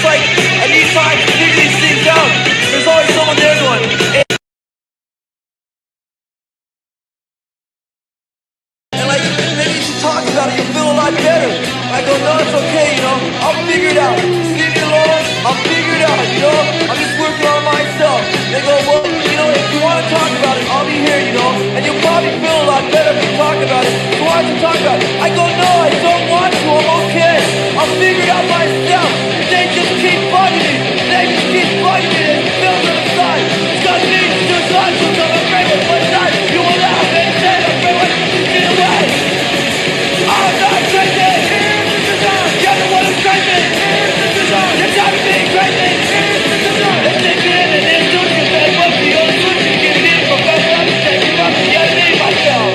it's like I need time to figure these things out. There's always someone there going, hey. And like, maybe you should talk about it, you'll feel a lot better. I go, no, it's okay, you know, I'll figure it out. Leave me alone, I'll figure it out, you know, I'm just working on myself. They go, well, you know, if you want to talk about it, I'll be here, you know, and you'll probably feel a lot better if you talk about it. So why don't you talk about it? I go, no, I don't want to, I'm okay. I'll figure it out myself. They just keep bugging me. They just keep bugging me. They feel on the side. It's got me, just lots of them. I'm afraid with one side. You will laugh and say, I'm afraid with me away. I'm not crazy. You're the one who's crazy. You're trying to be crazy. They take me in and then do it. They must be on the solution to get it in. But that's not the same. You must be getting in myself.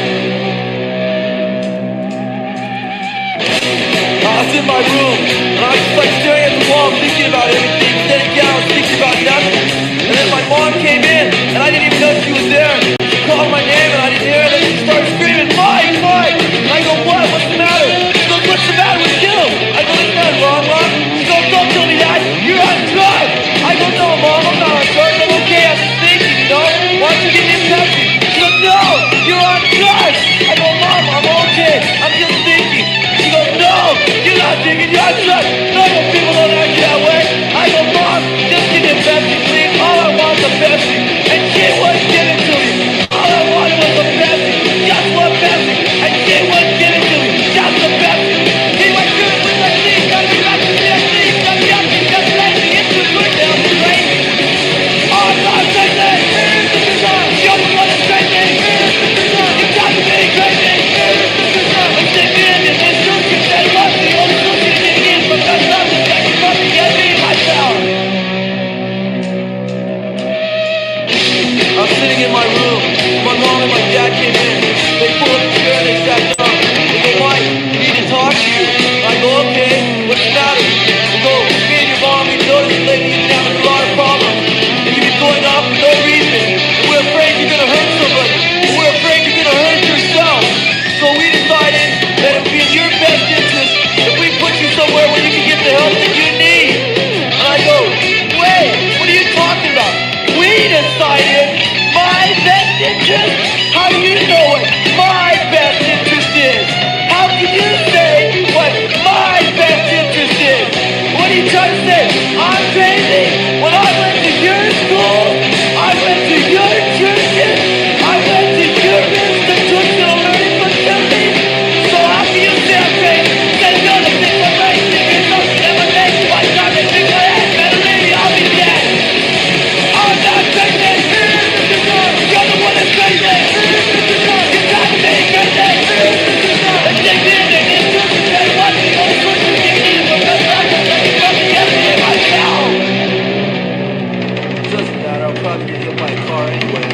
I was in my room, and I was just like staring at the wall, thinking about everything, sitting down, thinking about nothing. And then my mom came in, and I didn't even know she was there. She called my name, and I didn't hear her, and then she started screaming, Mike, Mike! And I go, what? What's the matter? She goes, what's the matter with you? I go, there's nothing wrong, Mom. She goes, don't tell me that. You're on drugs. I go, no, Mom, I'm not on drugs. I'm okay. I'm just thinking, you know? Why don't you give me a Pepsi? She goes, no, you're on drugs. I go, Mom, I'm okay. I'm just thinking. She goes, no, you're not thinking, you're on drugs. Normal people don't act that way. I go, Mom, just give me a Pepsi, please. All I want is a Pepsi. And she wouldn't give it to me. All I wanted was a Pepsi. Just one Pepsi. And she wouldn't give it to me. Just a Pepsi. He went through it with my teeth. Got me back to the teeth. Got me up. He just let me into the good now. Crazy. Oh, I'm not crazy. You're the one that's crazy. You got to be crazy. I'm sticking in this institution. They love me. All the solution to getting in. But that's not the thing. You fucking get me myself. I'm sitting in my room. My mom and my dad came in. They pulled up the chair and they sat down. They go, Mike, we need to talk to you. I go, okay, what's the matter? They go, me and your mom, we noticed lately you've been having a lot of problems. And you've been going off for no reason. And we're afraid you're going to hurt somebody. And we're afraid you're going to hurt yourself. So we decided that it would be in your best interest if we put you somewhere where you can get the help that you need. And I go, wait, what are you talking about? We decided my best interest? How do you know what my best interest is? How can you say what my best interest is? What are you trying to say? I'm crazy? When I went to your school, I went to your churches, I went to your institutional learning facilities. So how can you say I'm crazy? Say no to think I'm crazy. You're so stimulated by time they think I am. Better leave me, I'll be dead. I'm not crazy. You're the one that's crazy. You got to be crazy. And dig in and into the day. What the only person you can eat from the fact that you fucking get me in myself. Doesn't matter. I'll probably get hit by a car anyway.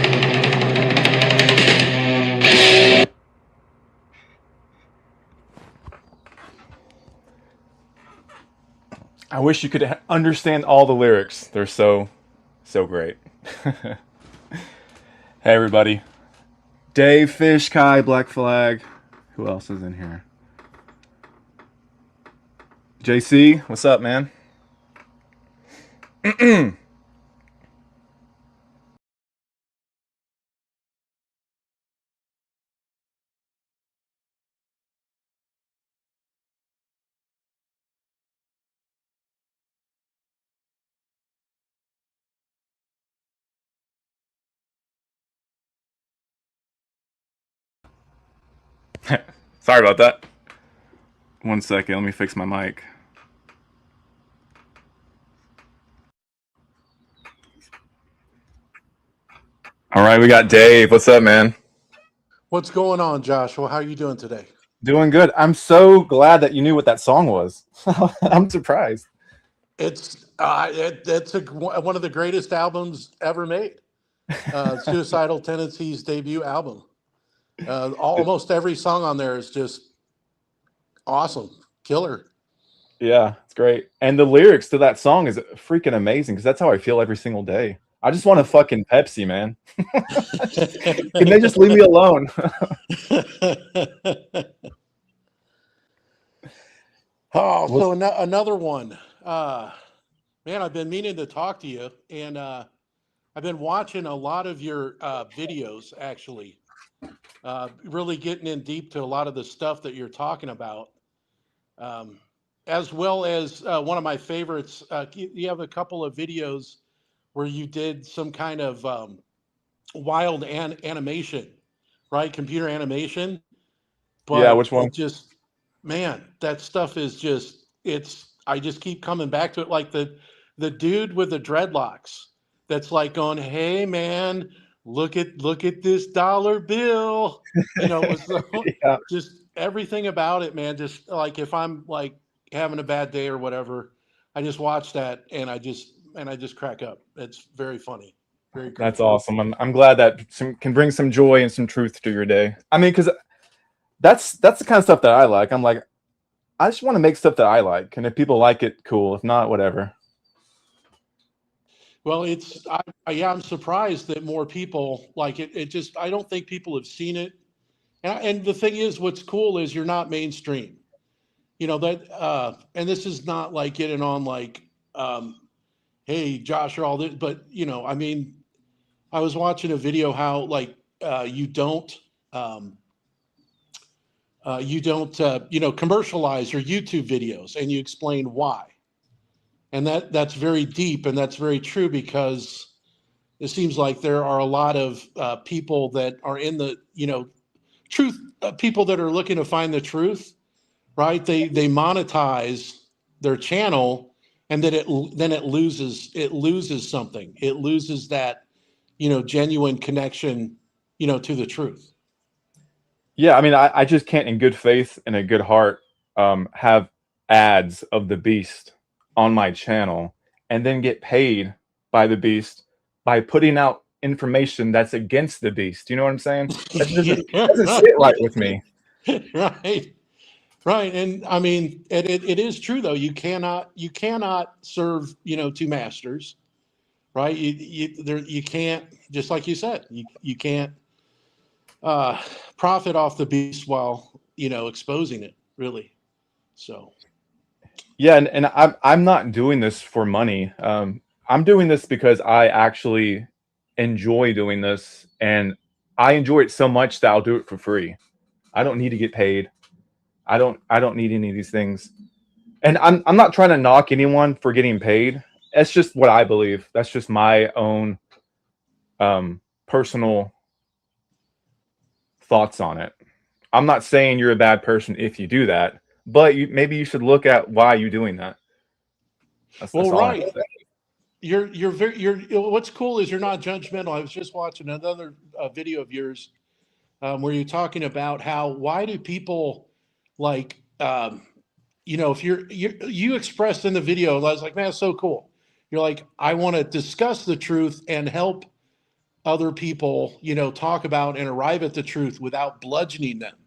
I wish you could understand all the lyrics. They're so great. Hey, everybody. Dave, Fish, Kai, Black Flag. Who else is in here? JC, what's up, man? Sorry about that. 1 second, let me fix my mic. All right, we got Dave. What's up, man? What's going on, Joshua? How are you doing today? Doing good. I'm so glad that you knew what that song was. I'm surprised. It's one of the greatest albums ever made. Suicidal Tendencies debut album. Almost every song on there is just awesome, killer. Yeah, it's great. And the lyrics to that song is freaking amazing because that's how I feel every single day. I just want a fucking Pepsi, man. Can they just leave me alone? Oh, so another one. Man, I've been meaning to talk to you, and I've been watching a lot of your videos, actually, really getting in deep to a lot of the stuff that you're talking about, um, as well as one of my favorites. You have a couple of videos where you did some kind of wild animation, right? Computer animation, Yeah, but which one? it just, man, that stuff is just, it's, I just keep coming back to it. Like the dude with the dreadlocks that's like going, hey man, look at this dollar bill. It was Yeah, just everything about it, man. Just like if I'm like having a bad day or whatever, I just watch that and I just crack up. It's very funny. Very that's cool. awesome. I'm glad that can bring some joy and some truth to your day. I mean, because that's the kind of stuff that I like. I'm like, I just want to make stuff that I like, and if people like it, cool. If not, whatever. Well, yeah, I'm surprised that more people like it. It just, I don't think people have seen it. And the thing is, what's cool is you're not mainstream. And this is not like getting on like, um, hey, Josh, or all this, but I mean, I was watching a video how like um, you don't, commercialize your YouTube videos, and you explain why. And that's very deep, and that's very true because it seems like there are a lot of people that are in the truth, people that are looking to find the truth, right? They monetize their channel, and then it loses something. It loses that genuine connection, to the truth. Yeah, I mean, I just can't, in good faith and a good heart, have ads of the beast on my channel and then get paid by the beast by putting out information that's against the beast. You know what I'm saying? That doesn't Right, sit right with me. right, right. And I mean, it is true though. You cannot serve two masters, right? You can't, just like you said, you can't uh, profit off the beast while exposing it, really. So Yeah, and I'm not doing this for money. I'm doing this because I actually enjoy doing this, and I enjoy it so much that I'll do it for free. I don't need to get paid. I don't need any of these things. And I'm not trying to knock anyone for getting paid. That's just what I believe. That's just my own personal thoughts on it. I'm not saying you're a bad person if you do that, but maybe you should look at why you're doing that. That's well, all I have to right. say. You're very you're what's cool is you're not judgmental. I was just watching another video of yours, where you're talking about how, why do people like, if you expressed in the video, I was like, man, it's so cool. You're like, I want to discuss the truth and help other people, talk about and arrive at the truth without bludgeoning them.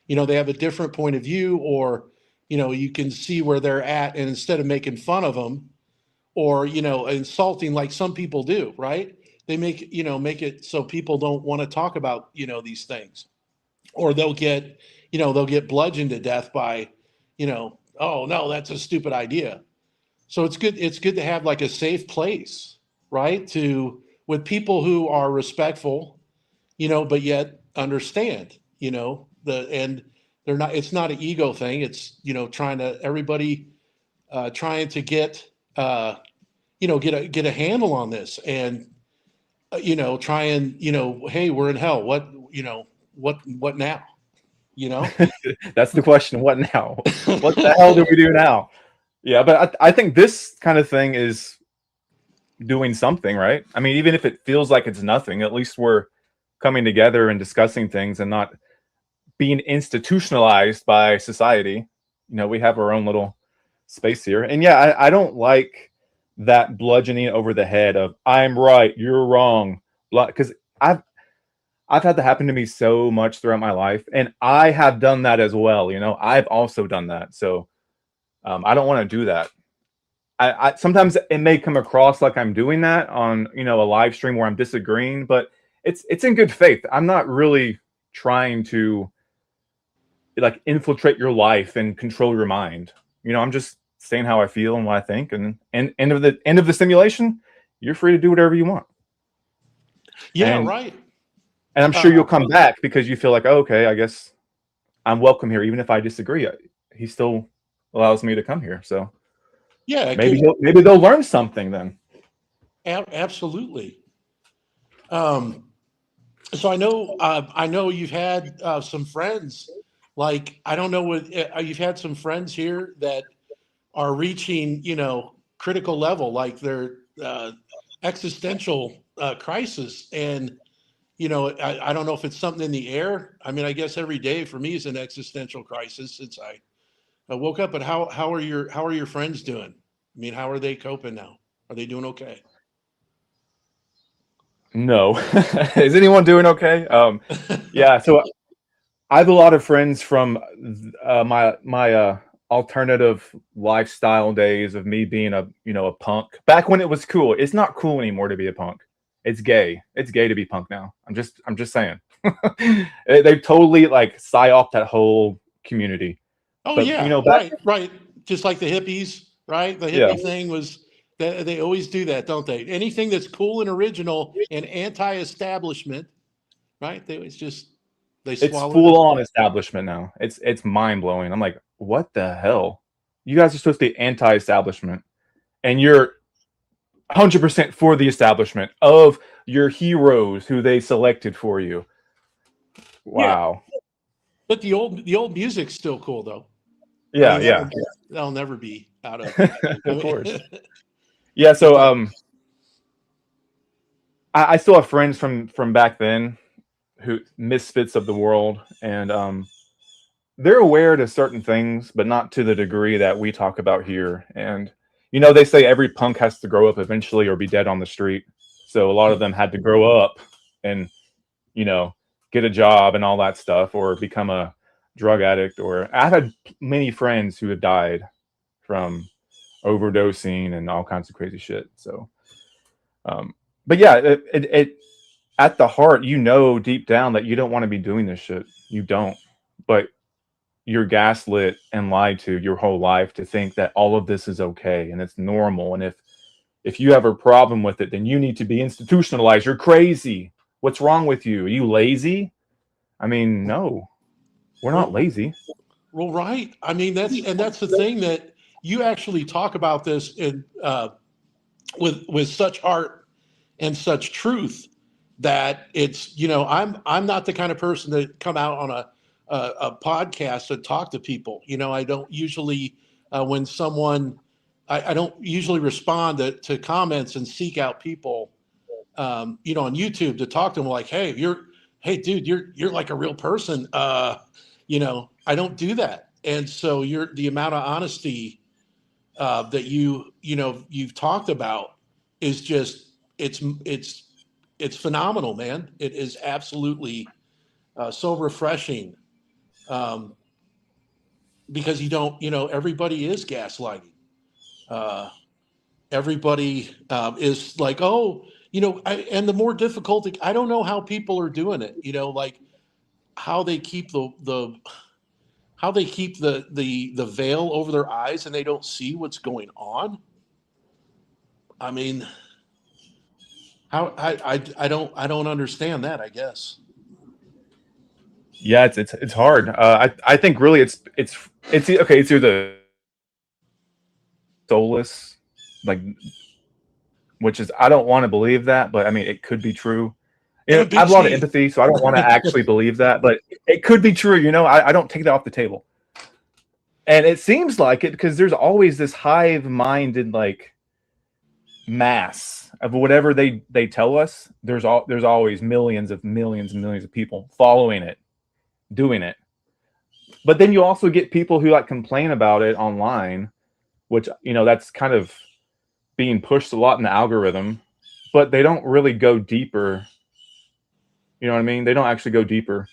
They have a different point of view, or you can see where they're at, and instead of making fun of them or insulting like some people do, right? They make it so people don't want to talk about these things, or they'll get bludgeoned to death by, oh no, that's a stupid idea. So it's good to have like a safe place, right? To With people who are respectful, but yet understand, and they're not, it's not an ego thing. It's, everybody trying to get a handle on this, and try and, hey, we're in hell. What now? You know? That's the question. What now? What the hell do we do now? Yeah, but I think this kind of thing is doing something, right? I mean, even if it feels like it's nothing, at least we're coming together and discussing things and not being institutionalized by society. We have our own little space here. And yeah, I don't like that bludgeoning over the head of I'm right, you're wrong. Because I've had that happen to me so much throughout my life, and I have done that as well. I've also done that. So I don't want to do that. I sometimes it may come across like I'm doing that on a live stream where I'm disagreeing, but it's in good faith. I'm not really trying to like infiltrate your life and control your mind. I'm just saying how I feel and what I think, and end of the simulation, you're free to do whatever you want. Yeah, right. And I'm sure you'll come back because you feel like, oh, okay, I guess I'm welcome here, even if I disagree. He still allows me to come here, so yeah, maybe they'll learn something then. Absolutely. So I know you've had some friends. Like I don't know what you've had some friends here that are reaching, critical level, like their existential crisis. And I don't know if it's something in the air. I mean, I guess every day for me is an existential crisis since I woke up. But how are your friends doing? I mean, how are they coping now? Are they doing okay? No, is anyone doing okay? Yeah. So I have a lot of friends from my alternative lifestyle days of me being a punk. Back when it was cool. It's not cool anymore to be a punk. It's gay. It's gay to be punk now. I'm just saying. They totally like psyop that whole community. Oh But yeah, back right. Just like the hippies, right? The yeah, hippie thing was they always do that, don't they? Anything that's cool and original and anti-establishment, right? They it's swallow it full up. on establishment now. It's mind blowing. I'm like, what the hell? You guys are supposed to be anti-establishment, and you're 100% for the establishment of your heroes who they selected for you. Yeah, Wow. but the old music's still cool though. I Yeah, mean, yeah, that'll never be out of. I of mean, course. Yeah, but so I still have friends from back then who misfits of the world, and they're aware to certain things, but not to the degree that we talk about here. And they say every punk has to grow up eventually or be dead on the street. So a lot of them had to grow up and you know get a job and all that stuff, or become a drug addict. Or I've had many friends who have died from overdosing and all kinds of crazy shit. So, but yeah, it at the heart, deep down that you don't want to be doing this shit. You don't, but you're gaslit and lied to your whole life to think that all of this is okay and it's normal. And if you have a problem with it, then you need to be institutionalized. You're crazy. What's wrong with you? Are you lazy? I mean, no, we're not well, lazy. well, right. I mean, that's the thing that you actually talk about this in with such heart and such truth that it's I'm not the kind of person to come out on a podcast and talk to people. I don't usually when someone I don't usually respond to comments and seek out people on YouTube to talk to them like, hey dude, you're like a real person. I don't do that. And so the amount of honesty that you've talked about is just it's phenomenal, man. It is absolutely so refreshing um, because you don't everybody is gaslighting. Uh, Everybody is like, oh, and the more difficult, I don't know how people are doing it. Like how they keep the veil over their eyes and they don't see what's going on. I mean, how I don't understand that, I guess. Yeah, it's hard. I think really it's okay. It's either soulless, like, which is, I don't want to believe that, but I mean it could be true. I Big have a lot of T. empathy, so I don't want to actually believe that, but it could be true. I don't take that off the table. And it seems like it because there's always this hive-minded like mass of whatever they tell us. There's always millions and millions of people following it, doing it. But then you also get people who like complain about it online, which that's kind of being pushed a lot in the algorithm, but they don't really go deeper. You know what I mean? They don't actually go deeper.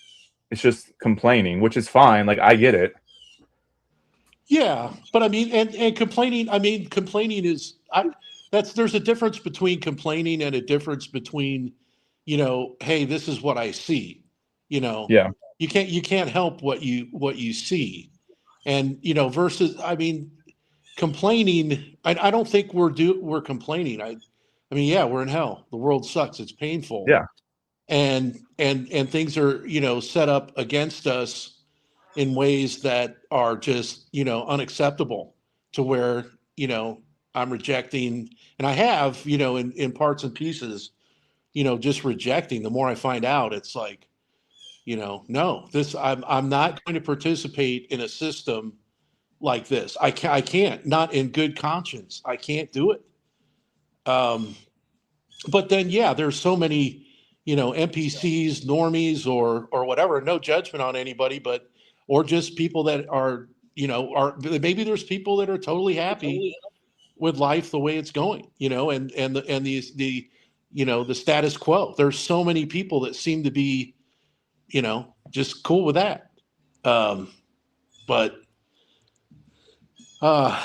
It's just complaining, which is fine. Like, I get it. Yeah, but I mean, and complaining. I mean, complaining is there's a difference between complaining and a difference between, hey, this is what I see. You know, Yeah. you can't help what you see, and versus. I mean, complaining. I don't think we're complaining. I mean, yeah, we're in hell. The world sucks. It's painful. Yeah. And things are, set up against us in ways that are just, unacceptable, to where, I'm rejecting, and I have, in parts and pieces, just rejecting. The more I find out, it's like, no, I'm not going to participate in a system like this. I can't, not in good conscience. I can't do it. Um, but then, yeah, there's so many, NPCs, normies, or whatever. No judgment on anybody, but or just people that are, are maybe there's people that are totally happy with life the way it's going, and the status quo. There's so many people that seem to be, just cool with that. But uh,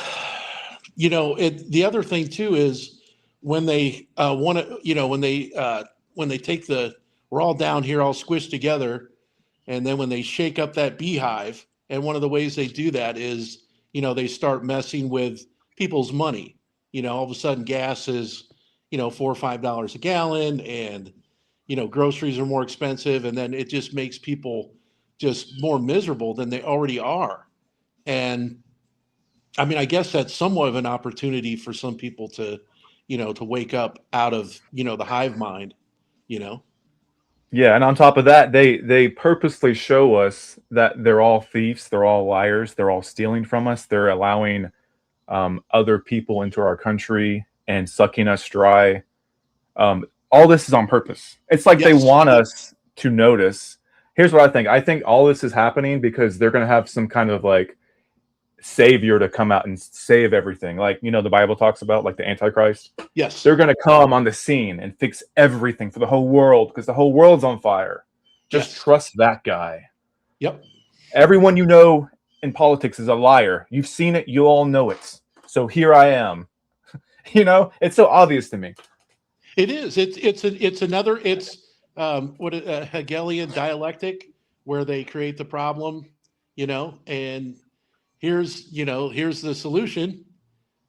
the other thing too is when they want to, when they take we're all down here all squished together, and then when they shake up that beehive, and one of the ways they do that is, they start messing with people's money. All of a sudden gas is, $4 or $5 a gallon, and groceries are more expensive, and then it just makes people just more miserable than they already are. And I mean, I guess that's somewhat of an opportunity for some people to, to wake up out of, the hive mind, you know? Yeah, and on top of that, they purposely show us that they're all thieves, they're all liars, they're all stealing from us. They're allowing other people into our country and sucking us dry. All this is on purpose. It's like they Yes. want us to notice. Here's what I think. I think all this is happening because they're going to have some kind of like savior to come out and save everything. Like, the Bible talks about, like the Antichrist. Yes. They're going to come on the scene and fix everything for the whole world because the whole world's on fire. Just Yes. trust that guy. Yep. Everyone in politics is a liar. You've seen it. You all know it. So here I am. It's so obvious to me. It is. It's another. It's what a Hegelian dialectic, where they create the problem, and here's the solution,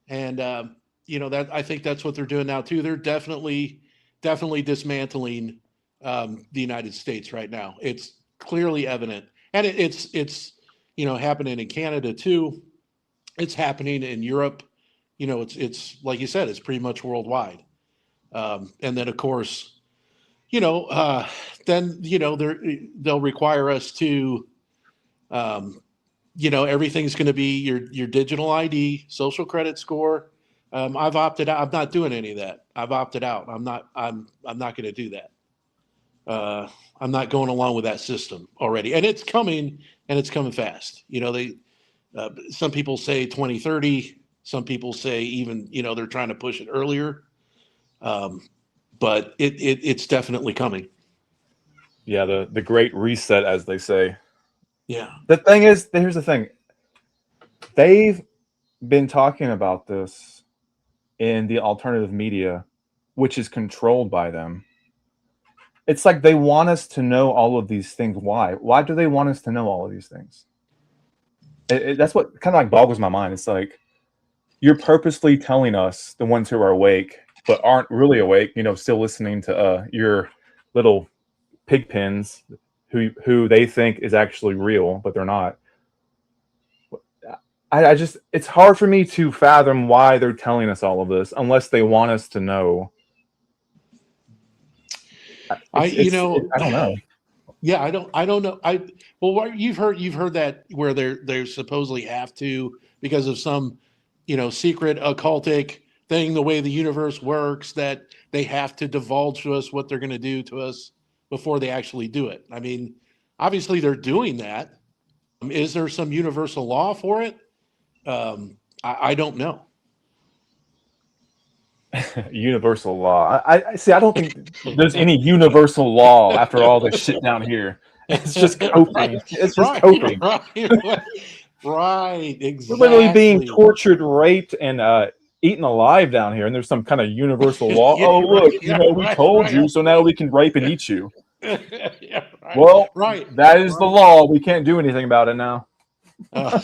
and that, I think that's what they're doing now too. They're definitely dismantling the United States right now. It's clearly evident, and it's happening in Canada too. It's happening in Europe. It's like you said, it's pretty much worldwide. And then, of course, then they'll require us to, everything's going to be your digital ID, social credit score. I've opted out. I'm not doing any of that. I've opted out. I'm not going to do that. I'm not going along with that system already, and it's coming, and it's coming fast. Some people say 2030. Some people say even, they're trying to push it earlier. But it's definitely coming. Yeah, the great reset, as they say. Yeah. The thing is, here's the thing. They've been talking about this in the alternative media, which is controlled by them. It's like they want us to know all of these things. Why? Why do they want us to know all of these things? That's what kind of like boggles my mind. It's like you're purposely telling us, the ones who are awake but aren't really awake, still listening to your little pig pens who they think is actually real, but they're not. I just, it's hard for me to fathom why they're telling us all of this unless they want us to know. I don't know. Yeah, I don't know. You've heard that where they're supposedly have to, because of some, secret occultic thing, the way the universe works, that they have to divulge to us what they're going to do to us before they actually do it. I mean, obviously they're doing that. Is there some universal law for it? I don't know. Universal law. I see. I don't think there's any universal law after all this shit down here. It's just coping. It's just coping. Right. Exactly. We're literally being tortured, raped, and eaten alive down here, and there's some kind of universal law. Yeah, oh, look, right, we told you, so now we can rape and eat you. Yeah, right. Well, Right. that is the law. We can't do anything about it now. Uh,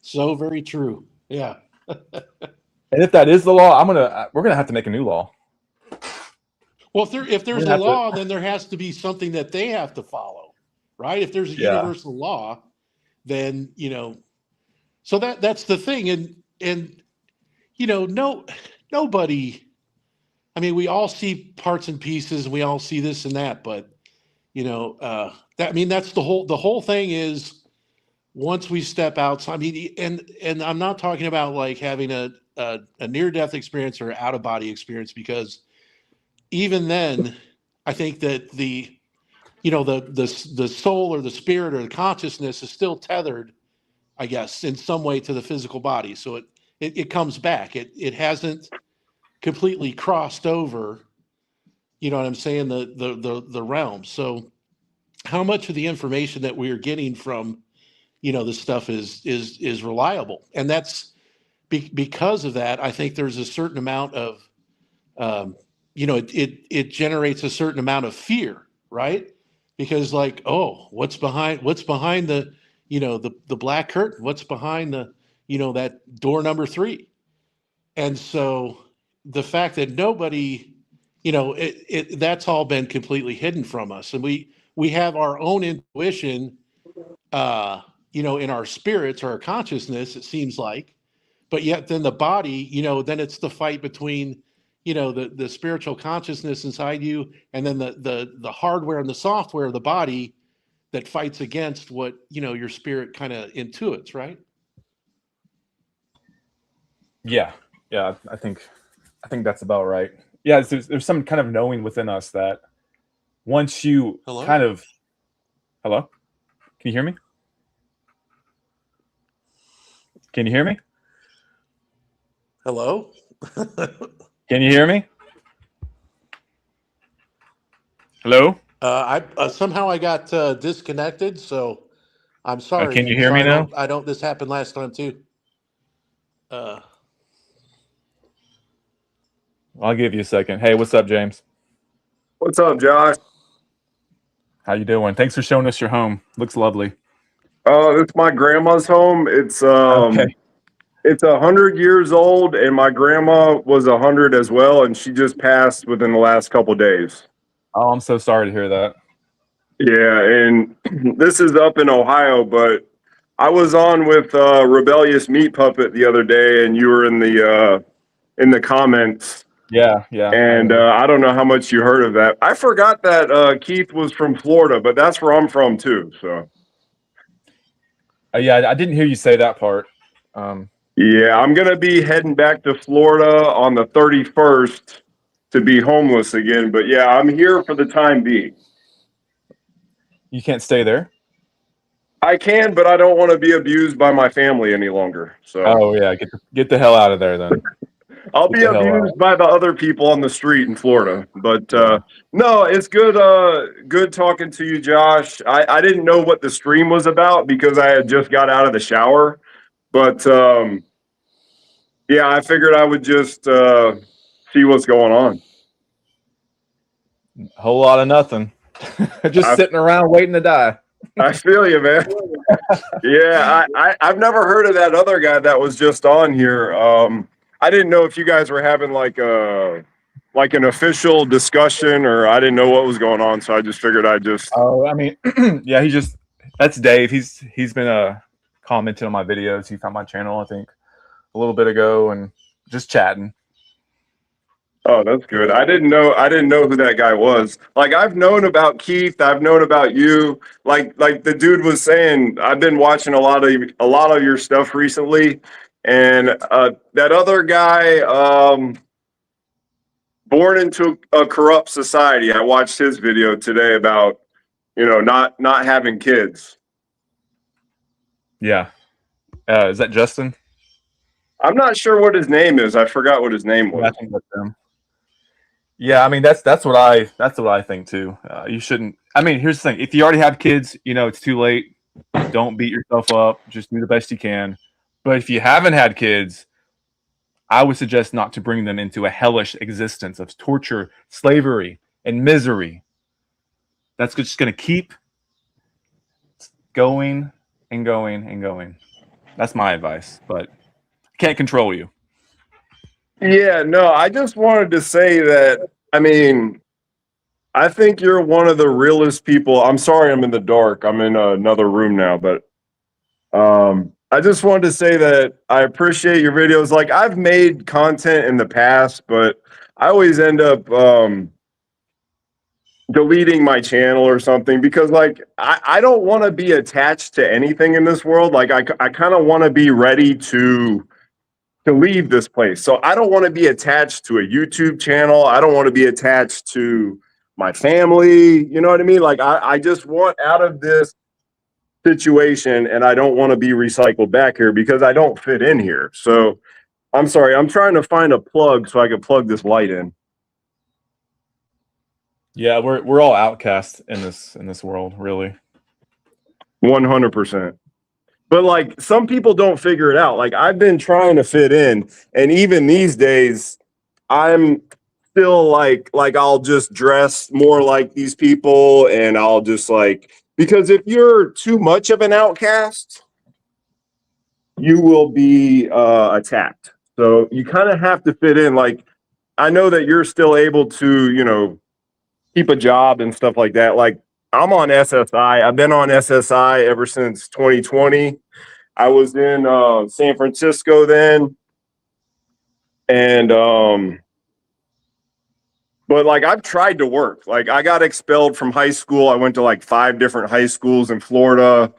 so very true. Yeah. And if that is the law, we're gonna have to make a new law. Well, if We're there's a gonna have to, law, then there has to be something that they have to follow, right? If there's a yeah, universal law, then so that's the thing. And no, nobody. I mean, we all see parts and pieces, and we all see this and that, but that's the whole thing is once we step outside. I mean, and I'm not talking about like having a near death experience or out of body experience, because even then, I think that the soul or the spirit or the consciousness is still tethered, I guess, in some way to the physical body. So it comes back. It hasn't completely crossed over. You know what I'm saying? The realm. So how much of the information that we are getting from this stuff is reliable? And that's because of that. I think there's a certain amount of it generates a certain amount of fear, right? Because like, oh, what's behind the black curtain? What's behind that door number 3? And so the fact that nobody, that's all been completely hidden from us, and we have our own intuition, in our spirits or our consciousness, it seems like, but yet then the body, then it's the fight between the spiritual consciousness inside you, and then the hardware and the software of the body that fights against what your spirit kind of intuits, right? yeah, yeah. I think that's about right. Yeah, there's some kind of knowing within us that once you Hello. kind of, hello, can you hear me? Can you hear me? Hello. Can you hear me? Hello? I somehow I got disconnected, so I'm Can sorry. you hear So me I now? don't I don't this happened last time too. Uh, I'll give you a second. Hey, what's up, James? What's up, Josh? How you doing? Thanks for showing us your home. Looks lovely. It's my grandma's home. Okay. It's 100 years old, and my grandma was 100 as well, and she just passed within the last couple days. Oh, I'm so sorry to hear that. Yeah, and this is up in Ohio, but I was on with Rebellious Meat Puppet the other day, and you were in the comments, Yeah, yeah, I and remember. I don't know how much you heard of that. I forgot that Keith was from Florida, but that's where I'm from too. So. Yeah, I didn't hear you say that part. Um, Yeah, I'm going to be heading back to Florida on the 31st to be homeless again. But yeah, I'm here for the time being. you can't stay there. I can, but I don't want to be abused by my family any longer. So Oh yeah, get the hell out of there then. I'll Get be the hell out. abused by the other people on the street in Florida. But Yeah. no, it's good. Good talking to you, Josh. I didn't know what the stream was about because I had just got out of the shower. But yeah, I figured I would just see what's going on. A whole lot of nothing. Just I sitting around waiting to die. I feel you, man. Yeah, I've never heard of that other guy that was just on here. I didn't know if you guys were having like an official discussion, or I didn't know what was going on, so I just figured I'd just. Oh, I mean, yeah, that's Dave. He's been commenting on my videos. He found my channel, I think, a little bit ago, and just chatting. Oh, that's good. I didn't know who that guy was. Like I've known about Keith, I've known about you. Like the dude was saying, I've been watching a lot of your stuff recently, and that other guy. Born into a corrupt society. I watched his video today about not having kids. Yeah. Is that Justin? I'm not sure what his name is. I forgot what his name Yeah, I was. think that's him. Yeah, I mean that's what I think too. You shouldn't. I mean, here's the thing: if you already have kids, it's too late. Don't beat yourself up. Just do the best you can. But if you haven't had kids, I would suggest not to bring them into a hellish existence of torture, slavery, and misery. That's just going to keep going and going and going. That's my advice, but I can't control you. Yeah, no, I just wanted to say that, I mean, I think you're one of the realest people. I'm sorry I'm in the dark. I'm in another room now, but I just wanted to say that I appreciate your videos. Like, I've made content in the past, but I always end up deleting my channel or something because, like, I don't want to be attached to anything in this world. Like, I kind of want to be ready to leave this place. So I don't want to be attached to a YouTube channel. I don't want to be attached to my family. You know what I mean? Like, I just want out of this situation, and I don't want to be recycled back here because I don't fit in here. So I'm sorry. I'm trying to find a plug so I can plug this light in. Yeah, we're all outcasts in this world, really. 100%. But like, some people don't figure it out. Like, I've been trying to fit in, and even these days, I'm still like I'll just dress more like these people, and I'll just like, because if you're too much of an outcast, you will be attacked. So you kind of have to fit in. Like, I know that you're still able to, you know, keep a job and stuff like that. Like, I'm on SSI. I've been on SSI ever since 2020. I was in San Francisco then, and but like, I've tried to work. Like, I got expelled from high school. I went to like 5 different high schools in Florida.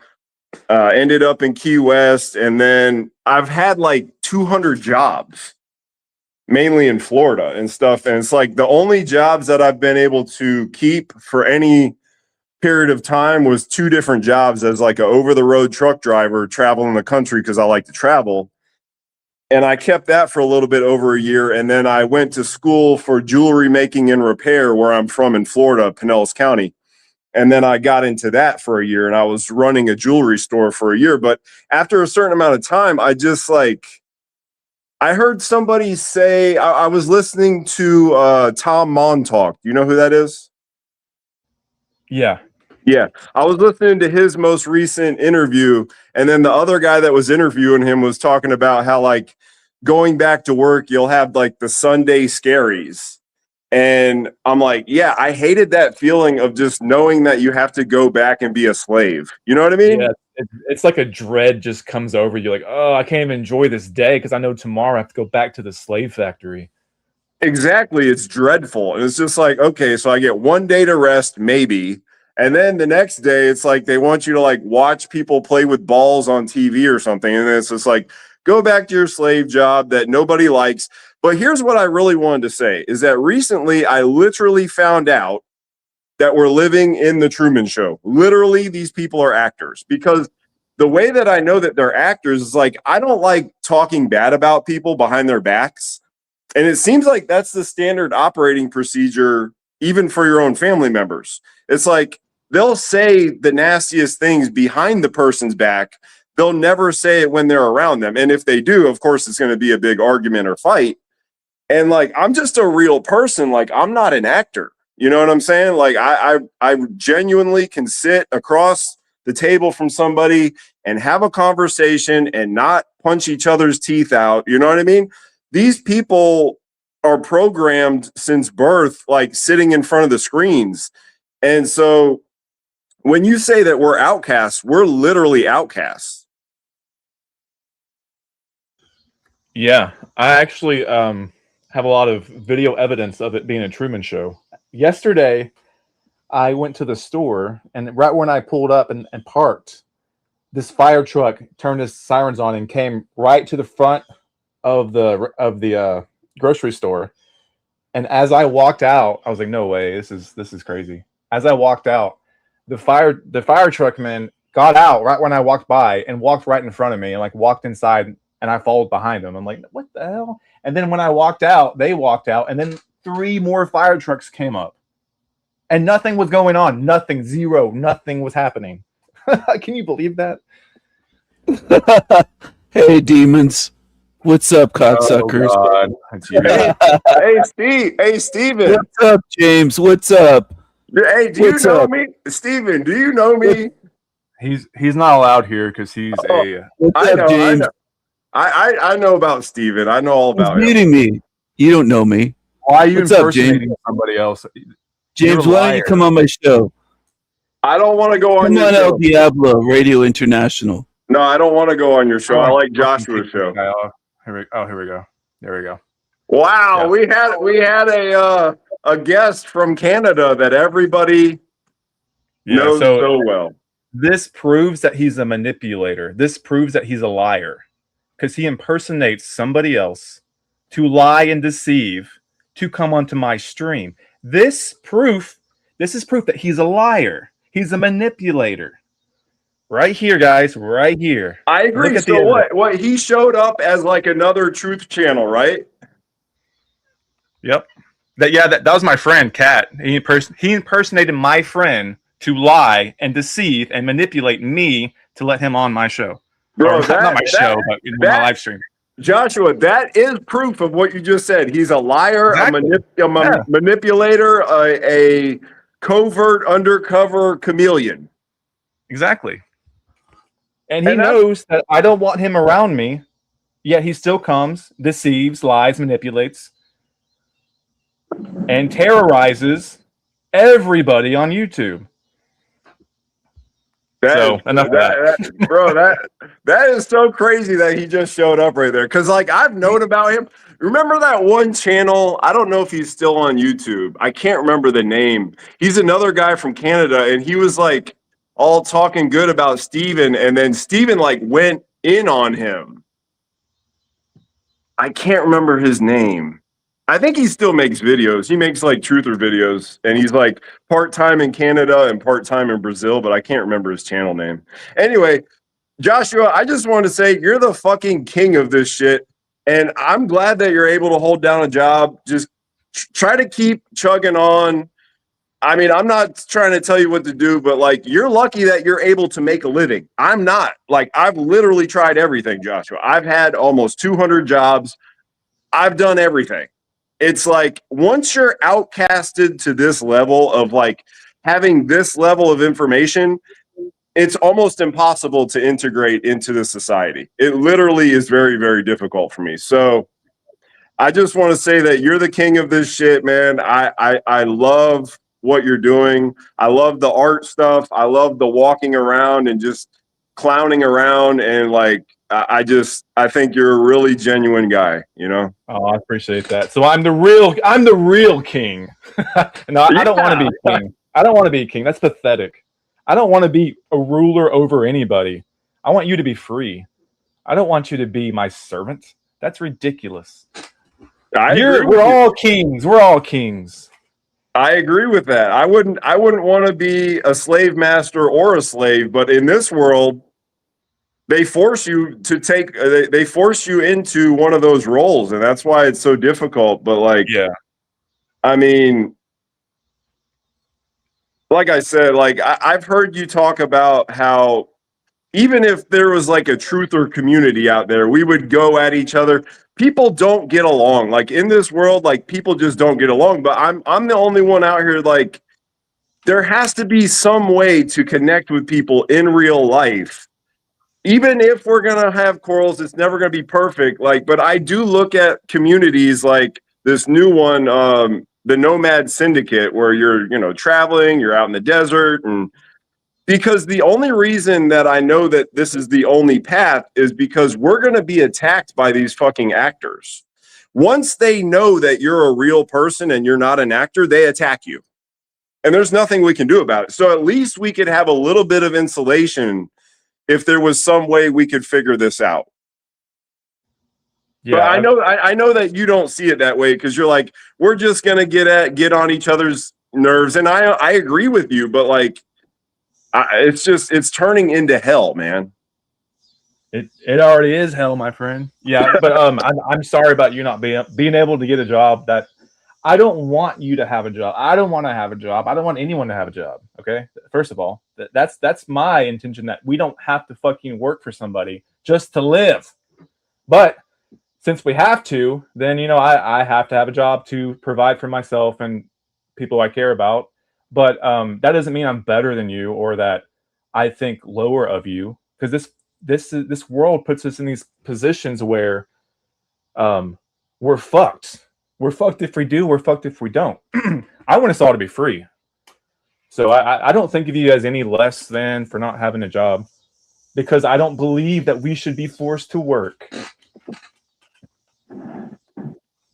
Ended up in Key West, and then I've had like 200 jobs, mainly in Florida and stuff. And it's like the only jobs that I've been able to keep for any period of time was 2 different jobs as like an over-the-road truck driver traveling the country because I like to travel. And I kept that for a little bit over a year. And then I went to school for jewelry making and repair where I'm from in Florida, Pinellas County. And then I got into that for a year, and I was running a jewelry store for a year. But after a certain amount of time, I just like, I heard somebody say, I was listening to Tom Montauk. Do you know who that is? Yeah. Yeah. I was listening to his most recent interview, and then the other guy that was interviewing him was talking about how, like, going back to work, you'll have like the Sunday scaries. And I'm like, yeah, I hated that feeling of just knowing that you have to go back and be a slave. You know what I mean? Yeah, it's like a dread just comes over you. Like, oh, I can't even enjoy this day because I know tomorrow I have to go back to the slave factory. Exactly. It's dreadful. And it's just like, okay, so I get 1 day to rest, maybe. And then the next day, it's like they want you to like watch people play with balls on TV or something. And it's just like, go back to your slave job that nobody likes. But here's what I really wanted to say is that recently I literally found out that we're living in the Truman Show. Literally, these people are actors, because the way that I know that they're actors is like, I don't like talking bad about people behind their backs. And it seems like that's the standard operating procedure, even for your own family members. It's like they'll say the nastiest things behind the person's back. They'll never say it when they're around them. And if they do, of course, it's going to be a big argument or fight. And like, I'm just a real person. Like, I'm not an actor. You know what I'm saying? Like, I genuinely can sit across the table from somebody and have a conversation and not punch each other's teeth out. You know what I mean? These people are programmed since birth, like sitting in front of the screens. And so when you say that we're outcasts, we're literally outcasts. Yeah, I actually have a lot of video evidence of it being a Truman Show. Yesterday, I went to the store, and right when I pulled up and parked, this fire truck turned its sirens on and came right to the front of the grocery store. And as I walked out, I was like, "No way! This is crazy." As I walked out, the fire truck man got out right when I walked by and walked right in front of me and like walked inside, and I followed behind him. I'm like, "What the hell?" And then when I walked out, they walked out, and then 3 more fire trucks came up, and nothing was going on. Nothing, zero, nothing was happening. Can you believe that? Hey, demons. What's up, cocksuckers? Oh, Hey, Steve. Hey, Steven. What's up, James? What's up? Hey, do you know me? Steven, do you know me? He's not allowed here because he's Oh, a. What's I up, know, I James? know. I know about Steven. I know all Who's about him. muting me? You don't know me. Why are you What's up, James? impersonating somebody else? James, You're a why don't you liar. come on my show? I don't want to go on Come your on, El show. Diablo, Radio International. No, I don't want to go on your show. I like Joshua's show. Here we go. There we go. Wow, Yeah. we had a guest from Canada that everybody Yeah. knows So so well. this proves that he's a manipulator. This proves that he's a liar because he impersonates somebody else to lie and deceive to come onto my stream. This is proof that he's a liar. He's a manipulator. Right here, guys. Right here. I agree. Look at So the evidence. what? He showed up as like another truth channel, right? Yep. That was my friend, Kat. He impersonated my friend to lie and deceive and manipulate me to let him on my show. Bro, Or not my show, but my live stream. Joshua, that is proof of what you just said. He's a liar, Exactly. a manipulator, a covert, undercover chameleon. Exactly. And he knows that I don't want him around me, yet he still comes, deceives, lies, manipulates, and terrorizes everybody on YouTube. Enough of that. Bro, that is so crazy that he just showed up right there. Because, like, I've known about him. Remember that one channel? I don't know if he's still on YouTube. I can't remember the name. He's another guy from Canada, and he was, like, all talking good about Steven, and then Steven, like, went in on him. I can't remember his name. I think he still makes videos. He makes like truther videos, and he's like part-time in Canada and part-time in Brazil, but I can't remember his channel name. Anyway, Joshua, I just want to say you're the fucking king of this shit, and I'm glad that you're able to hold down a job. Just try to keep chugging on. I mean, I'm not trying to tell you what to do, but like you're lucky that you're able to make a living. I'm not. Like I've literally tried everything, Joshua. I've had almost 200 jobs. I've done everything. It's like once you're outcasted to this level of like having this level of information, it's almost impossible to integrate into the society. It literally is very, very difficult for me. So I just want to say that you're the king of this shit, man. I love what you're doing. I love the art stuff. I love the walking around and just clowning around and like I think you're a really genuine guy, you know? Oh, I appreciate that. So I'm the real king. No, I don't want to be king. I don't want to be king. That's pathetic. I don't want to be a ruler over anybody. I want you to be free. I don't want you to be my servant. That's ridiculous. We're all kings. We're all kings. I agree with that. I wouldn't want to be a slave master or a slave, but in this world, they force you to take. They force you into one of those roles, and that's why it's so difficult. But like, yeah, I mean, like I said, like I've heard you talk about how even if there was like a truther community out there, we would go at each other. People don't get along. Like in this world, like people just don't get along. But I'm the only one out here. Like there has to be some way to connect with people in real life. Even if we're gonna have quarrels, it's never gonna be perfect. Like, but I do look at communities like this new one, the Nomad Syndicate, where you're traveling, you're out in the desert, and because the only reason that I know that this is the only path is because we're gonna be attacked by these fucking actors. Once they know that you're a real person and you're not an actor, they attack you. And there's nothing we can do about it. So at least we could have a little bit of insulation if there was some way we could figure this out. Yeah, but I know that you don't see it that way because you're like, we're just gonna get on each other's nerves, and I agree with you, but like, it's turning into hell, man. It already is hell, my friend. Yeah, but I'm sorry about you not being able to get a job. That I don't want you to have a job. I don't want to have a job. I don't want anyone to have a job. Okay, first of all, that's my intention, that we don't have to fucking work for somebody just to live. But since we have to, then I have to have a job to provide for myself and people I care about. But that doesn't mean I'm better than you or that I think, lower of you, because this world puts us in these positions where we're fucked. We're fucked if we do. We're fucked if we don't. I want us all to be free. So I don't think of you as any less than for not having a job, because I don't believe that we should be forced to work.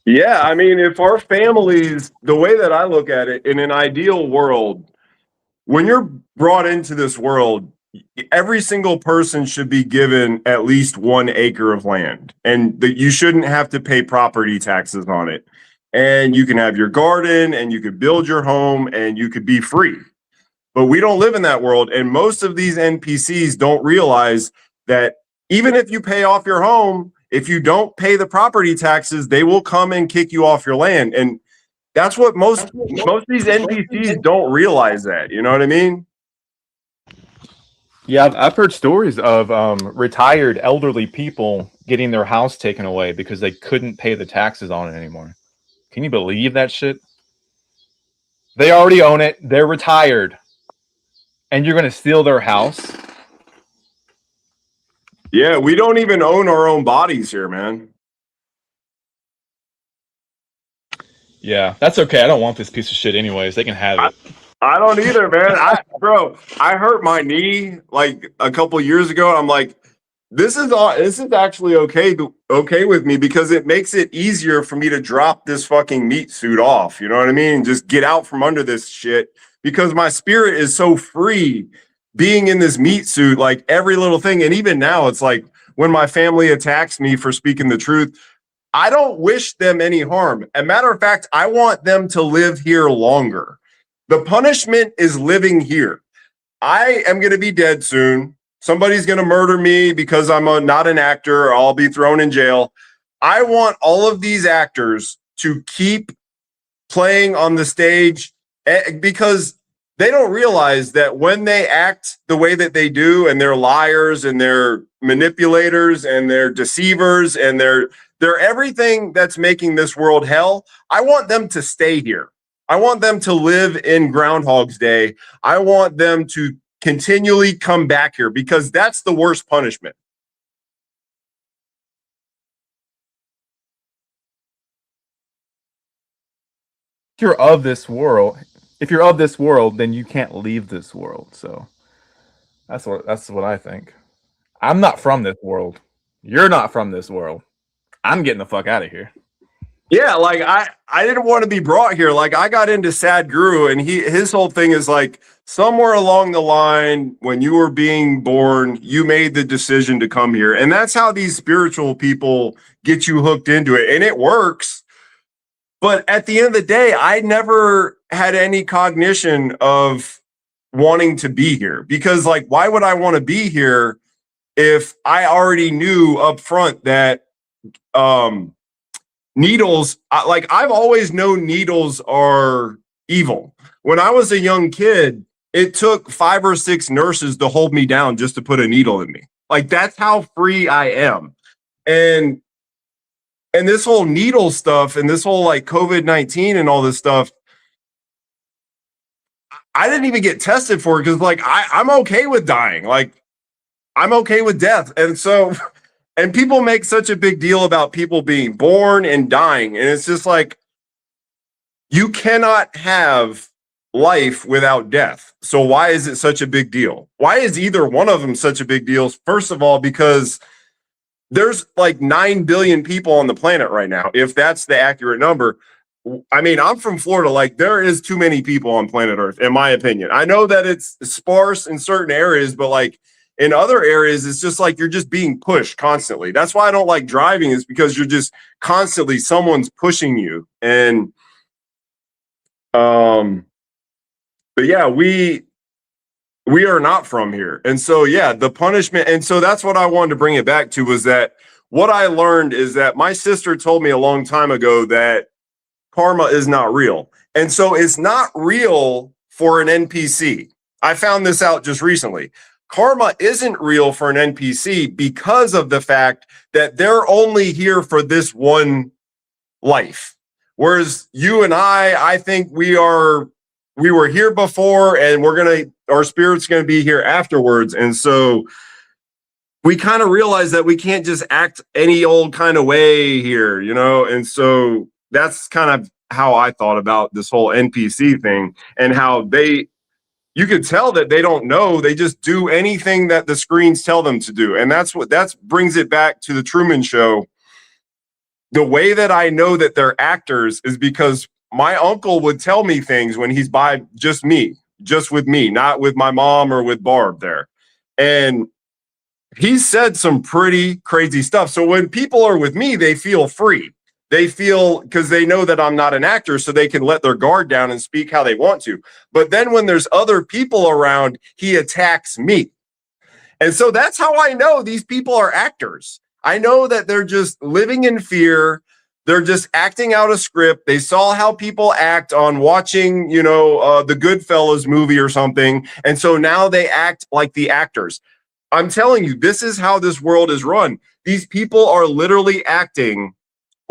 Yeah, I mean, if our families, the way that I look at it, in an ideal world, when you're brought into this world, every single person should be given at least 1 acre of land, and that you shouldn't have to pay property taxes on it. And you can have your garden and you could build your home and you could be free. But we don't live in that world. And most of these NPCs don't realize that even if you pay off your home, if you don't pay the property taxes, they will come and kick you off your land. And that's what most of these NPCs don't realize that. You know what I mean? Yeah, I've heard stories of retired elderly people getting their house taken away because they couldn't pay the taxes on it anymore. Can you believe that shit? They already own it. They're retired. And you're going to steal their house? Yeah, we don't even own our own bodies here, man. Yeah, that's okay. I don't want this piece of shit anyways. They can have it. I don't either, man. I hurt my knee like a couple years ago. I'm like, this is actually okay with me, because it makes it easier for me to drop this fucking meat suit off. You know what I mean? Just get out from under this shit, because my spirit is so free being in this meat suit, like every little thing. And even now, it's like when my family attacks me for speaking the truth, I don't wish them any harm. As a matter of fact, I want them to live here longer. The punishment is living here. I am going to be dead soon. Somebody's going to murder me because I'm not an actor, or I'll be thrown in jail. I want all of these actors to keep playing on the stage, because they don't realize that when they act the way that they do, and they're liars and they're manipulators and they're deceivers and they're everything that's making this world hell, I want them to stay here. I want them to live in Groundhog's Day. I want them to continually come back here, because that's the worst punishment. If you're of this world, then you can't leave this world. So that's what I think. I'm not from this world. You're not from this world. I'm getting the fuck out of here. Yeah, like I didn't want to be brought here. Like, I got into Sadhguru, and his whole thing is like, somewhere along the line when you were being born, you made the decision to come here. And that's how these spiritual people get you hooked into it. And it works. But at the end of the day, I never had any cognition of wanting to be here, because, like, why would I want to be here if I already knew up front that needles, like, I've always known needles are evil. When I was a young kid, it took 5 or 6 nurses to hold me down just to put a needle in me. Like, that's how free I am. And this whole needle stuff and this whole like COVID-19 and all this stuff, I didn't even get tested for it, because like I'm okay with dying. Like, I'm okay with death. And so, and people make such a big deal about people being born and dying. And it's just like, you cannot have life without death. So why is it such a big deal? Why is either one of them such a big deal? First of all, because there's like 9 billion people on the planet right now, if that's the accurate number. I mean, I'm from Florida. Like, there is too many people on planet Earth, in my opinion. I know that it's sparse in certain areas, but like in other areas, it's just like you're just being pushed constantly. That's why I don't like driving, is because you're just constantly, someone's pushing you. And but yeah, we are not from here. And so, yeah, the punishment. And so that's what I wanted to bring it back to, was that what I learned is that my sister told me a long time ago that karma is not real. And so it's not real for an NPC. I found this out just recently. Karma isn't real for an NPC because of the fact that they're only here for this one life. Whereas you and I think we're we were here before, and our spirit's gonna be here afterwards. And so we kind of realized that we can't just act any old kind of way here, you know? And so that's kind of how I thought about this whole NPC thing, and how you could tell that they don't know. They just do anything that the screens tell them to do. And that brings it back to the Truman Show. The way that I know that they're actors is because my uncle would tell me things when he's by just with me, not with my mom or with Barb there. And he said some pretty crazy stuff. So when people are with me, they feel free. They feel, because they know that I'm not an actor, so they can let their guard down and speak how they want to. But then when there's other people around, he attacks me. And so that's how I know these people are actors. I know that they're just living in fear. They're just acting out a script. They saw how people act on watching, the Goodfellas movie or something. And so now they act like the actors. I'm telling you, this is how this world is run. These people are literally acting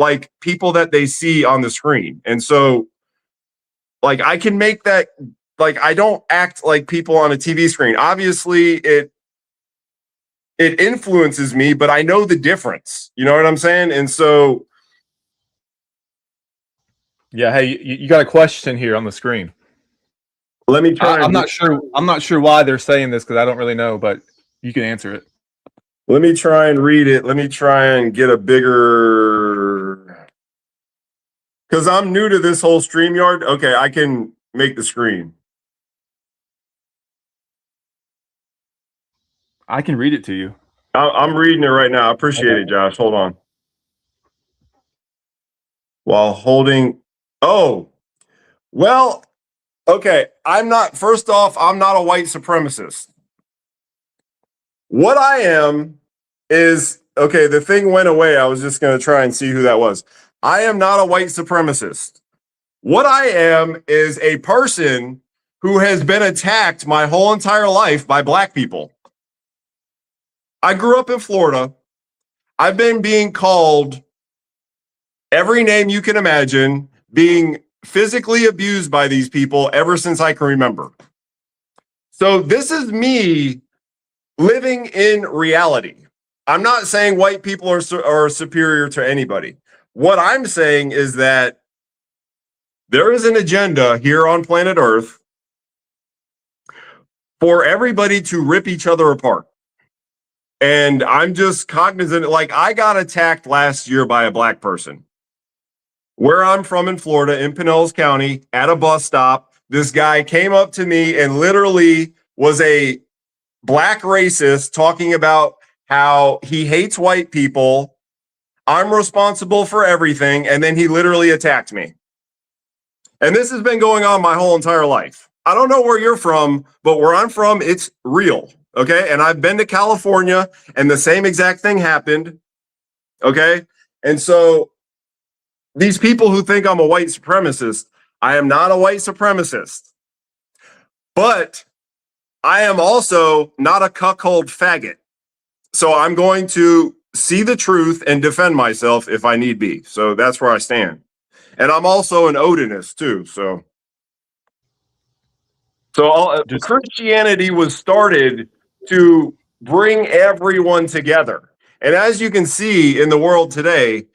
like people that they see on the screen. And so, like, I can make that, like, I don't act like people on a TV screen. Obviously, it influences me, but I know the difference. You know what I'm saying? And so, yeah, hey, you got a question here on the screen. let me try. I'm not sure why they're saying this, because I don't really know, but you can answer it. Let me try and read it. Let me try and get a bigger, because I'm new to this whole StreamYard. Okay, I can make the screen. I can read it to you. I'm reading it right now. I appreciate it, Josh. Hold on. While holding. Oh, well, okay. First off, I'm not a white supremacist. What I am is, okay, the thing went away. I was just going to try and see who that was. I am not a white supremacist. What I am is a person who has been attacked my whole entire life by black people. I grew up in Florida. I've been being called every name you can imagine, being physically abused by these people ever since I can remember. So this is me living in reality. I'm not saying white people are superior to anybody. What I'm saying is that there is an agenda here on planet Earth for everybody to rip each other apart. And I'm just cognizant, like, I got attacked last year by a black person. Where I'm from in Florida, in Pinellas County, at a bus stop, this guy came up to me and literally was a black racist, talking about how he hates white people. I'm responsible for everything. And then he literally attacked me. And this has been going on my whole entire life. I don't know where you're from, but where I'm from, it's real. Okay. And I've been to California and the same exact thing happened. Okay. And so these people who think I'm a white supremacist, I am not a white supremacist. But I am also not a cuckold faggot. So I'm going to see the truth and defend myself if I need be. So that's where I stand. And I'm also an Odinist too. So Christianity was started to bring everyone together. And as you can see in the world today,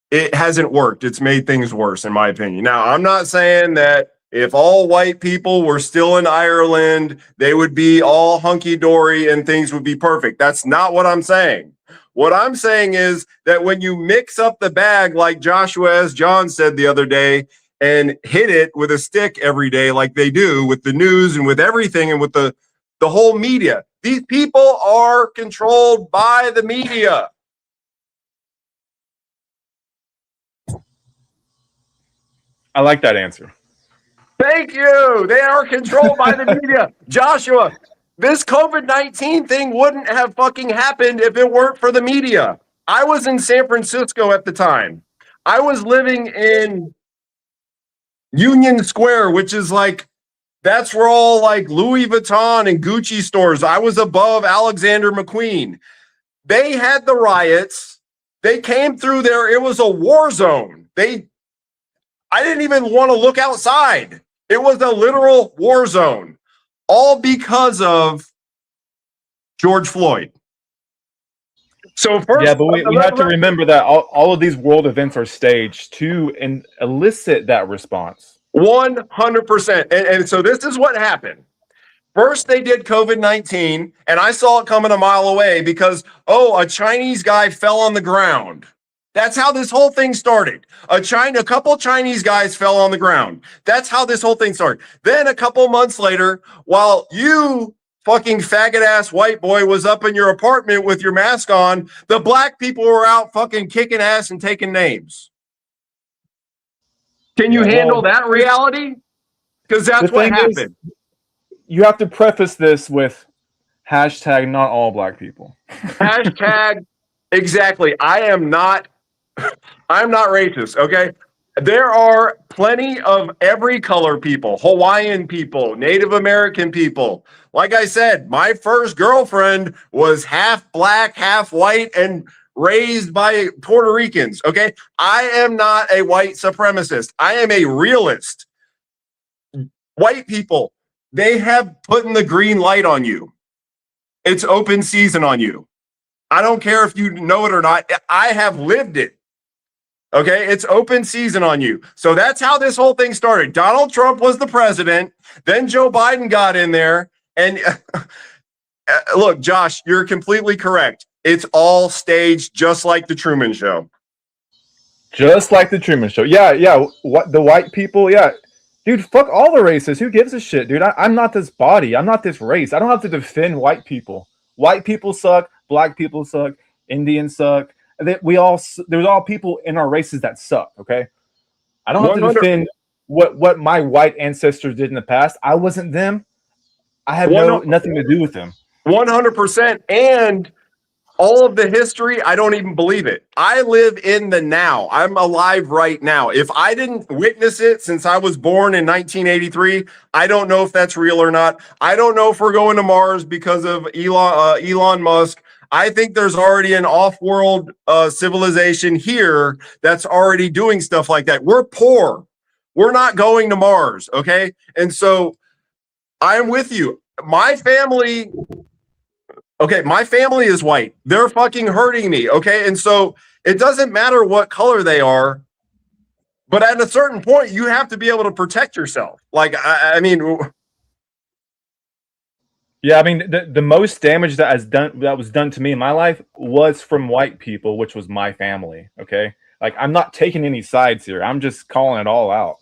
it hasn't worked. It's made things worse, in my opinion. Now, I'm not saying that if all white people were still in Ireland, they would be all hunky-dory and things would be perfect. That's not what I'm saying. What I'm saying is that when you mix up the bag, like Joshua S. John said the other day, and hit it with a stick every day like they do with the news and with everything and with the whole media, these people are controlled by the media. I like that answer. Thank you. They are controlled by the media. Joshua, this COVID-19 thing wouldn't have fucking happened if it weren't for the media. I was in San Francisco at the time. I was living in Union Square, which is like, that's where all like Louis Vuitton and Gucci stores. I was above Alexander McQueen. They had the riots. They came through there. It was a war zone. I didn't even want to look outside. It was a literal war zone, all because of George Floyd. So first, Yeah, but we have to remember that all of these world events are staged to elicit that response. 100%. And so this is what happened. First, they did COVID-19, and I saw it coming a mile away because, a Chinese guy fell on the ground. That's how this whole thing started. A couple Chinese guys fell on the ground. That's how this whole thing started. Then a couple months later, while you fucking faggot ass white boy was up in your apartment with your mask on, the black people were out fucking kicking ass and taking names. Can you handle that reality? Because that's what happened. You have to preface this with hashtag not all black people. Hashtag exactly. I'm not racist, okay? There are plenty of every color people, Hawaiian people, Native American people. Like I said, my first girlfriend was half black, half white, and raised by Puerto Ricans, okay? I am not a white supremacist. I am a realist. White people, they have put in the green light on you. It's open season on you. I don't care if you know it or not. I have lived it. Okay, it's open season on you. So that's how this whole thing started. Donald Trump was the president. Then Joe Biden got in there. And look, Josh, you're completely correct. It's all staged just like the Truman Show. Just like the Truman Show. Yeah. What the white people? Yeah. Dude, fuck all the races. Who gives a shit, dude? I'm not this body. I'm not this race. I don't have to defend white people. White people suck. Black people suck. Indians suck. There's all people in our races that suck, okay? I don't have to defend what my white ancestors did in the past. I wasn't them. I have nothing to do with them. 100%. And all of the history, I don't even believe it. I live in the now. I'm alive right now. If I didn't witness it since I was born in 1983, I don't know if that's real or not. I don't know if we're going to Mars because of Elon Musk. I think there's already an off-world civilization here that's already doing stuff like that. We're poor. We're not going to Mars, okay? And so I'm with you. My family is white. They're fucking hurting me, okay? And so it doesn't matter what color they are, but at a certain point, you have to be able to protect yourself. Like, I mean... Yeah, I mean, the most damage that was done to me in my life was from white people, which was my family, okay? Like, I'm not taking any sides here. I'm just calling it all out.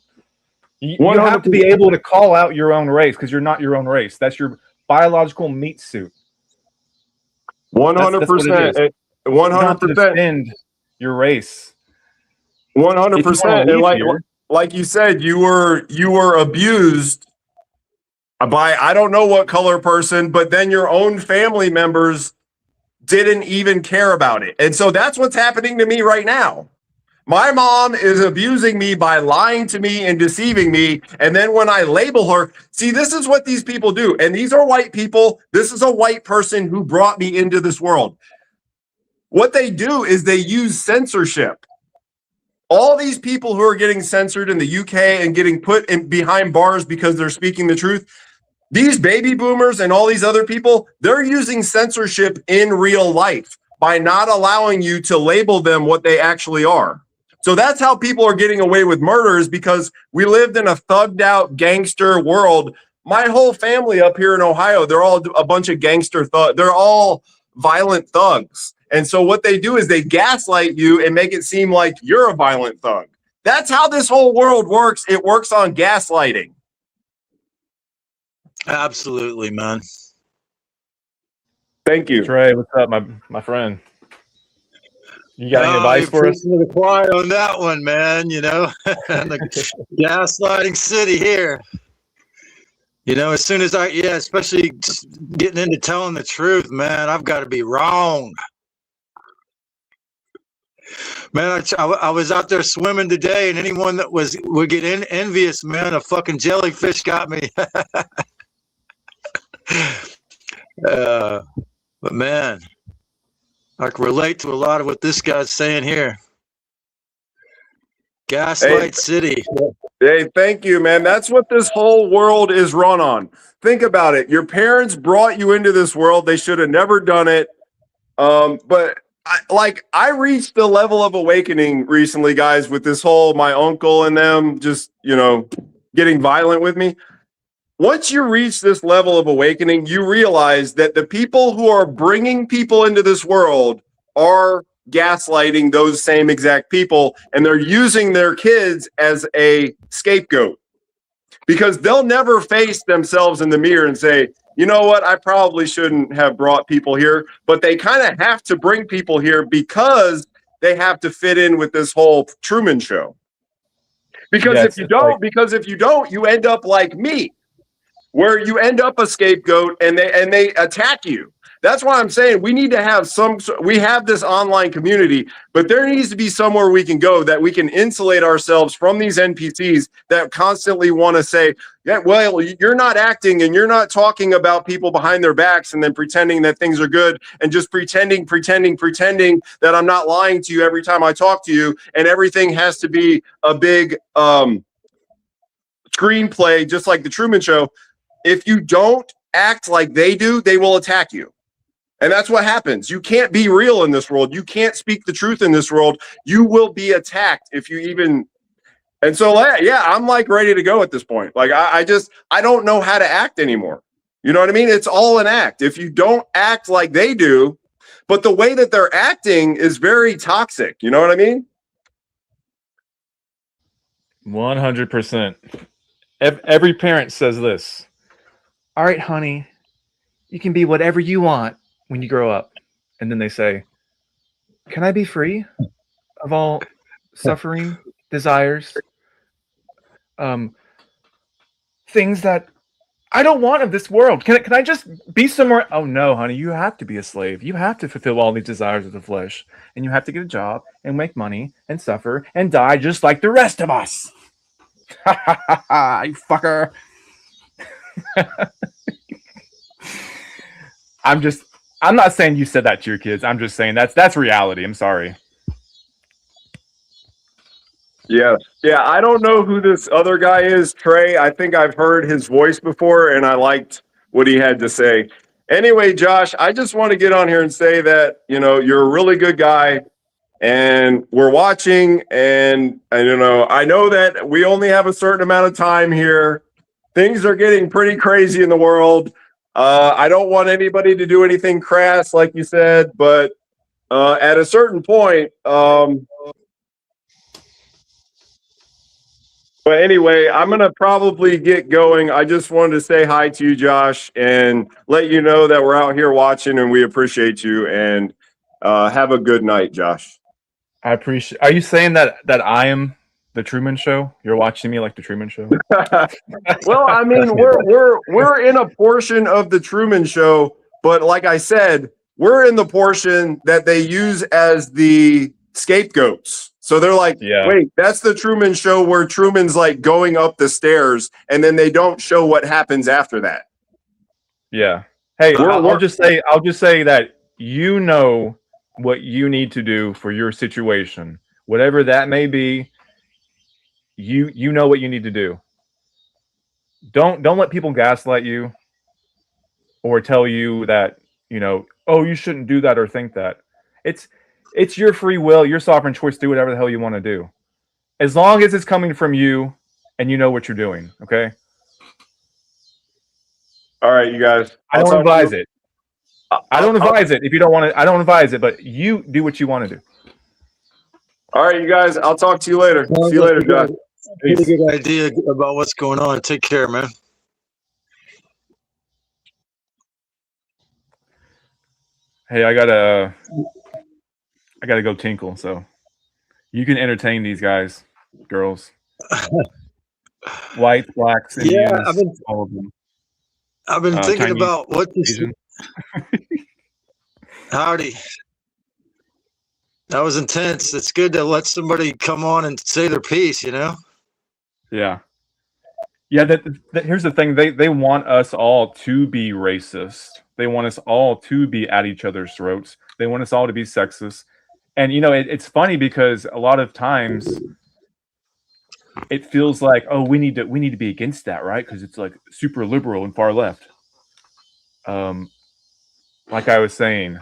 You have to be able to call out your own race because you're not your own race. That's your biological meat suit. 100%. 100%. Defend your race. 100%. And like you said, you were abused by I don't know what color person, but then your own family members didn't even care about it. And so that's what's happening to me right now. My mom is abusing me by lying to me and deceiving me. And then when I label her, see, this is what these people do. And these are white people. This is a white person who brought me into this world. What they do is they use censorship. All these people who are getting censored in the UK and getting put behind bars because they're speaking the truth, these baby boomers and all these other people, they're using censorship in real life by not allowing you to label them what they actually are. So that's how people are getting away with murders, because we lived in a thugged out gangster world. My whole family up here in Ohio, they're all a bunch of gangster thugs. They're all violent thugs. And so what they do is they gaslight you and make it seem like you're a violent thug. That's how this whole world works. It works on gaslighting. Absolutely, man. Thank you. Trey, what's up, my friend? You got any advice for us? The choir on that one, man. You know, the gaslighting city here. You know, as soon as especially getting into telling the truth, man, I've got to be wrong. Man, I was out there swimming today, and anyone that would get envious, man, a fucking jellyfish got me. But man, I can relate to a lot of what this guy's saying here. Gaslight City. Hey, thank you, man. That's what this whole world is run on. Think about it. Your parents brought you into this world. They should have never done it. But I reached the level of awakening recently, guys, with this whole my uncle and them just, getting violent with me. Once you reach this level of awakening, you realize that the people who are bringing people into this world are gaslighting those same exact people, and they're using their kids as a scapegoat because they'll never face themselves in the mirror and say, you know what, I probably shouldn't have brought people here, but they kind of have to bring people here because they have to fit in with this whole Truman Show. Because if you don't, you end up like me, where you end up a scapegoat and they attack you. That's why I'm saying we need to have we have this online community, but there needs to be somewhere we can go that we can insulate ourselves from these NPCs that constantly want to say, yeah, well, you're not acting and you're not talking about people behind their backs and then pretending that things are good and just pretending that I'm not lying to you every time I talk to you. And everything has to be a big screenplay, just like the Truman Show. If you don't act like they do, they will attack you. And that's what happens. You can't be real in this world. You can't speak the truth in this world. You will be attacked if you even. And so, yeah, I'm like ready to go at this point. Like, I don't know how to act anymore. You know what I mean? It's all an act. If you don't act like they do, but the way that they're acting is very toxic. You know what I mean? 100%. Every parent says this. All right, honey, you can be whatever you want when you grow up. And then they say, can I be free of all suffering, desires, things that I don't want of this world? Can I just be somewhere? Oh, no, honey, you have to be a slave. You have to fulfill all these desires of the flesh. And you have to get a job and make money and suffer and die just like the rest of us. Ha ha ha ha, you fucker. I'm not saying you said that to your kids. I'm just saying that's reality. I'm sorry. Yeah. I don't know who this other guy is, Trey. I think I've heard his voice before and I liked what he had to say. Anyway, Josh, I just want to get on here and say that, you're a really good guy and we're watching and I know that we only have a certain amount of time here. Things are getting pretty crazy in the world. I don't want anybody to do anything crass, like you said, but at a certain point, but anyway, I'm going to probably get going. I just wanted to say hi to you, Josh, and let you know that we're out here watching and we appreciate you, and have a good night, Josh. I appreciate. Are you saying that I am the Truman Show? You're watching me like the Truman Show? Well, I mean, we're in a portion of the Truman Show, but like I said, we're in the portion that they use as the scapegoats. So they're like, wait, that's the Truman Show where Truman's like going up the stairs, and then they don't show what happens after that. Yeah. Hey, I'll just say that you know what you need to do for your situation, whatever that may be. You know what you need to do. Don't let people gaslight you or tell you that, oh, you shouldn't do that or think that. It's your free will, your sovereign choice to do whatever the hell you want to do. As long as it's coming from you and you know what you're doing, okay? All right, you guys. I don't advise it. I don't advise it if you don't want to. I don't advise it, but you do what you want to do. All right, you guys. I'll talk to you later. See you later, guys. Really good idea about what's going on. Take care, man. Hey, I gotta go tinkle, so you can entertain these guys, girls, white, blacks, Indians, all of them. I've been thinking Chinese, about what this. Howdy. That was intense. It's good to let somebody come on and say their piece, Yeah. Yeah, here's the thing. They want us all to be racist. They want us all to be at each other's throats. They want us all to be sexist. And, it's funny because a lot of times it feels like, oh, we need to be against that, right? Because it's like super liberal and far left. Like I was saying,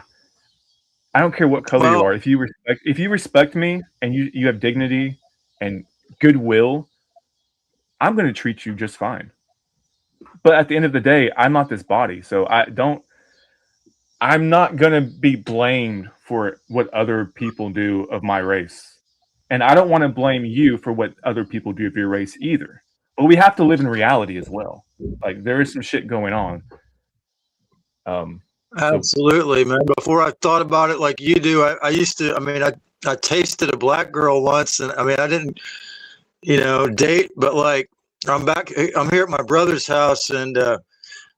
I don't care what color you Well, are. If you respect me and you have dignity and goodwill, I'm going to treat you just fine. But at the end of the day, I'm not this body, so I'm not going to be blamed for what other people do of my race. And I don't want to blame you for what other people do of your race either. But we have to live in reality as well. Like there is some shit going on. So absolutely, man. Before I thought about it like you do, I used to, I mean, I tasted a black girl once, and I mean, I didn't, date, but like, I'm here at my brother's house, and,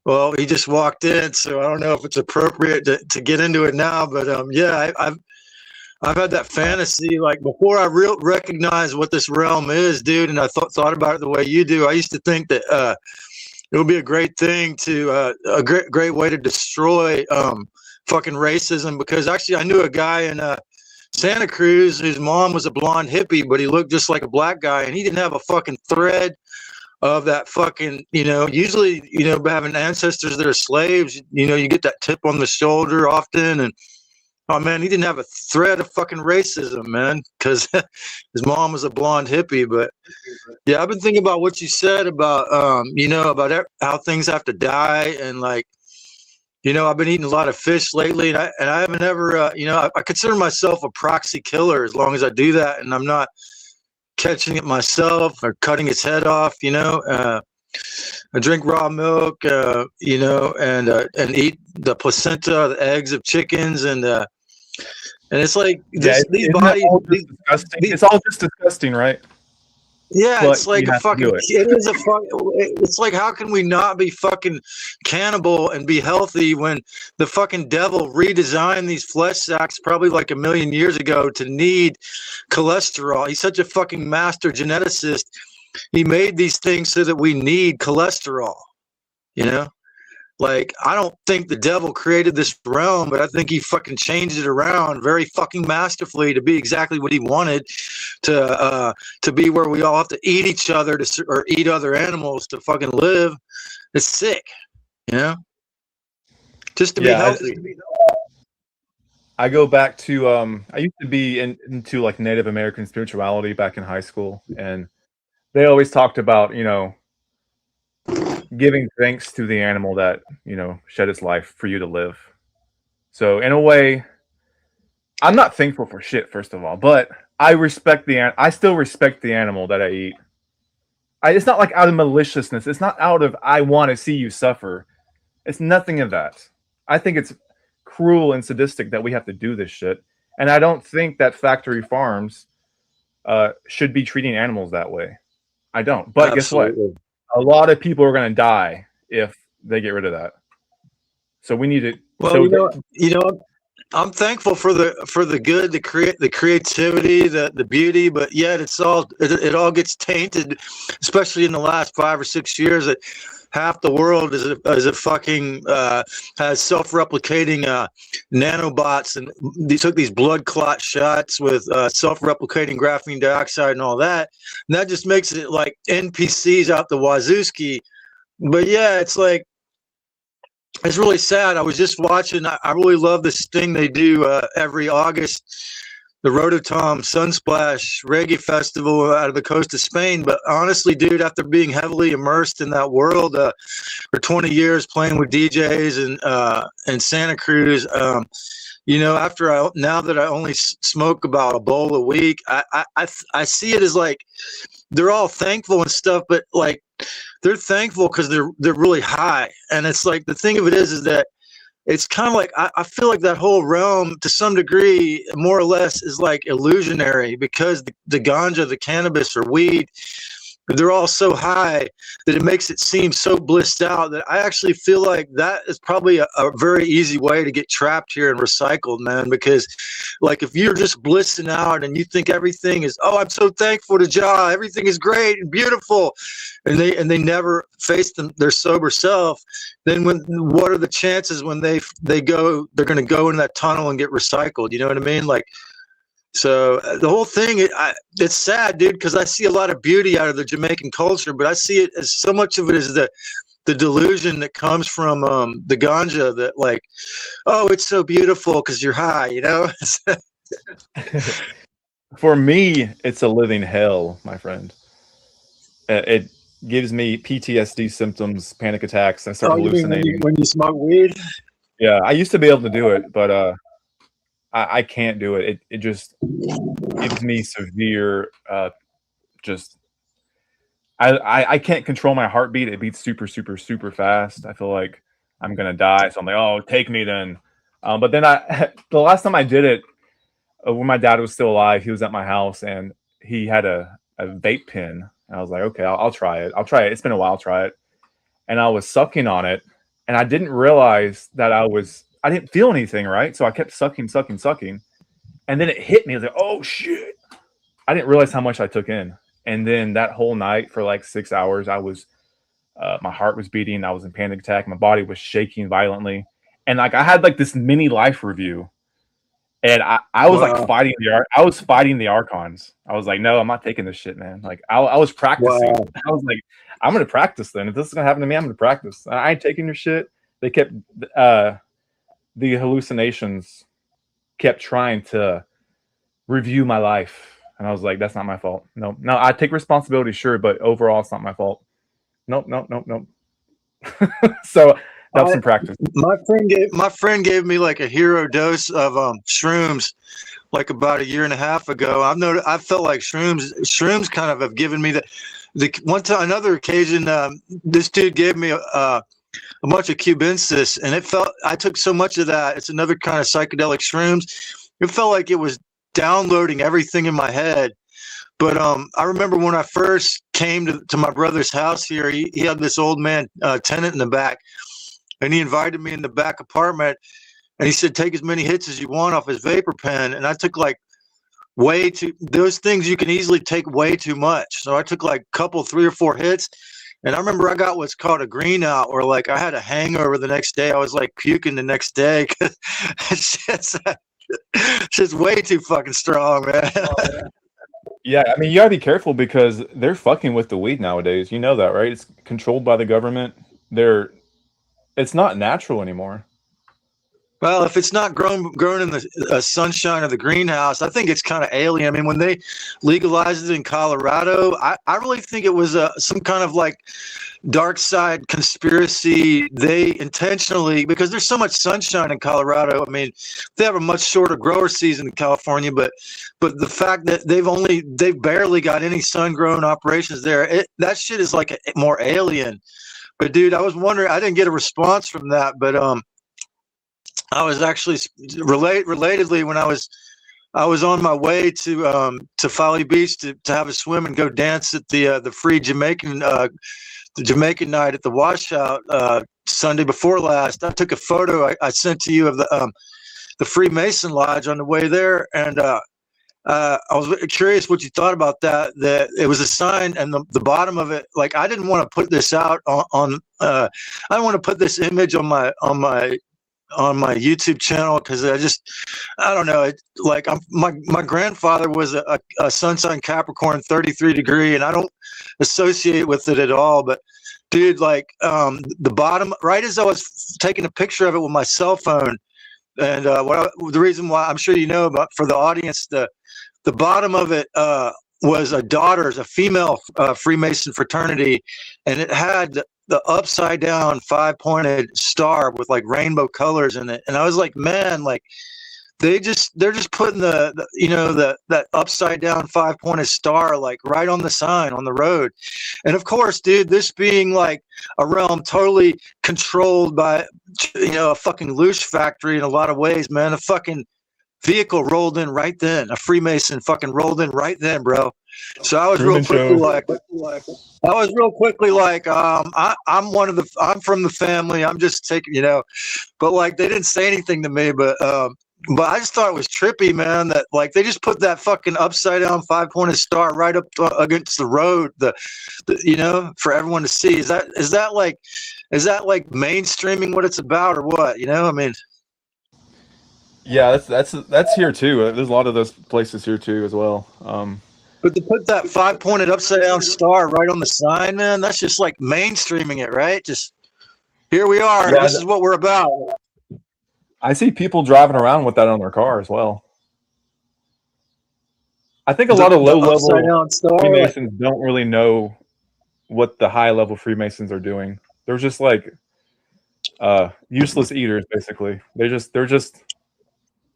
well, he just walked in, so I don't know if it's appropriate to get into it now, but, yeah, I've had that fantasy, like before I recognize what this realm is, dude, and I thought about it the way you do. I used to think that, it would be a great thing to a great way to destroy fucking racism, because actually I knew a guy in Santa Cruz whose mom was a blonde hippie, but he looked just like a black guy, and he didn't have a fucking thread of that fucking, usually, having ancestors that are slaves, you get that tip on the shoulder often, and oh man, he didn't have a thread of fucking racism, man, because his mom was a blonde hippie. But yeah, I've been thinking about what you said about, about how things have to die, and like, I've been eating a lot of fish lately, and I haven't ever, I consider myself a proxy killer as long as I do that, and I'm not catching it myself or cutting its head off. I drink raw milk, and eat the placenta, the eggs of chickens, and it's like this, these bodies. disgusting. It's all just disgusting, right? Yeah, But it's like you a have to fucking. do it. It is a fuck. It's like, how can we not be fucking cannibal and be healthy when the fucking devil redesigned these flesh sacks probably like 1,000,000 years ago to need cholesterol? He's such a fucking master geneticist. He made these things so that we need cholesterol. Like, I don't think the devil created this realm, but I think he fucking changed it around very fucking masterfully to be exactly what he wanted to be, where we all have to eat each other or eat other animals to fucking live. It's sick, just to be healthy. I go back to I used to be into like Native American spirituality back in high school, and they always talked about, giving thanks to the animal that, shed its life for you to live. So in a way, I'm not thankful for shit, first of all, but I still respect the animal that I eat. It's not like out of maliciousness. It's not out of I want to see you suffer. It's nothing of that. I think it's cruel and sadistic that we have to do this shit, and I don't think that factory farms should be treating animals that way. I don't. But Absolutely. Guess what? A lot of people are going to die if they get rid of that. So we need to. Well, so I'm thankful for the good, the creativity, the beauty, but yet it all gets tainted, especially in the last 5 or 6 years. That half the world is a fucking has self-replicating nanobots, and they took these blood clot shots with self-replicating graphene dioxide and all that, and that just makes it like NPCs out the wazooski. But yeah, it's like, it's really sad. I was just watching. I really love this thing they do every August, the Rototom Sunsplash Reggae Festival out of the coast of Spain. But honestly, dude, after being heavily immersed in that world for 20 years, playing with DJs in Santa Cruz, now that I only smoke about a bowl a week, I see it as like they're all thankful and stuff, but like, they're thankful because they're really high. And it's like, the thing of it is that it's kind of like, I feel like that whole realm to some degree, more or less, is like illusionary, because the ganja, the cannabis or weed, they're all so high that it makes it seem so blissed out, that I actually feel like that is probably a very easy way to get trapped here and recycled, man. Because like, if you're just blissing out and you think everything is, oh, I'm so thankful to Jah, everything is great and beautiful, and they never face their sober self, then what are the chances when they're going to go in that tunnel and get recycled? You know what I mean? Like, So the whole thing, it's sad, dude, because I see a lot of beauty out of the Jamaican culture, but I see it as so much of it is the delusion that comes from the ganja that like, oh, it's so beautiful because you're high, you know? For me, it's a living hell, my friend. It gives me PTSD symptoms, panic attacks. I start Oh, you mean hallucinating. when you smoke weed? Yeah, I used to be able to do it, but I can't do it. It just gives me severe just I can't control my heartbeat. It beats super, super, super fast. I feel like I'm gonna die. So I'm like, oh, take me then. But then the last time I did it, when my dad was still alive, he was at my house and he had a vape pen. And I was like, okay, I'll try it. I'll try it. It's been a while. I'll try it. And I was sucking on it, and I didn't realize that I didn't feel anything, right? So I kept sucking, and then it hit me. I was like, oh shit! I didn't realize how much I took in. And then that whole night for like 6 hours, my heart was beating. I was in panic attack. My body was shaking violently, and like I had like this mini life review. And I was like I was fighting the archons. I was like, no, I'm not taking this shit, man. Like I was practicing. Wow. I was like, I'm gonna practice then. If this is gonna happen to me, I'm gonna practice. I ain't taking your shit. They kept the hallucinations kept trying to review my life. And I was like, that's not my fault. No, I take responsibility, sure, but overall it's not my fault. Nope. So that was some practice. My friend gave me like a hero dose of shrooms like about a year and a half ago. I felt like shrooms kind of have given me the one time, another occasion, this dude gave me a bunch of cubensis, and I took so much of that. It's another kind of psychedelic shrooms. It felt like it was downloading everything in my head. But I remember when I first came to my brother's house here, he had this old man tenant in the back, and he invited me in the back apartment, and he said, take as many hits as you want off his vapor pen. And I took like those things you can easily take way too much. So I took like 3 or 4 hits. And I remember I got what's called a green out, where like I had a hangover the next day. I was like puking the next day. It's just way too fucking strong, man. Yeah, I mean, you gotta be careful because they're fucking with the weed nowadays. You know that, right? It's controlled by the government. It's not natural anymore. Well, if it's not grown in the sunshine of the greenhouse, I think it's kind of alien. I mean, when they legalized it in Colorado, I really think it was some kind of like dark side conspiracy. They intentionally, because there's so much sunshine in Colorado. I mean, they have a much shorter grower season in California, but the fact that they've barely got any sun grown operations there, that shit is like more alien. But dude, I was wondering, I didn't get a response from that, but I was actually relatedly when I was on my way to Folly Beach to have a swim and go dance at the free Jamaican the Jamaican night at the washout Sunday before last. I took a photo I sent to you of the Freemason Lodge on the way there, and I was curious what you thought about that. That it was a sign, and the bottom of it, like I didn't want to put this out on I don't want to put this image on my YouTube channel because I don't know. My grandfather was a sun sign Capricorn 33 degree, and I don't associate with it at all. But dude, like the bottom, right as I was taking a picture of it with my cell phone, and the reason why I'm sure you know about for the audience, the bottom of it was a female Freemason fraternity, and it had the upside down 5-pointed star with like rainbow colors in it. And I was like, man, like they're just putting that upside down 5-pointed star like right on the sign on the road. And of course, dude, this being like a realm totally controlled by a fucking loose factory in a lot of ways, man. A fucking vehicle rolled in right then. A Freemason fucking rolled in right then, bro. So I was real quickly like, I'm from the family. I'm just taking, but like they didn't say anything to me, but I just thought it was trippy, man, that like they just put that fucking upside down 5-pointed star right up against the road, for everyone to see. Is that like mainstreaming what it's about or what? I mean. Yeah, that's here too. There's a lot of those places here too as well. But to put that 5-pointed upside down star right on the sign, man, that's just like mainstreaming it, right? Just here we are. Yeah, This is what we're about. I see people driving around with that on their car as well. I think a lot of The low upside level down star. Freemasons don't really know what the high level Freemasons are doing. They're just like useless eaters, basically. They're just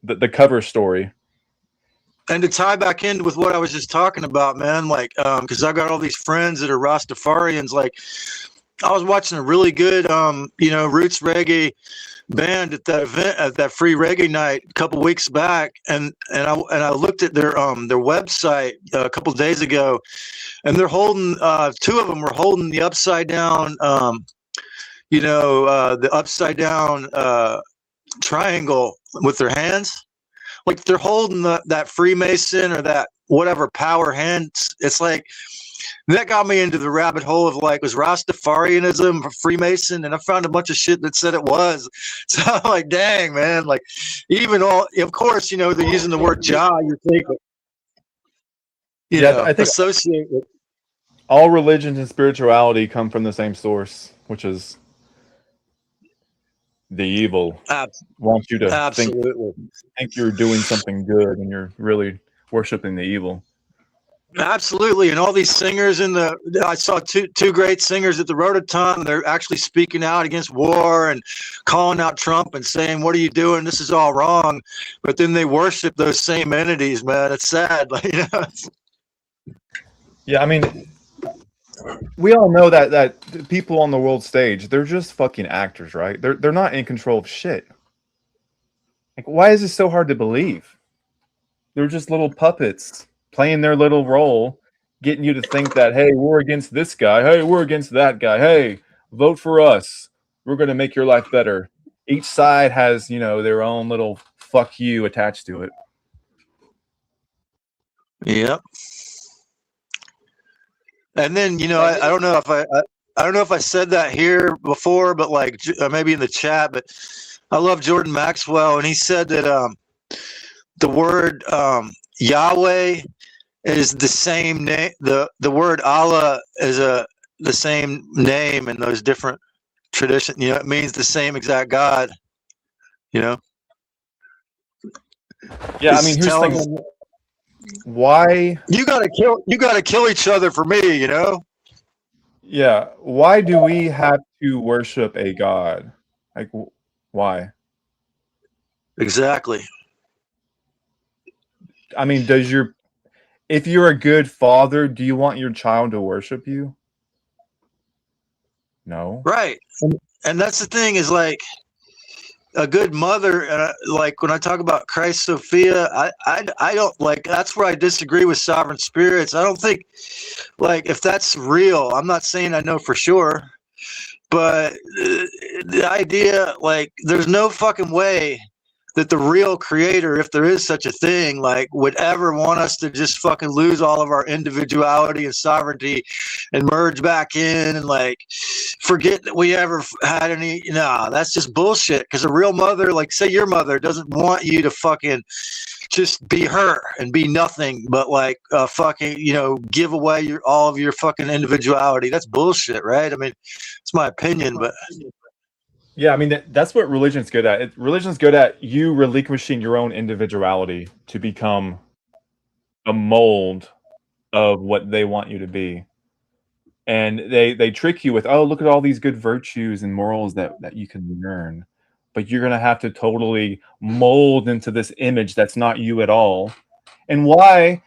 the cover story. And to tie back in with what I was just talking about, man, like, because I got all these friends that are Rastafarians. Like, I was watching a really good, roots reggae band at that event, at that free reggae night a couple weeks back, and I looked at their website a couple of days ago, and they're holding two of them were holding the upside down, the upside down triangle with their hands. Like they're holding that Freemason or that whatever power hand. It's like that got me into the rabbit hole of like, was Rastafarianism Freemason? And I found a bunch of shit that said it was. So I'm like, dang, man. Like, even all, of course, they're using the word Jah. You think, I think associate it. All religions and spirituality come from the same source, which is the evil. Wants you to think you're doing something good and you're really worshiping the evil. Absolutely. And all these singers I saw two great singers at the Rototom. They're actually speaking out against war and calling out Trump and saying, what are you doing? This is all wrong. But then they worship those same entities, man. It's sad. Yeah, I mean, we all know that people on the world stage, they're just fucking actors, right? They're not in control of shit. Like, why is this so hard to believe? They're just little puppets playing their little role, getting you to think that, hey, we're against this guy. Hey, we're against that guy. Hey, vote for us. We're going to make your life better. Each side has, their own little fuck you attached to it. Yep. And then, I don't know if I don't know if I said that here before, but like maybe in the chat, but I love Jordan Maxwell. And he said that the word Yahweh is the same name. The word Allah is the same name in those different traditions. It means the same exact God. Yeah, I mean, here's the thing. Why you gotta kill each other for me, Yeah, why do we have to worship a god? Like, why? Exactly. I mean, if you're a good father, do you want your child to worship you? No. Right. And that's the thing is like a good mother, like when I talk about Christ Sophia, I don't like, that's where I disagree with sovereign spirits. I don't think like if that's real, I'm not saying I know for sure, but the idea, like there's no fucking way that the real creator, if there is such a thing, like would ever want us to just fucking lose all of our individuality and sovereignty and merge back in and like forget that we ever had any. No, that's just bullshit. Because a real mother, like say your mother, doesn't want you to fucking just be her and be nothing but like fucking, give away all of your fucking individuality. That's bullshit, right? I mean, it's my opinion, but yeah, I mean, that's what religion's good at. Religion's good at you relinquishing your own individuality to become a mold of what they want you to be. And they trick you with, oh, look at all these good virtues and morals that you can learn. But you're going to have to totally mold into this image that's not you at all. And why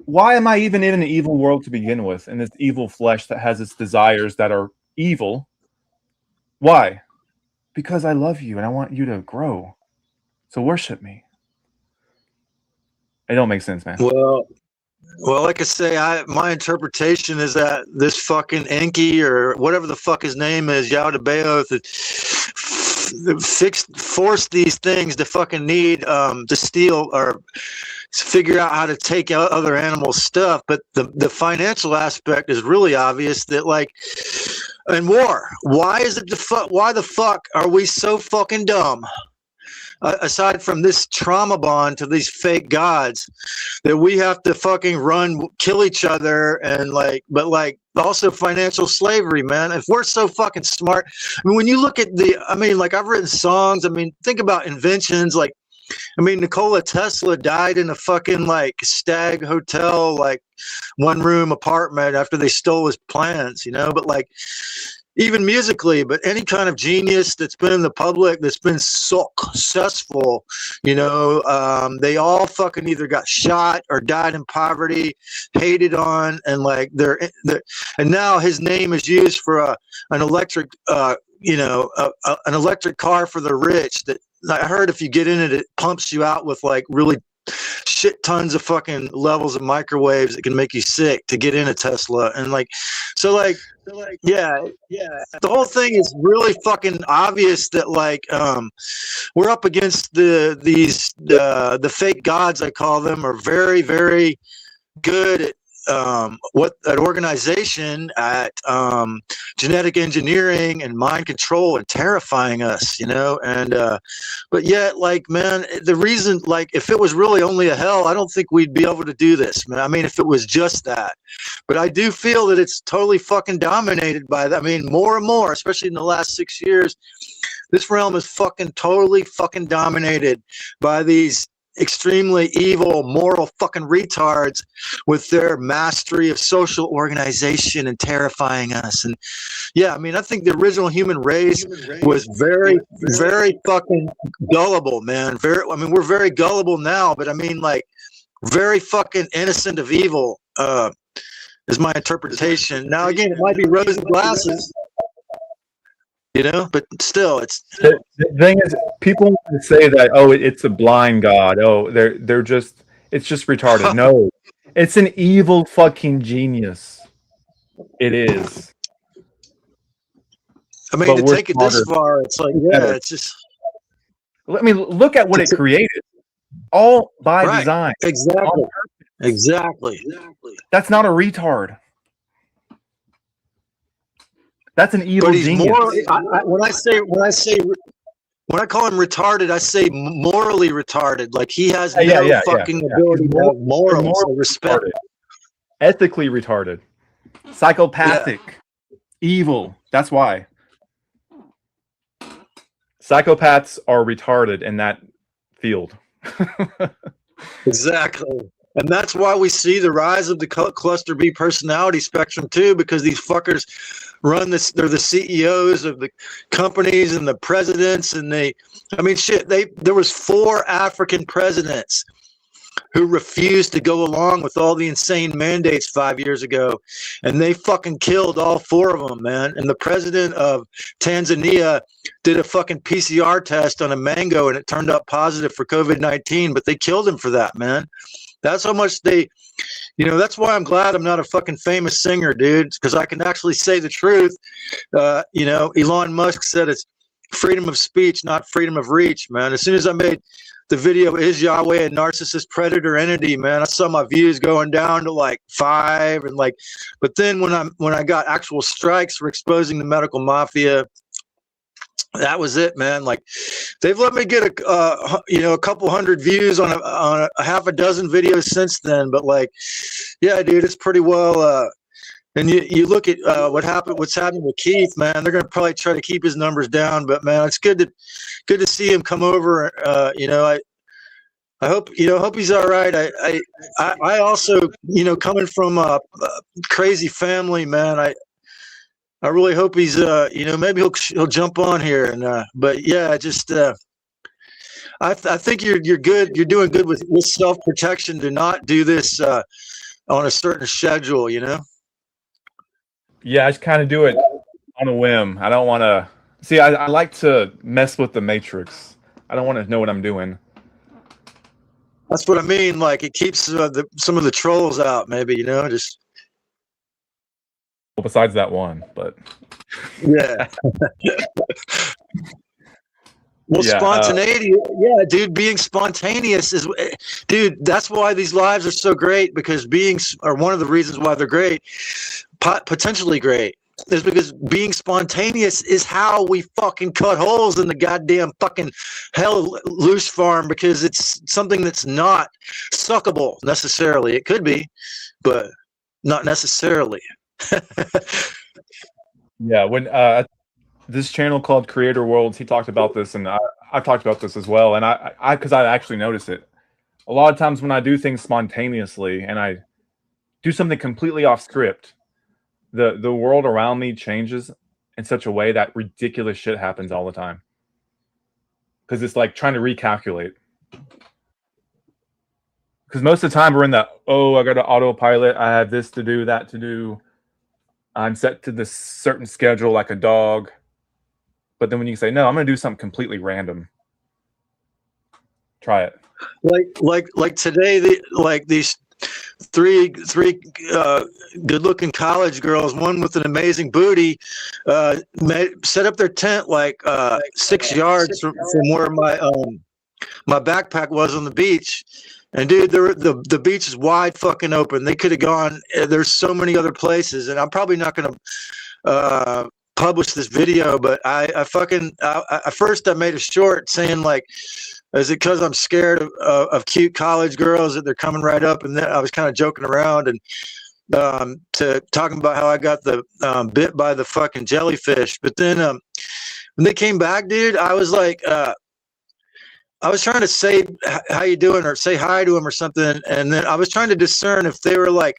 am I even in an evil world to begin with, in this evil flesh that has its desires that are evil? Why? Because I love you and I want you to grow. So worship me. It don't make sense, man. Well, like I say, my interpretation is that this fucking Enki or whatever the fuck his name is, Yaldabaoth, forced these things to fucking need to steal or figure out how to take out other animals' stuff. But the financial aspect is really obvious that like in war, why the fuck are we so fucking dumb aside from this trauma bond to these fake gods, that we have to fucking kill each other, and but also financial slavery, man. If we're so fucking smart, I mean, when you look at I've written songs. I mean, think about inventions like, Nikola Tesla died in a fucking stag hotel, one room apartment after they stole his plans, but even musically, but any kind of genius that's been in the public, that's been successful, they all fucking either got shot or died in poverty, hated on, and and now his name is used for an electric, an electric car for the rich. That I heard if you get in it, it pumps you out with really shit tons of fucking levels of microwaves that can make you sick to get in a Tesla. And yeah, the whole thing is really fucking obvious that we're up against the fake gods, I call them, are very, very good at organization, at genetic engineering and mind control and terrifying us, and but yet, man, the reason, if it was really only a hell, I don't think we'd be able to do this, man. I mean, if it was just that. But I do feel that it's totally fucking dominated by that. I mean, more and more, especially in the last 6 years, this realm is fucking totally fucking dominated by these extremely evil, moral fucking retards with their mastery of social organization and terrifying us. And yeah, I think the original human race was very, very fucking gullible, man. We're very gullible now, but very fucking innocent of evil, is my interpretation. Now, again, it might be rosy glasses, but still, it's the thing is, people want to say that, oh, it's a blind god. Oh, it's just retarded. No, it's an evil fucking genius. It is. To take it this far, it's it's just. Look at what it created, all by design. Exactly. That's not a retard. That's an evil genius. When I call him retarded, I say morally retarded. Like he has no fucking ability to have morals or respect. Retarded. Ethically retarded. Psychopathic. Evil. That's why. Psychopaths are retarded in that field. Exactly. And that's why we see the rise of the cluster B personality spectrum too, because these fuckers run this. They're the CEOs of the companies and the presidents, and there was 4 African presidents who refused to go along with all the insane mandates 5 years ago, and they fucking killed all 4 of them, man. And the president of Tanzania did a fucking PCR test on a mango, and it turned up positive for COVID-19, but they killed him for that, man. That's how much they, that's why I'm glad I'm not a fucking famous singer, dude, because I can actually say the truth. Elon Musk said it's freedom of speech, not freedom of reach, man. As soon as I made the video, Is Yahweh a Narcissist Predator Entity, man, I saw my views going down to 5, and but then when I got actual strikes for exposing the medical mafia, that was it, man. They've let me get a couple hundred views on a half a dozen videos since then. But yeah, dude, it's pretty well. And you look at what's happening with Keith, man. They're gonna probably try to keep his numbers down, but man, it's good to see him come over. I hope he's all right. I also coming from a crazy family, man. I really hope he's maybe he'll jump on here, and but yeah, just I think you're good. You're doing good with self protection to not do this on a certain schedule. Yeah, I just kind of do it on a whim. I don't want to see. I like to mess with the matrix. I don't want to know what I'm doing. That's what I mean. It keeps some of the trolls out. Maybe just. Besides that one, but yeah. Well, spontaneity, dude, being spontaneous dude, that's why these lives are so great, because one of the reasons why they're great, potentially great, is because being spontaneous is how we fucking cut holes in the goddamn fucking hell loose farm, because it's something that's not suckable necessarily. It could be, but not necessarily. Yeah, when this channel called Creator Worlds, he talked about this, and I've talked about this as well. And I because I actually notice it a lot of times when I do things spontaneously and I do something completely off script, the world around me changes in such a way that ridiculous shit happens all the time. Because it's like trying to recalculate. Because most of the time we're in that, oh, I got to autopilot. I have this to do, that to do. I'm set to this certain schedule like a dog. But then when you say, no, I'm going to do something completely random. Try it. Like today, these three good-looking college girls, one with an amazing booty, set up their tent like 6 yards from where my backpack was on the beach. And dude, the beach is wide fucking open. They could have gone. There's so many other places, and I'm probably not going to publish this video, but I first I made a short saying like, is it because I'm scared of cute college girls that they're coming right up? And then I was kind of joking around and to talking about how I got the bit by the fucking jellyfish. But then when they came back, dude, I was like, I was trying to say how you doing or say hi to them or something, and then I was trying to discern if they were like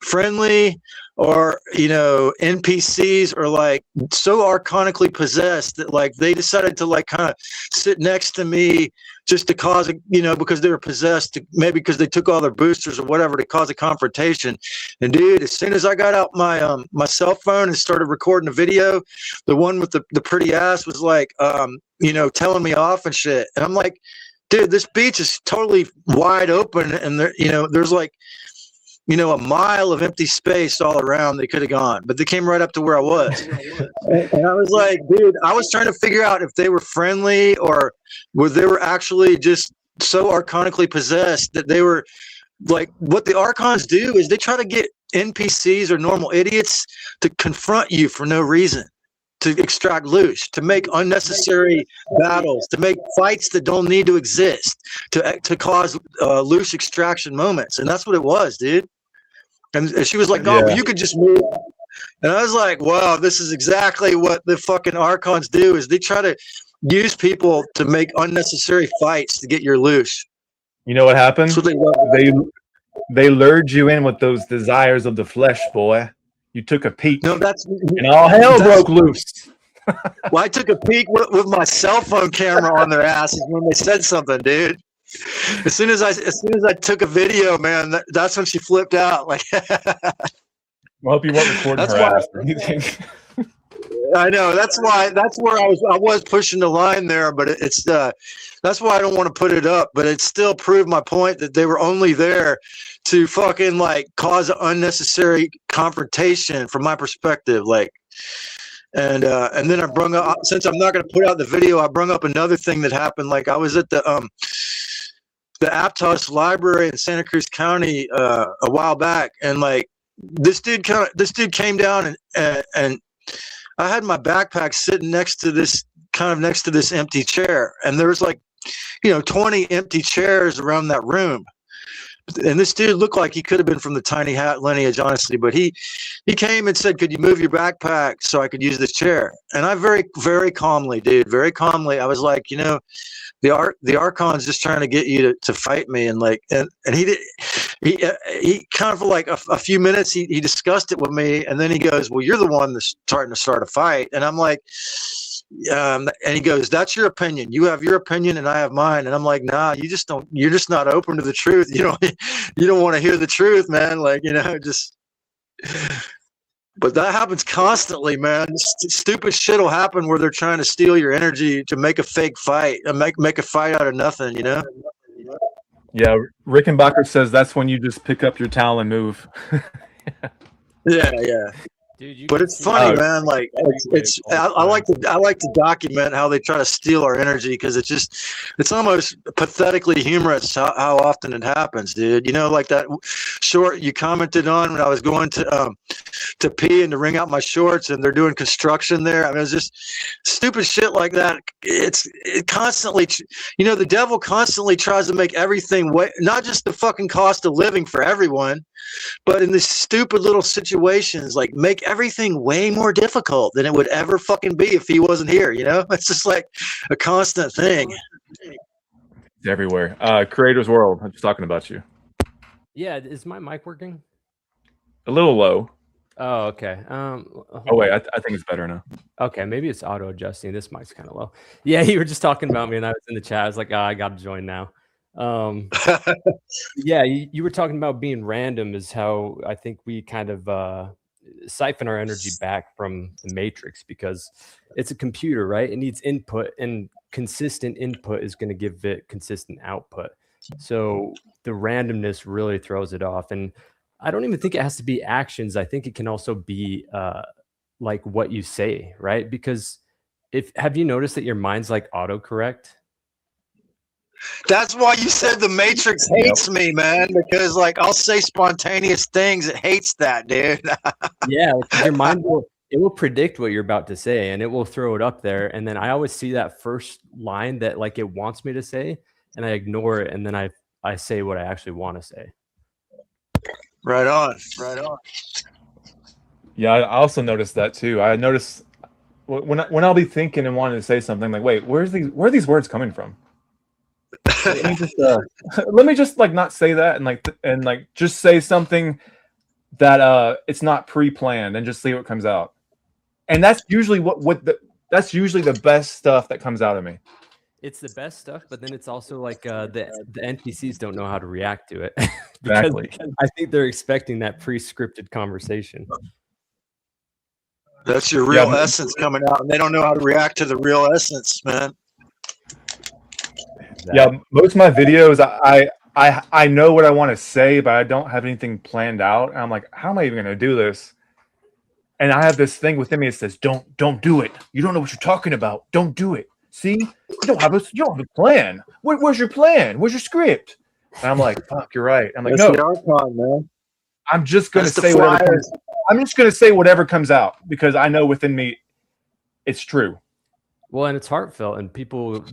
friendly or, you know, NPCs or like so archonically possessed that like they decided to like kind of sit next to me just to cause a, you know, because they were possessed, maybe because they took all their boosters or whatever to cause a confrontation. And dude, as soon as I got out my my cell phone and started recording the video, the one with the pretty ass was like you know, telling me off and shit. And I'm like, dude, this beach is totally wide open, and there, you know, there's like, you know, a mile of empty space all around. They could have gone, but they came right up to where I was. And I was like, dude, I was trying to figure out if they were friendly or they were actually just so archonically possessed that they were like, what the archons do is they try to get NPCs or normal idiots to confront you for no reason, to extract loot, to make unnecessary battles, to make fights that don't need to exist, to cause loose extraction moments. And that's what it was, dude. And she was like, oh, but you could just move. And I was like, wow, this is exactly what the fucking archons do, is they try to use people to make unnecessary fights to get your loot. You know what happened? That's what they love. They lured you in with those desires of the flesh, boy. You took a peek. No, and all hell broke loose. Well, I took a peek with my cell phone camera on their asses when they said something, dude. As soon as I took a video, man, that's when she flipped out. Like, I hope you weren't recording her ass or anything. I know that's where I was pushing the line there, but it's that's why I don't want to put it up. But it still proved my point that they were only there to fucking like cause an unnecessary confrontation from my perspective, like. And then I brung up, since I'm not going to put out the video, I brung up another thing that happened. Like I was at the Aptos Library in Santa Cruz County a while back, and like this dude came down and I had my backpack sitting next to this empty chair, and there was like, you know, 20 empty chairs around that room. And this dude looked like he could have been from the Tiny Hat lineage, honestly. But he came and said, "Could you move your backpack so I could use this chair?" And I very, very calmly, dude, very calmly, I was like, you know, the Archon's just trying to get you to fight me, and like, and he kind of for like a few minutes he discussed it with me, and then he goes, "Well, you're the one that's starting to start a fight," and I'm like. And he goes, "That's your opinion. You have your opinion, and I have mine." And I'm like, "Nah, you just don't. You're just not open to the truth. You don't want to hear the truth, man. Like, you know, just." But that happens constantly, man. Stupid shit will happen where they're trying to steal your energy to make a fake fight and make a fight out of nothing. You know? Yeah, Rickenbacker says that's when you just pick up your towel and move. Yeah. Dude, you But can it's see funny, Oh. man. Like it's I like to document how they try to steal our energy, because it's almost pathetically humorous how often it happens, dude. You know, like that short you commented on when I was going to pee and to wring out my shorts, and they're doing construction there. I mean, it's just stupid shit like that. It constantly, you know, the devil constantly tries to make everything not just the fucking cost of living for everyone, but in these stupid little situations, like make everything way more difficult than it would ever fucking be if he wasn't here. You know, it's just like a constant thing. It's everywhere. Creator's World. I'm just talking about you. Yeah, is my mic working? A little low. Oh, okay. Oh wait, I think it's better now. Okay, maybe it's auto adjusting. This mic's kind of low. Yeah, you were just talking about me, and I was in the chat. I was like, I got to join now. Yeah, you were talking about being random is how I think we kind of siphon our energy back from the matrix, because it's a computer, right? It needs input, and consistent input is going to give it consistent output. So the randomness really throws it off. And I don't even think it has to be actions. I think it can also be like what you say, right? Because have you noticed that your mind's like autocorrect? That's why you said the Matrix hates me, man, because like I'll say spontaneous things. It hates that, dude. Yeah, your mind will predict what you're about to say, and it will throw it up there. And then I always see that first line that like it wants me to say, and I ignore it, and then I say what I actually want to say. Right on. Yeah, I also noticed that too. I notice when I'll be thinking and wanting to say something, like, wait, where are these words coming from? Let me just like not say that, and like just say something that it's not pre-planned, and just see what comes out. And that's usually that's usually the best stuff that comes out of me. It's the best stuff, but then it's also like the NPCs don't know how to react to it. Exactly. I think they're expecting that pre-scripted conversation. That's your real essence coming out, and they don't know how to react to the real essence, man. Yeah, most of my videos, I know what I want to say, but I don't have anything planned out. And I'm like, how am I even going to do this? And I have this thing within me that says, don't do it. You don't know what you're talking about. Don't do it. See, you don't have a plan. Where's your plan? Where's your script? And I'm like, fuck, you're right. I'm like, That's no, the Archon, man. I'm just going to That's the say whatever. flyers. I'm just going to say whatever comes out, because I know within me it's true. Well, and it's heartfelt, and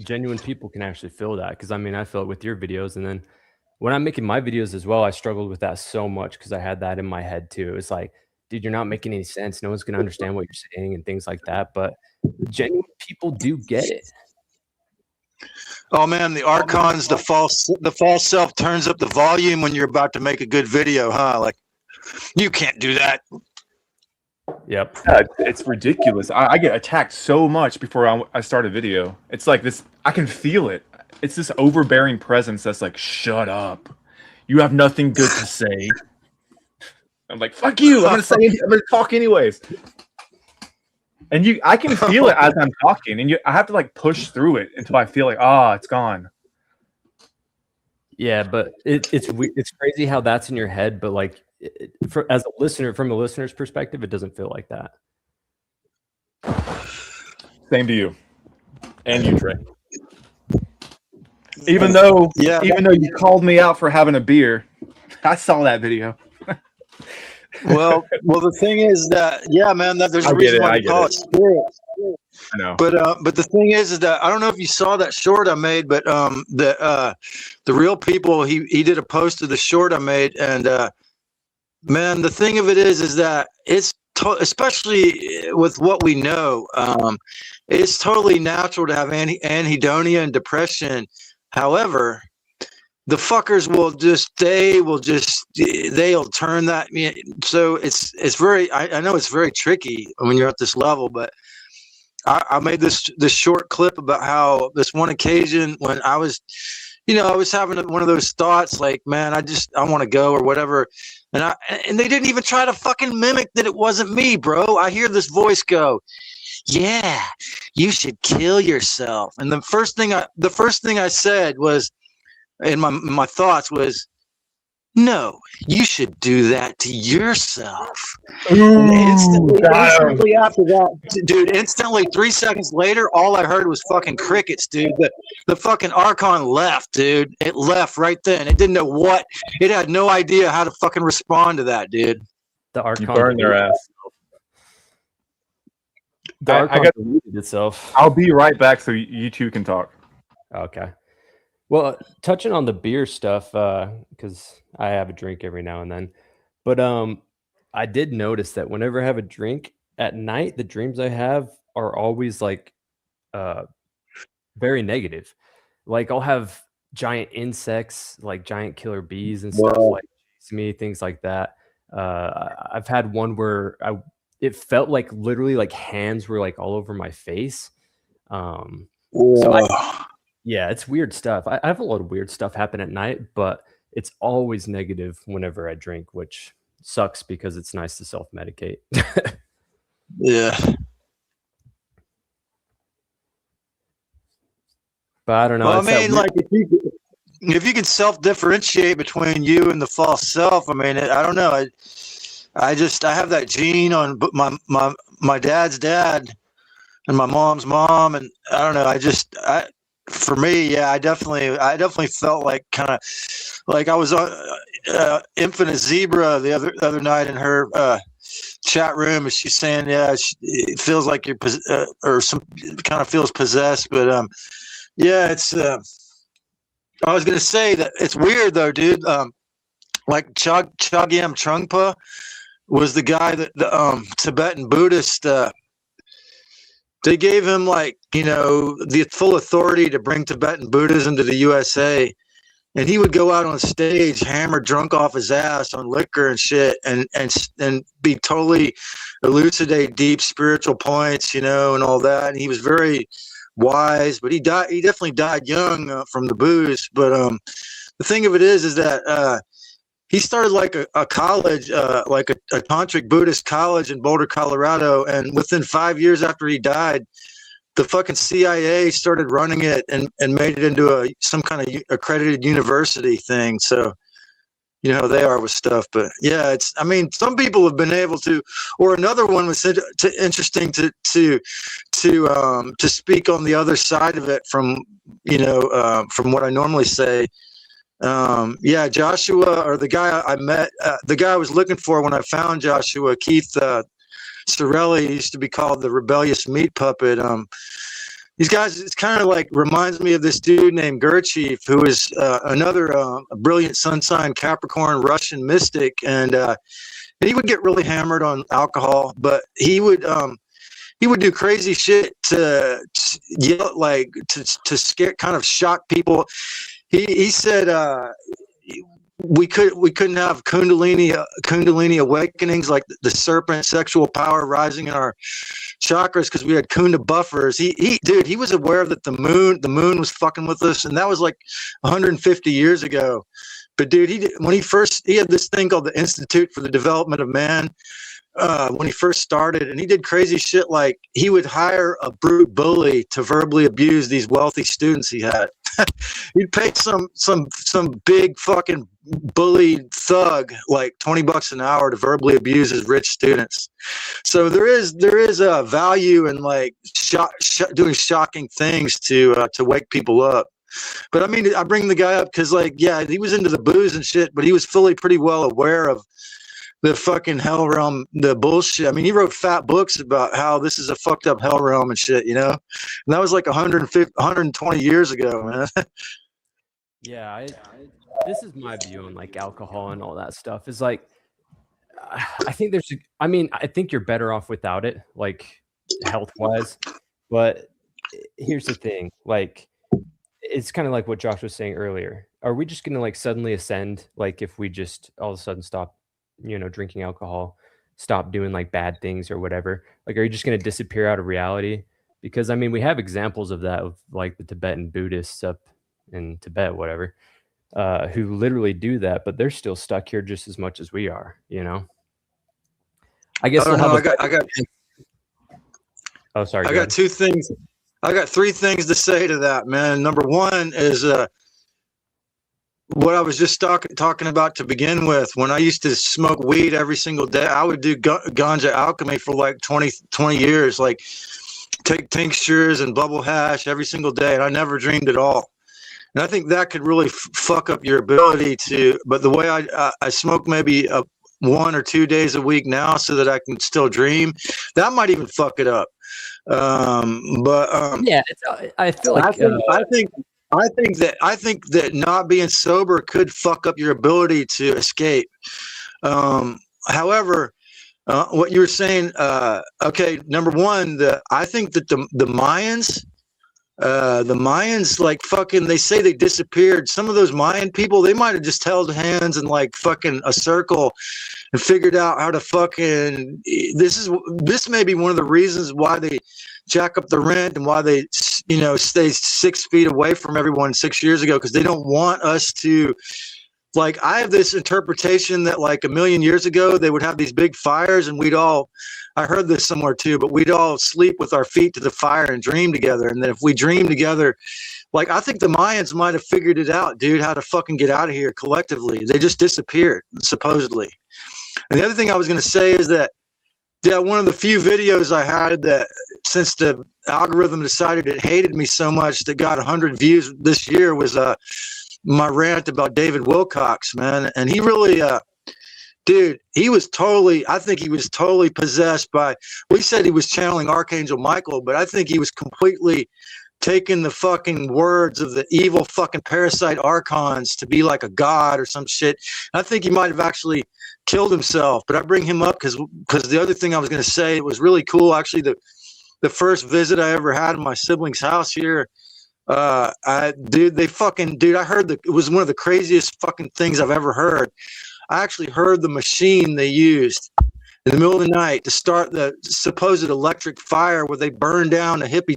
genuine people can actually feel that. Because I mean, I feel it with your videos, and then when I'm making my videos as well, I struggled with that so much because I had that in my head too. It's like, dude, you're not making any sense. No one's going to understand what you're saying and things like that. But genuine people do get it. Oh man, the Archons, the false self turns up the volume when you're about to make a good video, huh? Like, you can't do that. Yep. Yeah, it's ridiculous. I get attacked so much before I start a video. It's like this. I can feel it. It's this overbearing presence that's like, shut up. You have nothing good to say. I'm like, fuck you. I'm gonna talk anyways. And I can feel it as I'm talking, and I have to like push through it until I feel like, it's gone. Yeah, but it's crazy how that's in your head, but like as a listener, from a listener's perspective, it doesn't feel like that. Same to you, and you, Trey. Even though you called me out for having a beer, I saw that video. Well, the thing is that, yeah, man, there's a reason why we call it spirit. I know. But the thing is that I don't know if you saw that short I made, but the real people, he did a post of the short I made, and man, the thing of it is that it's especially with what we know, it's totally natural to have anhedonia and depression. However, the fuckers they'll turn that. So it's very, I know it's very tricky when you're at this level, but I made this short clip about how this one occasion when I was having one of those thoughts like, man, I want to go or whatever. And they didn't even try to fucking mimic that it wasn't me, bro. I hear this voice go, yeah, you should kill yourself. And the first thing I said was, in my thoughts was, no, you should do that to yourself. Ooh, And instantly, got him. instantly after that, dude, instantly 3 seconds later, all I heard was fucking crickets, dude. The fucking Archon left, dude. It left right then. It didn't know what. It had no idea how to fucking respond to that, dude. The You Archon burned their ass. The I Archon got. deleted itself. I'll be right back so you two can talk. Okay. Well, touching on the beer stuff, because I have a drink every now and then, but I did notice that whenever I have a drink at night, the dreams I have are always like very negative. Like I'll have giant insects, like giant killer bees and stuff, like chase me, things like that. I've had one where it felt like literally like hands were like all over my face. Yeah, it's weird stuff. I have a lot of weird stuff happen at night, but it's always negative whenever I drink, which sucks because it's nice to self-medicate. Yeah. But I don't know. Well, I it's that mean, weird- like if you can self-differentiate between you and the false self, I mean, I don't know. I have that gene on my dad's dad and my mom's mom, and I don't know. For me, yeah, I definitely felt like kind of like I was on Infinite Zebra the other night in her chat room, and she's saying, yeah, it feels like you're or some kind of feels possessed, but yeah, it's. I was gonna say that it's weird though, dude. Like Chogyam Trungpa was the guy that the Tibetan Buddhist. They gave him like the full authority to bring Tibetan Buddhism to the USA, and he would go out on stage hammered drunk off his ass on liquor and shit, and be totally elucidate deep spiritual points, and all that. And he was very wise, but he definitely died young from the booze. But the thing of it is that he started like a college, like a tantric Buddhist college in Boulder, Colorado, and within 5 years after he died, the fucking CIA started running it and made it into some kind of accredited university thing. So you know how they are with stuff. But yeah, I mean, some people have been able to, or another one was interesting to speak on the other side of it from what I normally say. Yeah, Joshua, or the guy I met, the guy I was looking for when I found Joshua, Keith Sorelli, used to be called the Rebellious Meat Puppet. These guys, it's kind of like reminds me of this dude named Gurdjieff, who is another brilliant sun sign Capricorn Russian mystic, and he would get really hammered on alcohol, but he would do crazy shit to yell, like to scare, kind of shock people. He said we couldn't have kundalini awakenings, like the serpent sexual power rising in our chakras, because we had kunda buffers. He was aware that the moon was fucking with us, and that was like 150 years ago. But dude, he had this thing called the Institute for the Development of Man. When he first started, and he did crazy shit, like he would hire a brute bully to verbally abuse these wealthy students he had. He'd pay some big fucking bully thug like $20 an hour to verbally abuse his rich students. So there is a value in like doing shocking things to wake people up. But I mean, I bring the guy up because, like, yeah, he was into the booze and shit, but he was pretty well aware of the fucking hell realm, the bullshit. I mean, he wrote fat books about how this is a fucked up hell realm and shit, you know? And that was like 120 years ago, man. Yeah, this is my view on like alcohol and all that stuff. Is like, I think I think you're better off without it, like health wise. But here's the thing, like, it's kind of like what Josh was saying earlier. Are we just gonna like suddenly ascend? Like if we just all of a sudden stop, drinking alcohol, stop doing like bad things or whatever? Like, are you just gonna disappear out of reality? Because I mean, we have examples of that, of like the Tibetan Buddhists up in Tibet, whatever, who literally do that, but they're still stuck here just as much as we are, I guess. I don't know. Oh, sorry. I got two things. I got three things to say to that, man. Number one is what I was just talking about to begin with. When I used to smoke weed every single day, I would do ganja alchemy for like 20 years, like take tinctures and bubble hash every single day, and I never dreamed at all. And I think that could really fuck up your ability to. But the way I smoke maybe 1 or 2 days a week now, so that I can still dream, that might even fuck it up. Yeah, I feel like I think that not being sober could fuck up your ability to escape. However, what you were saying, okay, number one, I think that the Mayans, like fucking, they say they disappeared. Some of those Mayan people, they might have just held hands in like fucking a circle and figured out how to fucking. This may be one of the reasons why they jack up the rent and why they, stay 6 feet away from everyone 6 years ago, because they don't want us to. Like, I have this interpretation that like 1 million years ago, they would have these big fires and I heard this somewhere too, but we'd all sleep with our feet to the fire and dream together. And then if we dream together, like, I think the Mayans might have figured it out, dude, how to fucking get out of here collectively. They just disappeared, supposedly. And the other thing I was going to say is that, yeah, one of the few videos I had that, since the algorithm decided it hated me so much, that got 100 views this year was my rant about David Wilcox, man. And he really, dude, I think he was totally possessed by, we said he was channeling Archangel Michael, but I think he was completely taking the fucking words of the evil fucking parasite archons to be like a god or some shit. I think he might have actually killed himself, but I bring him up because the other thing I was going to say, it was really cool. Actually, the first visit I ever had in my sibling's house here, I heard it was one of the craziest fucking things I've ever heard. I actually heard the machine they used in the middle of the night to start the supposed electric fire where they burned down the hippie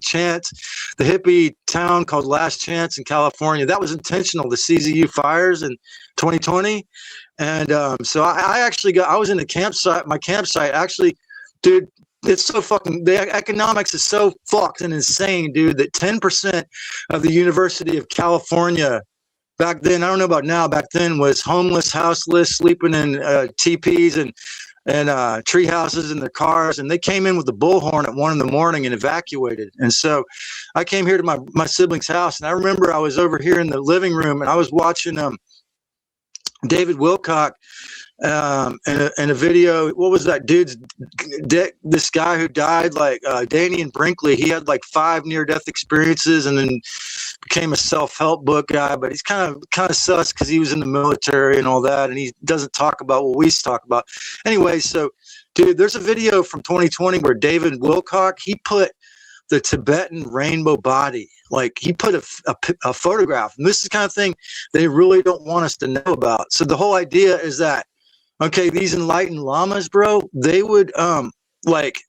town called Last Chance in California. That was intentional, the CZU fires in 2020. And so I was in my campsite, actually, dude. It's so fucking, the economics is so fucked and insane, dude, that 10% of the University of California back then, I don't know about now, back then, was homeless, houseless, sleeping in teepees and tree houses in their cars. And they came in with the bullhorn at 1 a.m. and evacuated. And so I came here to my sibling's house, and I remember I was over here in the living room and I was watching David Wilcock in a video. What was that dude's this guy who died, like Danian Brinkley? He had like 5 near-death experiences and then became a self-help book guy, but he's kind of sus because he was in the military and all that, and he doesn't talk about what we talk about. Anyway, so dude, there's a video from 2020 where David Wilcock, he put the Tibetan rainbow body, like he put a photograph, and this is the kind of thing they really don't want us to know about. So the whole idea is that, okay, these enlightened lamas, bro, they would like,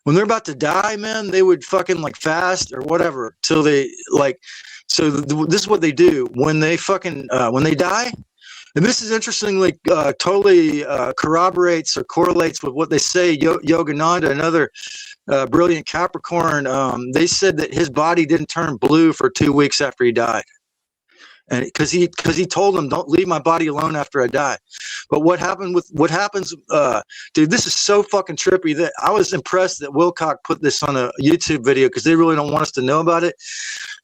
when they're about to die, man, they would fucking like fast or whatever till they like. So this is what they do when they fucking when they die. And this is interestingly totally corroborates or correlates with what they say. Yogananda, another brilliant Capricorn, they said that his body didn't turn blue for 2 weeks after he died. And because he told them, don't leave my body alone after I die. But what happens, dude, this is so fucking trippy that I was impressed that Wilcock put this on a YouTube video, because they really don't want us to know about it.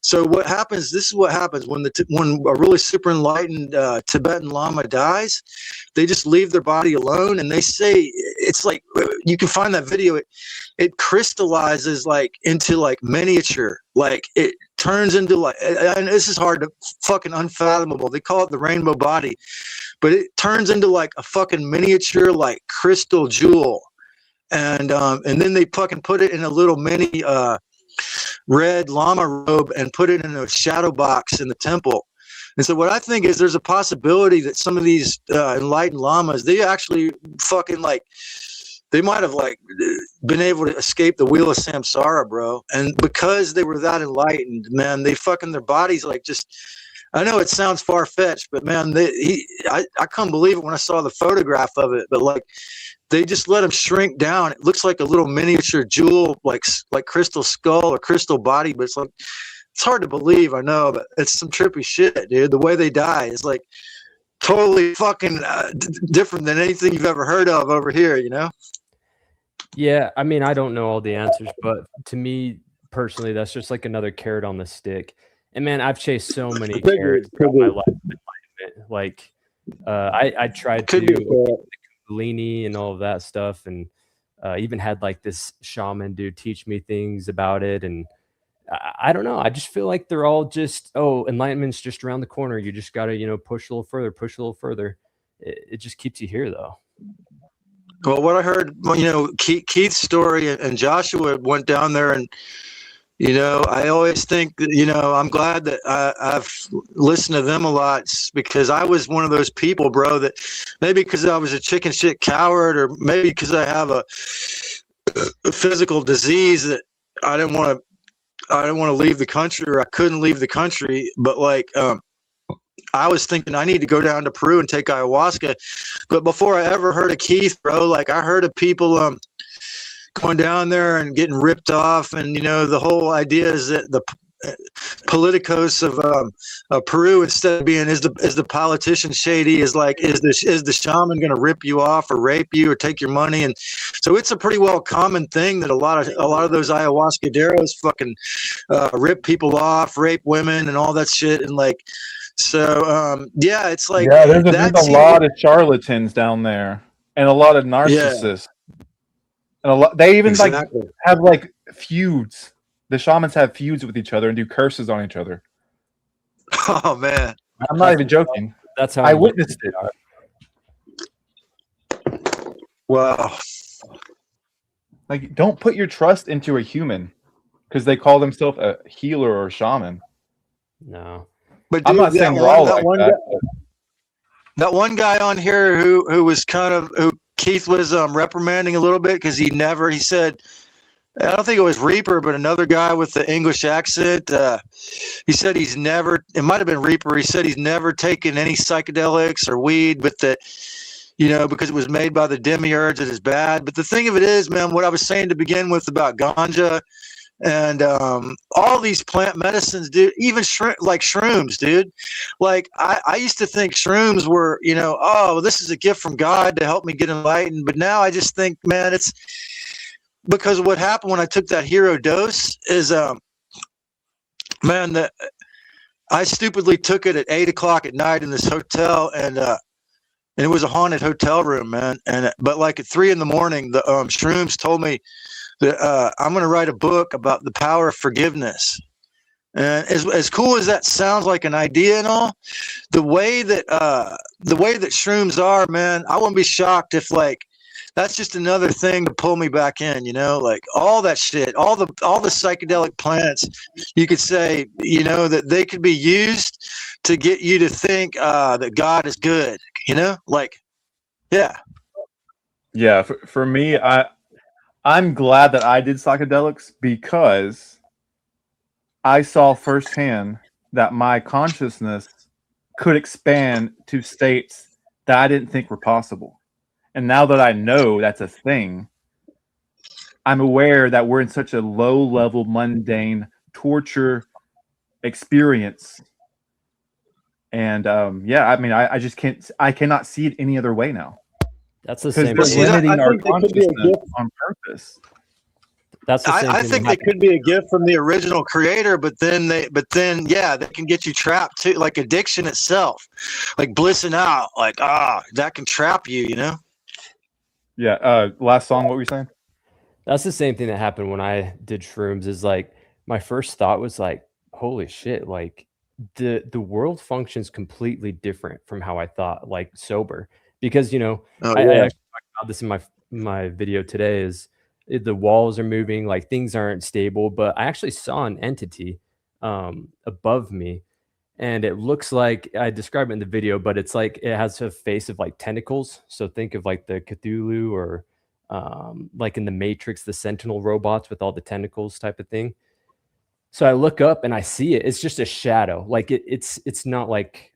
So what happens, this is what happens when a really super enlightened Tibetan Lama dies, they just leave their body alone. And they say, it's like, you can find that video, it crystallizes like into like miniature, like it turns into like, and this is hard to fucking unfathomable. They call it the rainbow body, but it turns into like a fucking miniature, like crystal jewel. And then they fucking put it in a little mini red llama robe and put it in a shadow box in the temple. And so what I think is there's a possibility that some of these enlightened lamas, they actually fucking like, they might have like been able to escape the wheel of samsara, bro. And because they were that enlightened, man, they fucking, their bodies like just, I know it sounds far-fetched, but man, I couldn't believe it when I saw the photograph of it. But like, they just let him shrink down. It looks like a little miniature jewel, like crystal skull or crystal body, but it's like it's hard to believe, I know, but it's some trippy shit, dude. The way they die is like totally fucking different than anything you've ever heard of over here, you know? Yeah, I mean, I don't know all the answers, but to me personally, that's just like another carrot on the stick. And man, I've chased so many carrots throughout my life. Like, I tried to Kundalini and all of that stuff, and even had like this shaman dude teach me things about it. And I don't know. I just feel like they're all just, oh, enlightenment's just around the corner. You just got to, you know, push a little further, push a little further. It just keeps you here, though. Well, what I heard, you know, Keith's story and Joshua went down there, and you know, I always think that, you know, I'm glad that I've listened to them a lot, because I was one of those people, bro, that maybe because I was a chicken shit coward, or maybe because I have a physical disease that I didn't want to leave the country, or I couldn't leave the country. But like, I was thinking I need to go down to Peru and take ayahuasca. But before I ever heard of Keith, bro, like I heard of people going down there and getting ripped off, and you know, the whole idea is that the politicos of Peru, instead of being is the politician shady, is like is the shaman going to rip you off or rape you or take your money. And so it's a pretty well common thing that a lot of those ayahuascaderos fucking rip people off, rape women, and all that shit. And like, so yeah, it's like, yeah, there's a lot of charlatans down there, and a lot of narcissists. And a lot, they even like have like feuds. The shamans have feuds with each other and do curses on each other. Oh man, I'm not even joking. That's how I witnessed it. Wow. Like, don't put your trust into a human because they call themselves a healer or a shaman. No, but dude, I'm not saying we're all like that. That one guy on here who was kind of who Keith was reprimanding a little bit, because he said, I don't think it was Reaper, but another guy with the English accent. He said he's never, it might have been Reaper. He said he's never taken any psychedelics or weed, but that, you know, because it was made by the demiurge, it is bad. But the thing of it is, man, what I was saying to begin with about ganja and all these plant medicines, dude, even like shrooms, dude. Like I used to think shrooms were, you know, oh, this is a gift from God to help me get enlightened. But now I just think, man, it's because what happened when I took that hero dose is, man, that I stupidly took it at 8 o'clock at night in this hotel, and it was a haunted hotel room, man. And but like at 3 a.m, the shrooms told me that I'm going to write a book about the power of forgiveness. And as cool as that sounds like an idea and all, the way that shrooms are, man, I wouldn't be shocked if like that's just another thing to pull me back in, you know, like all that shit, all the psychedelic plants, you could say, you know, that they could be used to get you to think that God is good, you know, like, yeah. Yeah, for me, I'm glad that I did psychedelics because I saw firsthand that my consciousness could expand to states that I didn't think were possible. And now that I know that's a thing, I'm aware that we're in such a low-level, mundane torture experience. And yeah, I mean, I just cannot see it any other way now. That's the same. Because they're limiting our consciousness on purpose. That's the same I think they could be a gift from the original creator, but then yeah, they can get you trapped too, like addiction itself, like blissing out, like that can trap you, you know. Yeah. Last song, what were you saying? That's the same thing that happened when I did shrooms. Is like my first thought was like, holy shit, like the world functions completely different from how I thought, like sober. Because, you know, I actually talked about this in my video today, is the walls are moving, like things aren't stable, but I actually saw an entity above me, and it looks like, I describe it in the video, but it's like it has a face of like tentacles. So think of like the Cthulhu, or like in the Matrix, the Sentinel robots with all the tentacles type of thing. So I look up and I see it. It's just a shadow. Like it's not like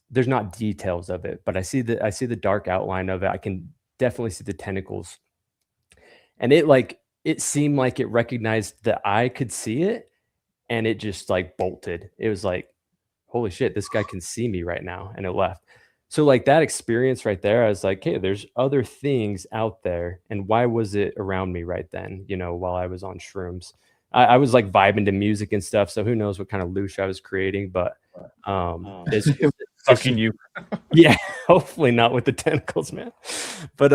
there's not details of it, but I see the dark outline of it. I can definitely see the tentacles. And it seemed like it recognized that I could see it, and it just like bolted. It was like, holy shit, this guy can see me right now, and it left. So like that experience right there, I was like, hey, there's other things out there, and why was it around me right then? You know, while I was on shrooms, I was like vibing to music and stuff. So who knows what kind of loosh I was creating, but it's Sucking you. yeah, hopefully not with the tentacles, man. But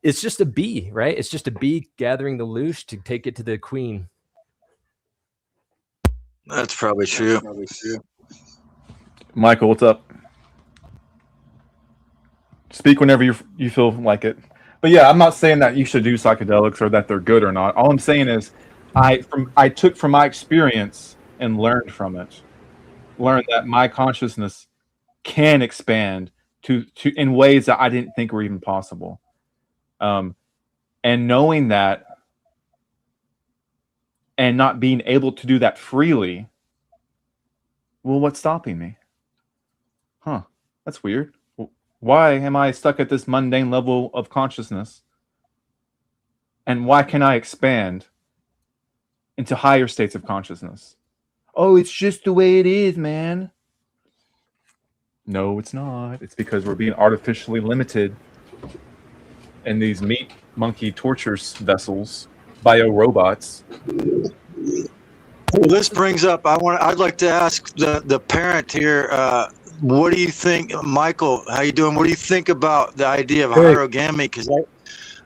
it's just a bee, right? It's just a bee gathering the loosh to take it to the queen. That's probably true. Michael, what's up? Speak whenever you feel like it. But yeah, I'm not saying that you should do psychedelics or that they're good or not. All I'm saying is I took from my experience and learned from it. Learned that my consciousness can expand to in ways that I didn't think were even possible. And knowing that and not being able to do that freely, well, what's stopping me? Huh, that's weird. Why am I stuck at this mundane level of consciousness? And why can I expand into higher states of consciousness? Oh, it's just the way it is, man. No, it's not. It's because we're being artificially limited in these meat monkey torture vessels, bio-robots. Well, this brings up, I'd like to ask the parent here, what do you think, Michael, how you doing? What do you think about the idea of hierogamy? Because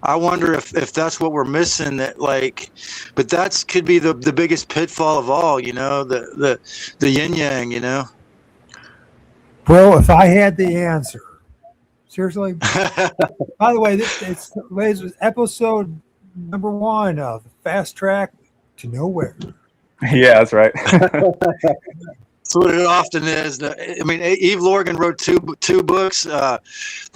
I wonder if that's what we're missing, that like, but that's could be the biggest pitfall of all, you know, the yin yang, you know? Well, if I had the answer, seriously. By the way, it's episode number 1 of Fast Track to Nowhere. Yeah, that's right. That's what it often is. I mean, Eve Lorgen wrote two books, The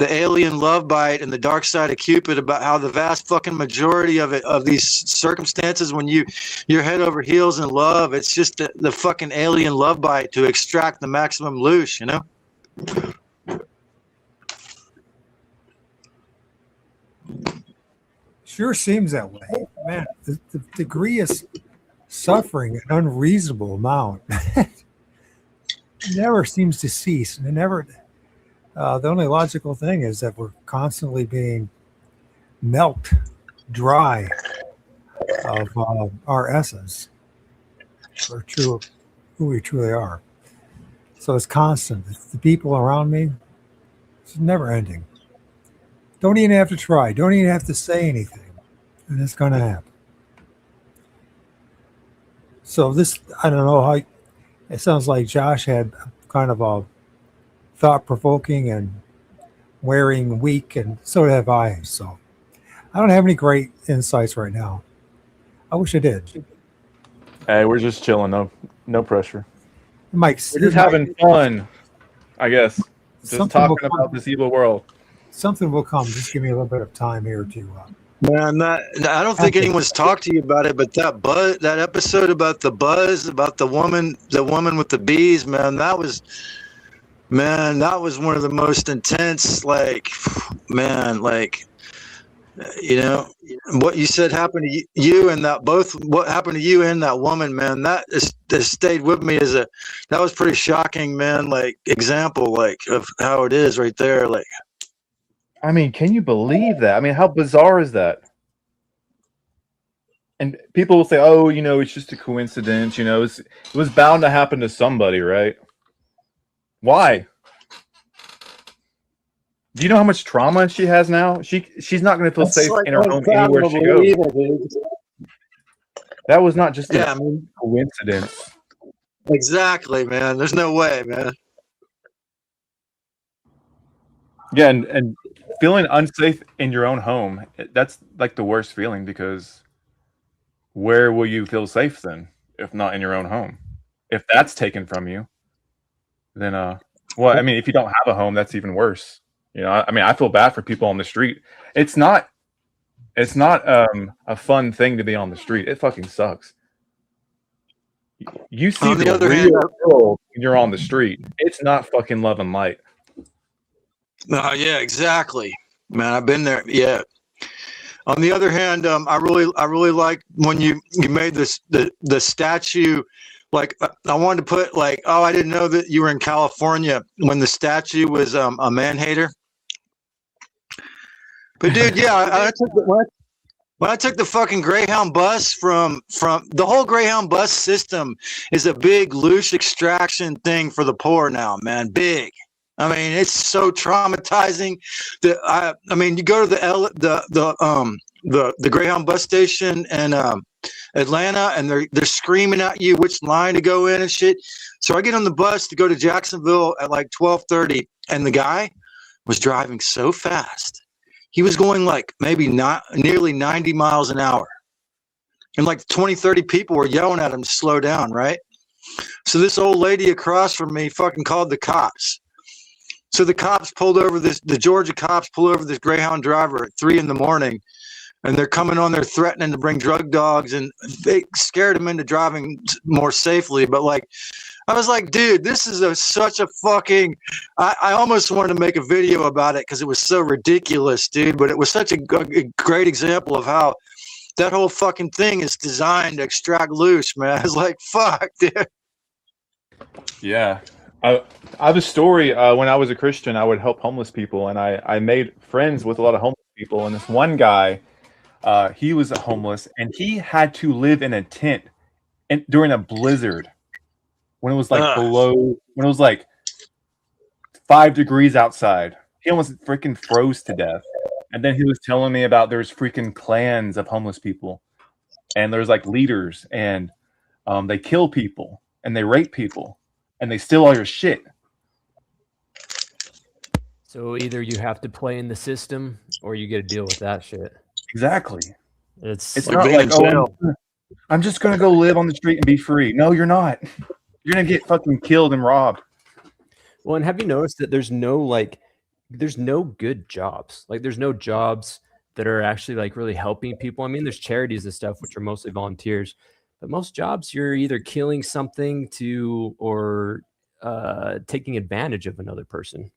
Alien Love Bite and The Dark Side of Cupid, about how the vast fucking majority of these circumstances, when you're head over heels in love, it's just the fucking alien love bite to extract the maximum loosh, you know? Sure seems that way. Man, the degree of suffering, an unreasonable amount, never seems to cease. And never. The only logical thing is that we're constantly being milked dry of our essence, or true, who we truly are. So it's constant. The people around me, it's never ending. Don't even have to try. Don't even have to say anything, and it's going to happen. So this, I don't know how. It sounds like Josh had kind of a thought-provoking and wearing week, and so have I. So I don't have any great insights right now. I wish I did. Hey, we're just chilling. No pressure. Mike, We're just having fun, I guess. Just talking about this evil world. Something will come. Just give me a little bit of time here to. Man, I don't think anyone's talked to you about it, but that episode about the buzz, about the woman with the bees, man, that was one of the most intense, like, man, like, you know, what you said happened to you and what happened to you and that woman, man, that stayed with me that was pretty shocking, man, like, example, like, of how it is right there, like. I mean, can you believe that? I mean, how bizarre is that? And people will say, oh, you know, it's just a coincidence. You know, it was bound to happen to somebody, right? Why? Do you know how much trauma she has now? She's not going to feel safe in her home anywhere she goes. That was not just a coincidence. Exactly, man. There's no way, man. Yeah, and feeling unsafe in your own home, that's like the worst feeling, because where will you feel safe then if not in your own home? If that's taken from you, then well, I mean, if you don't have a home, that's even worse. You know, I mean, I feel bad for people on the street. It's not a fun thing to be on the street. It fucking sucks. You see the real world when you're on the street. It's not fucking love and light. No, yeah, exactly, man. I've been there. Yeah. On the other hand, I really like when you made the statue like I wanted to put like, oh, I didn't know that you were in California when the statue was a man hater. But dude, yeah, when I took the fucking Greyhound bus from the whole Greyhound bus system is a big loose extraction thing for the poor now, man. Big. I mean, it's so traumatizing that I mean, you go to the Greyhound bus station in Atlanta, and they're screaming at you which line to go in and shit. So I get on the bus to go to Jacksonville at like 12:30, and the guy was driving so fast. He was going like maybe not nearly 90 miles an hour. And like 20, 30 people were yelling at him to slow down, right? So this old lady across from me fucking called the cops. So the cops pulled over the Georgia cops pulled over this Greyhound driver at 3 a.m, and they're coming on there threatening to bring drug dogs, and they scared him into driving more safely. But like, I was like, dude, this is such a fucking, I almost wanted to make a video about it because it was so ridiculous, dude. But it was such a great example of how that whole fucking thing is designed to extract loose, man. I was like, fuck, dude. Yeah. I have a story. When I was a Christian, I would help homeless people, and I made friends with a lot of homeless people. And this one guy, he was homeless, and he had to live in a tent during a blizzard when it was like when it was like 5 degrees outside. He almost freaking froze to death. And then he was telling me about there's freaking clans of homeless people, and there's like leaders, and they kill people, and they rape people, and they steal all your shit. So either you have to play in the system, or you get to deal with that shit. Exactly. It's not like, I'm just gonna go live on the street and be free. No, you're not. You're gonna get fucking killed and robbed. Well, and have you noticed that there's no good jobs? Like, there's no jobs that are actually like really helping people. I mean, there's charities and stuff, which are mostly volunteers, but most jobs you're either killing something or taking advantage of another person.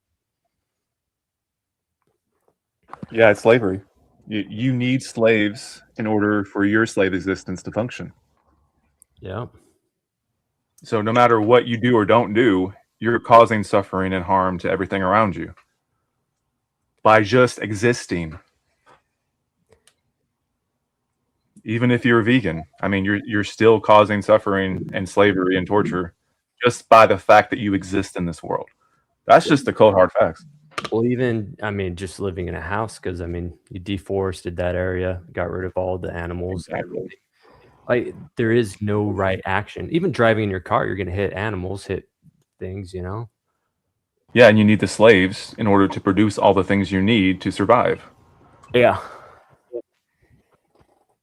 Yeah, it's slavery. You need slaves in order for your slave existence to function. Yeah. So no matter what you do or don't do, you're causing suffering and harm to everything around you by just existing. Even if you're a vegan, I mean, you're still causing suffering and slavery and torture just by the fact that you exist in this world. That's just the cold hard facts. Well, even, I mean, just living in a house, because I mean, you deforested that area, got rid of all the animals. Everything. Like, there is no right action. Even driving in your car, you're going to hit animals, hit things, you know? Yeah, and you need the slaves in order to produce all the things you need to survive. Yeah.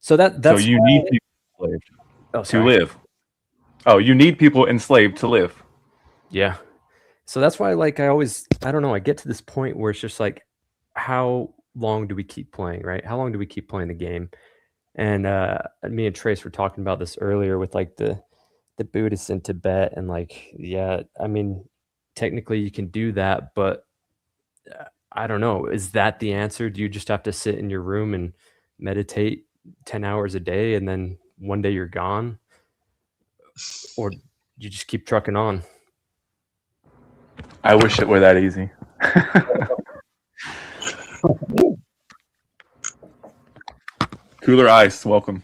So that's so you need people enslaved to live. Oh, you need people enslaved to live. Yeah. So that's why, like, I don't know, I get to this point where it's just like, how long do we keep playing, right? How long do we keep playing the game? And me and Trace were talking about this earlier with like the Buddhists in Tibet, and like, yeah, I mean, technically you can do that, but I don't know. Is that the answer? Do you just have to sit in your room and meditate 10 hours a day and then one day you're gone? Or you just keep trucking on? I wish it were that easy. Cooler Ice, welcome.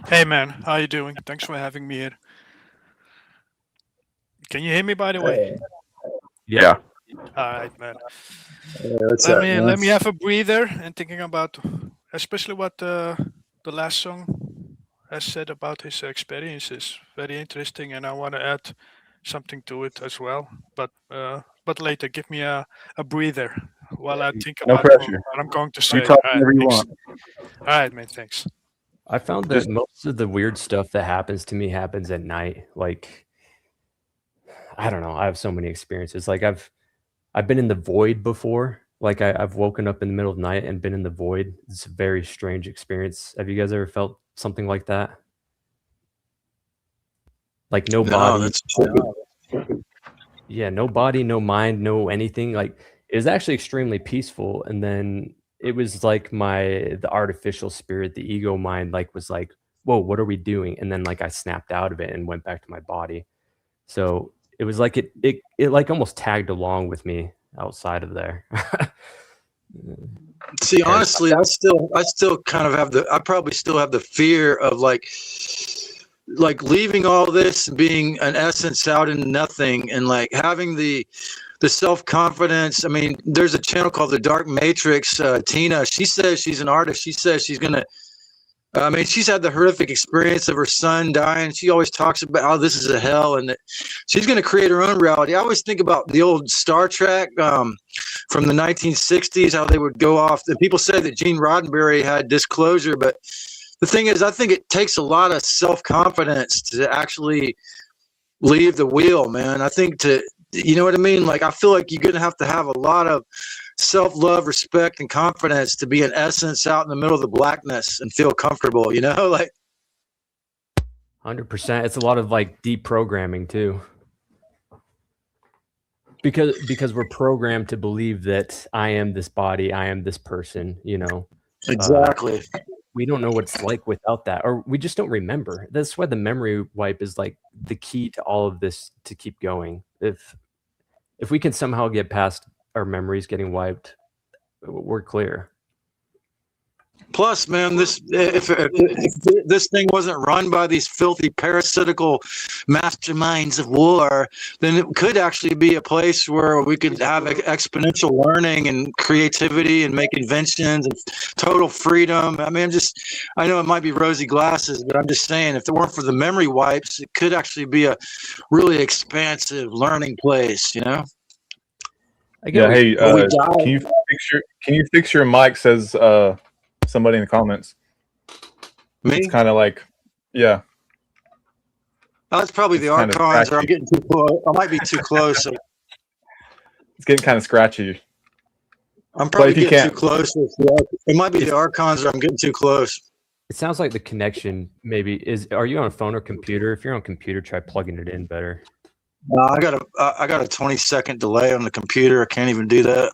Hey man, how you doing? Thanks for having me here. Can you hear me, by the way? Yeah. All right, man. Let me have a breather and thinking about, especially what the last song has said about his experiences. Very interesting, and I want to add something to it as well. But later, give me a breather while I think about what I'm going to say. All right, man. Thanks. I found that most of the weird stuff that happens to me happens at night. Like, I don't know. I have so many experiences. Like, I've been in the void before. Like, I've woken up in the middle of the night and been in the void. It's a very strange experience. Have you guys ever felt something like that? Like, no body. Yeah, no body, no mind, no anything. Like, it was actually extremely peaceful. And then it was like the artificial spirit, the ego mind, like, was like whoa, what are we doing? And then like I snapped out of it and went back to my body. So it was like it like almost tagged along with me outside of there. See, honestly, I still kind of I probably still have the fear of like leaving all this and being an essence out in nothing, and like having the self-confidence. I mean, there's a channel called The Dark Matrix. Tina, she says she's an artist. She says she's going to, I mean, she's had the horrific experience of her son dying. She always talks about how this is a hell and that she's going to create her own reality. I always think about the old Star Trek from the 1960s, how they would go off. And people say that Gene Roddenberry had disclosure, but the thing is, I think it takes a lot of self-confidence to actually leave the wheel, man. I think you know what I mean? Like, I feel like you're going to have a lot of self-love, respect, and confidence to be in essence out in the middle of the blackness and feel comfortable, you know, like 100%. It's a lot of like deprogramming too. Because we're programmed to believe that I am this body, I am this person, you know. Exactly. We don't know what it's like without that, or we just don't remember. That's why the memory wipe is like the key to all of this to keep going. If we can somehow get past our memories getting wiped, we're clear. Plus, man, if this thing wasn't run by these filthy parasitical masterminds of war, then it could actually be a place where we could have exponential learning and creativity and make inventions and total freedom. I mean, I know it might be rosy glasses, but I'm just saying, if it weren't for the memory wipes, it could actually be a really expansive learning place, you know? Yeah, hey, can you fix your mic, says somebody in the comments. Me? It's kind of like, yeah. Oh, that's probably the archons, or I'm getting too close. I might be too close. It's getting kind of scratchy. I'm probably getting too close. It might be the archons, or I'm getting too close. It sounds like the connection maybe is. Are you on a phone or computer? If you're on computer, try plugging it in better. I got a 20-second delay on the computer. I can't even do that.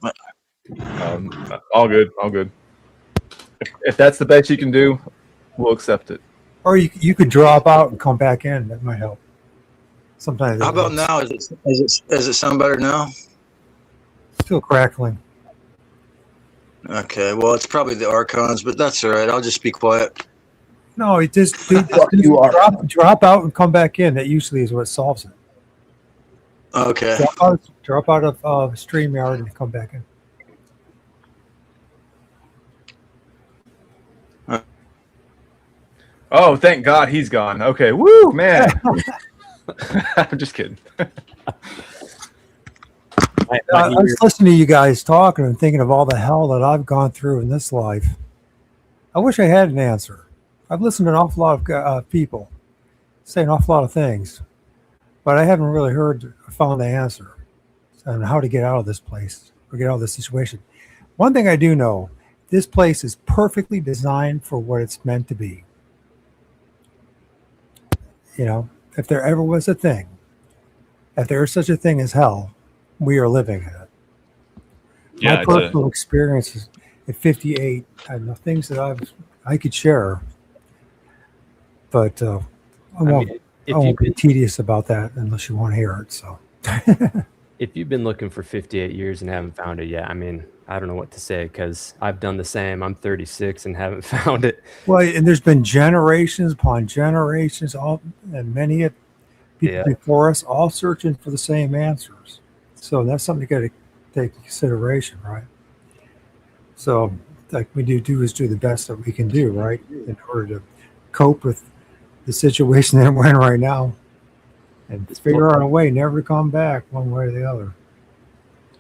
All good, all good. If that's the best you can do, we'll accept it. Or you could drop out and come back in. That might help. Sometimes. How about now? Does it sound better now? Still crackling. Okay, well, it's probably the archons, but that's all right. I'll just be quiet. No, it just drop out and come back in. That usually is what solves it. Okay. Drop out of StreamYard and come back in. Oh, thank God he's gone. Okay, woo, man. I'm just kidding. I was listening to you guys talking and thinking of all the hell that I've gone through in this life. I wish I had an answer. I've listened to an awful lot of people say an awful lot of things, but I haven't really found the answer on how to get out of this place or get out of this situation. One thing I do know, this place is perfectly designed for what it's meant to be. You know, if there ever was a thing, if there is such a thing as hell, we are living in it. Yeah, my personal experiences at 58, I know things that I could share, but I won't be tedious about that unless you want to hear it. So, if you've been looking for 58 years and haven't found it yet, I mean, I don't know what to say because I've done the same. I'm 36 and haven't found it. Well, and there's been generations upon generations, and many people before us, all searching for the same answers. So that's something you got to take into consideration, right? So, like we do is do the best that we can do, right, in order to cope with the situation that we're in right now, and figure out a way never to come back one way or the other.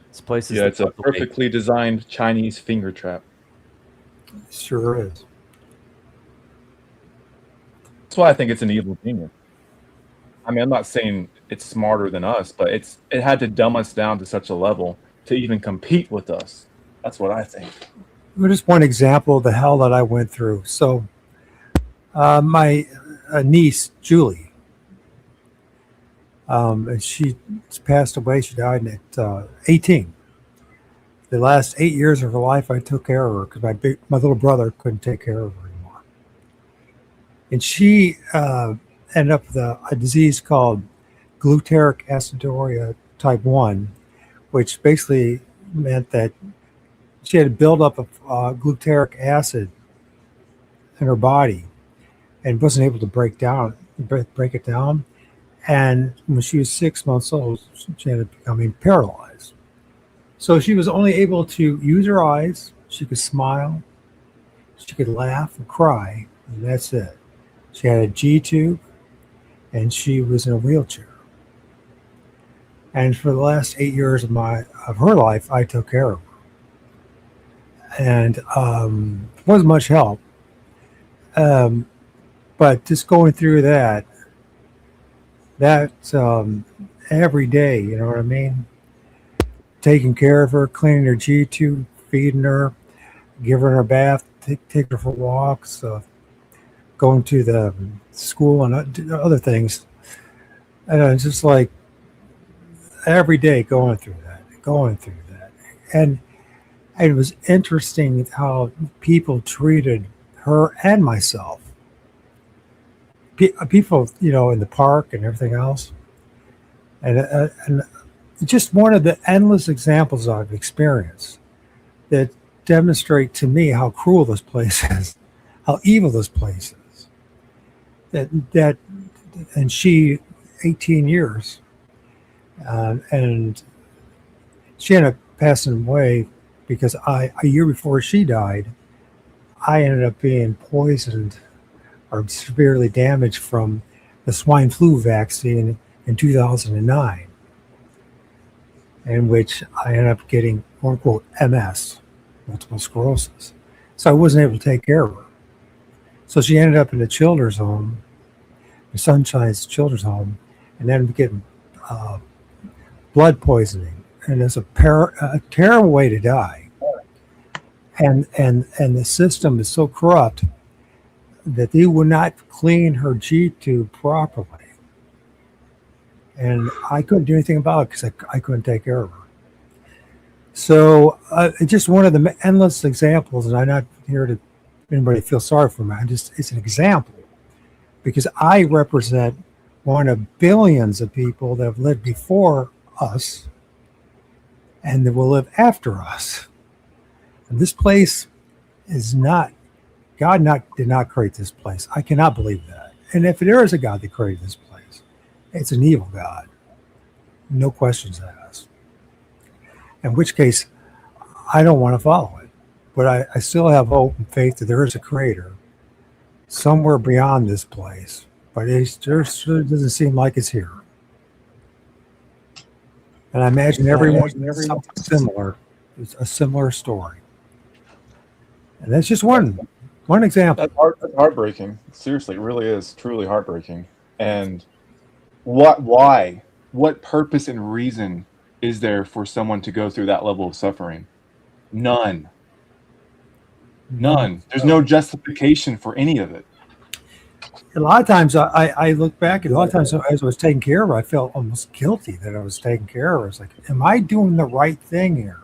This place is it's a perfectly designed Chinese finger trap. It sure is. That's why I think it's an evil genius. I mean, I'm not saying it's smarter than us, but it had to dumb us down to such a level to even compete with us. That's what I think. Well, just one example of the hell that I went through. So, my niece, Julie, and she passed away. She died at 18. The last 8 years of her life, I took care of her because my little brother couldn't take care of her anymore. And she ended up with a disease called glutaric aciduria type 1, which basically meant that she had a buildup of glutaric acid in her body and wasn't able to break it down. And when she was 6 months old, she ended up becoming paralyzed. So she was only able to use her eyes. She could smile, she could laugh and cry, and that's it. She had a G tube, and she was in a wheelchair. And for the last 8 years of her life, I took care of her, and wasn't much help. But just going through that every day, you know what I mean? Taking care of her, cleaning her G tube, feeding her, giving her a bath, take her for walks, going to the school and other things. And it's just like every day going through that. And it was interesting how people treated her and myself. People, you know, in the park and everything else. And just one of the endless examples I've experienced that demonstrate to me how cruel this place is, how evil this place is. And she, 18 years, and she ended up passing away because a year before she died, I ended up being poisoned or severely damaged from the swine flu vaccine in 2009, in which I ended up getting, quote unquote, MS, multiple sclerosis. So I wasn't able to take care of her. So she ended up in a children's home, the Sunshine's children's home, and then getting blood poisoning. And it's a terrible way to die. And the system is so corrupt that they would not clean her G tube properly. And I couldn't do anything about it because I couldn't take care of her. So it's just one of the endless examples, and I'm not here to anybody feel sorry for me. It's an example because I represent one of billions of people that have lived before us and that will live after us. And this place is not, God did not create this place. I cannot believe that. And if there is a God that created this place, it's an evil God. No questions asked. In which case, I don't want to follow it. But I still have hope and faith that there is a creator somewhere beyond this place. But it doesn't seem like it's here. And I imagine everyone something similar. It's a similar story. And that's just one example. That's heartbreaking. Seriously, it really is truly heartbreaking. And why? What purpose and reason is there for someone to go through that level of suffering? None. There's no justification for any of it. A lot of times I look back, and a lot of times as I was taking care of her, I felt almost guilty that I was taking care of her. It's like, am I doing the right thing here?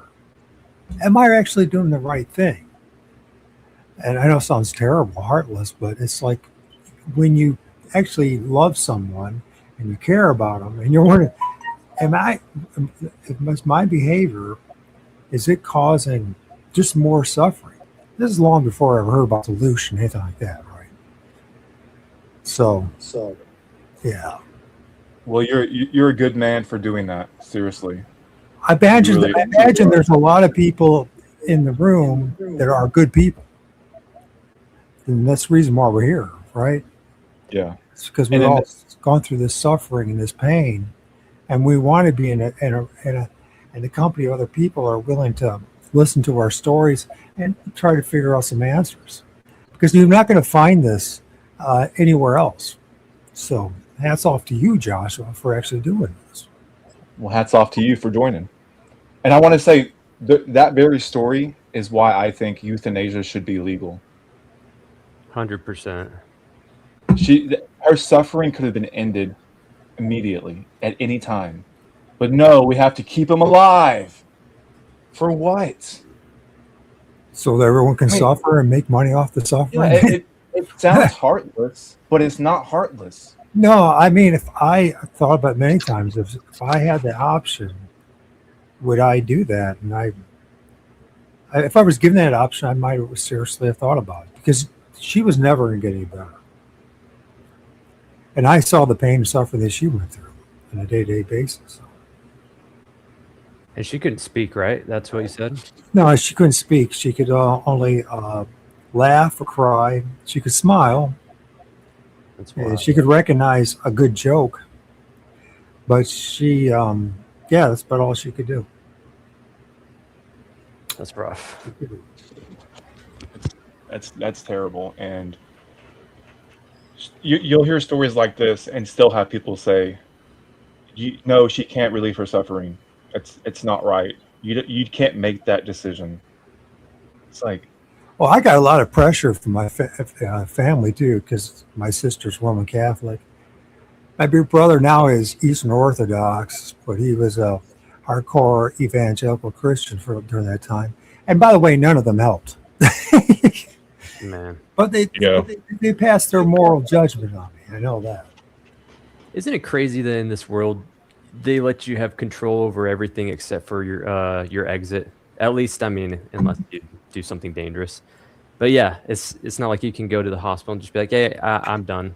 Am I actually doing the right thing? And I know it sounds terrible, heartless, but it's like when you actually love someone and you care about them, and you're wondering, is my behavior, is it causing just more suffering? This is long before I ever heard about solution, anything like that, right? So yeah. Well, you're a good man for doing that. Seriously. I imagine there's a lot of people in the room that are good people. And that's the reason why we're here, right? Yeah. It's because we've all gone through this suffering and this pain, and we want to be in the company of other people who are willing to listen to our stories and try to figure out some answers. Because you're not going to find this anywhere else. So hats off to you, Joshua, for actually doing this. Well, hats off to you for joining. And I want to say that very story is why I think euthanasia should be legal. 100%. Her suffering could have been ended immediately at any time, but no, we have to keep them alive. For what? So that everyone can suffer and make money off the suffering. Yeah, It sounds heartless, but it's not heartless. No, I mean, if I thought about it many times, if I had the option, would I do that? And if I was given that option, I might seriously have thought about it because she was never going to get any better. And I saw the pain and suffering that she went through on a day-to-day basis. And she couldn't speak, right? That's what you said? No, she couldn't speak. She could only laugh or cry. She could smile. That's And wild. she could recognize a good joke. But she, that's about all she could do. That's rough. That's terrible. And you'll hear stories like this and still have people say, no, she can't relieve her suffering. It's not right. You can't make that decision. It's like, well, I got a lot of pressure from my family too, because my sister's Roman Catholic. My big brother now is Eastern Orthodox, but he was a hardcore evangelical Christian during that time. And by the way, none of them helped. Man. But they passed their moral judgment on me. I know that. Isn't it crazy that in this world they let you have control over everything except for your exit? At least, I mean, unless you do something dangerous. But yeah, it's not like you can go to the hospital and just be like, "Hey, I'm done."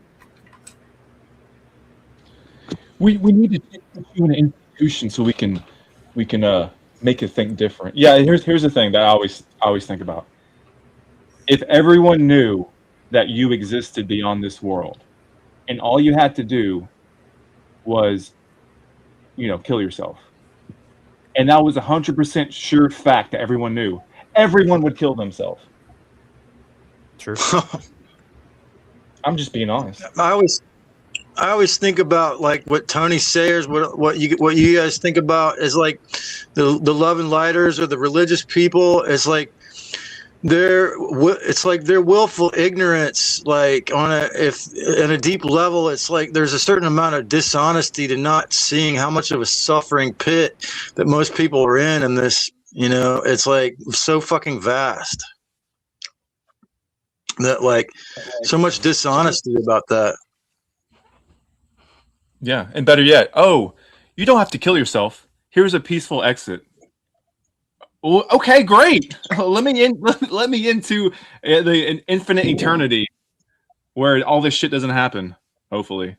we need to put you in an institution so we can make it think different. Yeah, here's the thing that I always think about. If everyone knew that you existed beyond this world, and all you had to do was, kill yourself, and that was 100% sure fact that everyone knew, everyone would kill themselves. True. I'm just being honest. I always think about like what Tony Sayers, what you guys think about is like the love and lighters or the religious people. It's like their willful ignorance, like on a deep level. It's like there's a certain amount of dishonesty to not seeing how much of a suffering pit that most people are in, and this, it's like so fucking vast that like so much dishonesty about that. Yeah, and better yet, you don't have to kill yourself. Here's a peaceful exit. Well, okay, great. Let me into an infinite eternity where all this shit doesn't happen. Hopefully,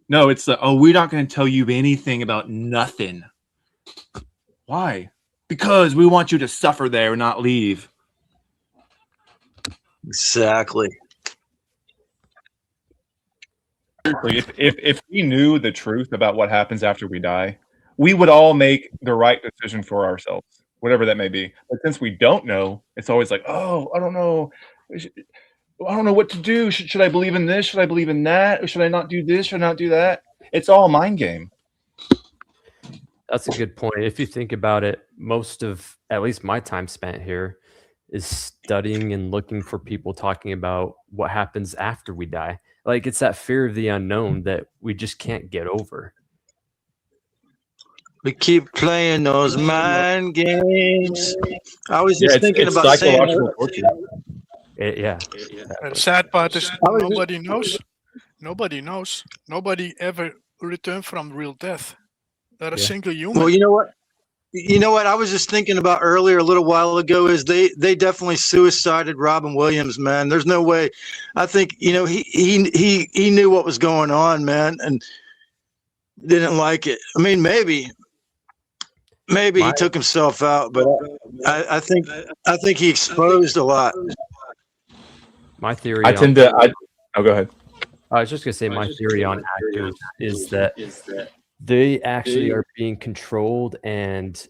no. It's we're not going to tell you anything about nothing. Why? Because we want you to suffer there and not leave. Exactly. If we knew the truth about what happens after we die, we would all make the right decision for ourselves, whatever that may be. But since we don't know, it's always like, I don't know. I don't know what to do. Should I believe in this? Should I believe in that? Or should I not do this? Should I not do that? It's all a mind game. That's a good point. If you think about it, most of at least my time spent here is studying and looking for people talking about what happens after we die. Like it's that fear of the unknown that we just can't get over. We keep playing those mind games. I was just thinking about psychological torture. Yeah. And the sad part is nobody knows. Nobody knows. Nobody ever returned from real death. Not a single human. Well, you know what I was just thinking about earlier a little while ago is they definitely suicided Robin Williams, man. There's no way. I think he knew what was going on, man, and didn't like it. I mean, maybe he took himself out, but I think he exposed a lot. My theory. Go ahead. I was just gonna say my theory on actors is that they actually are being controlled and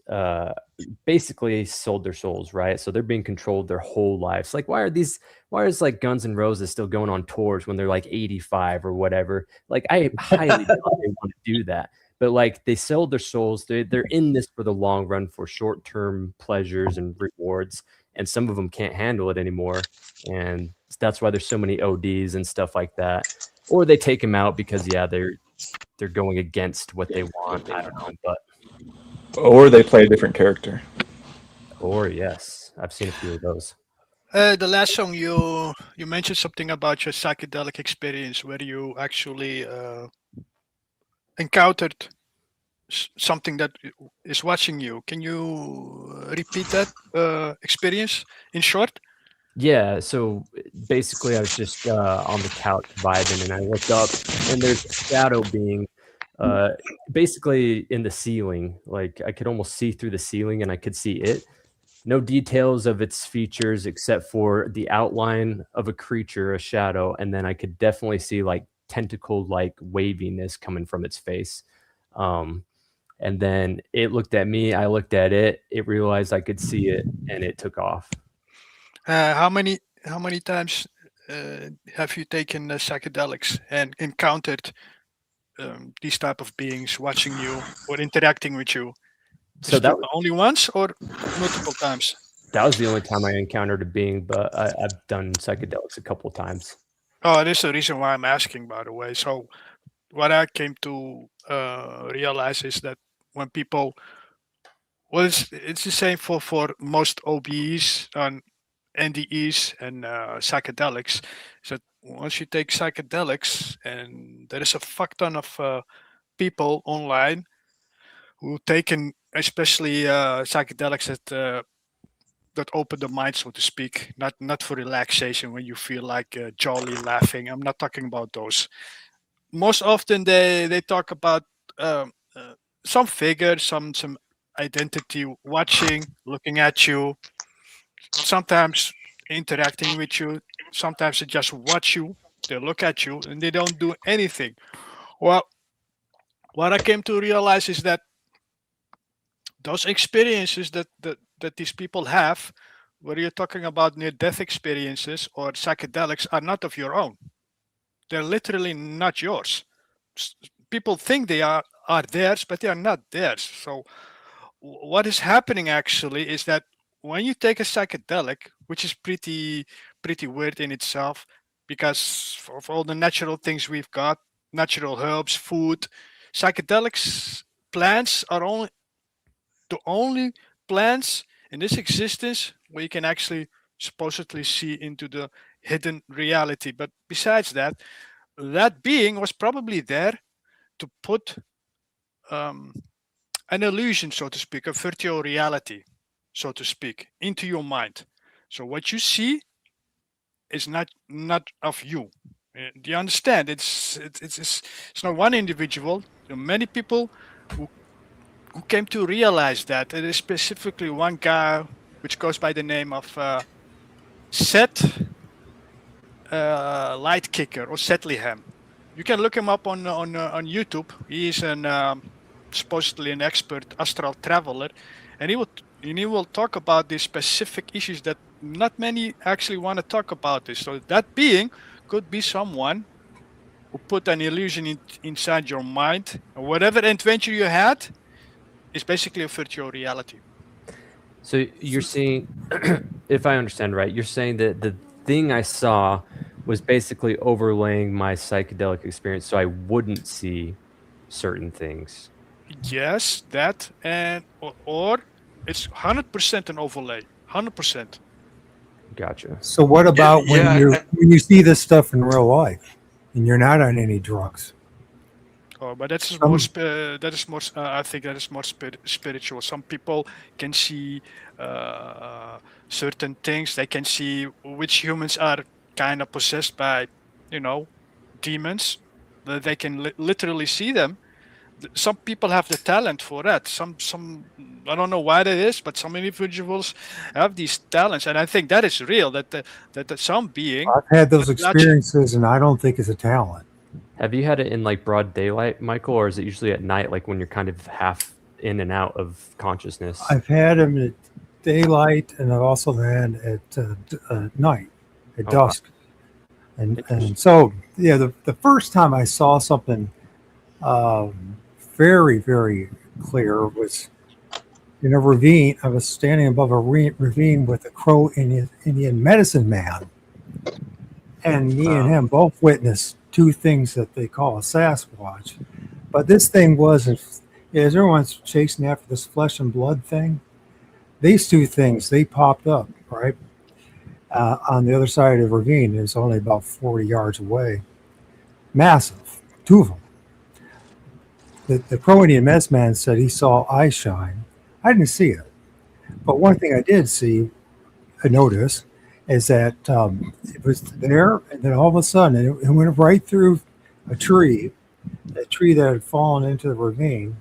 basically sold their souls, right? So they're being controlled their whole lives. Like, why is like Guns N' Roses still going on tours when they're like 85 or whatever? Like, I highly doubt they want to do that. But like, they sold their souls. They're in this for the long run for short-term pleasures and rewards. And some of them can't handle it anymore. And that's why there's so many ODs and stuff like that. Or they take them out because, they're going against what they want. I don't know, but or they play a different character. Or yes, I've seen a few of those. The last song you mentioned something about your psychedelic experience where you actually encountered something that is watching you. Can you repeat that experience in short? Yeah, so basically, I was just on the couch vibing, and I look up, and there's a shadow being uh, basically in the ceiling. Like I could almost see through the ceiling, and I could see it. No details of its features except for the outline of a creature, a shadow, and then I could definitely see like tentacle-like waviness coming from its face. Um, and then it looked at me, I looked at it, it realized I could see it, and it took off. How many times have you taken psychedelics and encountered these type of beings watching you or interacting with you? Is So it only once or multiple times? that was the only time I encountered a being, but I've done psychedelics a couple times. Oh, there's the reason why I'm asking, by the way. So what I came to realize is that when people, well, it's the same for most OBEs and NDEs and psychedelics. Is that once you take psychedelics, and there is a fuck ton of people online who taken especially psychedelics that open the mind, so to speak, not for relaxation when you feel like jolly laughing. I'm not talking about those. Most often they talk about some figure, some identity watching, looking at you, sometimes interacting with you, sometimes they just watch you, they look at you, and they don't do anything. Well, what I came to realize is that those experiences that these people have, whether you're talking about near-death experiences or psychedelics, are not of your own. They're literally not yours. People think they are theirs, but they are not theirs. So what is happening actually is that when you take a psychedelic, which is pretty weird in itself, because of all the natural things we've got, natural herbs, food, psychedelics, plants are the only plants in this existence where you can actually supposedly see into the hidden reality. But besides that, that being was probably there to put um, an illusion, so to speak, a virtual reality, so to speak, into your mind. So what you see is not of you. Do you understand? It's not one individual. There are many people who came to realize that. It is specifically one guy which goes by the name of Seth Lightkicker or Setlihem. You can look him up on YouTube. He's supposedly an expert astral traveler, and he will talk about these specific issues that not many actually want to talk about. This, so that being could be someone who put an illusion inside your mind, and whatever adventure you had is basically a virtual reality. So you're saying, if I understand right, you're saying that the thing I saw was basically overlaying my psychedelic experience so I wouldn't see certain things. Yes, that, and or it's 100% an overlay. 100%. Gotcha. So what about yeah, when you see this stuff in real life and you're not on any drugs? Oh, but that's more. That is more. I think that is more spiritual. Some people can see certain things. They can see which humans are kind of possessed by, demons. They can literally see them. Some people have the talent for that. Some I don't know why that is, but some individuals have these talents, and I think that is real. That some being. I've had those experiences, and I don't think it's a talent. Have you had it in like broad daylight, Michael, or is it usually at night, like when you're kind of half in and out of consciousness? I've had them at daylight, and I've also had at night, at dusk. And so, yeah, the first time I saw something very, very clear was in a ravine. I was standing above a ravine with a Crow Indian medicine man. And me and him both witnessed two things that they call a Sasquatch. But this thing wasn't, as everyone's chasing after this flesh and blood thing, these two things, they popped up, right? on the other side of the ravine. It's only about 40 yards away. Massive, two of them. The Pro-Indian mess man said he saw eye shine. I didn't see it. But one thing I did see, I noticed, is that it was there, and then all of a sudden it went right through a tree that had fallen into the ravine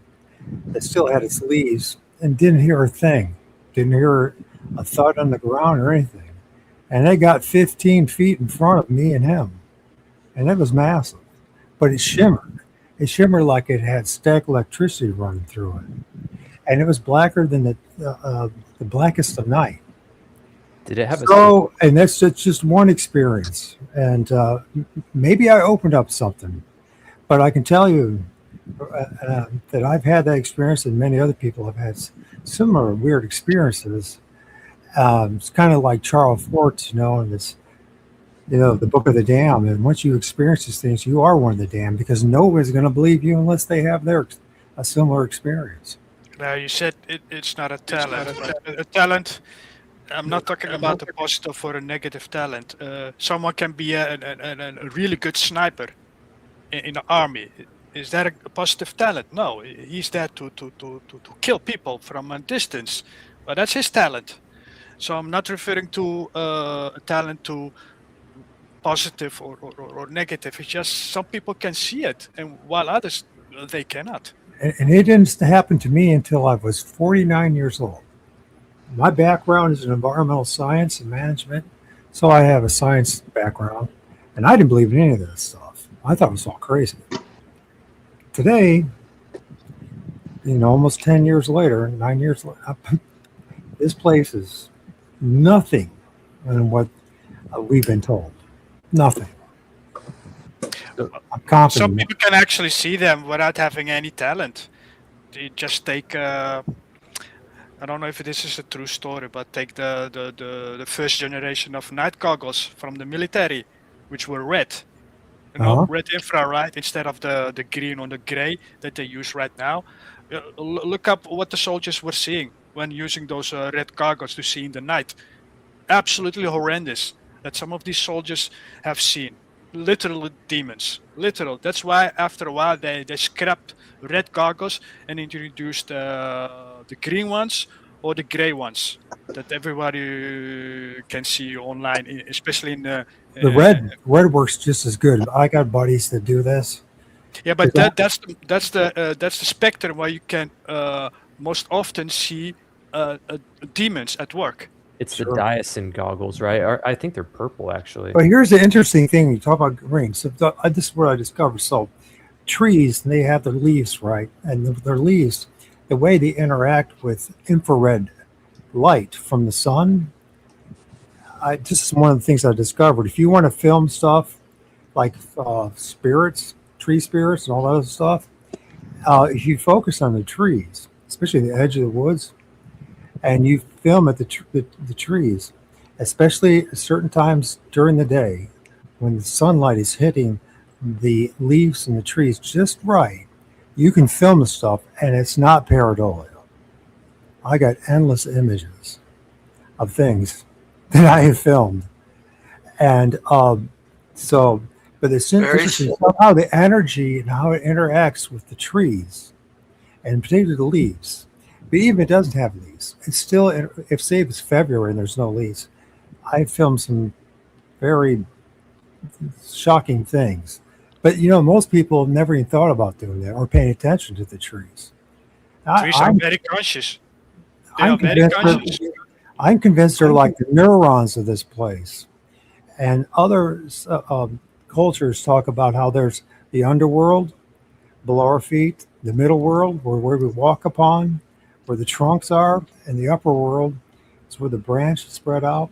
that still had its leaves, and didn't hear a thing. Didn't hear a thud on the ground or anything. And it got 15 feet in front of me and him. And it was massive. But it shimmered. It shimmered like it had static electricity running through it. And it was blacker than the blackest of night. Did it have and that's just one experience. And maybe I opened up something. But I can tell you that I've had that experience, and many other people have had similar weird experiences. It's kind of like Charles Fort, and this, the Book of the Damned. And once you experience these things, you are one of the damned, because nobody's going to believe you unless they have a similar experience. Now, you said it's not a talent. A talent, I'm not talking about a positive or a negative talent. Someone can be a really good sniper in the army. Is that a positive talent? No, he's there to kill people from a distance. But that's his talent. So I'm not referring to a talent to positive or negative. It's just some people can see it, and while others, they cannot. And it didn't happen to me until I was 49 years old. My background is in environmental science and management, so I have a science background, and I didn't believe in any of this stuff. I thought it was all crazy. Today, almost 10 years later, 9 years later, this place is nothing than what we've been told. Nothing. I'm confident. Some people can actually see them without having any talent. They just take, I don't know if this is a true story, but take the first generation of night goggles from the military, which were red. Red infrared instead of the green or the gray that they use right now. Look up what the soldiers were seeing when using those red goggles to see in the night. Absolutely horrendous that some of these soldiers have seen. Literal demons. Literal. That's why after a while they scrapped red goggles and introduced the green ones or the gray ones that everybody can see online, especially in the red works just as good. I got buddies that do this. Yeah, but that's the spectrum where you can most often see demons at work. It's the Diasin goggles, right? I think they're purple, actually. But here's the interesting thing. You talk about green. So this is what I discovered. So trees, they have their leaves, right? And their leaves, the way they interact with infrared light from the sun, this is one of the things I discovered. If you want to film stuff like spirits, tree spirits, and all that other stuff, if you focus on the trees, especially the edge of the woods, and you film at the trees, especially at certain times during the day when the sunlight is hitting the leaves and the trees just right, you can film the stuff, and it's not pareidolia. I got endless images of things that I have filmed. And but it's interesting how the energy and how it interacts with the trees, and particularly the leaves. But even if it doesn't have leaves, it's still, if say it's February and there's no leaves, I filmed some very shocking things. But most people have never even thought about doing that or paying attention to the trees. Trees are very conscious. I'm convinced they're like the neurons of this place. And other cultures talk about how there's the underworld below our feet, the middle world where we walk upon, where the trunks are, and the upper world is where the branches spread out.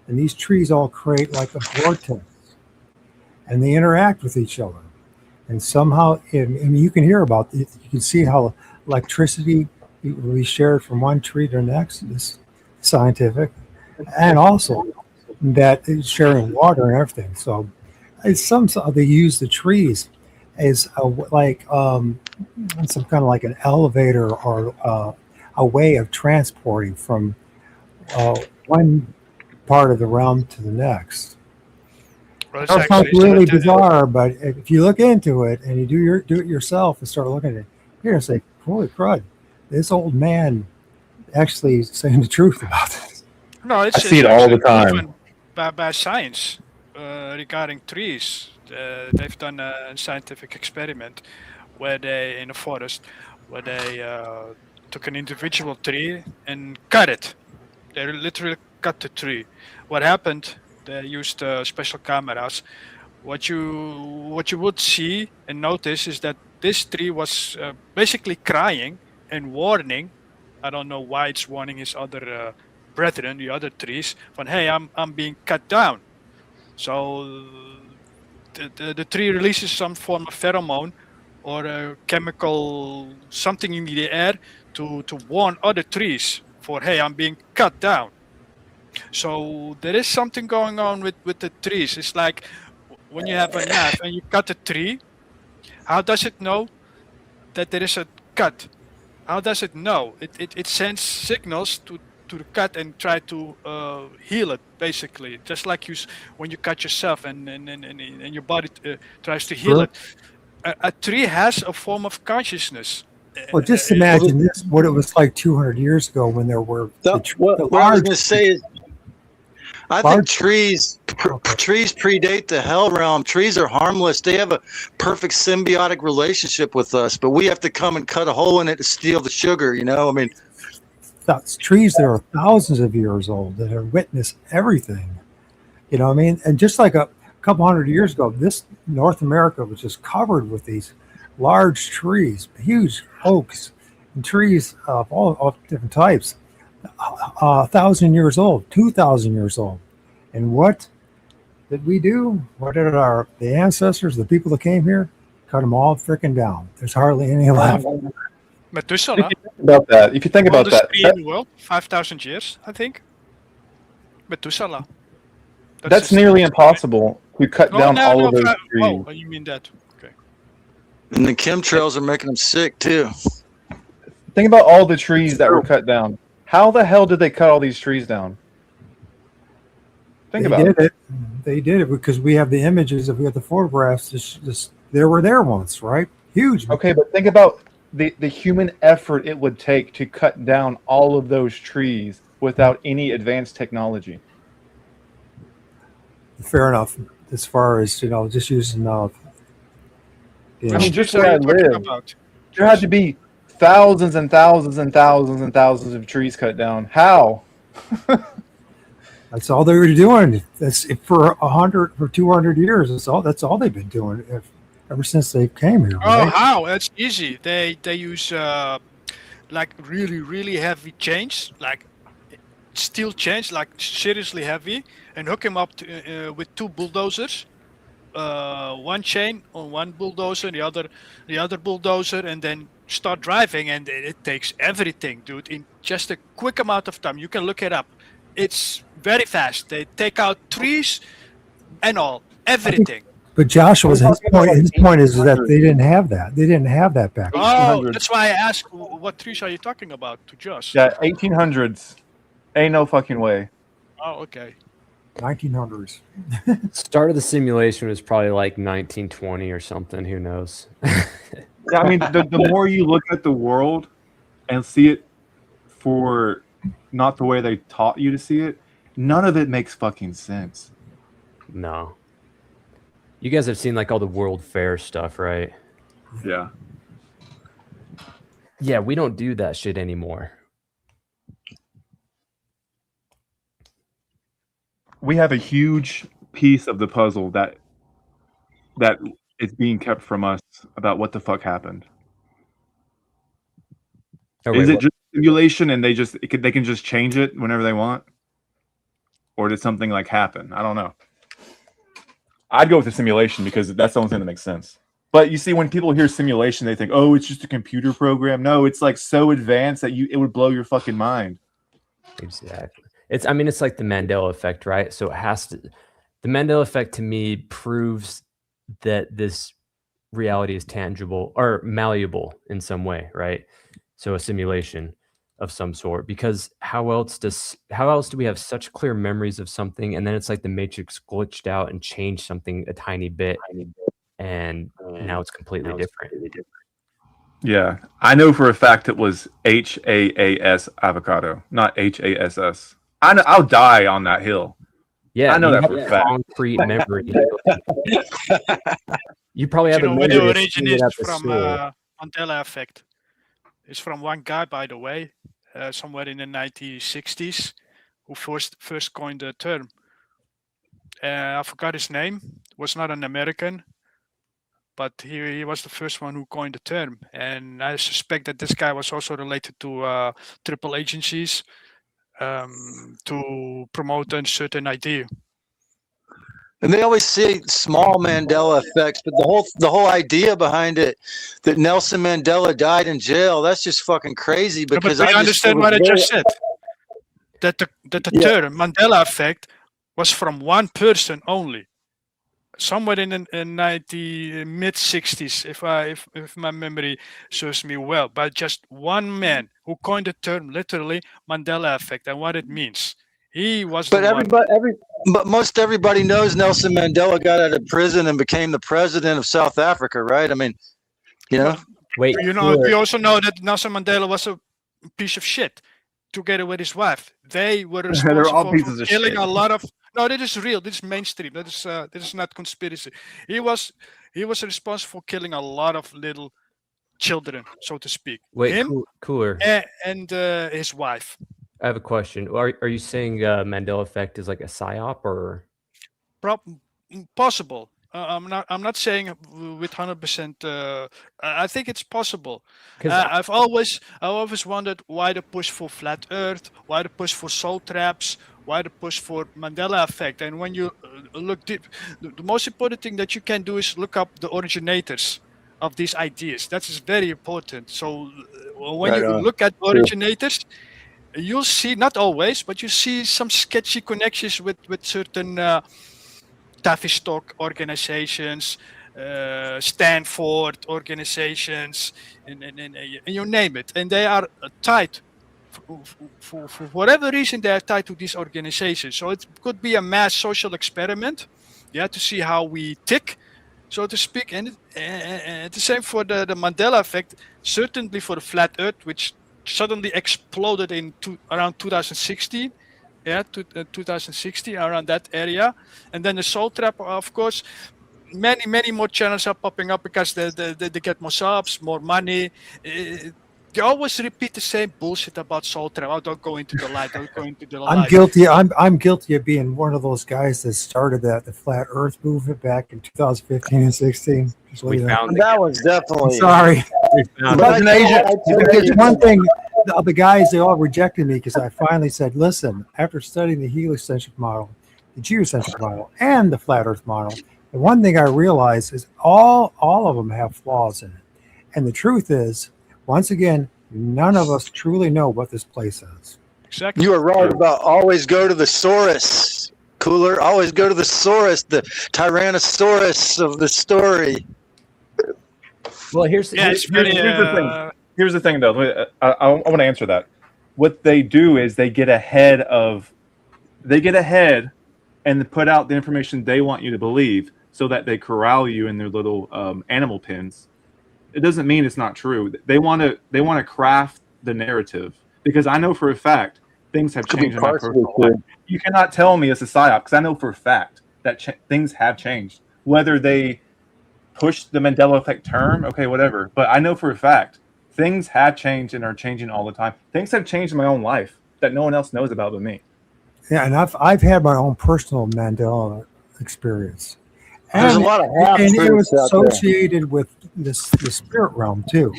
And these trees all create like a vortex, and they interact with each other. And somehow, and you can hear about it, you can see how electricity will be shared from one tree to the next. It's scientific. And also that it's sharing water and everything. So it's somehow they use the trees as some kind of like an elevator or a way of transporting from one part of the realm to the next. Well, It sounds really bizarre, but if you look into it and you do it yourself and start looking at it, you're gonna say, "Holy crud, this old man actually is saying the truth about this." No, I it's see it all the time. proven by science regarding trees. They've done a scientific experiment where they in a forest where they took an individual tree and cut it. They literally cut the tree. What happened? They used special cameras. What you would see and notice is that this tree was basically crying and warning. I don't know why it's warning his other brethren, the other trees, from hey, I'm being cut down. So the tree releases some form of pheromone or a chemical something in the air to warn other trees for hey, I'm being cut down. So there is something going on with the trees. It's like when you have a knife and you cut a tree, how does it know that there is a cut? How does it know? It sends signals to the cut and try to heal it, basically. Just like when you cut yourself and your body tries to heal Sure. it. A tree has a form of consciousness. Well, just imagine this: what it was like 200 years ago when there were What I was large. going to say is, I think Large- trees predate the hell realm. Trees are harmless. They have a perfect symbiotic relationship with us, but we have to come and cut a hole in it to steal the sugar. You know, I mean, That's trees that are thousands of years old that have witnessed everything. You know what I mean? And just like a couple hundred years ago, this North America was just covered with these large trees, huge oaks and trees of all different types. 1,000 years old, 2,000 years old. And what did we do? What did the ancestors, the people that came here, cut them all freaking down? There's hardly any left. Methuselah, About that, if you think about oldest that, tree in the world, 5,000 years, I think. Methuselah. that's his- nearly impossible to cut Oh, down no, all no, of those fi- trees. Oh, you mean that? Okay. and the chemtrails are making them sick too. Think about all the trees that were cut down. How the hell did they cut all these trees down? Think They about did it. it. They did it because we have the images, if we have the photographs, they were there once, right? Huge. Okay, but think about the human effort it would take to cut down all of those trees without any advanced technology. Fair enough. As far as, just using I mean, Which just trees where are I you talking live, about? there had to be thousands and thousands and thousands and thousands of trees cut down. How? that's all they were doing. That's for 200 years. That's all they've been doing ever since they came here. Oh, Right? how? That's easy. They use like really heavy chains, like steel chains, like seriously heavy, and hook him up with two bulldozers. One chain on one bulldozer, the other bulldozer, and then start driving. And it takes everything, dude, in just a quick amount of time. You can look it up. It's very fast. They take out trees and all, everything. But Joshua's his point is that they didn't have that. They didn't have that back then. Oh, 1800s. that's why I asked what trees are you talking about to Josh? Yeah, 1800s. Ain't no fucking way. Oh, okay. 1900s. Start of the simulation was probably like 1920 or something. Who knows? Yeah, I mean, the more you look at the world and see it for not the way they taught you to see it, none of it makes fucking sense. No. You guys have seen like all the World Fair stuff, right? Yeah. Yeah, we don't do that shit anymore. We have a huge piece of the puzzle that is being kept from us about what the fuck happened. Oh, Is wait, it just simulation and they can just change it whenever they want? Or did something like happen? I don't know. I'd go with the simulation because that's the only thing that makes sense. But you see, when people hear simulation, they think, oh, it's just a computer program. No, it's like so advanced that it would blow your fucking mind. Exactly. It's like the Mandela effect, right? So it has to. The Mandela effect to me proves that this reality is tangible or malleable in some way, right? So a simulation. of some sort, because how else do we have such clear memories of something, and then it's like the Matrix glitched out and changed something a tiny bit, and now it's completely different. Yeah, I know for a fact it was HAAS avocado, not HASS. I know, I'll die on that hill. Yeah, I know you that have for a a fact. concrete memory. You probably have You a know where memory the of origin seeing is it at the from store. Mandela effect. It's from one guy, by the way, somewhere in the 1960s, who first coined the term. I forgot his name. Was not an American, but he was the first one who coined the term. And I suspect that this guy was also related to triple agencies to promote a certain idea. And they always say small Mandela effects, but the whole idea behind it, that Nelson Mandela died in jail, that's just fucking crazy. But Because do you understand what I just said? That the term Mandela effect was from one person only, somewhere in the mid 60s, if my memory serves me well, by just one man who coined the term, literally Mandela effect, and what it means. He was But the one. but most everybody knows Nelson Mandela got out of prison and became the president of South Africa, right? I mean, you know. Wait, We also know that Nelson Mandela was a piece of shit, together with his wife. They were They're all responsible pieces for of killing shit. a lot of. No, that is real. This is mainstream. This is not conspiracy. He was responsible for killing a lot of little children, so to speak. Wait, Him Cooler. and his wife. I have a question. Are you saying Mandela effect is like a psyop, or Possible? I'm not saying with 100%. I think it's possible. I've always wondered why the push for flat Earth, why the push for soul traps, why the push for Mandela effect. And when you look deep, the most important thing that you can do is look up the originators of these ideas. That is very important. So when you look at originators, you'll see, not always, but you see some sketchy connections with certain Tavistock organizations, Stanford organizations, and you name it. And they are tied, for whatever reason, they are tied to these organizations. So it could be a mass social experiment, to see how we tick, so to speak. And the same for the Mandela effect, certainly for the flat Earth, which suddenly exploded in around 2016. 2016, around that area. And then the soul trap, of course, many more channels are popping up because they get more subs, more money. They always repeat the same bullshit about soul trap. Oh, don't go into the light. Don't go into the light. I'm guilty. I'm guilty of being one of those guys that started the flat Earth movement back in 2015 and 16. we found That was definitely. Sorry, But it's one thing. The guys, they all rejected me because I finally said, listen, after studying the heliocentric model, the geocentric model, and the flat Earth model, the one thing I realized is all of them have flaws in it. And the truth is, once again, none of us truly know what this place is. Exactly. You are right about always go to the Saurus, Cooler. Always go to the Saurus, the Tyrannosaurus of the story. Well, here's the thing. Here's the thing, though. I want to answer that. What they do is they get ahead and put out the information they want you to believe, so that they corral you in their little animal pens. It doesn't mean it's not true. They want to craft the narrative, because I know for a fact things have changed in my personal life. You cannot tell me it's a psyop, because I know for a fact that things have changed. Whether they push the Mandela effect term, okay, whatever. But I know for a fact things have changed and are changing all the time. Things have changed in my own life that no one else knows about but me. Yeah, and I've had my own personal Mandela experience. And, There's a lot of and it was associated with the spirit realm too.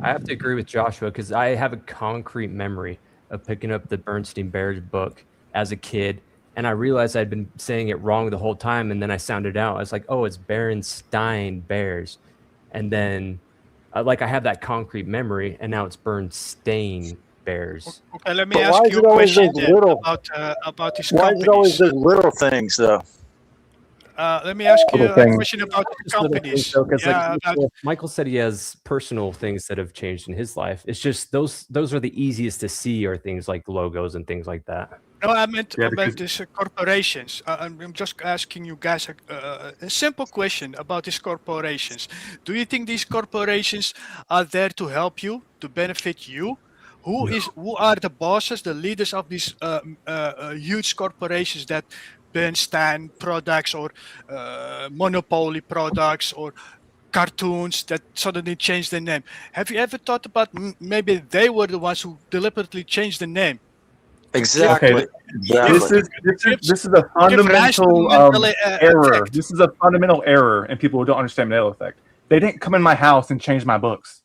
I have to agree with Joshua, because I have a concrete memory of picking up the Bernstein Bears book as a kid, and I realized I'd been saying it wrong the whole time, and then I sounded out. I was like, oh, it's Berenstain Bears. And then I have that concrete memory, and now it's Bernstein Bears. Okay, let me ask you a question about these companies. Why is it always those little things, though? Let me ask you Little a thing. question about the Just little companies. things, though, 'cause, like, Yeah, about, Michael said he has personal things that have changed in his life. It's just those are the easiest to see, are things like logos and things like that. no, I meant Yeah, about because these corporations. I'm just asking you guys a simple question about these corporations. Do you think these corporations are there to help you, to benefit you? Who are the bosses, the leaders of these huge corporations that ban stand products or monopoly products or cartoons that suddenly change the name? Have you ever thought about maybe they were the ones who deliberately changed the name to give okay, Exactly. give this Exactly. is gives this is a give rise to the fundamental Mandela error. effect? This is a fundamental error, and people who don't understand Mandela effect. They didn't come in my house and change my books.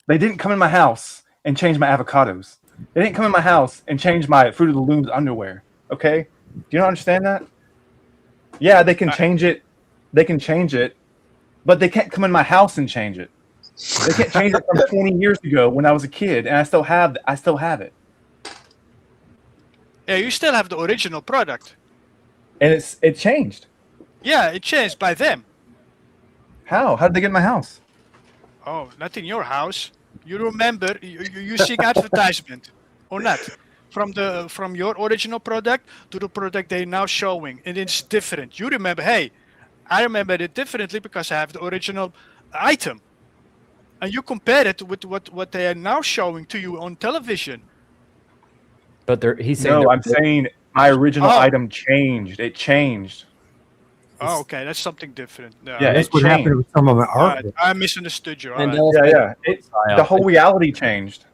They didn't come in my house and change my avocados. They didn't come in my house and change my Fruit of the Looms underwear. Okay, do you not understand that? Yeah, they can I, change it. They can change it, but they can't come in my house and change it. They can't change it from 20 years ago when I was a kid, and I still have it. yeah, you still have the original product. And it changed. Yeah, it changed by them. How? How did they get in my house? Oh, not in your house. You remember you seeing advertisement or not from your original product to the product they're now showing, and it's different. You remember, hey, I remember it differently because I have the original item, and you compare it with what they are now showing to you on television. But he's saying No, I'm saying my original Oh, item changed. It changed. oh, okay, that's something different. No, Yeah, That's it what happened changed. with some of my all right, artwork. I misunderstood you. All right. Mandela Yeah, effect yeah. The style. whole reality changed.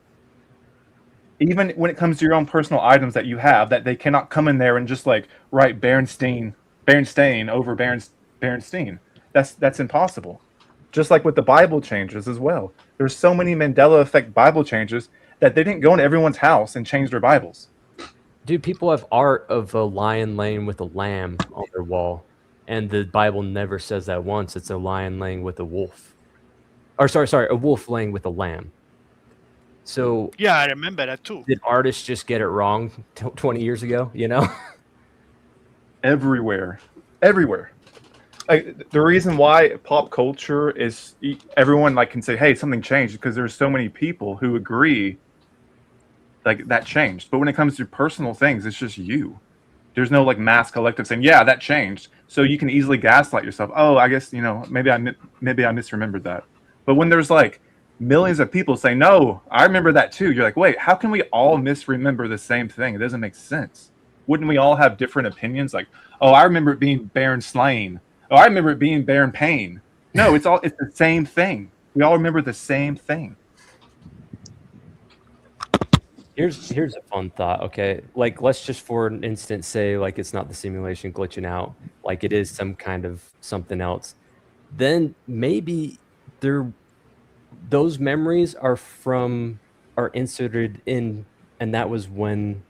Even when it comes to your own personal items that you have, that they cannot come in there and just like write Berenstain over Berenstein. That's impossible. Just like with the Bible changes as well. There's so many Mandela effect Bible changes that they didn't go into everyone's house and change their Bibles. Dude, people have art of a lion laying with a lamb on their wall, and the Bible never says that once. It's a lion laying with a wolf. Or sorry, a wolf laying with a lamb. So Yeah, I remember that too. did artists just get it wrong 20 years ago, you know? Everywhere. Like the reason why pop culture is everyone like can say, hey, something changed, because there's so many people who agree like that changed. But when it comes to personal things, it's just you. There's no like mass collective saying, yeah, that changed. So you can easily gaslight yourself. Oh, I guess, maybe I misremembered that. But when there's like millions of people saying, no, I remember that too. You're like, wait, how can we all misremember the same thing? It doesn't make sense. Wouldn't we all have different opinions? Like, oh, I remember it being Baron Slain. Oh, I remember it being Baron Payne. No, it's the same thing. We all remember the same thing. Here's a fun thought, okay? Like, let's just for an instant say, like, it's not the simulation glitching out, like it is some kind of something else. Then maybe those memories are inserted in, and that was when,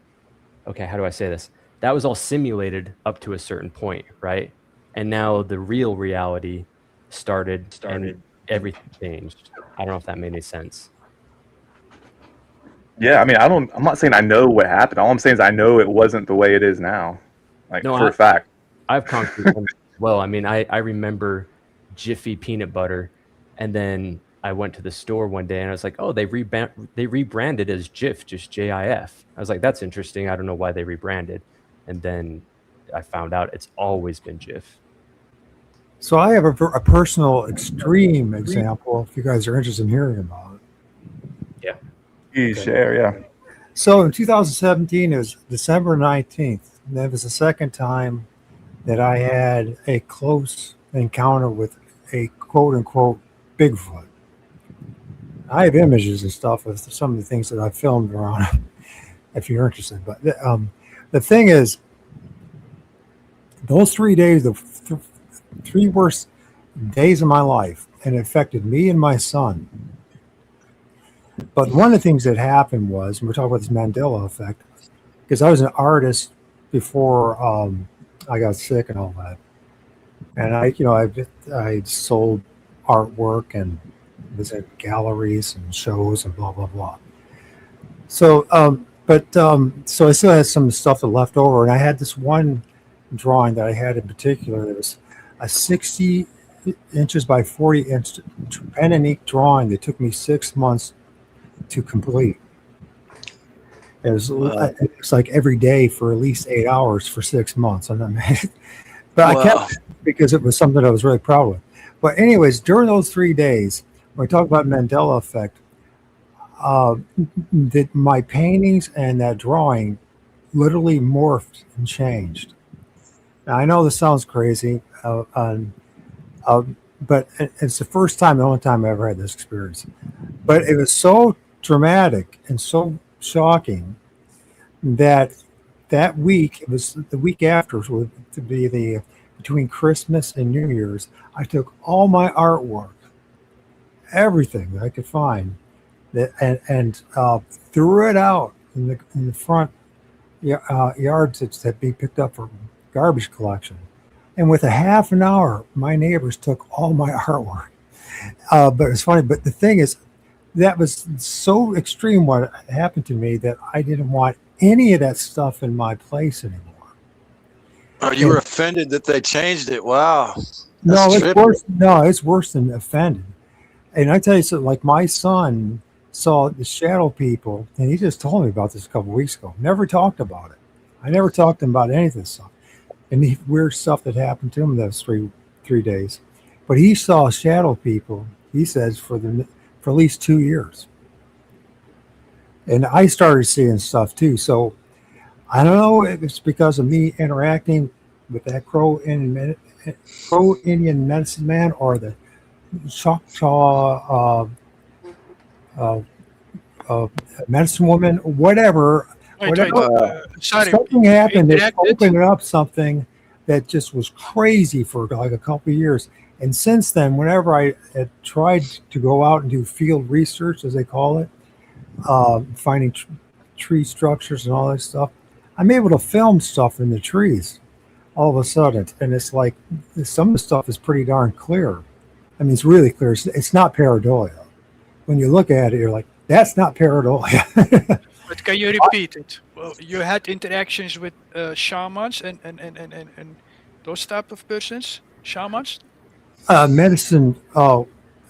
okay, how do I say this? That was all simulated up to a certain point, right? And now the real reality started and everything changed. I don't know if that made any sense. Yeah, I mean, I'm not saying I know what happened. All I'm saying is I know it wasn't the way it is now. Like, No, for a fact. I have concrete memories as well. I mean, I remember Jiffy peanut butter, and then I went to the store one day and I was like, oh, they rebranded as Jif, just J-I-F. I was like, that's interesting. I don't know why they rebranded. And then I found out it's always been Jif. So I have a personal extreme example, if you guys are interested in hearing about it. Yeah. You share, yeah. So in 2017, it was December 19th. And that was the second time that I had a close encounter with a quote-unquote Bigfoot. I have images and stuff of some of the things that I filmed around if you're interested. But the thing is, those 3 days, the three worst days of my life, and it affected me and my son. But one of the things that happened was, and we're talking about this Mandela effect, because I was an artist before I got sick and all that. And I sold artwork and was at galleries and shows and blah, blah, blah. So, so I still had some stuff that left over. And I had this one drawing that I had in particular. There was a 60 inches by 40 inch pen and ink drawing that took me 6 months to complete. It was, it's like every day for at least 8 hours for 6 months. And but I kept it because it was something I was really proud of. But anyways, during those 3 days, when we talk about Mandela effect, that my paintings and that drawing literally morphed and changed. Now, I know this sounds crazy, but it's the first time, the only time I ever had this experience. But it was so dramatic and so shocking that week, it was the week after, would to be the between Christmas and New Year's, I took all my artwork, everything that I could find, and threw it out in the front yards that be picked up for garbage collection. And with a half an hour, my neighbors took all my artwork. But it's funny. But the thing is, that was so extreme what happened to me that I didn't want any of that stuff in my place anymore. Oh, you were offended that they changed it. Wow. No, it's worse. No, it's worse than offended. And I tell you something, like my son saw the shadow people, and he just told me about this a couple of weeks ago. Never talked about it. I never talked to him about any of this stuff. And the weird stuff that happened to him those three days. But he saw shadow people, he says, for at least 2 years. And I started seeing stuff too. So I don't know if it's because of me interacting with that Crow Indian medicine man or the Choctaw medicine woman, whatever. Something happened that opened up something that just was crazy for like a couple of years. And since then, whenever I had tried to go out and do field research, as they call it, finding tree structures and all that stuff, I'm able to film stuff in the trees all of a sudden. And it's like some of the stuff is pretty darn clear. I mean, it's really clear. It's not pareidolia. When you look at it, you're like, that's not pareidolia. But can you repeat it? Well, you had interactions with shamans and those type of persons, shamans. Medicine. A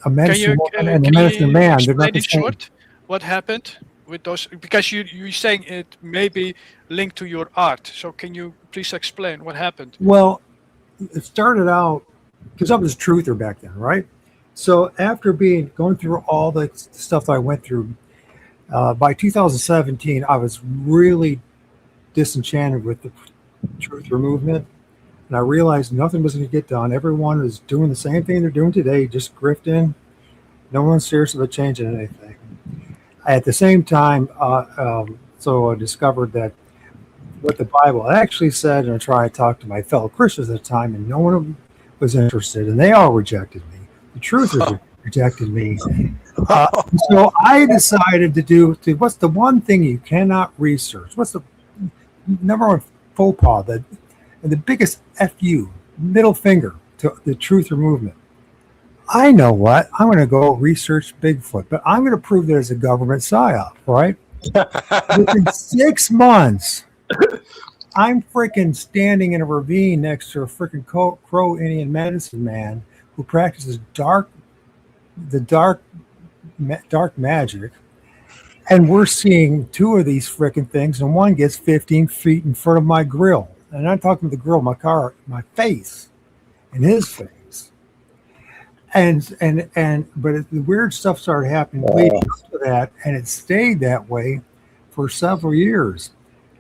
medicine woman and a medicine man. They're not the same. Short, what happened with those? Because you're saying it may be linked to your art. So can you please explain what happened? Well, it started out because I was a truther back then, right? So after going through all the stuff that I went through, by 2017, I was really disenchanted with the truther movement. And I realized nothing was going to get done. Everyone was doing the same thing they're doing today, just grifting. No one's serious about changing anything. At the same time, so I discovered that what the Bible actually said, and I tried to talk to my fellow Christians at the time, and no one was interested, and they all rejected me. The truthers rejected me. So I decided to what's the one thing you cannot research? What's the number one faux pas, the biggest FU, middle finger to the truther movement? I know what. I'm going to go research Bigfoot, but I'm going to prove that it's a government psyop, right? Within 6 months, I'm freaking standing in a ravine next to a freaking Crow Indian medicine man who practices dark magic, and we're seeing two of these freaking things, and one gets 15 feet in front of my grill, and I'm talking to the grill, my car, my face, and his face. But the weird stuff started happening leading up to that, and it stayed that way for several years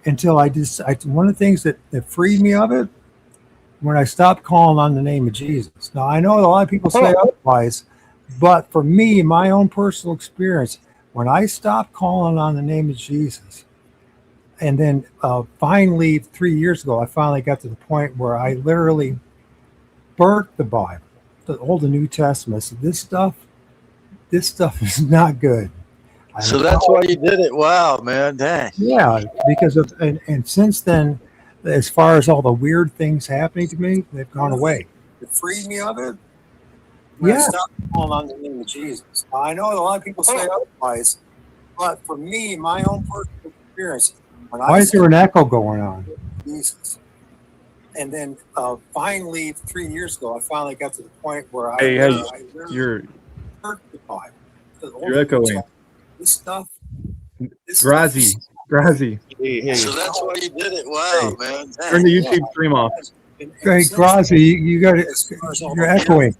until one of the things that freed me of it, when I stopped calling on the name of Jesus. Now, I know a lot of people say otherwise, but for me, my own personal experience, when I stopped calling on the name of Jesus, and then finally 3 years ago, I finally got to the point where I literally burnt the Bible, the Old and New Testament. So this stuff is not good. So that's why you did it. Wow, man, dang. Yeah, because of and since then, as far as all the weird things happening to me, they've gone away. It freed me of it. Yeah. Stop calling on the name of Jesus. Now, I know a lot of people say otherwise, but for me, my own personal experience. Why is there an echo going on? Jesus. And then finally, 3 years ago, I finally got to the point where I you're you're echoing. This stuff. Grazi. So that's why you did it. Wow, man. Turn the YouTube stream off. Hey, Grazi, you got it. You're echoing.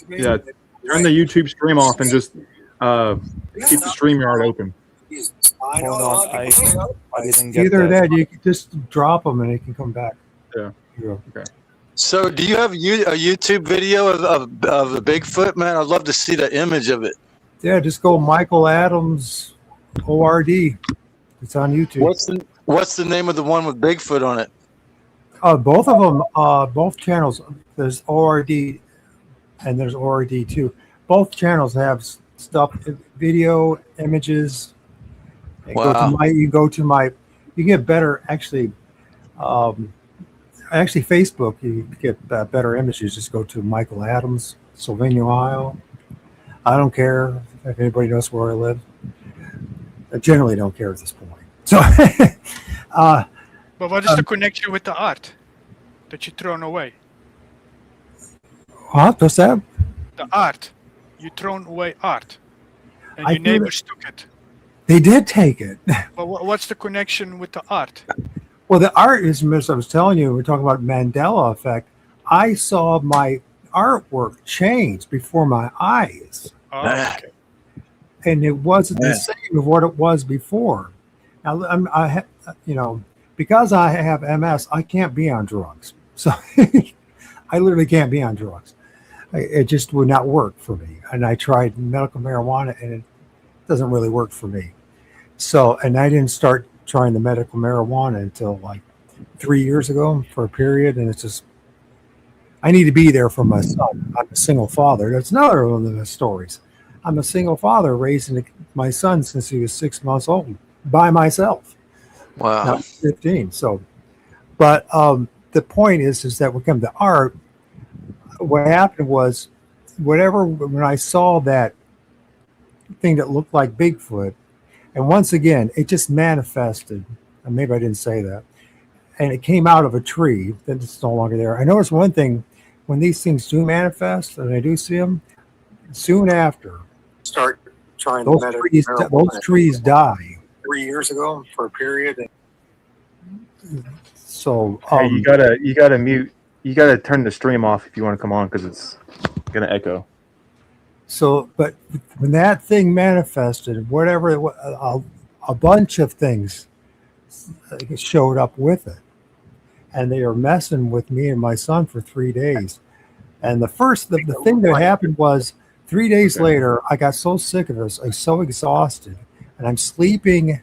Yeah, turn the YouTube stream off and just keep the StreamYard open. Hold on, I didn't get Either that. that, you can just drop them and it can come back. Yeah. Okay. So do you have a YouTube video of the Bigfoot, man? I'd love to see the image of it. Yeah, just go Michael Adams ORD. It's on YouTube. What's the name of the one with Bigfoot on it? Both of them, both channels. There's ORD and there's ORD too. Both channels have stuff, video, images. Wow. You get better actually. Actually, Facebook, you get better images. Just go to Michael Adams, Sylvania, Ohio. I don't care if anybody knows where I live. I generally don't care at this point. So, But what is the connection with the art that you thrown away? what's that? The art. You thrown away art. And I your feel neighbors took it. They did take it. But what's the connection with the art? Well, the art is, as I was telling you, we're talking about Mandela effect. I saw my artwork change before my eyes. Oh, okay. And it wasn't the same of what it was before. Now, because I have MS, I can't be on drugs. So I literally can't be on drugs. It just would not work for me. And I tried medical marijuana, and it doesn't really work for me. So, and I didn't start trying the medical marijuana until like 3 years ago for a period. And it's just, I need to be there for my son. I'm a single father. That's another one of the stories. I'm a single father raising my son since he was 6 months old by myself. Wow. Now he's 15. So, but the point is that when it comes to art, what happened was when I saw that thing that looked like Bigfoot, and once again, it just manifested. And maybe I didn't say that. And it came out of a tree. Then it's no longer there. I noticed one thing: when these things do manifest, and I do see them, soon after, start trying those trees die. 3 years ago for a period. So Hey, you gotta mute. You gotta turn the stream off if you want to come on because it's gonna echo. So, but when that thing manifested, whatever it was, a bunch of things showed up with it, and they were messing with me and my son for 3 days. And the thing that happened was 3 days later, I got so sick of this, I was so exhausted, and I'm sleeping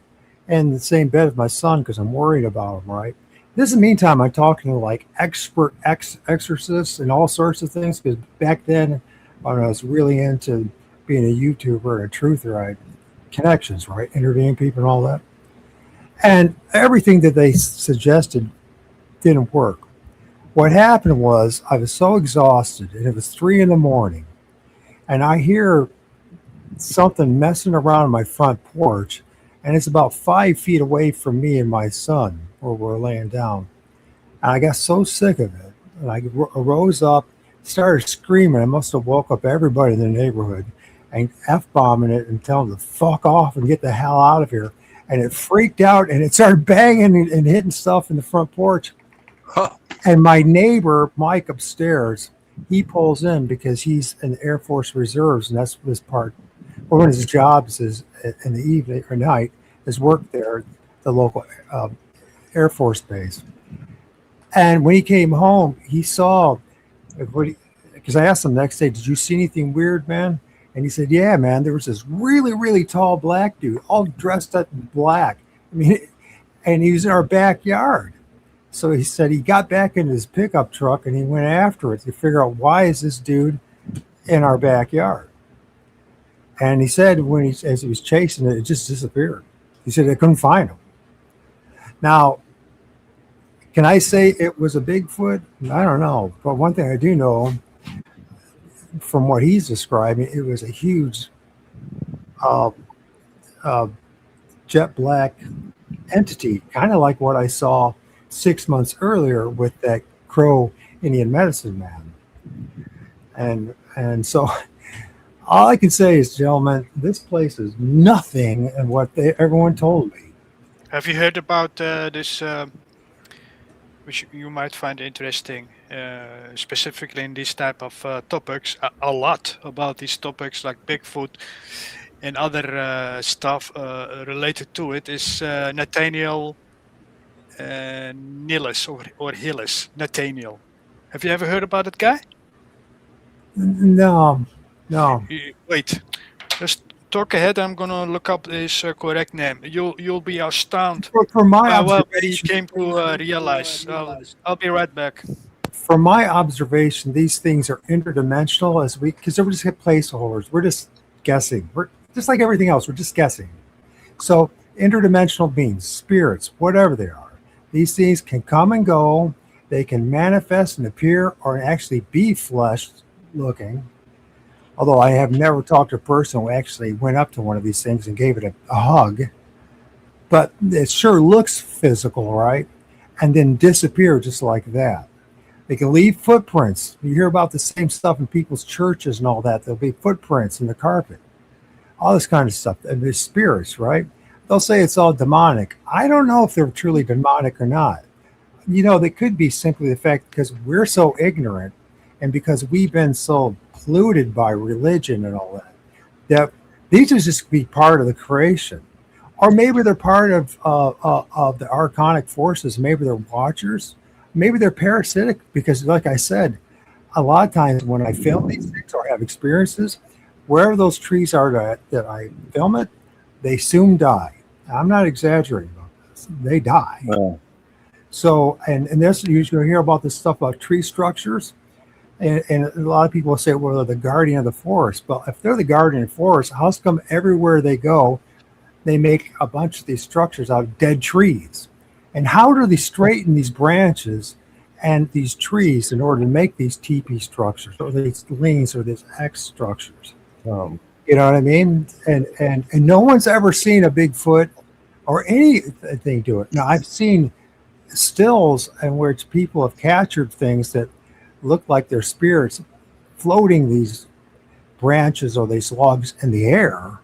in the same bed as my son because I'm worried about him. Right. This in the meantime, I'm talking to like expert exorcists and all sorts of things because back then, when I was really into being a YouTuber and a truther, I had connections, right? Interviewing people and all that. And everything that they suggested didn't work. What happened was I was so exhausted, and it was 3 a.m, and I hear something messing around on my front porch, and it's about 5 feet away from me and my son where we're laying down. And I got so sick of it, and I rose up, started screaming. I must have woke up everybody in the neighborhood and F-bombing it and telling them to fuck off and get the hell out of here. And it freaked out and it started banging and hitting stuff in the front porch. And my neighbor, Mike upstairs, he pulls in because he's in the Air Force Reserves, and that's his part. One of his jobs is in the evening or night is work there at the local Air Force base. And when he came home, he saw, because I asked him the next day, did you see anything weird, man? And he said, yeah, man, there was this really, really tall black dude, all dressed up in black. I mean, and he was in our backyard. So he said he got back into his pickup truck and he went after it to figure out why is this dude in our backyard. And he said as he was chasing it, it just disappeared. He said they couldn't find him. Now, can I say it was a Bigfoot? I don't know. But one thing I do know from what he's describing, it was a huge jet black entity, kind of like what I saw 6 months earlier with that Crow Indian medicine man. And so all I can say is, gentlemen, this place is nothing in what everyone told me. Have you heard about this, which you might find interesting, specifically in these type of topics? A lot about these topics like Bigfoot and other stuff related to it is Nathaniel Nilles or Hillis. Nathaniel. Have you ever heard about that guy? No, no. Wait, just talk ahead. I'm gonna look up his correct name. You'll be astounded. For my Well, when he observation, came to realize. I'll be right back. from my observation, these things are interdimensional because we're just placeholders. We're just guessing. We're just like everything else. We're just guessing. So interdimensional beings, spirits, whatever they are, these things can come and go. They can manifest and appear or actually be flesh looking. Although I have never talked to a person who actually went up to one of these things and gave it a hug. But it sure looks physical, right? And then disappear just like that. They can leave footprints. You hear about the same stuff in people's churches and all that. There'll be footprints in the carpet. All this kind of stuff. And there's spirits, right? They'll say it's all demonic. I don't know if they're truly demonic or not. You know, they could be simply the fact because we're so ignorant and because we've been so polluted by religion and all that these are just be part of the creation. Or maybe they're part of the archonic forces. Maybe they're watchers. Maybe they're parasitic because, like I said, a lot of times when I film these things or have experiences, wherever those trees are that I film it, they soon die. I'm not exaggerating about this. They die. Wow. So, and this, you hear about this stuff about tree structures. And a lot of people say, well, they're the guardian of the forest. But if they're the guardian of the forest, how come everywhere they go, they make a bunch of these structures out of dead trees? And how do they straighten these branches and these trees in order to make these teepee structures or these leans or these X structures? You know what I mean? And no one's ever seen a Bigfoot or anything do it. Now, I've seen stills and where people have captured things that look like they're spirits floating these branches or these logs in the air.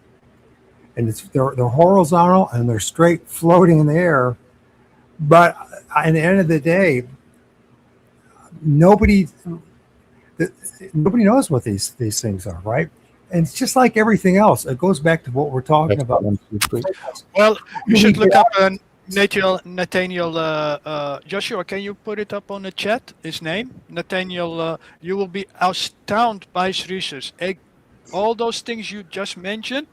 And they're horizontal and they're straight floating in the air. But at the end of the day, nobody knows what these things are, right? And it's just like everything else. It goes back to what we're talking about. Well, you should look up Nathaniel. Joshua, can you put it up on the chat? His name, Nathaniel. You will be astounded by his research. All those things you just mentioned.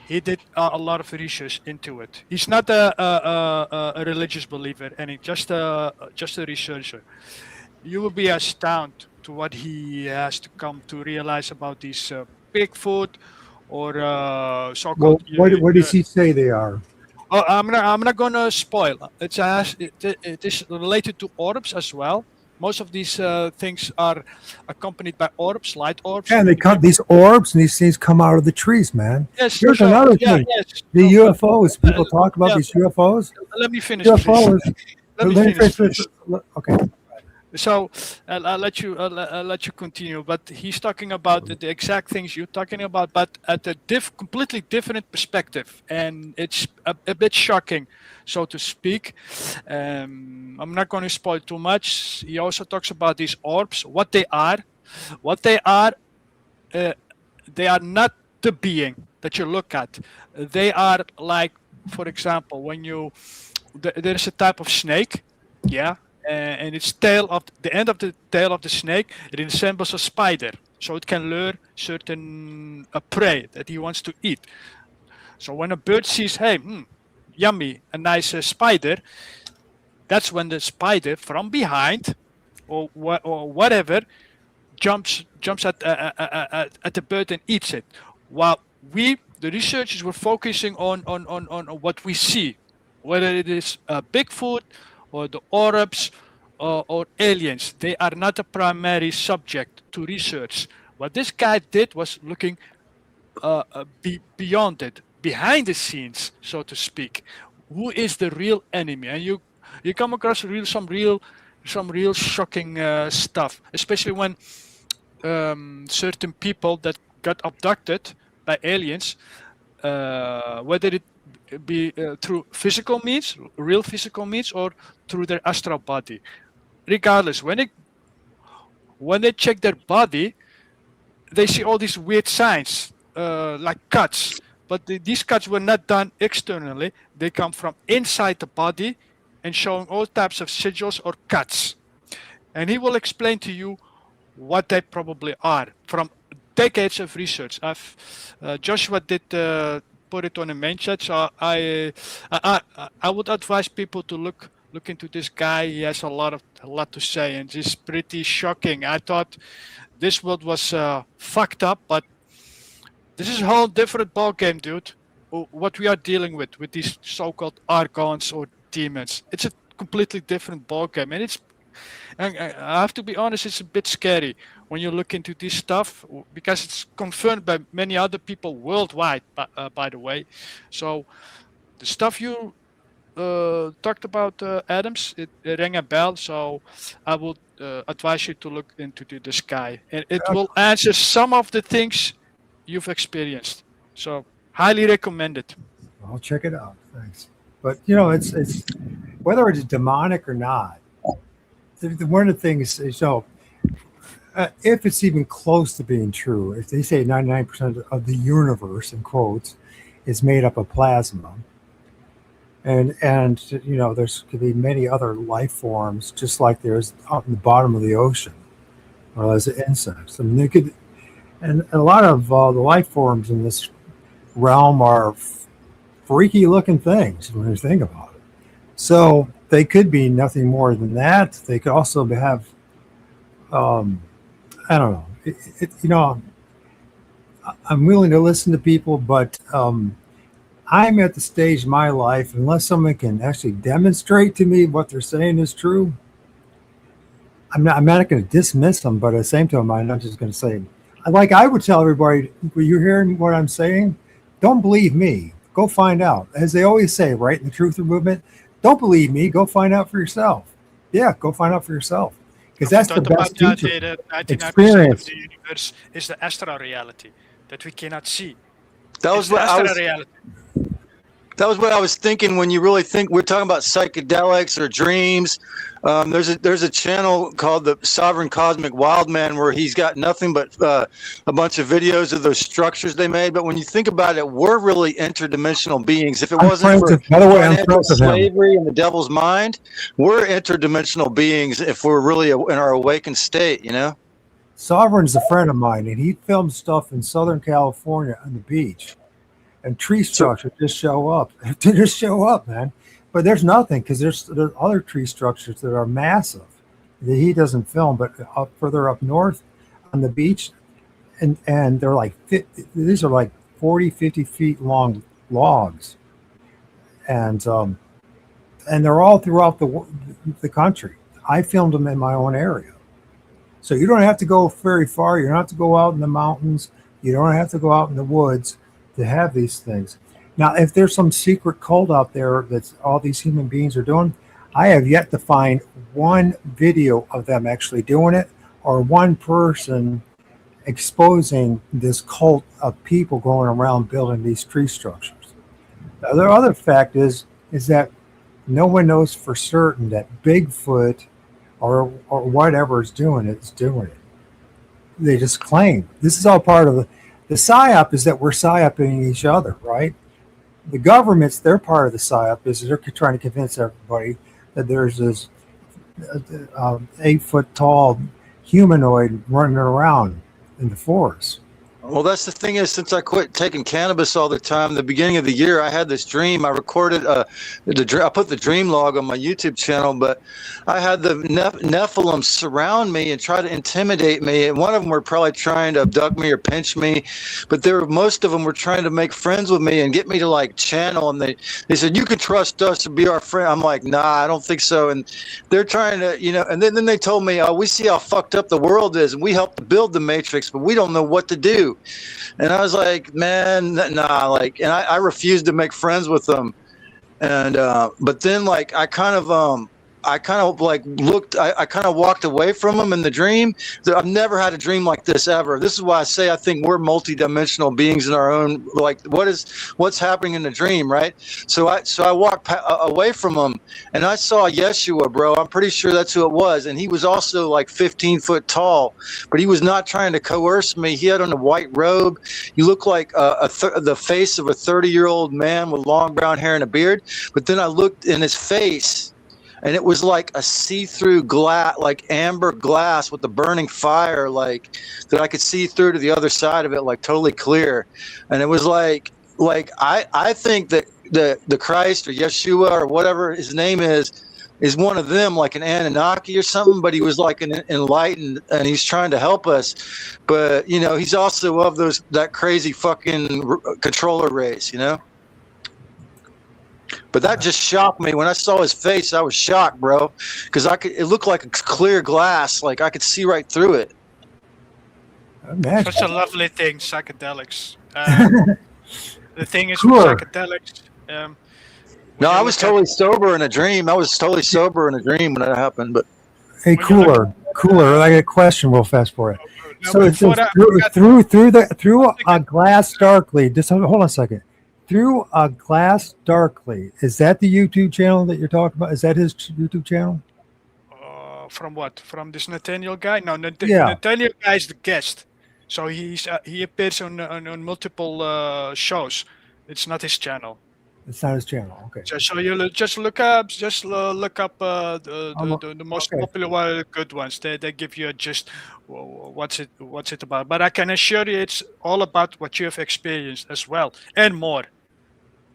He did a lot of research into it. He's not a religious believer, and he's just a researcher. You will be astounded to what he has to come to realize about these Bigfoot or so-called. Well, what does he say they are? Oh, I'm not gonna spoil. It is related to orbs as well. Most of these things are accompanied by orbs, light orbs. Yeah, and these orbs and these things come out of the trees, man. Yes, here's another thing. Yes. The UFOs. People talk about these UFOs. Let me finish. UFOs. Let me finish. Okay. So I'll let you continue. But he's talking about the exact things you're talking about, but at a completely different perspective, and it's a bit shocking, so to speak. I'm not going to spoil too much. He also talks about these orbs, what they are. They are not the being that you look at. They are like, for example, when there's a type of snake, yeah. And its the end of the tail of the snake, it resembles a spider, so it can lure certain prey that he wants to eat. So when a bird sees, hey, yummy, a nice spider, that's when the spider from behind or whatever jumps at the bird and eats it. While the researchers, were focusing on what we see, whether it is Bigfoot or the orbs or aliens. They are not a primary subject to research. What this guy did was looking beyond it, behind the scenes, so to speak. Who is the real enemy? And you come across some real some real shocking stuff, especially when certain people that got abducted by aliens, whether it be through physical means, real physical means, or through their astral body. Regardless, when they check their body, they see all these weird signs, like cuts. But these cuts were not done externally. They come from inside the body and showing all types of sigils or cuts. And he will explain to you what they probably are from decades of research. Joshua did put it on the main chat, so I would advise people to look into this guy. He has a lot to say, and it's pretty shocking. I thought this world was fucked up, but this is a whole different ballgame, dude. What we are dealing with these so-called archons or demons, it's a completely different ballgame, and I have to be honest, it's a bit scary when you look into this stuff, because it's confirmed by many other people worldwide, by the way. So the stuff you talked about, Adams, it rang a bell. So I would advise you to look into this guy, and it will answer some of the things you've experienced. So highly recommend it. I'll check it out. Thanks. But it's whether it's demonic or not. One of the things is, if it's even close to being true, if they say 99% of the universe, in quotes, is made up of plasma, and there's could be many other life forms, just like there's out in the bottom of the ocean, or as insects. I mean, they could, and a lot of the life forms in this realm are freaky looking things when you think about it. So they could be nothing more than that. They could also have, I don't know. I'm willing to listen to people, but I'm at the stage in my life, unless someone can actually demonstrate to me what they're saying is true, I'm not going to dismiss them, but at the same time, I'm not just going to say, like I would tell everybody, when you're hearing what I'm saying, don't believe me. Go find out. As they always say, right, in the Truther movement, don't believe me. Go find out for yourself. Yeah, go find out for yourself. Because that's the best teacher. That 99% Experience. of the universe is the astral reality that we cannot see. That was what That was what I was thinking when you really think we're talking about psychedelics or dreams. There's a channel called the Sovereign Cosmic Wildman where he's got nothing but a bunch of videos of those structures they made. But when you think about it, we're really interdimensional beings. If it wasn't for slavery and the devil's mind, we're interdimensional beings if we're really in our awakened state, Sovereign's a friend of mine, and he filmed stuff in Southern California on the beach. And tree structures just show up. They just show up, man. But there's nothing, because there's other tree structures that are massive that he doesn't film, but further up north on the beach, and they're like these are like 40, 50 feet long logs, and they're all throughout the country. I filmed them in my own area, so you don't have to go very far. You don't have to go out in the mountains. You don't have to go out in the woods to have these things. Now, if there's some secret cult out there that's all these human beings are doing, I have yet to find one video of them actually doing it, or one person exposing this cult of people going around building these tree structures. The other fact is that no one knows for certain that Bigfoot or whatever is doing it. They just claim. This is all part of the psyop, is that we're psyoping each other, right? The governments, they're part of the psyop, is they're trying to convince everybody that there's this 8-foot tall humanoid running around in the forest. Well, that's the thing is, since I quit taking cannabis all the time, the beginning of the year, I had this dream. I recorded I put the dream log on my YouTube channel, but I had the Nephilim surround me and try to intimidate me. And one of them were probably trying to abduct me or pinch me, but most of them were trying to make friends with me and get me to like channel. And they said, you can trust us to be our friend. I'm like, nah, I don't think so. And they're trying to, and then they told me, we see how fucked up the world is, and we helped build the Matrix, but we don't know what to do. And I was like, man, nah, and I refused to make friends with them. And, but then I kind of, I kind of like looked, I kind of walked away from them in the dream. I've never had a dream like this ever. This is why I say I think we're multidimensional beings in our own, like what's happening in the dream, right? So I walked away from them and I saw Yeshua, bro. I'm pretty sure that's who it was. And he was also like 15 foot tall, but he was not trying to coerce me. He had on a white robe. You look like the face of a 30-year-old man with long brown hair and a beard. But then I looked in his face, and it was like a see-through glass, like amber glass with the burning fire, like that I could see through to the other side of it, like totally clear. And it was like I think that the Christ or Yeshua or whatever his name is one of them, like an Anunnaki or something. But he was like an enlightened, and he's trying to help us. But you know, he's also of that crazy fucking controller race, you know. But that just shocked me. When I saw his face, I was shocked, bro, because it looked like a clear glass, like I could see right through it. Such a lovely thing, psychedelics. The thing is with psychedelics. No, I was totally sober in a dream. I was totally sober in a dream when that happened. But hey, Cooler, I got a question real fast for you. So it says through a glass darkly. Just hold on a second. Through a glass darkly. Is that the YouTube channel that you're talking about? Is that his YouTube channel? From what? From this Nathaniel guy? No, Nathaniel guy is the guest. So he appears on multiple shows. It's not his channel. It's not his channel. Okay. So you just look up the most popular one, good ones. They give you a gist what's it about. But I can assure you, it's all about what you have experienced as well, and more,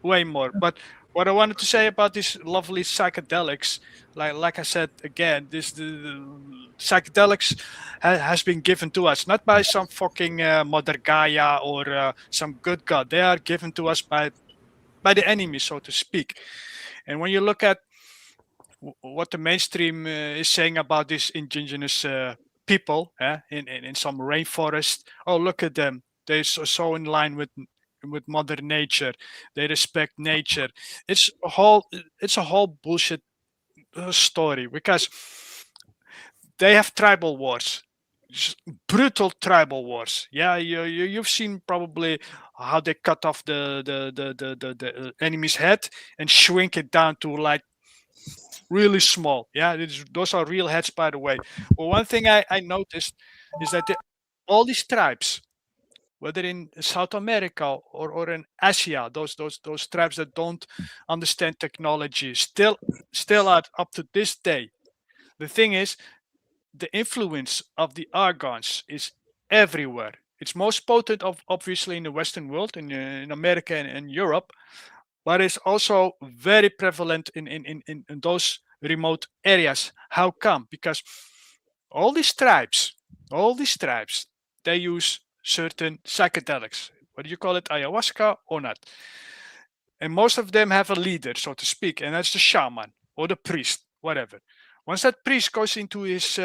way more. But what I wanted to say about these lovely psychedelics, like I said again, the psychedelics has been given to us not by some fucking Mother Gaia or some good god. They are given to us by the enemy, so to speak. And when you look at what the mainstream is saying about these indigenous people in some rainforest, oh, look at them, they're so in line with Mother Nature, they respect nature. It's a whole bullshit story, because they have tribal wars, brutal tribal wars. Yeah, you've seen probably how they cut off the enemy's head and shrink it down to like really small. Yeah, those are real heads, by the way. Well, one thing I noticed is that all these tribes, whether in South America or in Asia, those tribes that don't understand technology, still are up to this day. The thing is, the influence of the Argons is everywhere. It's most potent, obviously, in the Western world, in America and Europe, but it's also very prevalent in those remote areas. How come? Because all these tribes, they use certain psychedelics. Whether you call it ayahuasca or not. And most of them have a leader, so to speak, and that's the shaman or the priest, whatever. Once that priest goes into his,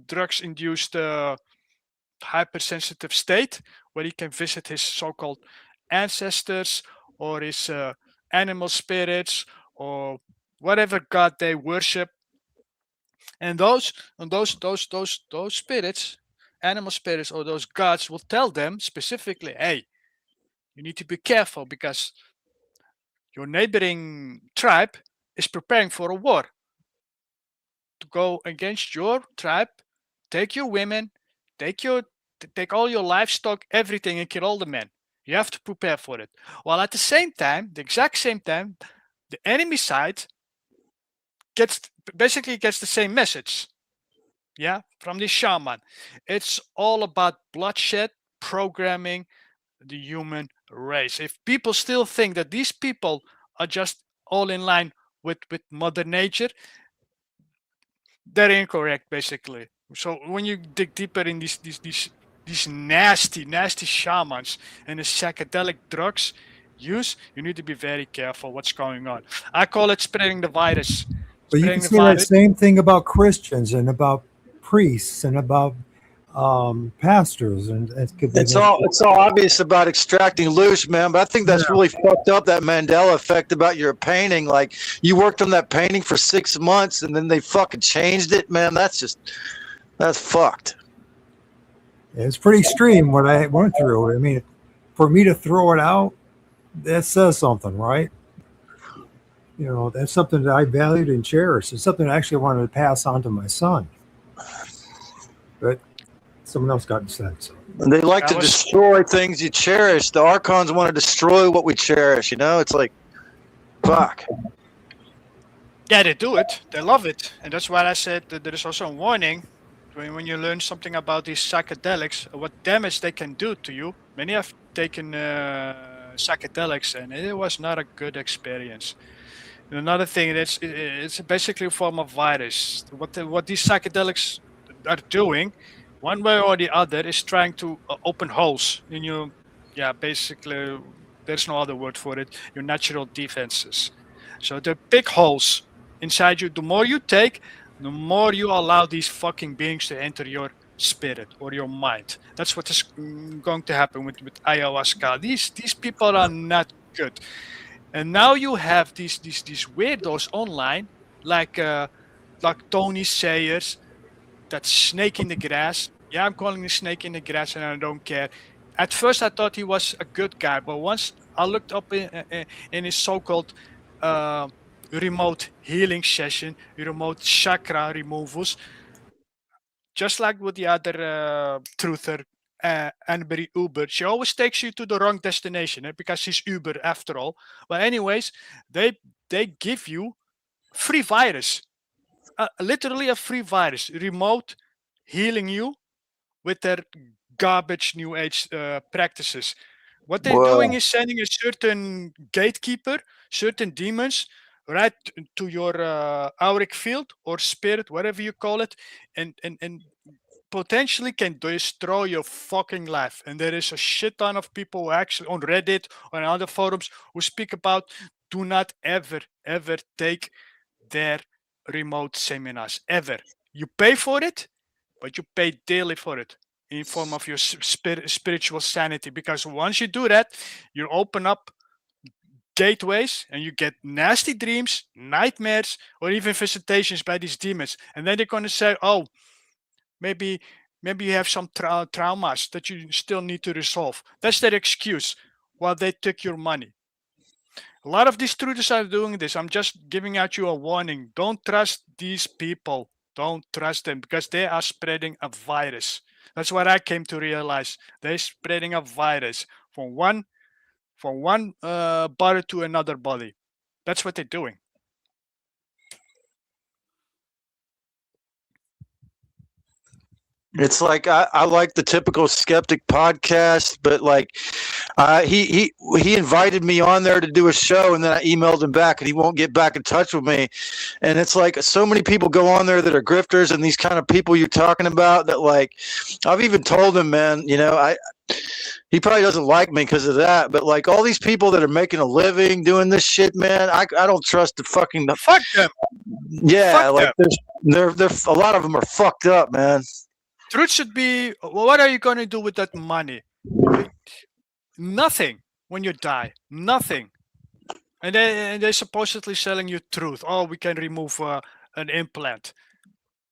drugs-induced hypersensitive state, where he can visit his so-called ancestors or his animal spirits or whatever god they worship, and those spirits, animal spirits or those gods, will tell them specifically, hey, you need to be careful because your neighboring tribe is preparing for a war to go against your tribe, take your women, take all your livestock, everything, and kill all the men. You have to prepare for it. While at the same time, the exact same time, the enemy side gets the same message. Yeah, from the shaman. It's all about bloodshed, programming the human race. If people still think that these people are just all in line with Mother Nature, they're incorrect, basically. So when you dig deeper in these nasty shamans and the psychedelic drugs use, you need to be very careful what's going on. I call it spreading the virus. But you can say that same thing about Christians and about priests and about pastors, and it could be It's all obvious about extracting loose, man. But I think that's really fucked up. That Mandela effect about your painting. Like you worked on that painting for 6 months, and then they fucking changed it, man. That's fucked. It's pretty extreme what I went through. I mean, for me to throw it out, that says something, right? You know, that's something that I valued and cherished. It's something I actually wanted to pass on to my son. But someone else got upset. So. And they like to destroy things you cherish. The Archons want to destroy what we cherish. You know, it's like, fuck. Yeah, they do it. They love it. And that's why I said that there is also a warning when you learn something about these psychedelics, what damage they can do to you. Many have taken psychedelics, and it was not a good experience. And another thing, it's basically a form of virus. What these psychedelics are doing, one way or the other, is trying to open holes in your, basically, there's no other word for it, your natural defenses. So they're big holes inside you. The more you take, the more you allow these fucking beings to enter your spirit or your mind. That's what is going to happen with ayahuasca. These people are not good. And now you have these weirdos online, like Tony Sayers, that snake in the grass. Yeah, I'm calling the snake in the grass, and I don't care. At first, I thought he was a good guy, but once I looked up in his so-called remote healing session, remote chakra removals, just like with the other truther, Anne-Marie Uber, she always takes you to the wrong destination because she's Uber after all. But anyways, they give you free virus, literally a free virus, remote healing you with their garbage new age practices. What they're doing is sending a certain gatekeeper, certain demons, right to your auric field or spirit, whatever you call it, and potentially can destroy your fucking life. And there is a shit ton of people who actually on Reddit or on other forums who speak about do not ever take their remote seminars ever. You pay for it, but you pay daily for it in form of your spiritual sanity, because once you do that, you open up gateways and you get nasty dreams, nightmares, or even visitations by these demons. And then they're going to say, oh, maybe you have some traumas that you still need to resolve. That's their excuse while they took your money. A lot of these truthers are doing this. I'm just giving out you a warning. Don't trust these people. Don't trust them, because they are spreading a virus. That's what I came to realize. They're spreading a virus from one body to another body. That's what they're doing. It's like I like the typical skeptic podcast, but like he invited me on there to do a show, and then I emailed him back, and he won't get back in touch with me. And it's like so many people go on there that are grifters, and these kind of people you're talking about that, like, I've even told him, man, you know, he probably doesn't like me because of that, but like all these people that are making a living doing this shit, man, I don't trust the fucking fuck them. Yeah, fuck like them. they're a lot of them are fucked up, man. Truth should be, what are you going to do with that money? Nothing when you die. Nothing. And they're supposedly selling you truth. Oh, we can remove an implant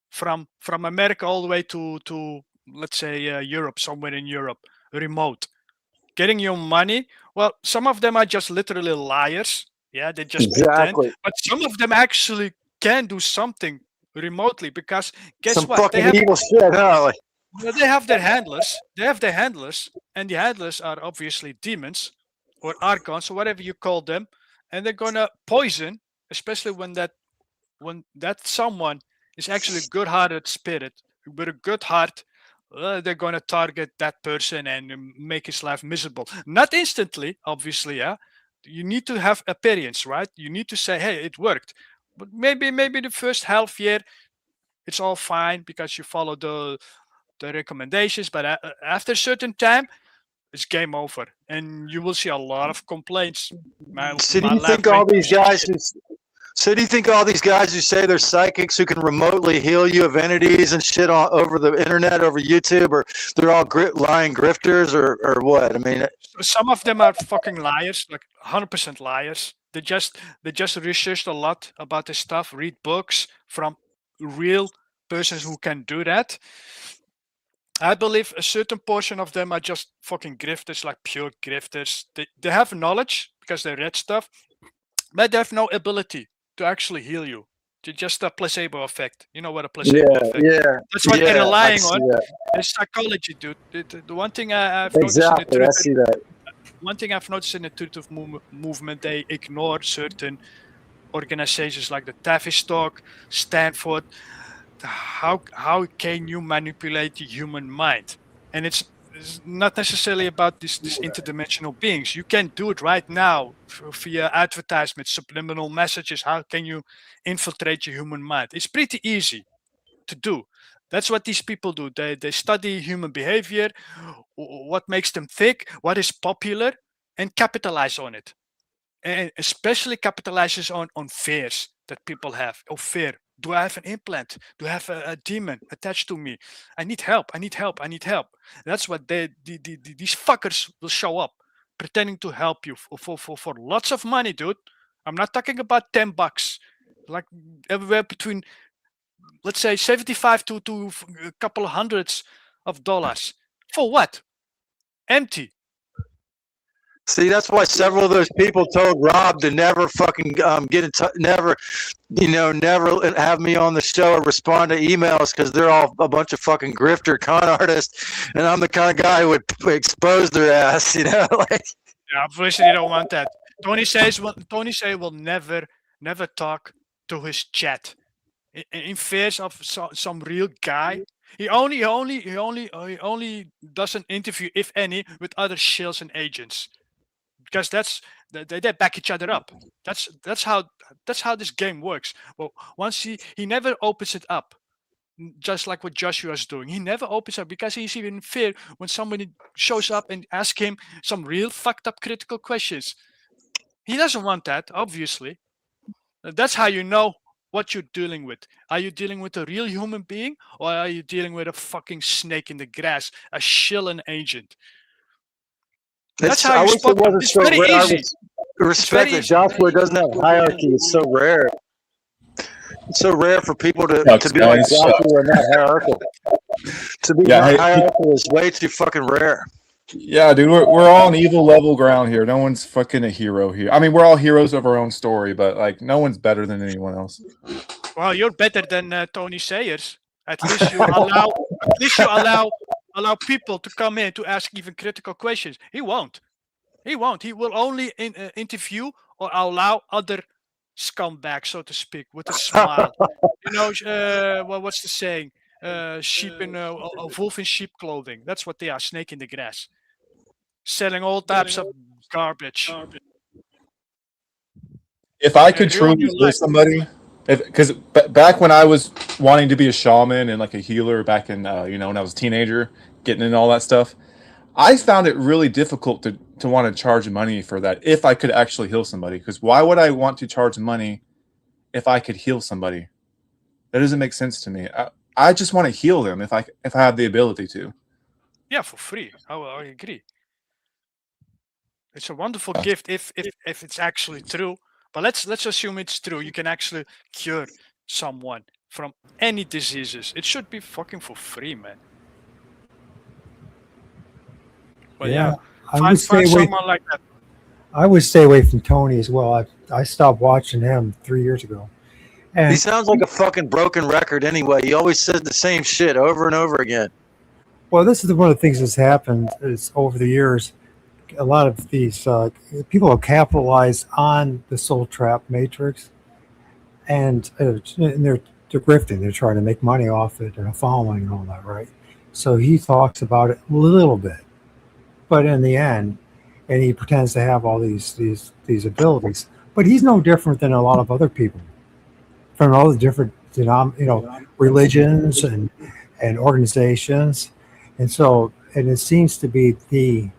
from America all the way to let's say Europe, somewhere in Europe, remote. Getting your money. Well, some of them are just literally liars. Yeah, they just pretend. But some of them actually can do something remotely, because guess Some what? fucking evil shit, huh? Like, well, they have their handlers. And the handlers are obviously demons or archons or whatever you call them, and they're gonna poison, especially when that someone is actually a good-hearted spirit with a good heart. They're gonna target that person and make his life miserable. Not instantly, obviously. Yeah, you need to have appearance, right? You need to say, "Hey, it worked." But maybe the first half year, it's all fine because you follow the recommendations, but after a certain time, it's game over, and you will see a lot of complaints. so do you think all these guys So do you think all these guys who say they're psychics who can remotely heal you of entities and shit all over the internet, over YouTube, or they're all lying grifters, or what? I mean, Some of them are fucking liars, like 100% liars. They just researched a lot about this stuff, read books from real persons who can do that. I believe a certain portion of them are just fucking grifters, like pure grifters. They have knowledge because they read stuff, but they have no ability to actually heal you. Just a placebo effect. You know what a placebo effect? yeah, That's what they're yeah, relying I see on. that. It's psychology, dude. The one thing I've noticed in the Exactly, I see that. one thing I've noticed in the truth movement, they ignore certain organizations like the Tavistock, Stanford. How can you manipulate the human mind? And it's not necessarily about these interdimensional beings. You can do it right now via advertisements, subliminal messages. How can you infiltrate your human mind? It's pretty easy to do. That's what these people do. They study human behavior, what makes them tick, what is popular, and capitalize on it. And especially capitalizes on fears that people have. Oh, fear. Do I have an implant? Do I have a demon attached to me? I need help. I need help. I need help. That's what these fuckers will show up, pretending to help you for lots of money, dude. I'm not talking about $10, like everywhere between, let's say, 75 to a couple of hundreds of dollars. For what? Empty. See, that's why several of those people told Rob to never fucking get in touch, never have me on the show or respond to emails, because they're all a bunch of fucking grifter con artists, and I'm the kind of guy who would expose their ass, like. Yeah, obviously you don't want that. Tony say will never talk to his chat. In fears of some real guy. He only does an interview, if any, with other shills and agents, because they back each other up. That's how this game works. Well, once he never opens it up, just like what Joshua's doing. He never opens up because he's even in fear when somebody shows up and asks him some real fucked up critical questions. He doesn't want that, obviously. That's how you know what you're dealing with. Are you dealing with a real human being, or are you dealing with a fucking snake in the grass, a shill and agent? That's how you spot them. It's very easy. Respect that Joshua doesn't have hierarchy. It's so rare. It's so rare for people to be like Joshua and not hierarchical. To be hierarchical is way too fucking rare. Yeah, dude, we're all on evil level ground here. No one's fucking a hero here. I mean, we're all heroes of our own story, but like, no one's better than anyone else. Well, you're better than Tony Sayers. At least you allow. At least you allow people to come in to ask even critical questions. He won't. He won't. He will only interview or allow other scumbags, so to speak, with a smile. What's the saying? Sheep in a wolf in sheep clothing. That's what they are. Snake in the grass. Selling all types of garbage. If I could truly heal somebody, because back when I was wanting to be a shaman and like a healer back in, when I was a teenager, getting into all that stuff, I found it really difficult to want to charge money for that if I could actually heal somebody. Because why would I want to charge money if I could heal somebody? That doesn't make sense to me. I just want to heal them if I have the ability to. Yeah, for free. I agree. It's a wonderful gift if it's actually true. But let's assume it's true. You can actually cure someone from any diseases. It should be fucking for free, man. But yeah, find someone like that. I would stay away from Tony as well. I stopped watching him 3 years ago. And he sounds like a fucking broken record anyway. He always says the same shit over and over again. Well, this is one of the things that's happened is over the years, a lot of these people have capitalized on the soul trap matrix, and they're grifting. They're trying to make money off it and a following and all that, right? So he talks about it a little bit, but in the end, and he pretends to have all these abilities, but he's no different than a lot of other people from all the different religions and organizations, and so it seems to be the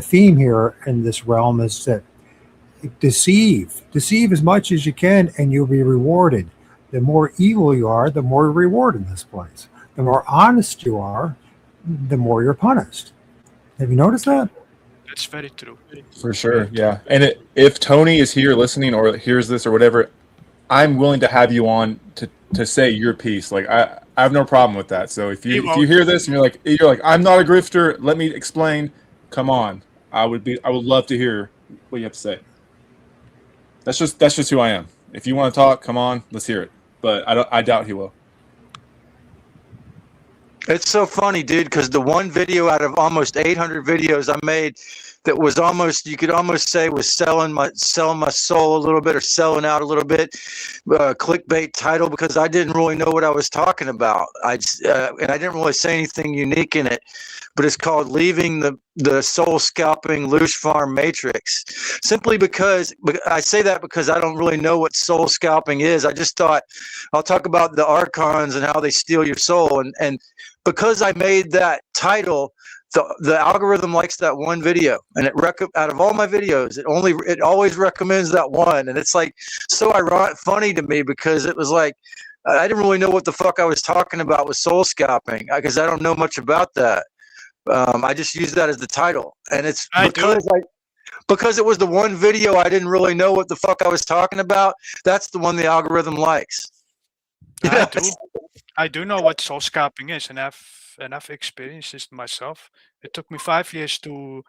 theme here in this realm is that deceive as much as you can, and you'll be rewarded. The more evil you are, the more reward in this place. The more honest you are, the more you're punished. Have you noticed that? That's very true. For sure, yeah. And if Tony is here listening or hears this or whatever, I'm willing to have you on to say your piece. Like I have no problem with that. So if you hear this and you're like I'm not a grifter, let me explain. Come on, I would love to hear what you have to say. That's just who I am. If you want to talk, come on, let's hear it. But I doubt he will. It's so funny, dude, because the one video out of almost 800 videos I made that was almost, you could almost say, was selling my soul a little bit or selling out a little bit, clickbait title, because I didn't really know what I was talking about. And I didn't really say anything unique in it, but it's called Leaving the Soul Scalping Loosh Farm Matrix. Simply because I say that because I don't really know what soul scalping is. I just thought I'll talk about the archons and how they steal your soul. And because I made that title, the algorithm likes that one video, and out of all my videos, it always recommends that one. And it's like so ironic, funny to me, because it was like I didn't really know what the fuck I was talking about with soul scalping, because I don't know much about that. I just used that as the title, and it's because it was the one video I didn't really know what the fuck I was talking about. That's the one the algorithm likes. I do know what soul scalping is, and I've experienced this myself. It took me 5 years to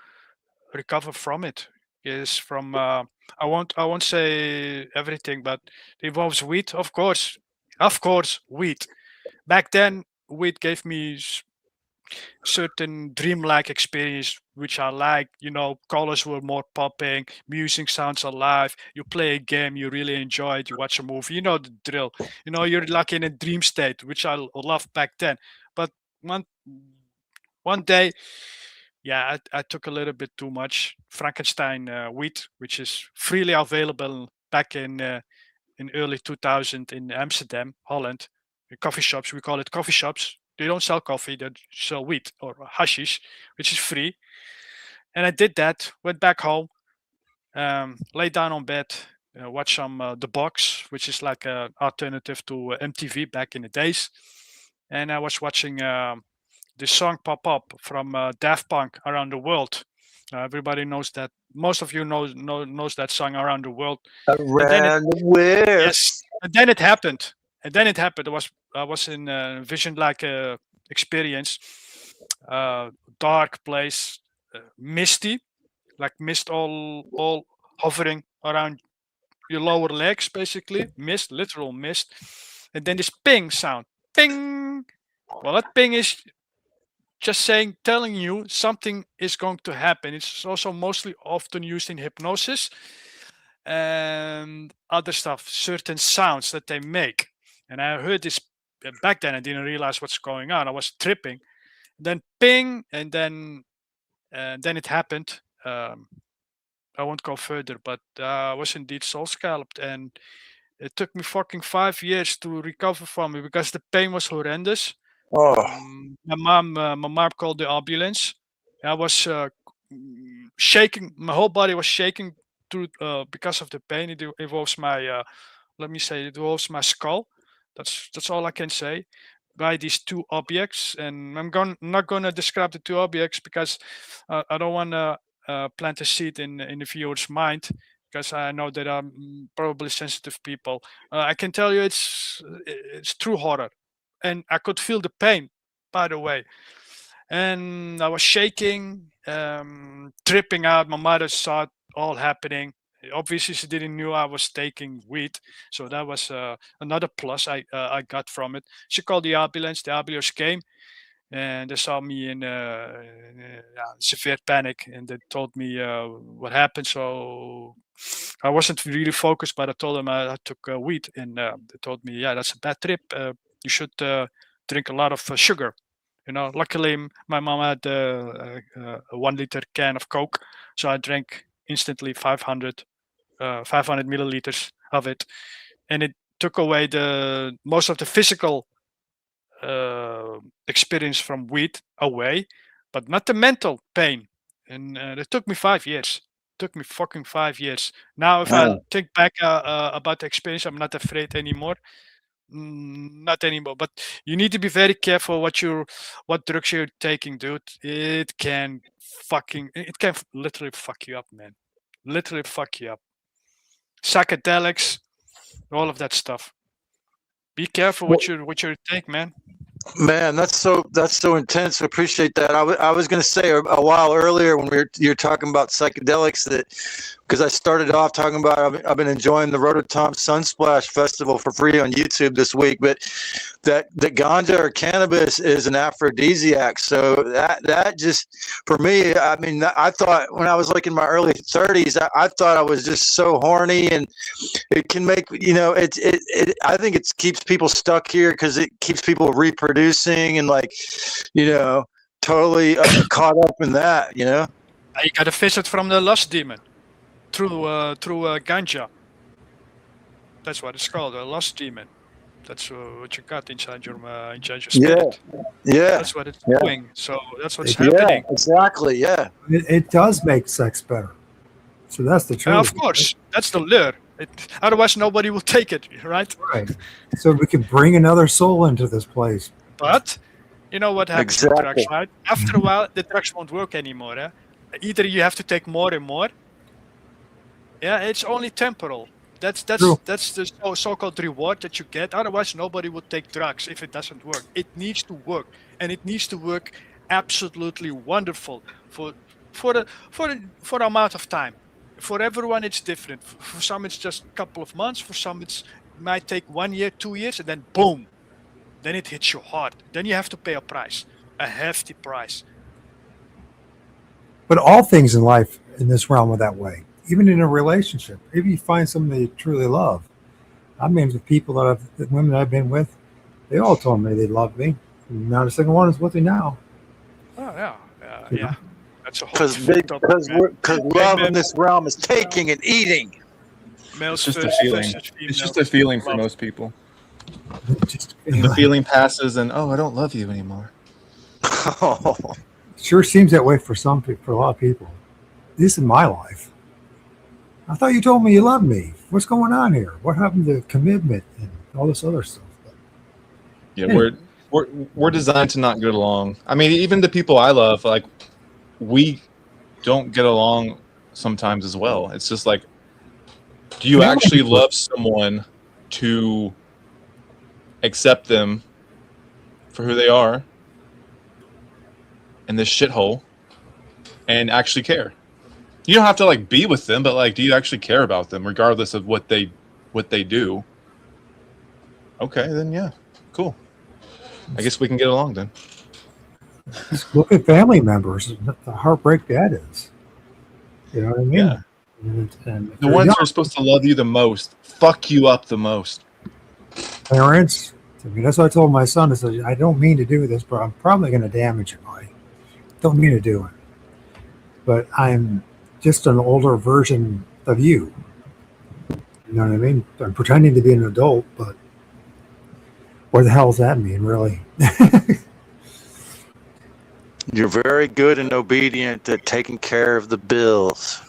recover from it. Is from I won't say everything, but it involves weed, of course, weed. Back then, weed gave me certain dreamlike experience, which I like. Colors were more popping, music sounds alive. You play a game, you really enjoy it. You watch a movie, you know the drill. You're like in a dream state, which I loved back then. But one day, yeah, I took a little bit too much Frankenstein weed, which is freely available back in early 2000 in Amsterdam, Holland. In coffee shops, we call it coffee shops. They don't sell coffee, they sell weed or hashish, which is free. And I did that, went back home, lay down on bed, watch some The Box, which is like an alternative to MTV back in the days. And I was watching the song pop up from Daft Punk, Around the World. Everybody knows that. Most of you knows that song, Around the World. Around the world. Yes. And then it happened. I was in a vision-like experience, dark place, misty, like mist all hovering around your lower legs, basically mist, literal mist, and then this ping sound, ping. Well, that ping is just telling you something is going to happen. It's also mostly often used in hypnosis and other stuff, certain sounds that they make. And I heard this back then. I didn't realize what's going on. I was tripping. Then ping, and then it happened. I won't go further, but I was indeed soul scalped, and it took me fucking 5 years to recover from it because the pain was horrendous. My mom called the ambulance. I was shaking. My whole body was shaking because of the pain. It involves my let me say, it involves my skull. That's all I can say. By these two objects, and not gonna describe the two objects because I don't want to plant a seed in the viewer's mind, because I know that I'm probably sensitive people. I can tell you it's true horror, and I could feel the pain, by the way. And I was shaking, tripping out. My mother saw it all happening. Obviously, she didn't knew I was taking weed, so that was another plus I got from it. She called the ambulance. The ambulance came, and they saw me in severe panic, and they told me what happened. So I wasn't really focused, but I told them I took weed, and they told me, yeah, that's a bad trip. You should drink a lot of sugar. Luckily my mom had a 1 liter can of Coke, so I drank instantly 500 milliliters of it, and it took away the most of the physical experience from weed away, but not the mental pain. And it took me 5 years. Took me fucking 5 years. Now, if I think back about the experience, I'm not afraid anymore. Not anymore. But you need to be very careful what drugs you're taking, dude. It can literally fuck you up, man. Literally fuck you up. Psychedelics, all of that stuff. Be careful what you take, man. Man, that's so intense. I appreciate that. I was going to say a while earlier when you're talking about psychedelics that because I started off talking about I've been enjoying the Rototom Sunsplash Festival for free on YouTube this week, but that ganja or cannabis is an aphrodisiac. So that just for me, I mean, I thought when I was like in my early 30s, I thought I was just so horny, and it can make I think it keeps people stuck here because it keeps people reproducing and totally caught up in that. You got a visit from the lust demon through ganja. That's what it's called, a lust demon. That's what you got inside your spirit. Yeah. That's what it's doing. So that's what's happening. Yeah, exactly. Yeah. It does make sex better. So that's the truth. Of course, that's the lure. Otherwise, nobody will take it, right? Right. So we can bring another soul into this place. But you know what happens with drugs, right? After a while, the drugs won't work anymore. Eh? Either you have to take more and more. Yeah, it's only temporal. That's the so-called reward that you get. Otherwise, nobody would take drugs if it doesn't work. It needs to work, and it needs to work absolutely wonderful for the amount of time. For everyone, it's different. For some, it's just a couple of months. For some, it might take 1 year, 2 years, and then boom, then it hits you hard. Then you have to pay a price, a hefty price. But all things in life in this realm are that way. Even in a relationship, if you find someone you truly love. I mean, the women I've been with, they all told me they loved me. Not a single one is with me now. Oh yeah. That's a whole because love in this realm is taking and eating. It's just a feeling. It's just a feeling for most people. And the feeling passes, and I don't love you anymore. Sure seems that way for a lot of people. This is my life. I thought you told me you loved me. What's going on here? What happened to commitment and all this other stuff? Yeah, we're designed to not get along. I mean, even the people I love, like, we don't get along sometimes as well. It's just like, do you actually love someone to accept them for who they are in this shithole and actually care? You don't have to like be with them, but like, do you actually care about them regardless of what they do? Okay, then yeah, cool. I guess we can get along then. Just look at family members, the heartbreak that is. You know what I mean? Yeah. And the ones who are supposed to love you the most, fuck you up the most. Parents, I mean, that's what I told my son. I said, I don't mean to do this, but I'm probably going to damage your life. Don't mean to do it. But I'm just an older version of you. You know what I mean? I'm pretending to be an adult, but what the hell does that mean, really? You're very good and obedient at taking care of the bills.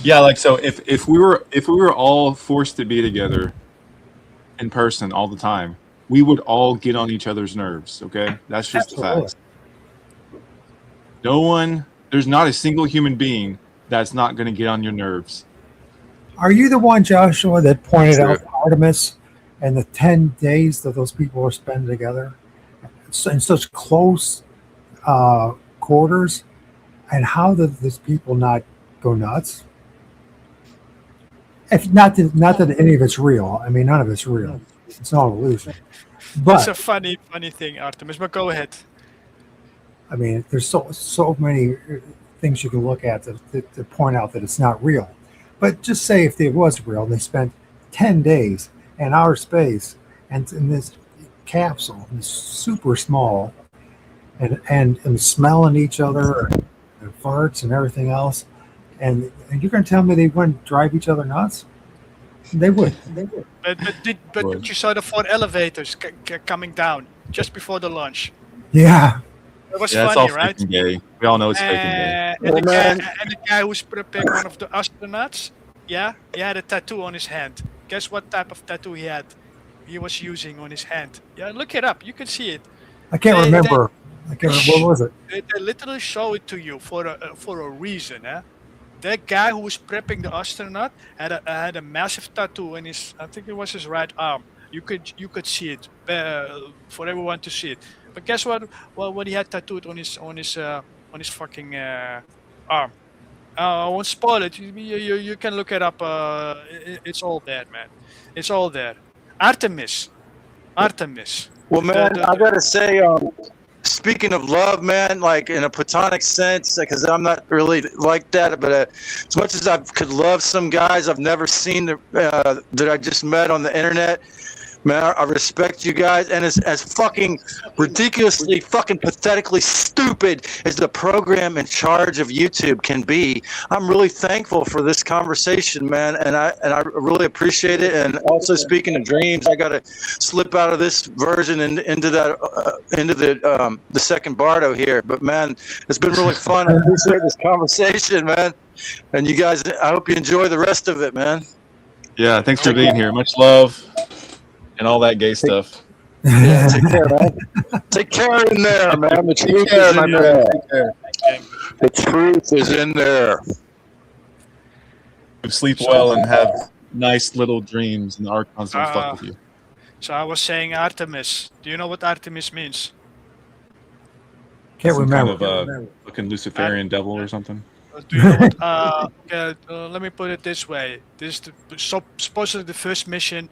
Yeah, like, so if we were all forced to be together in person all the time, we would all get on each other's nerves. Okay, that's just the facts. There's not a single human being that's not going to get on your nerves. Are you the one, Joshua, that pointed out Artemis and the 10 days that those people were spending together in such close quarters? And how did these people not go nuts? If not that any of it's real. I mean, none of it's real. It's all illusion. But it's a funny thing, Artemis. But go ahead. I mean, there's so many things you can look at to point out that it's not real. But just say if it was real, they spent 10 days in outer space and in this capsule, and it's super small, and smelling each other and farts and everything else. And you're going to tell me they wouldn't drive each other nuts? They would. But you saw the 4 elevators coming down just before the launch. Yeah. It was funny, all right? Gay. We all know it's fake and gay. And the guy who's prepping one of the astronauts, yeah, he had a tattoo on his hand. Guess what type of tattoo he had? He was using on his hand. Yeah, look it up. You can see it. I can't remember. What was it? They literally show it to you for a reason. Eh? That guy who was prepping the astronaut had a massive tattoo in his. I think it was his right arm. You could see it for everyone to see it. But guess what? Well, what he had tattooed on his fucking arm. I won't spoil it. You can look it up. It's all there, man. It's all there. Artemis. Well, man, I gotta say, speaking of love, man, like in a platonic sense, because I'm not really like that, but as much as I could love some guys I've never seen that I just met on the internet, man, I respect you guys. And as fucking ridiculously, fucking pathetically stupid as the program in charge of YouTube can be, I'm really thankful for this conversation, man. And I really appreciate it. And also, speaking of dreams, I got to slip out of this version and into the second Bardo here. But man, it's been really fun. I appreciate this conversation, man. And you guys, I hope you enjoy the rest of it, man. Yeah, thanks for being here. Much love. And all that gay stuff. Yeah, take care, man. Take care in there, man. The truth is in there. The truth is in there. Sleep well and have nice little dreams, and the Archons will fuck with you. So I was saying Artemis. Do you know what Artemis means? Can't remember. Kind of looking Luciferian devil or something. Do you know what? Let me put it this way. This is supposedly the first mission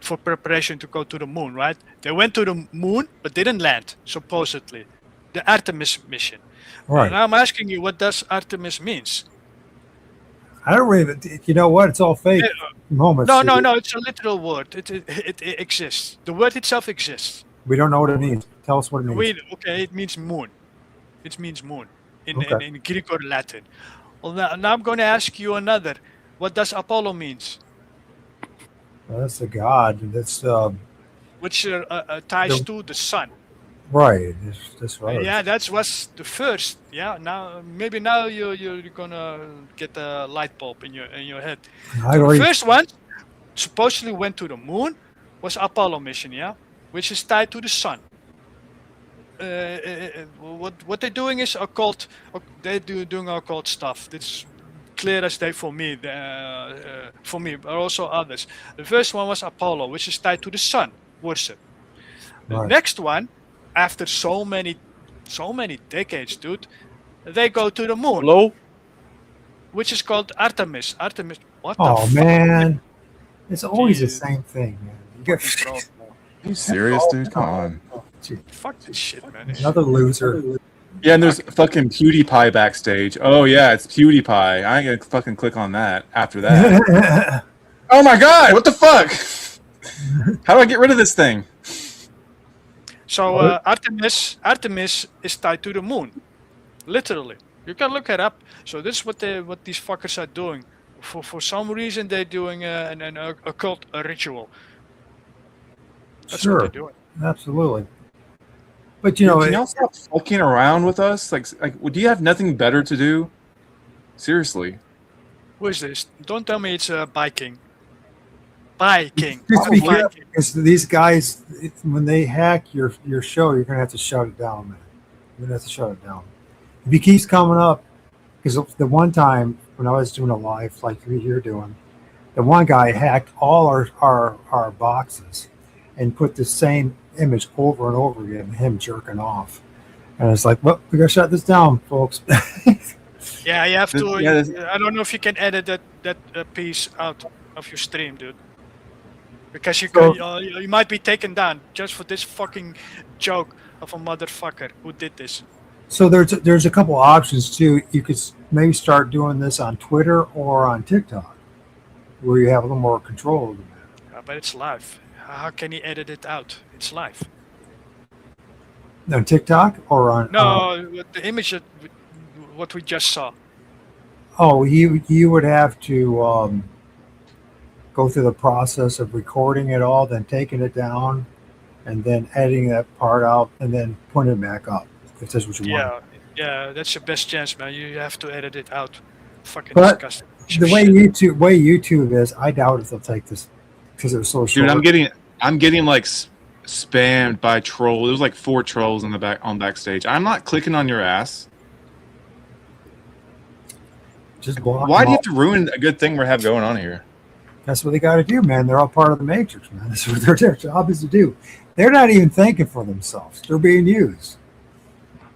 for preparation to go to the moon, right? They went to the moon, but didn't land, supposedly. The Artemis mission. Right. And I'm asking you, what does Artemis means? I don't really. You know what? It's all fake. No. It's a literal word. It exists. The word itself exists. We don't know what it means. Tell us what it means. It means moon. It means moon in Greek or Latin. Well, now I'm going to ask you another. What does Apollo means? Well, that's the god. That's which ties to the sun. Right. That's right. Yeah, that was the first. Yeah. Now you're gonna get a light bulb in your head. The first one supposedly went to the moon was Apollo mission. Yeah, which is tied to the sun. What they're doing is occult. They're doing occult stuff. It's clear as day for me, but also others. The first one was Apollo, which is tied to the sun worship. The next one, after so many decades, dude, they go to the moon. Hello? Which is called Artemis. Artemis. What the fuck? Man, it's always the same thing, man. Are you serious, dude? Come on. Fuck this shit, man. Another loser. Yeah, and there's fucking PewDiePie backstage. Oh yeah, it's PewDiePie. I ain't gonna fucking click on that after that. Oh my god, what the fuck? How do I get rid of this thing? So Artemis is tied to the moon, literally. You can look it up. So this is what these fuckers are doing. For some reason they're doing an occult ritual. That's what they're doing. Absolutely. But you know, can y'all stop fucking around with us? Like, do you have nothing better to do? Seriously. Who is this? Don't tell me it's biking. Biking. Just be careful, because these guys, when they hack your show, you're gonna have to shut it down, man. You're gonna have to shut it down. If he keeps coming up, because the one time when I was doing a live like you're doing, the one guy hacked all our boxes and put the same image over and over again, him jerking off. And it's like, well, we gotta shut this down, folks. Yeah, you have to. I don't know if you can edit that piece out of your stream, dude. Because you might be taken down just for this fucking joke of a motherfucker who did this. So there's a couple options too. You could maybe start doing this on Twitter or on TikTok, where you have a little more control over that. But it's live. How can he edit it out? It's live. On TikTok or on? No, the image what we just saw. Oh, you would have to go through the process of recording it all, then taking it down, and then editing that part out, and then putting it back up. if that's what you want. Yeah, that's your best chance, man. You have to edit it out. Fucking But disgusting. the way YouTube is, I doubt if they'll take this because it was so short. Dude, I'm getting like spammed by trolls. There's like 4 trolls on backstage. I'm not clicking on your ass. Just block Why them do you all. have to ruin a good thing we have going on here? That's what they got to do, man. They're all part of the Matrix, man. That's what their job is to do. They're not even thinking for themselves. They're being used.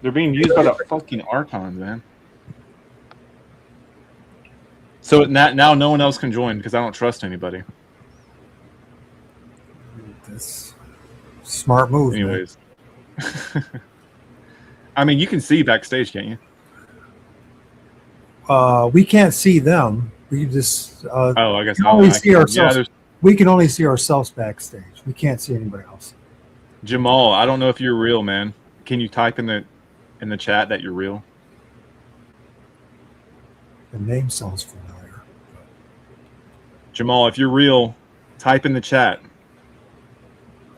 They're being used by the fucking archons, man. So now no one else can join because I don't trust anybody. That's smart move. Anyways. I mean, you can see backstage, can't you? We can't see them. We just I guess can only see ourselves. Yeah, we can only see ourselves backstage. We can't see anybody else. Jamal, I don't know if you're real, man. Can you type in the chat that you're real? The name sounds familiar. Jamal, if you're real, type in the chat.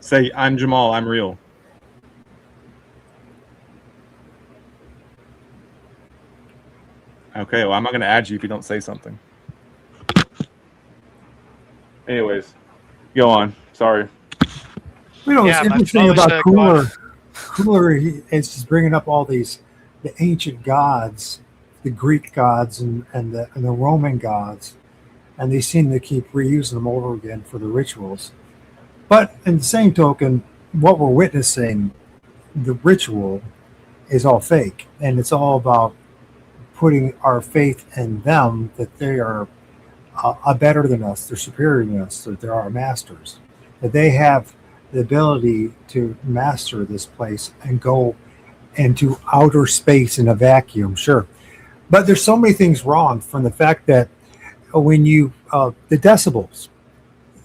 Say, I'm Jamal, I'm real. Okay, well, I'm not going to add you if you don't say something. Anyways, go on. Sorry. You know, what's interesting about Cooler is just bringing up all the ancient gods, the Greek gods and the Roman gods, and they seem to keep reusing them over again for the rituals. But in the same token, what we're witnessing, the ritual, is all fake, and it's all about putting our faith in them, that they are better than us, they're superior than us, that they're our masters, that they have the ability to master this place and go into outer space in a vacuum. Sure, but there's so many things wrong from the fact that when you the decibels,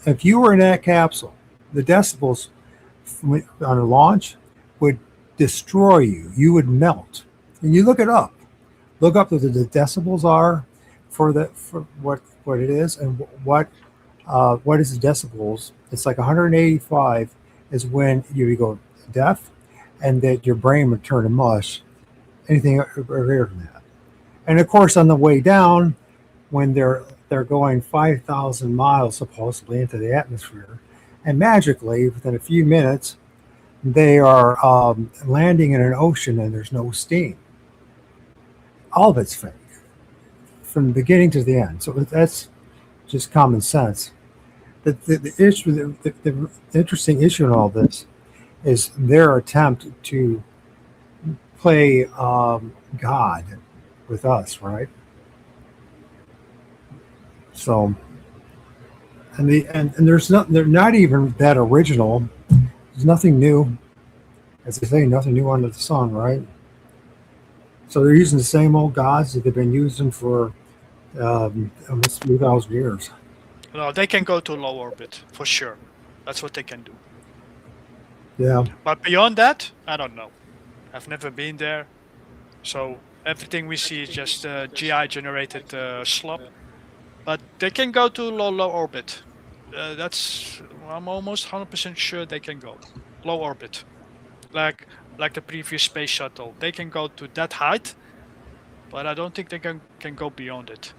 if you were in that capsule, the decibels on a launch would destroy you. You would melt. And you look it up. Look up what the decibels are for what it is, and what is the decibels. It's like 185 is when you go deaf, and that your brain would turn to mush. Anything greater than that. And of course, on the way down, when they're going 5,000 miles supposedly into the atmosphere, and magically within a few minutes, they are landing in an ocean and there's no steam. All of it's fake, from the beginning to the end. So that's just common sense. The issue, the interesting issue in all this is their attempt to play God with us, right? So, and they're not even that original. There's nothing new, as they say, nothing new under the sun, right? So they're using the same old gods that they've been using for almost 3,000 years. No, they can go to low orbit for sure. That's what they can do. Yeah. But beyond that, I don't know. I've never been there, so everything we see is just GI generated slop. But they can go to low orbit. I'm almost 100% sure they can go low orbit, like the previous space shuttle. They can go to that height, but I don't think they can go beyond it.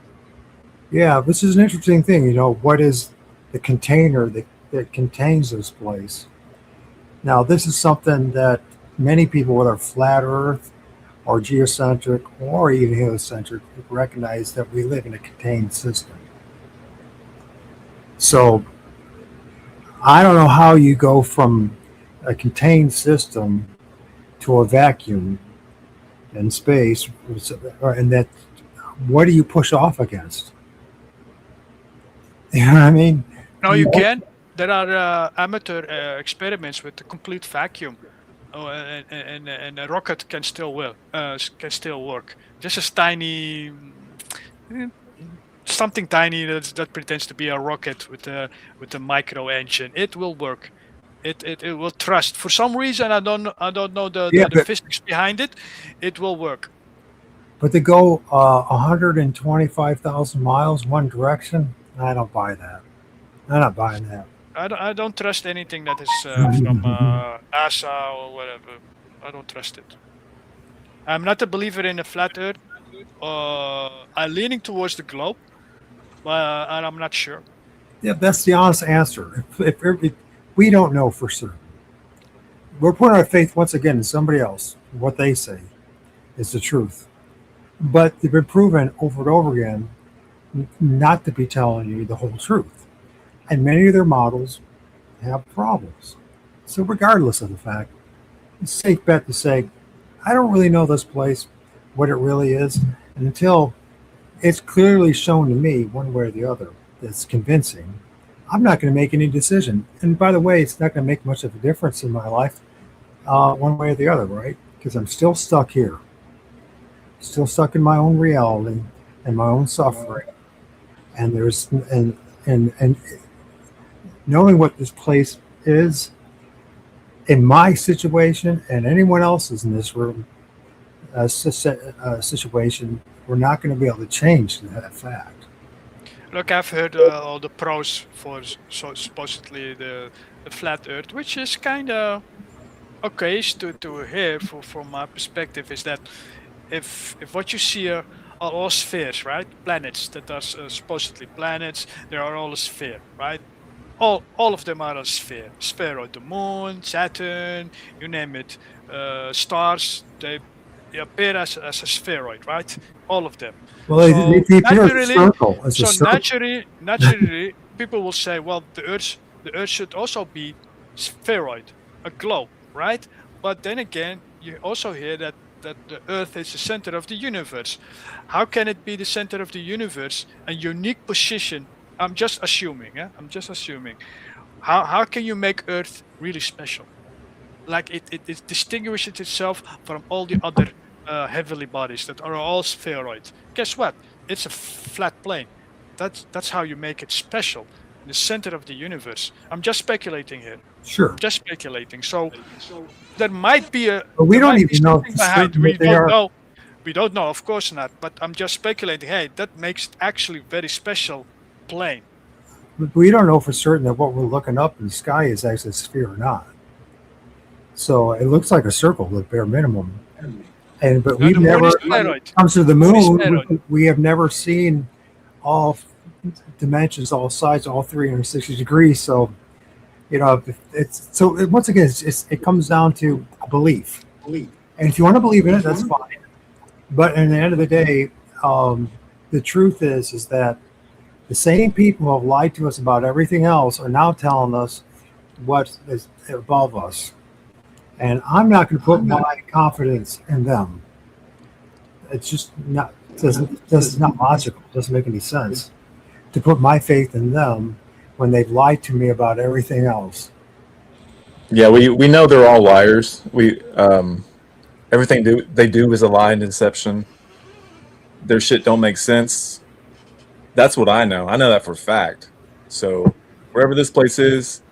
Yeah, this is an interesting thing. What is the container that contains this place? Now, this is something that many people, whether flat Earth or geocentric or even heliocentric, recognize that we live in a contained system. So I don't know how you go from a contained system to a vacuum in space, and that what do you push off against? You know what I mean? No, you can. There are amateur experiments with the complete vacuum, and a rocket can still work. Just a tiny, something tiny that pretends to be a rocket with a micro engine. It will work. It will thrust. For some reason, I don't know the physics behind it. It will work. But to go 125,000 miles one direction, I don't buy that. I'm not buying that. I don't trust anything that is from NASA or whatever. I don't trust it. I'm not a believer in a flat Earth. I'm leaning towards the globe, but and I'm not sure. Yeah, that's the honest answer. If we don't know for certain, we're putting our faith once again in somebody else. What they say is the truth, but they've been proven over and over again not to be telling you the whole truth, and many of their models have problems. So, regardless of the fact, it's a safe bet to say, I don't really know this place, what it really is, and until it's clearly shown to me one way or the other that's convincing, I'm not going to make any decision. And by the way, it's not going to make much of a difference in my life, one way or the other, right? Because I'm still stuck here, still stuck in my own reality and my own suffering. And there's and knowing what this place is in my situation and anyone else's in this room situation, we're not going to be able to change that fact. Look, I've heard all the pros for supposedly the flat Earth, which is kind of okay to hear from my perspective. Is that if what you see are all spheres, right? Planets that are supposedly planets, they are all a sphere, right? All of them are a spheroid. The moon, Saturn, you name it, stars, they appear as a spheroid, right? All of them. Well, So they appear as a circle. As a circle. naturally, people will say, well, the Earth should also be spheroid, a globe, right? But then again, you also hear that the Earth is the center of the universe. How can it be the center of the universe, a unique position? I'm just assuming. I'm just assuming. How can you make Earth really special? Like it distinguishes itself from all the other heavenly bodies that are all spheroid. Guess what? It's a flat plane. That's how you make it special. In the center of the universe. I'm just speculating here. Sure. Just speculating. So there might be a. But we don't even know something behind. We don't know. We don't know, of course not. But I'm just speculating. Hey, that makes it actually very special plane. We don't know for certain that what we're looking up in the sky is actually a sphere or not. So it looks like a circle at bare minimum. But we've never, when it comes to the moon, we have never seen all dimensions, all sides, all 360 degrees. So, once again, it comes down to a belief. And if you want to believe in it, that's fine. But at the end of the day, the truth is that the same people who have lied to us about everything else are now telling us what is above us. And I'm not going to put my confidence in them. It's just not logical. It doesn't make any sense to put my faith in them when they've lied to me about everything else. Yeah, we know they're all liars. Everything they do is a lie and deception. Their shit don't make sense. That's what I know. I know that for a fact. So wherever this place is,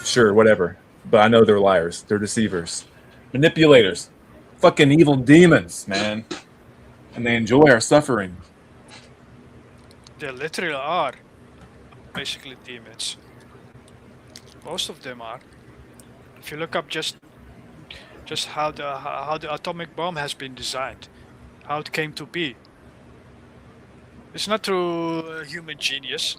sure, whatever. But I know they're liars. They're deceivers, manipulators, fucking evil demons, man. And they enjoy our suffering. They literally are basically demons. Most of them are. If you look up just how the atomic bomb has been designed, how it came to be. It's not through human genius.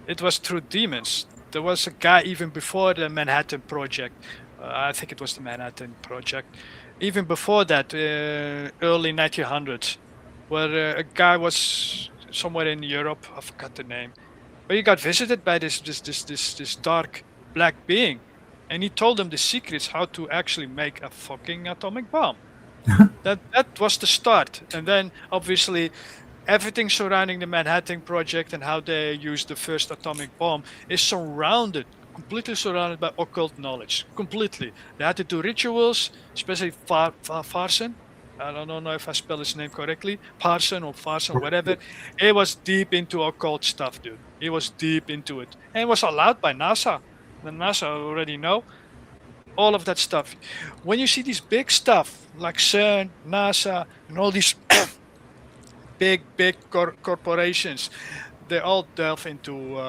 It was through demons. There was a guy even before the Manhattan Project. I think it was the Manhattan Project. Even before that, early 1900s, where a guy was somewhere in Europe. I forgot the name. But he got visited by this dark black being, and he told him the secrets how to actually make a fucking atomic bomb. That was the start, and then obviously everything surrounding the Manhattan Project and how they used the first atomic bomb is completely surrounded by occult knowledge. Completely. They had to do rituals, especially Farson. I don't know if I spell his name correctly. Parson or Farson, whatever. He was deep into occult stuff, dude. He was deep into it. And it was allowed by NASA. The NASA already know all of that stuff. When you see these big stuff like CERN, NASA, and all these big corporations, they all delve into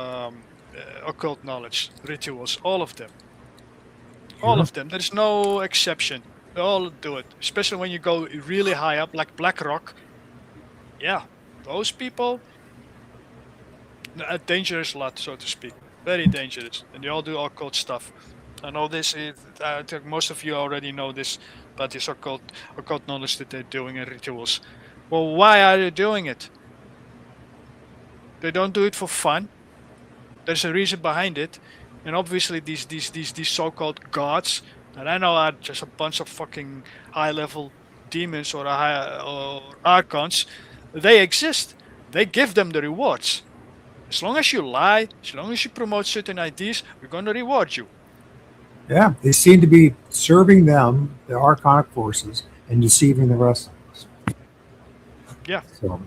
occult knowledge, rituals, all of them. All of them. There's no exception. They all do it, especially when you go really high up, like BlackRock. Yeah, those people, a dangerous lot, so to speak. Very dangerous, and they all do occult stuff. I know this. I think most of you already know this, but this occult knowledge that they're doing and rituals. Well, why are they doing it? They don't do it for fun. There's a reason behind it, and obviously these so-called gods that I know are just a bunch of fucking high-level demons or archons. They exist. They give them the rewards. As long as you lie, as long as you promote certain ideas, we're going to reward you. Yeah, they seem to be serving them, the archonic forces, and deceiving the rest of us. Yeah. So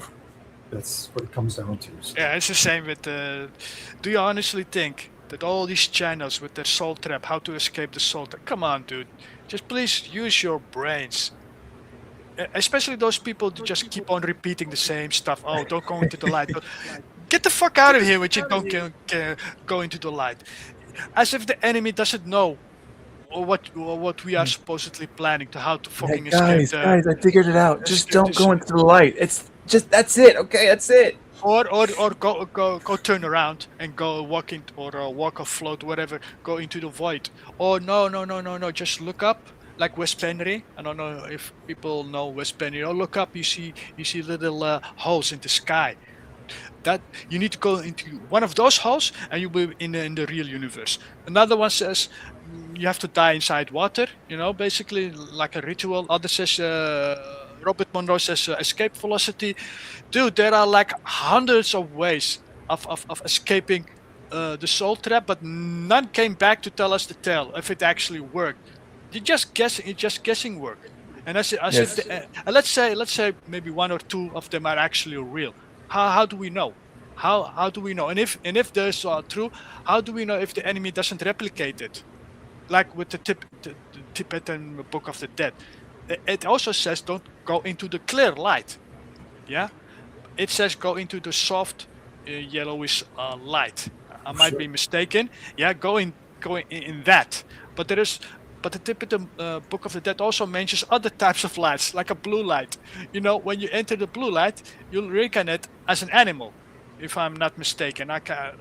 that's what it comes down to. So. Yeah, it's the same with do you honestly think that all these channels with their soul trap, how to escape the soul trap? Come on, dude. Just please use your brains. Especially those people who just keep on repeating the same stuff. Oh, don't go into the light. Get the fuck out of here when you don't go into the light. As if the enemy doesn't know what we are supposedly planning to how to fucking escape. Guys, I figured it out. Just don't go into the light. It's just that's it. Okay, that's it. Or go turn around and go walk in or walk or float, whatever. Go into the void. Oh no! Just look up like West Penry. I don't know if people know West Penry. Oh, look up. You see little holes in the sky. That you need to go into one of those holes and you'll be in the real universe. Another one says you have to die inside water, basically like a ritual. Other says Robert Monroe says escape velocity. Dude, there are like hundreds of ways of escaping the soul trap, but none came back to tell us the tale if it actually worked. It's just guessing work. And let's say maybe one or two of them are actually real. How do we know? How do we know? And if those are true, how do we know if the enemy doesn't replicate it? Like with the Tibetan Book of the Dead, it also says don't go into the clear light. Yeah, it says go into the soft yellowish light. I might be mistaken. Yeah, go in that. But the Tibetan Book of the Dead also mentions other types of lights, like a blue light. When you enter the blue light, you'll reincarnate as an animal, if I'm not mistaken. I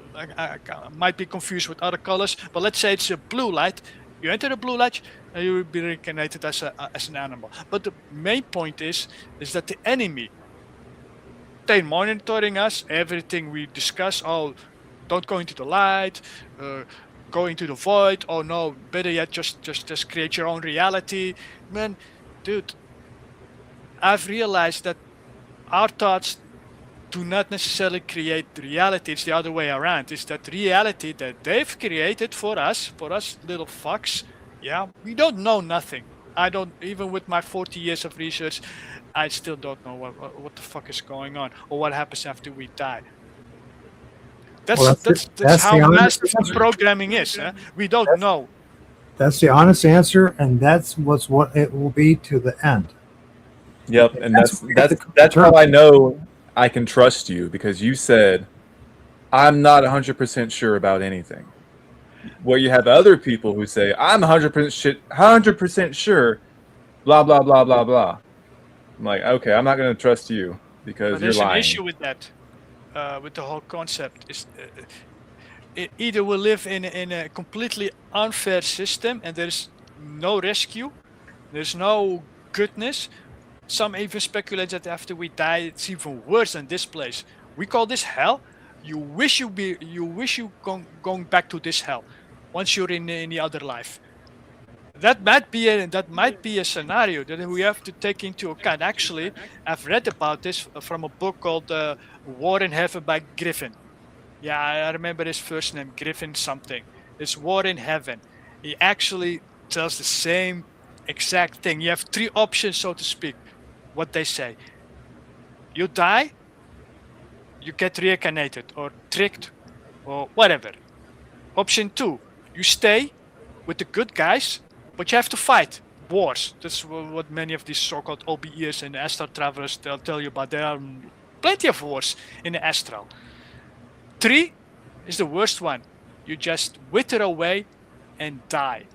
might be confused with other colors, but let's say it's a blue light. You enter the blue light, and you will be reincarnated as an animal. But the main point is that the enemy, they're monitoring us, everything we discuss. Oh, don't go into the light. Go into the void. Oh no, better yet, just create your own reality. Man, dude, I've realized that our thoughts do not necessarily create reality. It's the other way around. It's that reality that they've created for us little fucks. Yeah, we don't know nothing. I don't, even with my 40 years of research, I still don't know what the fuck is going on or what happens after we die. That's how massive the programming is. We don't know. That's the honest answer, and that's what it will be to the end. Yep, and that's how I know I can trust you, because you said I'm not 100% sure about anything. Where you have other people who say I'm 100% sure, blah blah blah blah blah. I'm like, okay, I'm not going to trust you because you're lying. There's an issue with that. With the whole concept is either we live in a completely unfair system and there's no rescue, there's no goodness. Some even speculate that after we die, it's even worse than this place. We call this hell. You wish you going back to this hell once you're in the other life. That might be a scenario that we have to take into account. Actually, I've read about this from a book called War in Heaven by Griffin. Yeah, I remember his first name, Griffin something. It's War in Heaven. He actually tells the same exact thing. You have three options, so to speak. What they say: you die, you get reincarnated or tricked or whatever. Option 2, you stay with the good guys, but you have to fight wars. That's what many of these so-called OBEs and astral travelers they'll tell you about. There are plenty of wars in the astral. 3 is the worst one. You just wither away and die.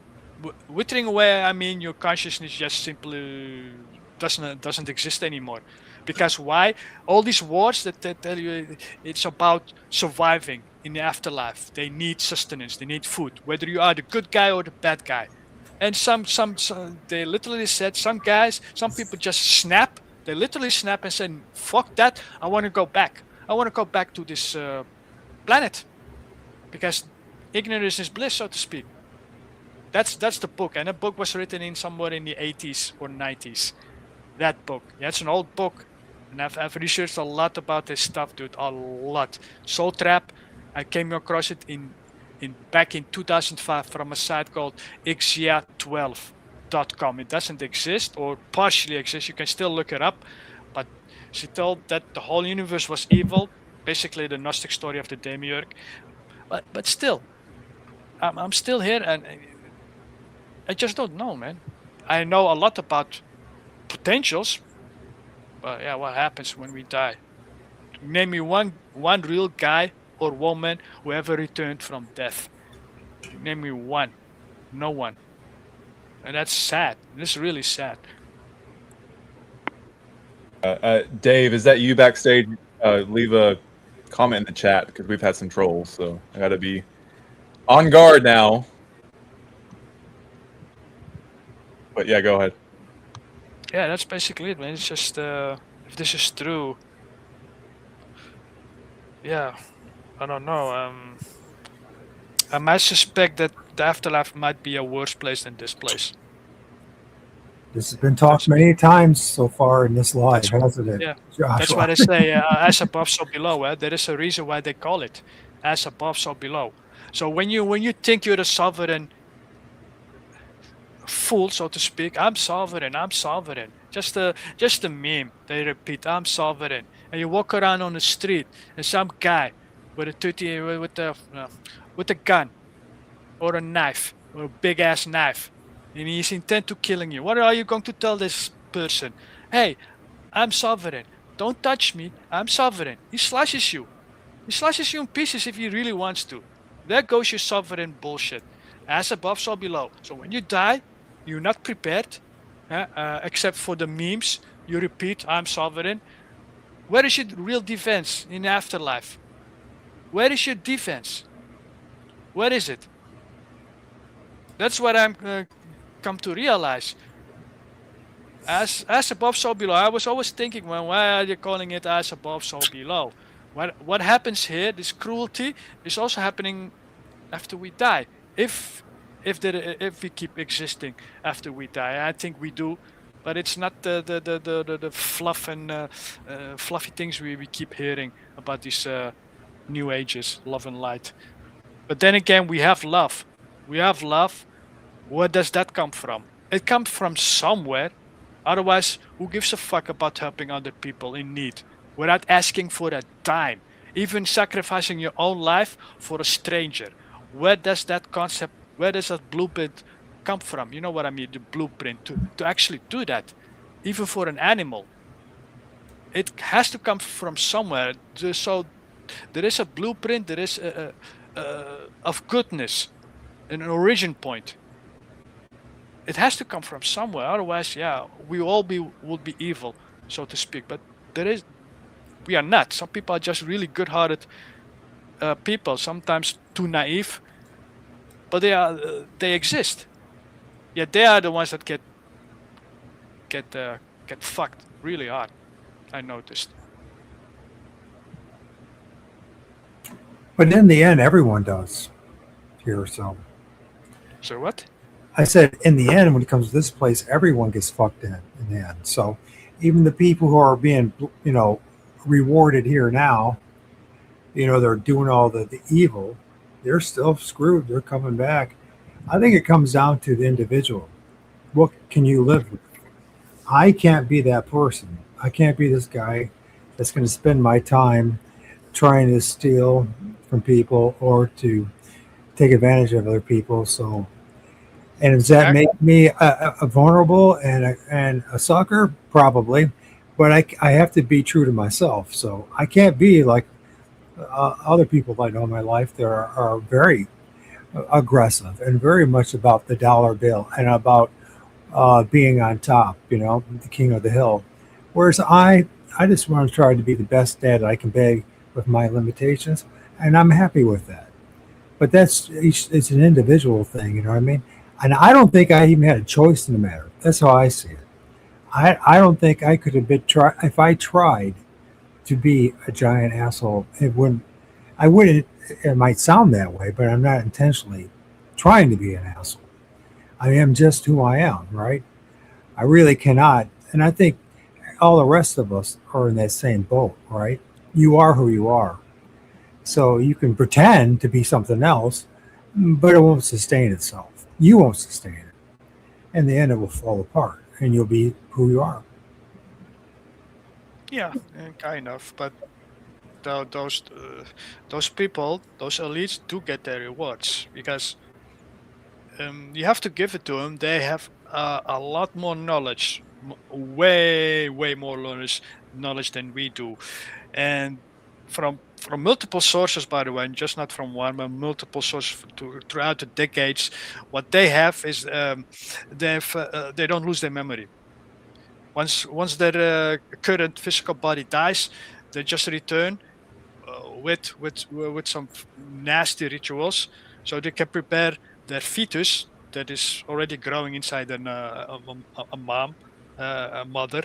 withering away, I mean your consciousness just simply doesn't exist anymore. Because why? All these wars that tell you it's about surviving in the afterlife. They need sustenance. They need food. Whether you are the good guy or the bad guy. And some they literally said some people just snap. They literally snap and say, "Fuck that! I want to go back. I want to go back to this planet because ignorance is bliss, so to speak." That's the book, and the book was written in somewhere in the 80s or 90s. That book, yeah, it's an old book, and I've researched a lot about this stuff, dude, a lot. Soul Trap, I came across it in back in 2005 from a site called xia12.com. It doesn't exist or partially exists. You can still look it up, but she told that the whole universe was evil, basically the Gnostic story of the demiurge. But still, I'm still here, and I just don't know, man. I know a lot about potentials, but yeah, what happens when we die? Name me one real guy or woman who ever returned from death. Name me one. No one. And that's sad. This is really sad. Dave, is that you backstage? Leave a comment in the chat because we've had some trolls, so I got to be on guard now. But yeah, go ahead. Yeah, that's basically it, man. It's just if this is true, yeah, I don't know. I might suspect that the afterlife might be a worse place than this place. This has been talked many times so far in this live, hasn't it? Yeah, Joshua? that's why they say as above, so below. There is a reason why they call it as above, so below. So when you think you're the sovereign fool, so to speak, I'm sovereign. Just a meme. They repeat, I'm sovereign, and you walk around on the street, and some guy with a gun or a knife or a big ass knife, and he's intent to killing you. What are you going to tell this person? Hey, I'm sovereign. Don't touch me. I'm sovereign. He slashes you. He slashes you in pieces if he really wants to. There goes your sovereign bullshit. As above, so below. So when you die, you're not prepared, except for the memes. You repeat, I'm sovereign. Where is your real defense in afterlife? Where is your defense? Where is it? That's what I'm come to realize. As above, so below. I was always thinking, well, why are you calling it as above, so below? What happens here? This cruelty is also happening after we die. If we keep existing after we die, I think we do, but it's not the fluff and fluffy things we keep hearing about these new ages, love and light. But then again, we have love. Where does that come from? It comes from somewhere. Otherwise, who gives a fuck about helping other people in need without asking for a dime, even sacrificing your own life for a stranger? Where does that blueprint come from? You know what I mean? The blueprint to actually do that, even for an animal. It has to come from somewhere. So there is a blueprint. There is of goodness, an origin point. It has to come from somewhere. Otherwise, yeah, we all would be evil, so to speak. But we are not. Some people are just really good-hearted people. Sometimes too naive, but they exist. Yet they are the ones that get fucked really hard. I noticed. But in the end, everyone does here. So what? I said, in the end, when it comes to this place, everyone gets fucked in the end. So even the people who are being, rewarded here now, they're doing all the evil, they're still screwed. They're coming back. I think it comes down to the individual. What can you live with? I can't be that person. I can't be this guy that's going to spend my time trying to steal from people or to take advantage of other people. So, and does that make me a vulnerable and a sucker? Probably, but I have to be true to myself. So I can't be like other people I know in my life. There are very aggressive and very much about the dollar bill and about being on top, the king of the hill. Whereas I just want to try to be the best dad I can be with my limitations, and I'm happy with that. But it's an individual thing, you know what I mean? And I don't think I even had a choice in the matter. That's how I see it. I don't think I could have been try if I tried to be a giant asshole. It wouldn't. I wouldn't. It might sound that way, but I'm not intentionally trying to be an asshole. I am just who I am, right? I really cannot. And I think all the rest of us are in that same boat, right? You are who you are. So you can pretend to be something else, but it won't sustain itself. You won't sustain it. In the end, it will fall apart and you'll be who you are. Yeah, kind of. But those people, those elites, do get their rewards because you have to give it to them. They have a lot more knowledge, way more knowledge than we do, and from multiple sources, by the way, and just not from one, but multiple sources throughout the decades. What they have is they don't lose their memory. Once their current physical body dies, they just return with some nasty rituals, so they can prepare their fetus that is already growing inside a mom, a mother,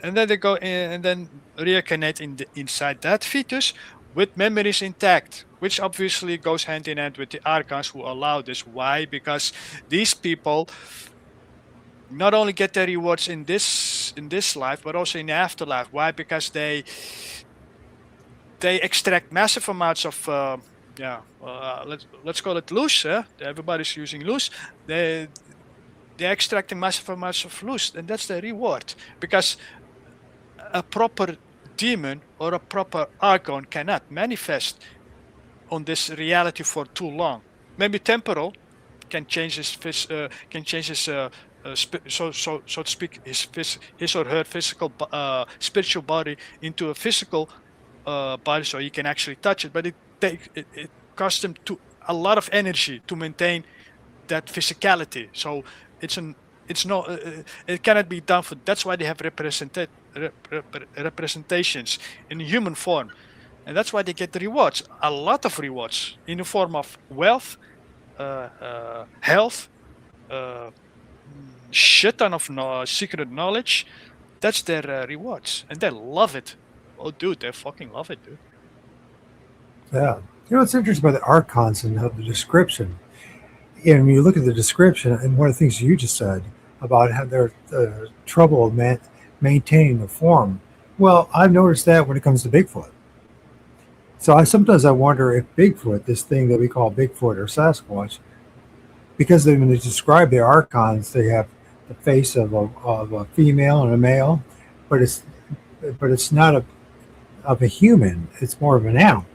and then they go in and then reincarnate inside that fetus with memories intact, which obviously goes hand in hand with the archons who allow this. Why? Because these people not only get their rewards in this life, but also in the afterlife. Why? Because they extract massive amounts of let's call it loose. Everybody's using loose. They're extracting massive amounts of loose, and that's the reward. Because a proper demon or a proper archon cannot manifest on this reality for too long. Maybe temporal can change his so to speak, his or her physical spiritual body into a physical body, so you can actually touch it. But it costs them a lot of energy to maintain that physicality. So it cannot be done for. That's why they have representations in human form, and that's why they get the rewards. A lot of rewards in the form of wealth, health, shit ton of secret knowledge. That's their rewards, and they love it. Oh, dude, they fucking love it, dude. Yeah. What's interesting about the archons and the description, and when you look at the description, and one of the things you just said about how they're trouble maintaining the form. Well, I've noticed that when it comes to Bigfoot. So sometimes I wonder if Bigfoot, this thing that we call Bigfoot or Sasquatch, because when they describe the archons, they have the face of a female and a male, but it's not of a human. It's more of an animal.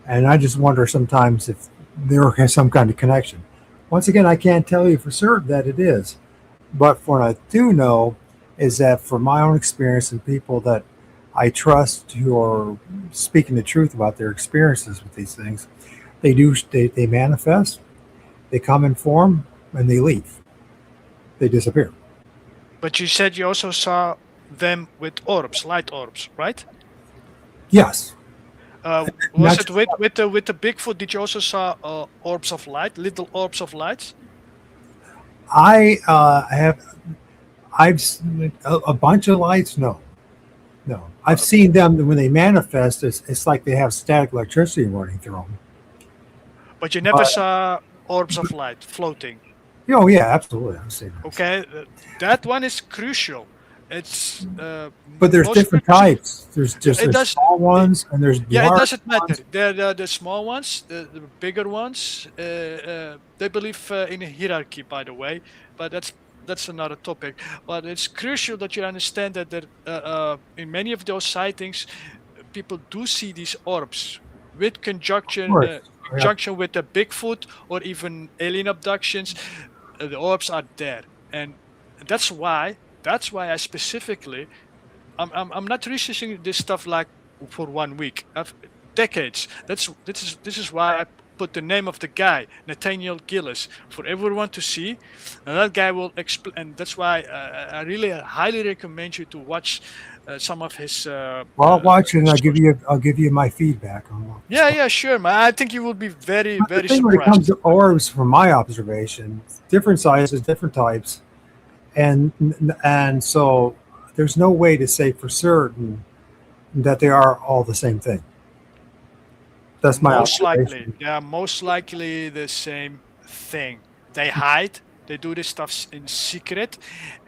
And I just wonder sometimes if there has some kind of connection. Once again, I can't tell you for certain that it is, but what I do know is that from my own experience and people that I trust who are speaking the truth about their experiences with these things, they manifest, they come in form, and they leave. They disappear. But you said you also saw them with orbs, light orbs, right? Yes. Was it with the Bigfoot? Did you also saw orbs of light, little orbs of light? I've a bunch of lights. No. I've seen them when they manifest. It's like they have static electricity running through them. But you never saw orbs of light floating. Oh yeah, absolutely. I've seen that. Okay, that one is crucial. It's but there's different types. There's small ones and there's it doesn't matter. Ones. The small ones, the bigger ones. They believe in a hierarchy, by the way, but that's another topic. But it's crucial that you understand that in many of those sightings, people do see these orbs with conjunction with the Bigfoot or even alien abductions. The orbs are there, and that's why I specifically I'm not researching this stuff like for 1 week. Decades. This is why put the name of the guy, Nathaniel Gillis, for everyone to see, and that guy will explain. And that's why I really highly recommend you to watch some of his. Well, I'll watch it and I'll give you my feedback on what. Yeah, sure, man. I think you will be very, But very the thing when it surprised. comes to orbs, from my observation, different sizes, different types, and so there's no way to say for certain that they are all the same thing. That's my Most likely, observation. they are most likely the same thing. They hide. They do this stuff in secret,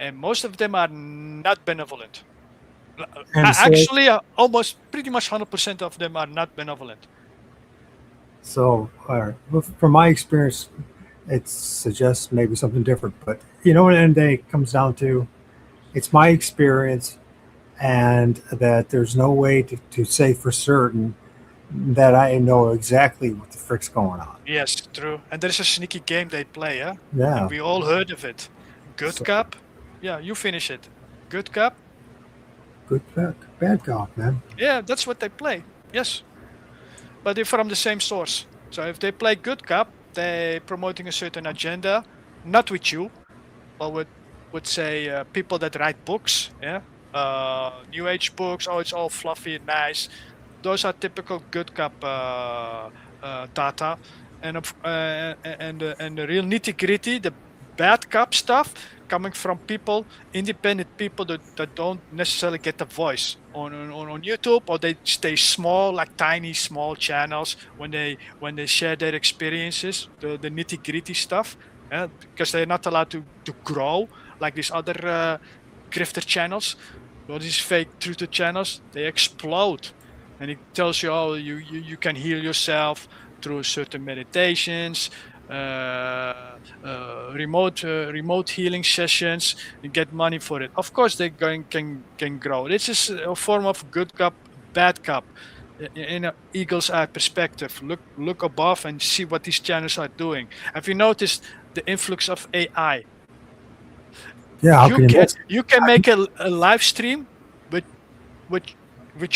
and most of them are not benevolent. And so- Actually, almost pretty much 100% of them are not benevolent. So, from my experience, it suggests maybe something different. But you know, at the end of the day, it comes down to it's my experience, and that there's no way to say for certain that I know exactly what the frick's going on. Yes, true. And there's a sneaky game they play, huh? Yeah. And we all heard of it. Good cop. Yeah, you finish it. Good cop. Good cop, bad cop, man. Yeah, that's what they play. Yes. But they're from the same source. So if they play good cop, they're promoting a certain agenda, not with you, but with say people that write books, yeah, new age books. Oh, it's all fluffy and nice. Those are typical good cop data, and the real nitty gritty, the bad cop stuff, coming from people, independent people that don't necessarily get the voice on YouTube, or they stay small, like tiny small channels when they share their experiences, the nitty gritty stuff, because they're not allowed to grow like these other grifter channels, or these fake truther channels. They explode, and it tells you, oh, you can heal yourself through certain meditations, remote healing sessions, and get money for it. Of course, they can grow. This is a form of good cop, bad cop, in an eagle's eye perspective. Look above and see what these channels are doing. Have you noticed the influx of AI? Yeah, you can make a live stream with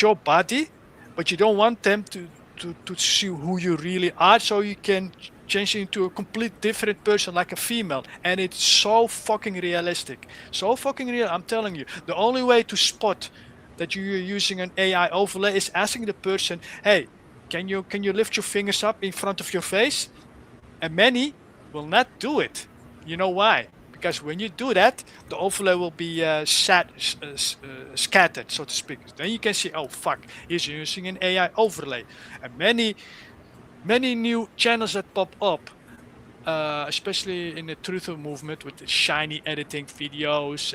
your body, but you don't want them to see who you really are, so you can change into a complete different person, like a female, and it's so fucking realistic, so fucking real. I'm telling you, the only way to spot that you're using an AI overlay is asking the person, hey, can you lift your fingers up in front of your face? And many will not do it. You know why? Because when you do that, the overlay will be scattered, so to speak. Then you can see, oh fuck, he's using an AI overlay. And many new channels that pop up, especially in the truther movement, with the shiny editing videos,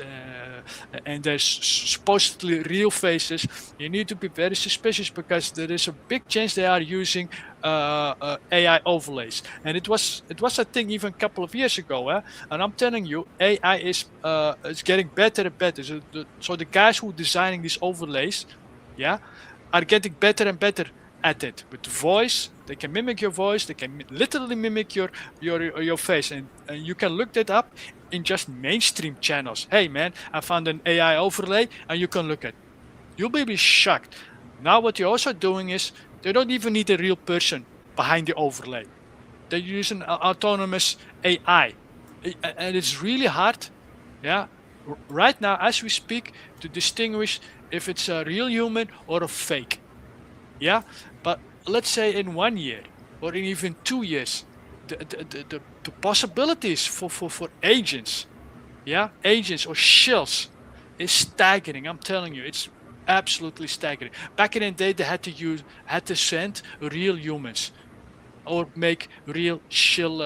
and there's supposedly real faces. You need to be very suspicious, because there is a big chance they are using AI overlays. And it was a thing even a couple of years ago, and I'm telling you, AI is getting better and better. So the guys who are designing these overlays, yeah, are getting better and better at it. With the voice, they can mimic your voice. They can literally mimic your face, and you can look that up in just mainstream channels. Hey man, I found an AI overlay, and you can look at. You'll be shocked. Now what you're also doing is they don't even need a real person behind the overlay. They use an autonomous AI, and it's really hard. Yeah, right now as we speak, to distinguish if it's a real human or a fake. Yeah, but let's say in 1 year or in even 2 years, the possibilities for agents, yeah, agents or shills is staggering. I'm telling you, it's absolutely staggering. Back in the day, they had to send real humans or make real shill,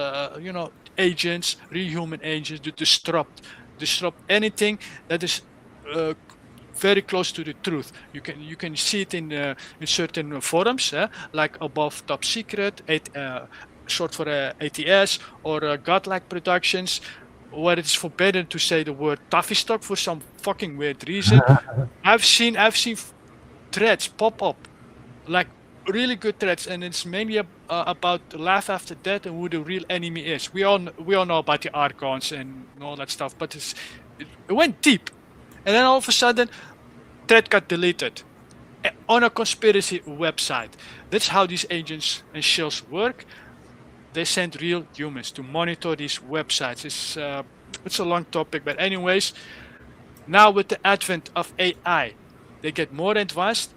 agents, real human agents to disrupt anything that is very close to the truth. You can see it in certain forums, like Above Top Secret, short for ATS, or Godlike Productions, where it's forbidden to say the word Taffy Stock for some fucking weird reason. I've seen threads pop up, like really good threads, and it's mainly about life after death and who the real enemy is. We all know about the Archons and all that stuff, but it went deep. And then all of a sudden, thread got deleted on a conspiracy website. That's how these agents and shills work. they send real humans to monitor these websites. It's a long topic, but anyways, now with the advent of AI, they get more advanced,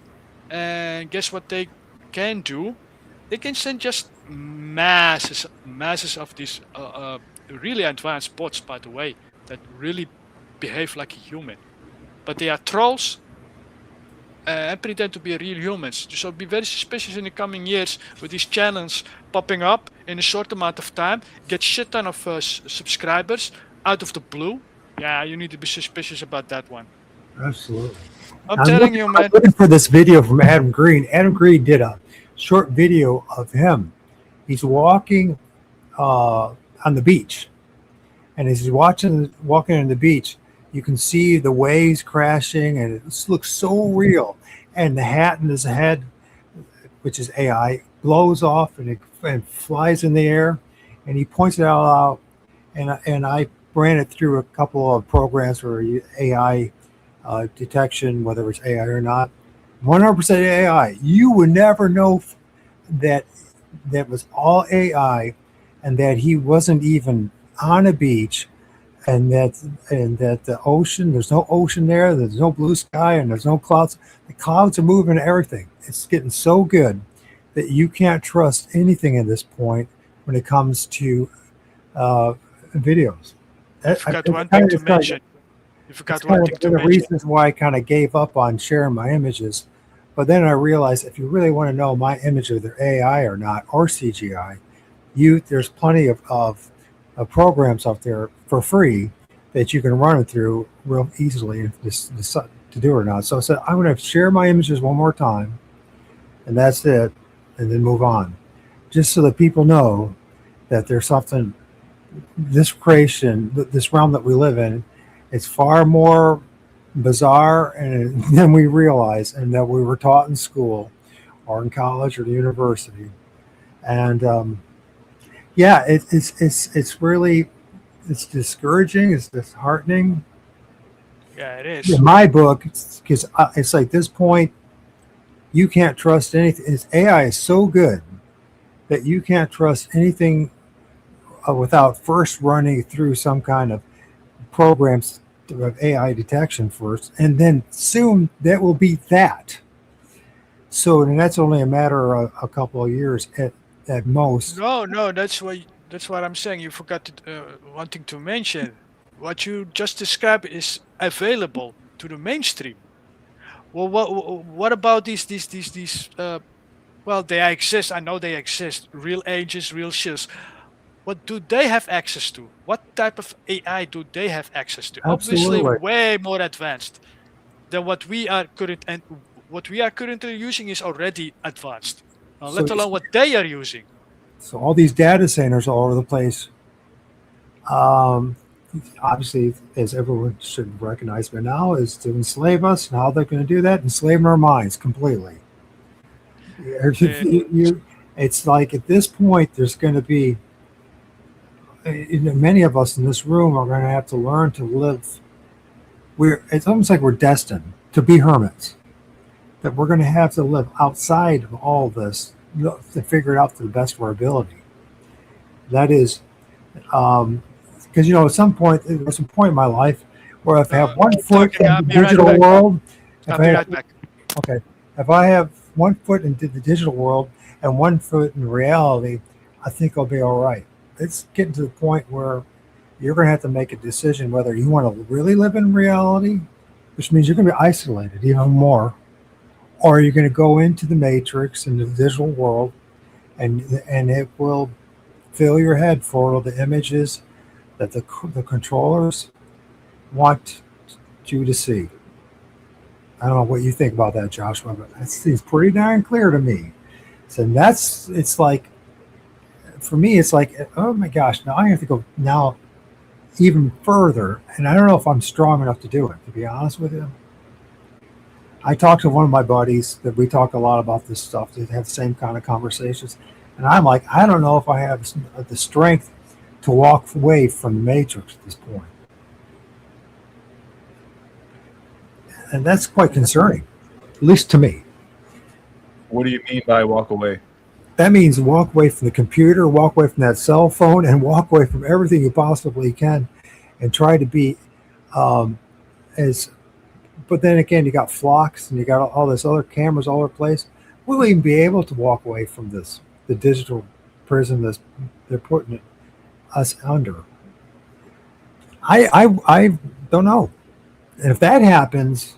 and guess what they can do? They can send just masses of these really advanced bots, by the way, that really behave like a human, but they are trolls and pretend to be real humans. So be very suspicious in the coming years with these channels popping up in a short amount of time, get shit ton of subscribers out of the blue. Yeah, you need to be suspicious about that one. Absolutely. I'm telling you, man. I'm looking for this video from Adam Green. Adam Green did a short video of him. He's walking on the beach, and as he's walking on the beach, you can see the waves crashing, and it looks so real. And the hat in his head, which is AI, blows off and flies in the air, and he points it all out. And I ran it through a couple of programs for AI detection, whether it's AI or not. 100% AI. You would never know that was all AI, and that he wasn't even on a beach, and that the ocean, there's no ocean there, there's no blue sky, and there's no clouds. The clouds are moving everything. It's getting so good that you can't trust anything at this point when it comes to videos. You forgot one thing to mention. You forgot one thing to mention. One of the reasons why I kind of gave up on sharing my images, but then I realized if you really want to know my image, whether AI or not, or CGI, there's plenty of programs out there for free that you can run it through real easily and decide to do it or not. So I said, I'm going to share my images one more time, and that's it, and then move on. Just so that people know that there's something, this creation, this realm that we live in, it's far more bizarre than we realize, and that we were taught in school or in college or the university. And yeah, it's really, it's discouraging, it's disheartening. Yeah, it is. In my book, because it's like this point, you can't trust anything. AI is so good that you can't trust anything without first running through some kind of programs of AI detection first, and then soon that will be that. So, and that's only a matter of a couple of years at most. No, that's what I'm saying. You forgot wanting to mention. What you just described is available to the mainstream. Well, what about these? Well, they exist. I know they exist. Real agents, real shields. What do they have access to? What type of AI do they have access to? Absolutely. Obviously, way more advanced than what we are currently using is already advanced. Let alone what they are using. So all these data centers all over the place. Obviously, as everyone should recognize by now, is to enslave us. And how they're going to do that? Enslaving our minds completely. It's like at this point, there's going to be, many of us in this room are going to have to learn to live. It's almost like we're destined to be hermits. That we're going to have to live outside of all this to figure it out to the best of our ability. That is, because at some point, there was a point in my life where if I have one foot in the digital world, if I have one foot into the digital world and one foot in reality, I think I'll be all right. It's getting to the point where you're going to have to make a decision whether you want to really live in reality, which means you're going to be isolated even more, or you're going to go into the matrix and the digital world, and it will fill your head full of the images that the controllers want you to see. I don't know what you think about that, Joshua, but that seems pretty darn clear to me. So it's like, for me, it's like, oh my gosh, now I have to go now even further. And I don't know if I'm strong enough to do it, to be honest with you. I talked to one of my buddies that we talk a lot about this stuff, that have the same kind of conversations. And I'm like, I don't know if I have the strength to walk away from the matrix at this point. And that's quite concerning, at least to me. What do you mean by walk away? That means walk away from the computer, walk away from that cell phone, and walk away from everything you possibly can, and try to be um, as. But then again, you got flocks and you got all this other cameras all over the place. We'll even be able to walk away from this, the digital prison that they're putting us under. I don't know. And if that happens,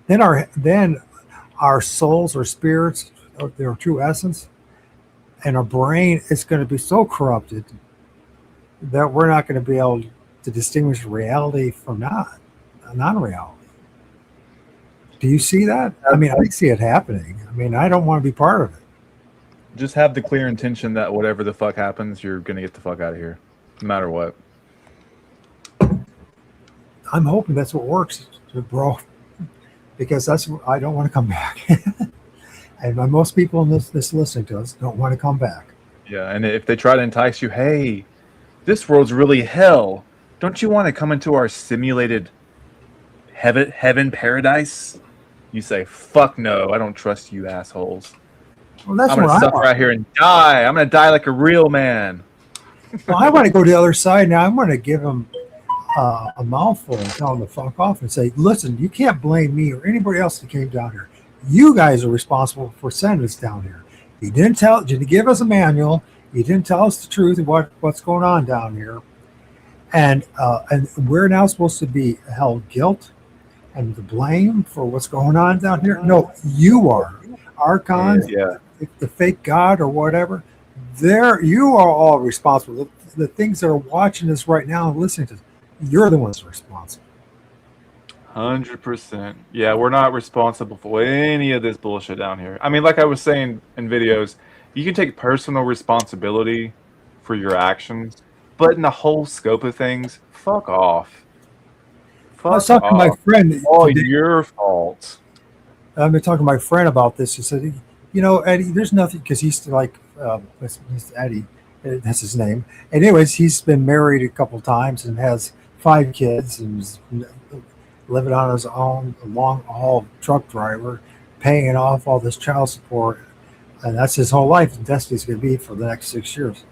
then our souls or spirits, or their true essence, and our brain is going to be so corrupted that we're not going to be able to distinguish reality from non-reality. Do you see that? I mean, I see it happening. I mean, I don't want to be part of it. Just have the clear intention that whatever the fuck happens, you're gonna get the fuck out of here, no matter what. I'm hoping that's what works, bro, because I don't want to come back. And most people in this listening to us don't want to come back. Yeah, and if they try to entice you, hey, this world's really hell. Don't you want to come into our simulated heaven paradise? You say, fuck no, I don't trust you assholes. Well, that's I'm going to suffer out here and die. I'm going to die like a real man. Well, I want to go to the other side now. I'm going to give them a mouthful and tell them to fuck off and say, listen, you can't blame me or anybody else that came down here. You guys are responsible for sending us down here. You didn't give us a manual. You didn't tell us the truth of what's going on down here. And we're now supposed to be held guilt and the blame for what's going on down here. No, you are. Archons, the fake God or whatever, you are all responsible. The things that are watching this right now and listening to this, you're the ones responsible. 100%. Yeah, we're not responsible for any of this bullshit down here. I mean, like I was saying in videos, you can take personal responsibility for your actions, but in the whole scope of things, fuck off. I was talking to my friend. All your fault. I've been talking to my friend about this. He said, you know, Eddie, there's nothing, because he's like, he's Eddie, that's his name. Anyways, he's been married a couple times and has 5 kids and is living on his own, a long haul truck driver, paying off all this child support. And that's his whole life. And Destiny's going to be for the next 6 years.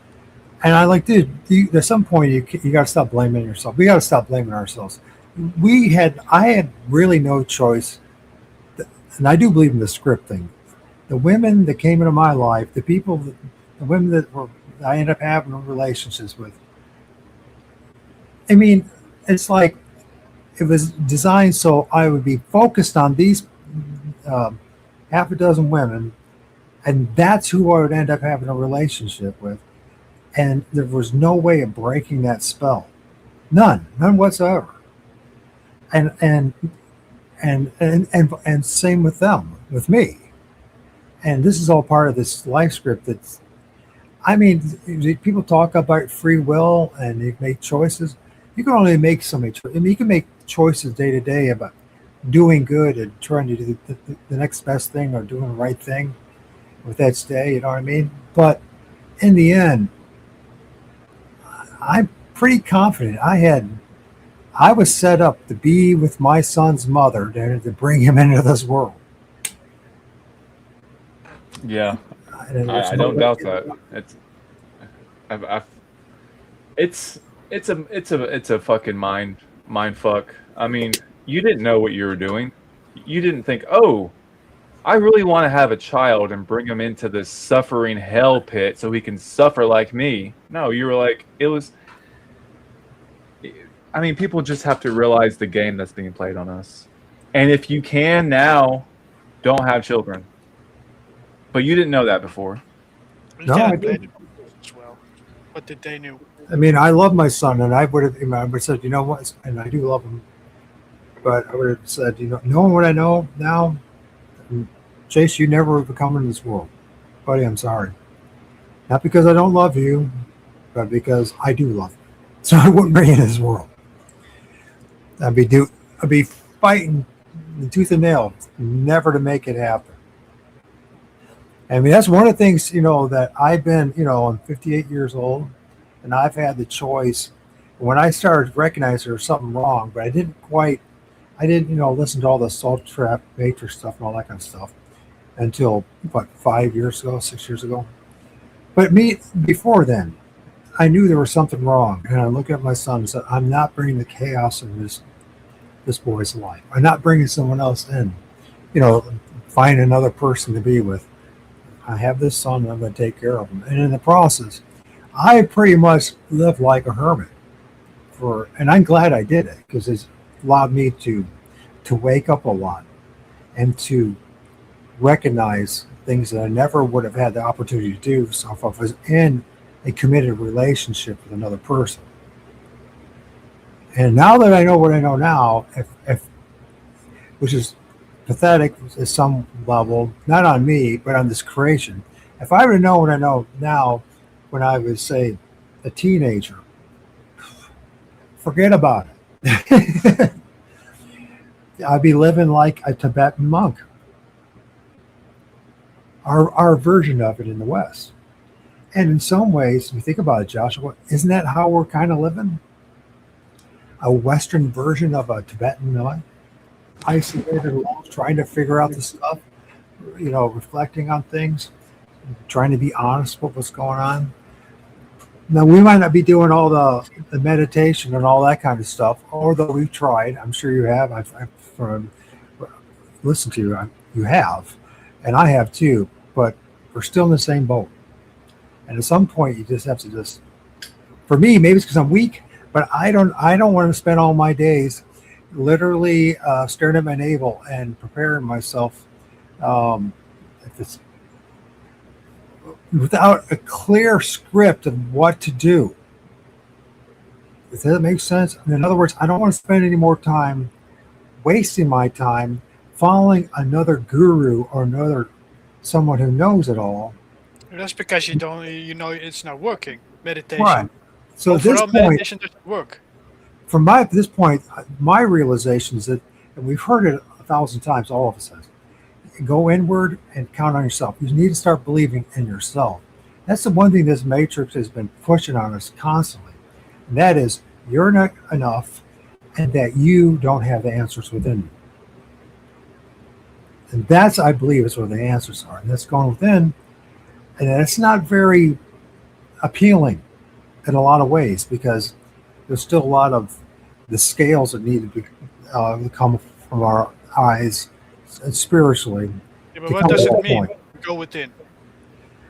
And I like, dude, at some point you got to stop blaming yourself. We got to stop blaming ourselves. I had really no choice. And I do believe in the script thing. The women that came into my life, the women that I ended up having relationships with. I mean, it's like it was designed so I would be focused on these half a dozen women, and that's who I would end up having a relationship with. And there was no way of breaking that spell, none whatsoever. And same with them, with me. And this is all part of this life script. I mean, people talk about free will and they make choices. You can only make so many choices. I mean, you can make choices day to day about doing good and trying to do the next best thing or doing the right thing with that day. You know what I mean? But in the end, I'm pretty confident I was set up to be with my son's mother to bring him into this world. Yeah, I don't doubt that. It's a fucking mind fuck. I mean, you didn't know what you were doing. You didn't think, oh, I really want to have a child and bring him into this suffering hell pit so he can suffer like me. No, you were like, it was. I mean, people just have to realize the game that's being played on us. And if you can now, don't have children. But you didn't know that before. No, I didn't. As well. What did they knew? I mean, I love my son, and I would have said, you know what, and I do love him, but I would have said, you know, knowing what I know now, Chase, you never would have come into this world, buddy. I'm sorry, not because I don't love you, but because I do love you. So I wouldn't bring you into this world. I'd be fighting tooth and nail, never to make it happen. I mean, that's one of the things, you know, that I've been, you know, I'm 58 years old, and I've had the choice. When I started to recognize there was something wrong, but I didn't, you know, listen to all the salt trap matrix stuff and all that kind of stuff until, 6 years ago. But me, before then, I knew there was something wrong. And I looked at my son and said, I'm not bringing the chaos in this boy's life. I'm not bringing someone else in. You know, find another person to be with. I have this son and I'm going to take care of him. And in the process, I pretty much lived like a hermit and I'm glad I did it because it's allowed me to wake up a lot and to recognize things that I never would have had the opportunity to do. So if I was in a committed relationship with another person. And now that I know what I know now, if which is pathetic at some level, not on me, but on this creation. If I would have known what I know now when I was, say, a teenager, forget about it. I'd be living like a Tibetan monk. Our version of it in the West. And in some ways, if you think about it, Joshua, isn't that how we're kind of living? A Western version of a Tibetan life? Isolated alone, trying to figure out the stuff, reflecting on things, trying to be honest with what's going on. Now, we might not be doing all the meditation and all that kind of stuff, although we've tried. I'm sure you have. I've listened to you. You have, and I have too. But we're still in the same boat. And at some point, you just have to for me, maybe it's because I'm weak, but I don't want to spend all my days literally staring at my navel and preparing myself without a clear script of what to do. Does that make sense? In other words, I don't want to spend any more time wasting my time following another guru or someone who knows it all. That's because you know it's not working. Meditation. Right. So at this point, meditation doesn't work. From this point, my realization is that, and we've heard it 1,000 times, all of us has, go inward and count on yourself. You need to start believing in yourself. That's the one thing this matrix has been pushing on us constantly. And that is, you're not enough and that you don't have the answers within you. And that's, I believe, is where the answers are. And that's going within. And it's not very appealing in a lot of ways because there's still a lot of the scales that need to be come from our eyes spiritually. Yeah, but what does it mean? Go within.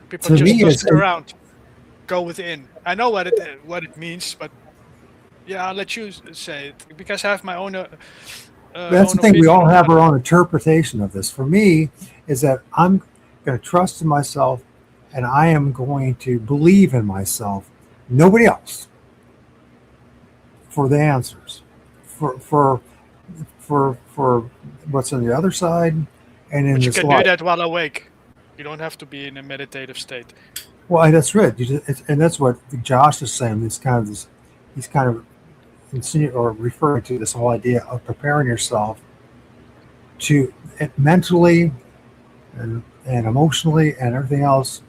People just look around. Go within. I know what it means, but yeah, I'll let you say it because I have my own. That's the thing. We all have our own interpretation of this. For me, is that I'm going to trust in myself, and I am going to believe in myself. Nobody else. For the answers, for what's on the other side, and in but you this can life. do that while awake. You don't have to be in a meditative state. Well, that's right, and that's what Josh is saying. He's kind of insinuating or referring to this whole idea of preparing yourself to mentally and emotionally and everything else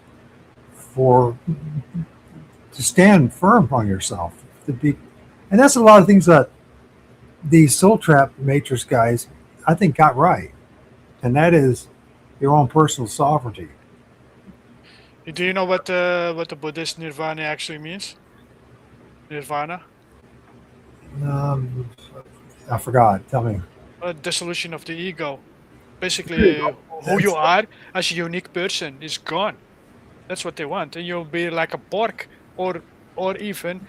to stand firm on yourself, to be. And that's a lot of things that these Soul Trap Matrix guys, I think, got right. And that is your own personal sovereignty. Do you know what the Buddhist nirvana actually means? Nirvana? I forgot. Tell me. Dissolution of the ego. Basically, who you are as a unique person is gone. That's what they want. And you'll be like a Borg or even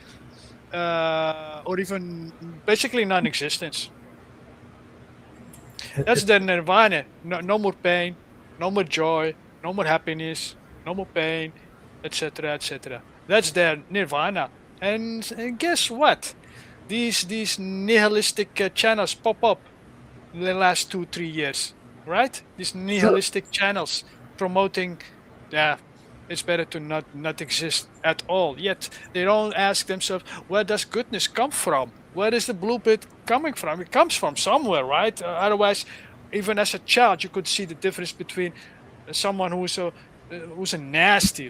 basically non-existence. That's the nirvana. No more pain, no more joy, no more happiness, no more pain, etc., etc. That's their nirvana. And guess what? These nihilistic channels pop up in the last 2-3 years, right? These nihilistic channels promoting, it's better to not exist at all. Yet they don't ask themselves, where does goodness come from? Where is the blueprint coming from? It comes from somewhere, right? Otherwise, even as a child, you could see the difference between someone who's a nasty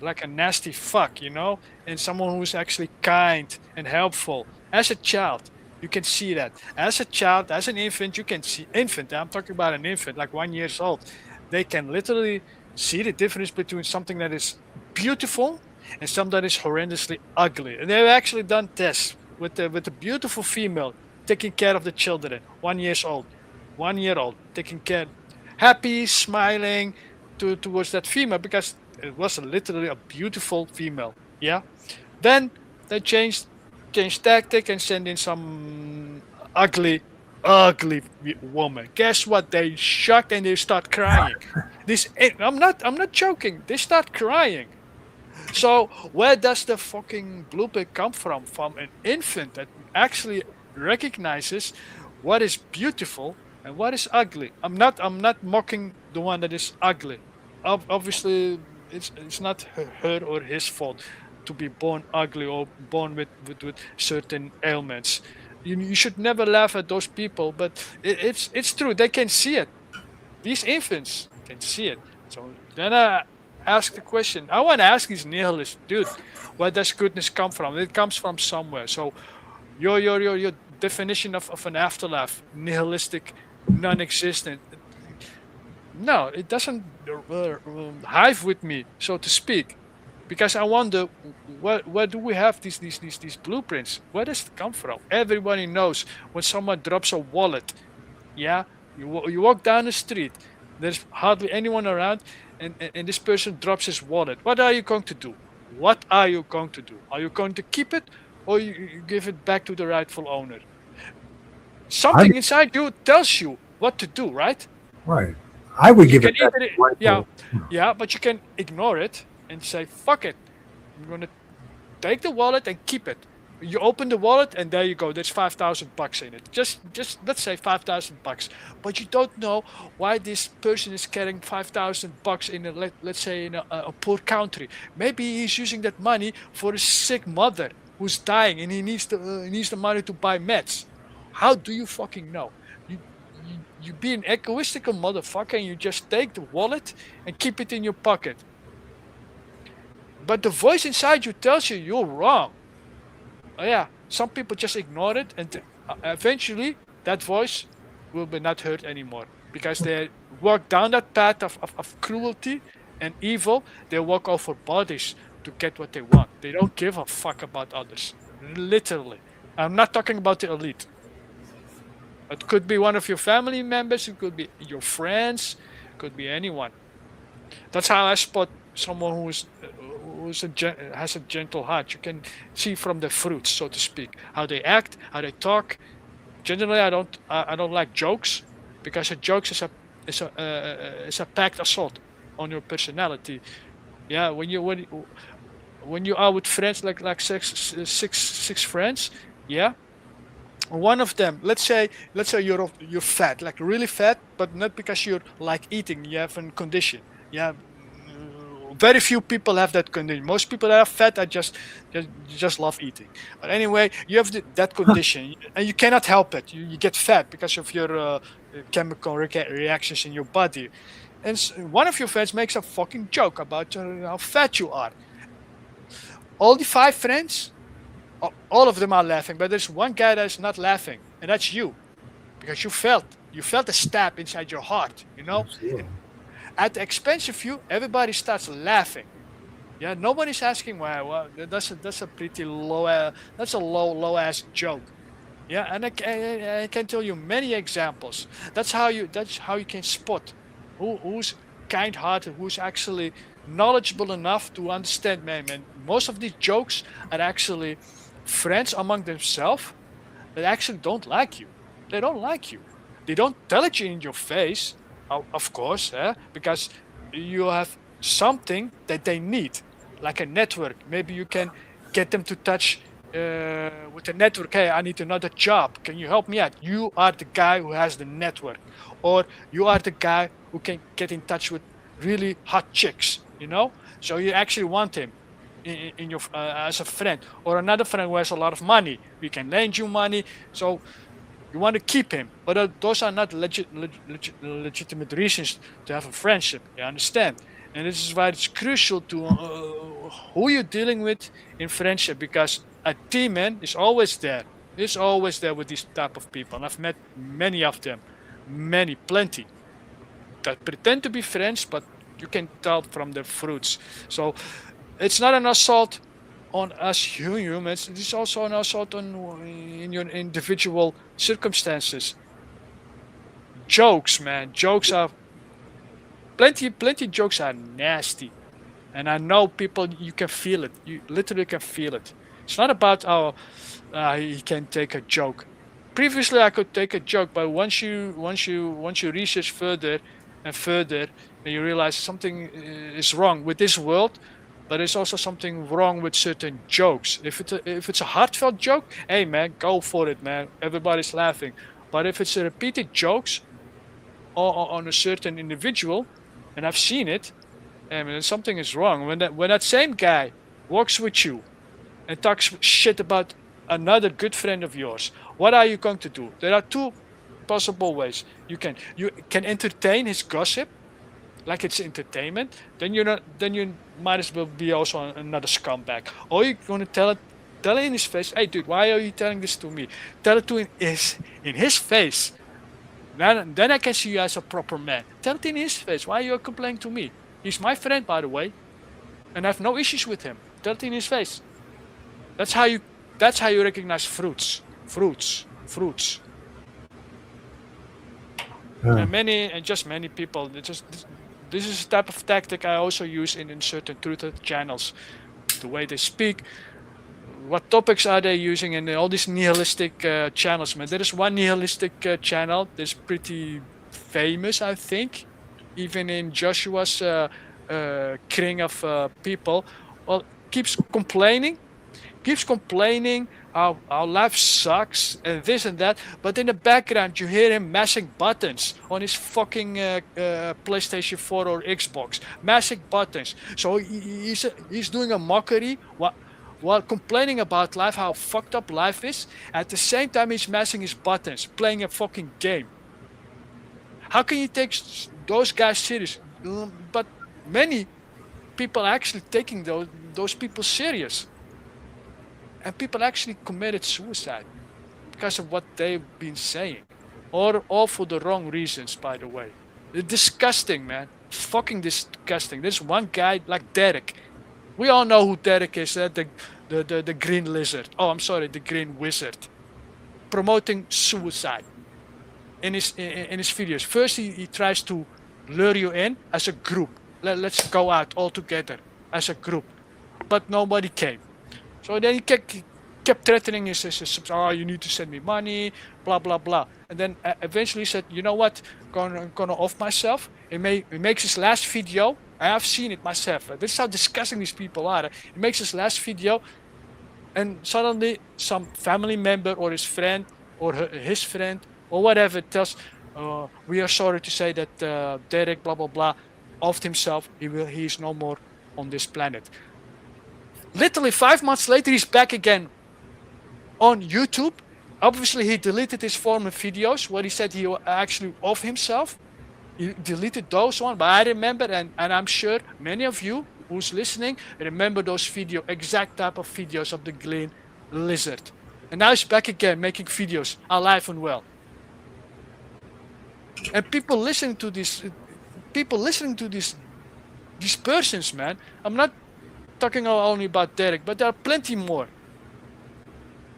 fuck, and someone who's actually kind and helpful. As a child, you can see that. As a child, as an infant, you can see I'm talking about an infant, like 1 year old. They can literally see the difference between something that is beautiful and some that is horrendously ugly. And they've actually done tests with the beautiful female taking care of the children, 1 year old, 1 year old, taking care, happy, smiling towards that female because it was literally a beautiful female. Yeah. Then they changed tactic and send in some ugly woman. Guess what? They shocked and they start crying. I'm not joking. They start crying. So where does the fucking blueprint come from? From an infant that actually recognizes what is beautiful and what is ugly. I'm not mocking the one that is ugly. Obviously, it's not her or his fault to be born ugly or born with certain ailments. You should never laugh at those people, but it's true. They can see it. These infants can see it. So then I ask the question. I want to ask these nihilists, dude, where does goodness come from? It comes from somewhere. So your definition of an afterlife, nihilistic, non-existent. No, it doesn't hive with me, so to speak, because I wonder where do we have these blueprints? Where does it come from? Everybody knows when someone drops a wallet. Yeah, you walk down the street, there's hardly anyone around, and this person drops his wallet. What are you going to do? What are you going to do? Are you going to keep it, or you give it back to the rightful owner? Something inside you tells you what to do, right? Right. I would You give can it back. yeah, but you can ignore it and say, fuck it. I'm gonna take the wallet and keep it. You open the wallet and there you go. There's $5,000 in it. Just let's say $5,000, but you don't know why this person is carrying $5,000 in let's say in a poor country. Maybe he's using that money for a sick mother who's dying and he needs the money to buy meds. How do you fucking know? You be an egoistical motherfucker and you just take the wallet and keep it in your pocket. But the voice inside you tells you you're wrong. Oh, yeah, some people just ignore it, and eventually that voice will be not heard anymore because they walk down that path of cruelty and evil. They walk over bodies to get what they want. They don't give a fuck about others. Literally. I'm not talking about the elite. It could be one of your family members, it could be your friends, it could be anyone. That's how I spot someone has a gentle heart. You can see from the fruits, so to speak, how they act, how they talk. Generally, I don't like jokes because a joke is a packed assault on your personality. Yeah, when you are with friends like six friends, yeah. One of them, let's say you're fat, like really fat, but not because you're like eating. You have a condition. Yeah, very few people have that condition. Most people that are fat are just love eating. But anyway, you have that condition, and you cannot help it. You get fat because of your chemical reactions in your body. And one of your friends makes a fucking joke about how fat you are. All the 5 friends, all of them are laughing, but there's one guy that's not laughing, and that's you, because you felt a stab inside your heart, And at the expense of you, everybody starts laughing. Yeah, nobody's asking why. Well, that's a pretty low, that's a low ass joke. Yeah, and I can tell you many examples. That's how you can spot who's kind-hearted, who's actually knowledgeable enough to understand. Man, most of these jokes are actually friends among themselves that actually don't like you. They don't like you. They don't tell it you in your face, of course, because you have something that they need, like a network. Maybe you can get them to touch with the network. Hey, I need another job. Can you help me out? You are the guy who has the network, or you are the guy who can get in touch with really hot chicks. So you actually want him in your as a friend, or another friend who has a lot of money. We can lend you money. So you want to keep him, but those are not legitimate reasons to have a friendship. You understand? And this is why it's crucial to who you're dealing with in friendship, because a demon is always there. It's always there with these type of people, and I've met many of them, plenty, that pretend to be friends, but you can tell from their fruits. So it's not an assault on us humans. It's also an assault on in your individual circumstances. Jokes, man. Jokes are plenty. Jokes are nasty, and I know people. You can feel it. You literally can feel it. It's not about he can take a joke. Previously, I could take a joke, but once you research further and further, and you realize something is wrong with this world, but there's also something wrong with certain jokes. If it's a heartfelt joke, hey man, go for it, man. Everybody's laughing. But if it's a repeated jokes on a certain individual, and I've seen it, I mean, something is wrong. When that same guy walks with you and talks shit about another good friend of yours, what are you going to do? There are two possible ways. You can entertain his gossip, like it's entertainment. Then you might as well be also another scumbag. Or you're gonna tell it in his face. Hey, dude, why are you telling this to me? Tell it to in his face. Then I can see you as a proper man. Tell it in his face. Why are you complaining to me? He's my friend, by the way, and I have no issues with him. Tell it in his face. That's how you. That's how you recognize fruits. Fruits. And many people. This is a type of tactic I also use in certain truth channels. The way they speak, what topics are they using, and all these nihilistic channels. Man, there is one nihilistic channel that's pretty famous, I think, even in Joshua's king of people. Well, keeps complaining how life sucks and this and that, but in the background you hear him mashing buttons on his fucking PlayStation 4 or Xbox, mashing buttons. So he's doing a mockery while complaining about life, how fucked up life is. At the same time, he's mashing his buttons, playing a fucking game. How can you take those guys serious? But many people are actually taking those people serious. And people actually committed suicide because of what they've been saying. Or all for the wrong reasons, by the way. It's disgusting, man. Fucking disgusting. There's one guy like Derek. We all know who Derek is, the green lizard. Oh, I'm sorry, the green wizard. Promoting suicide in his videos. First, he tries to lure you in as a group. Let's go out all together as a group. But nobody came. So then he kept threatening his oh, you need to send me money, blah, blah, blah. And then eventually he said, you know what, I'm gonna off myself. He makes his last video. I have seen it myself. This is how disgusting these people are. He makes his last video, and suddenly some family member or his friend or his friend or whatever tells, we are sorry to say that Derek, blah, blah, blah, offed himself. He's no more on this planet. Literally 5 months later, he's back again on YouTube. Obviously, he deleted his former videos where he said he actually off himself. He deleted those ones, but I remember, and I'm sure many of you who's listening remember those exact type of videos of the green lizard. And now he's back again making videos, alive and well. And people listening to these persons, man. I'm not talking only about Derek, but there are plenty more.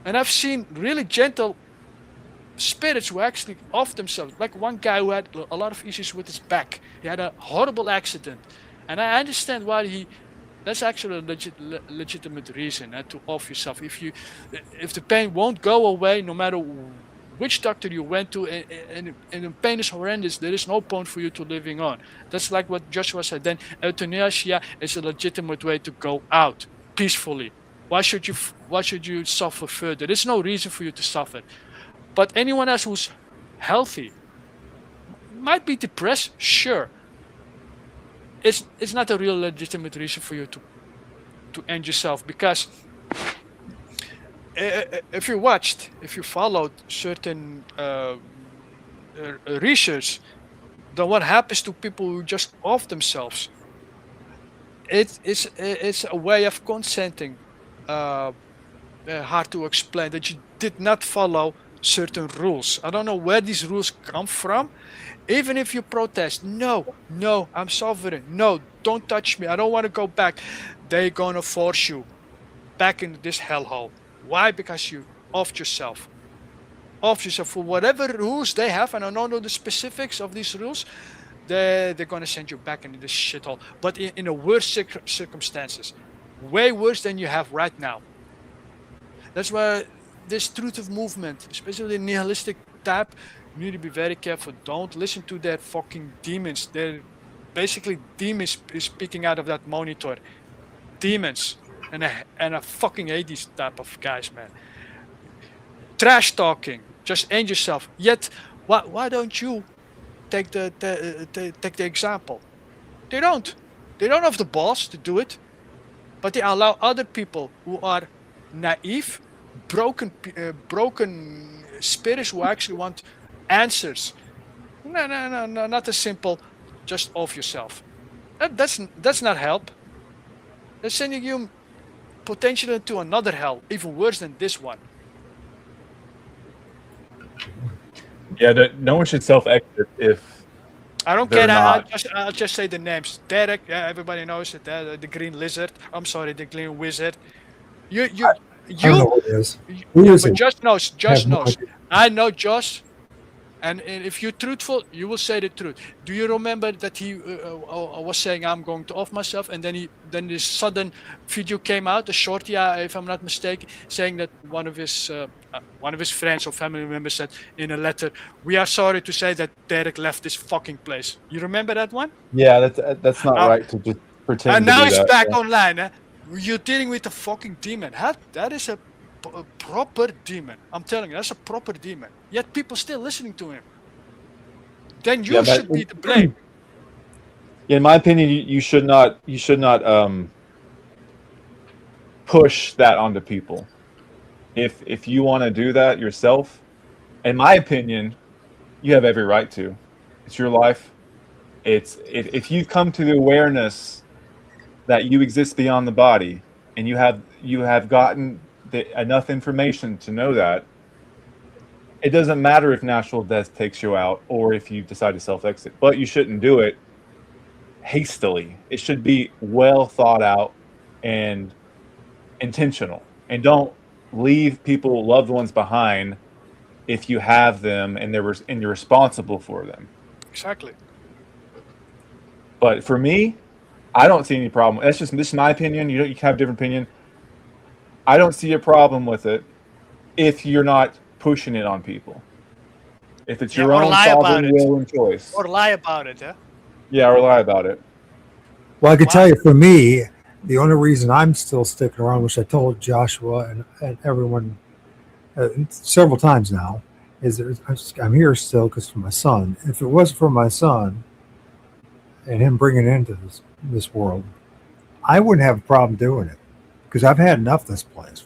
And I've seen really gentle spirits who actually off themselves. Like one guy who had a lot of issues with his back. He had a horrible accident. And I understand why that's actually a legitimate reason to off yourself. If the pain won't go away, no matter which doctor you went to, and the pain is horrendous, there is no point for you to living on. That's like what Joshua said. Then euthanasia is a legitimate way to go out peacefully. Why should you suffer further? There's no reason for you to suffer. But anyone else who's healthy might be depressed, sure. It's not a real legitimate reason for you to end yourself, because if you followed certain research, then what happens to people who just off themselves? It's a way of consenting. Hard to explain, that you did not follow certain rules. I don't know where these rules come from. Even if you protest, no, I'm sovereign. No, don't touch me. I don't want to go back. they're gonna force you back into this hellhole. Why? Because you offed yourself. Off yourself for whatever rules they have, and I don't know the specifics of these rules. They're gonna send you back into this shithole, but in a worse circumstances, way worse than you have right now. That's why this truth of movement, especially the nihilistic type, you need to be very careful. Don't listen to their fucking demons. They're basically demons speaking out of that monitor. Demons, and I fucking hate these type of guys, man. Trash talking. Just end yourself. Yet, why don't you take take the example? They don't. They don't have the balls to do it, but they allow other people who are naive, broken spirits who actually want answers. No, not as simple. Just off yourself. That's not help. That's sending you potentially into another hell, even worse than this one. Yeah, no one should self-exit if I don't they're care. not. I'll just say the names. Derek, everybody knows it. The green lizard. I'm sorry, the green wizard. You, I don't know what it is. Who is but it? Josh knows. Josh have no knows. idea. I know Josh, and if you're truthful, you will say the truth. Do you remember that he was saying I'm going to off myself, and then this sudden video came out, a shorty, if I'm not mistaken, saying that one of his friends or family members said in a letter, "We are sorry to say that Derek left this fucking place." You remember that one? Yeah, that's not right to just pretend And to now do he's that. back Yeah. online. You're dealing with a fucking demon. That is a proper demon. I'm telling you, that's a proper demon. Yet people still listening to him. Then you Yeah, but should be to blame. in my opinion, you should not push that onto people. If you want to do that yourself, in my opinion, you have every right to. It's your life. It's if you come to the awareness that you exist beyond the body, and you have gotten enough information to know that, it doesn't matter if natural death takes you out or if you decide to self-exit, but you shouldn't do it hastily. It should be well thought out and intentional, and don't leave people, loved ones behind if you have them and you're responsible for them. Exactly. But for me, I don't see any problem. This is my opinion. You can have a different opinion. I don't see a problem with it if you're not pushing it on people. If it's your own sovereign will and choice. Or lie about it, yeah? Yeah, or lie about it. Well, I can tell you, for me, the only reason I'm still sticking around, which I told Joshua and everyone several times now, is that I'm here still because for my son. If it wasn't for my son and him bringing it into this world, I wouldn't have a problem doing it because I've had enough of this place.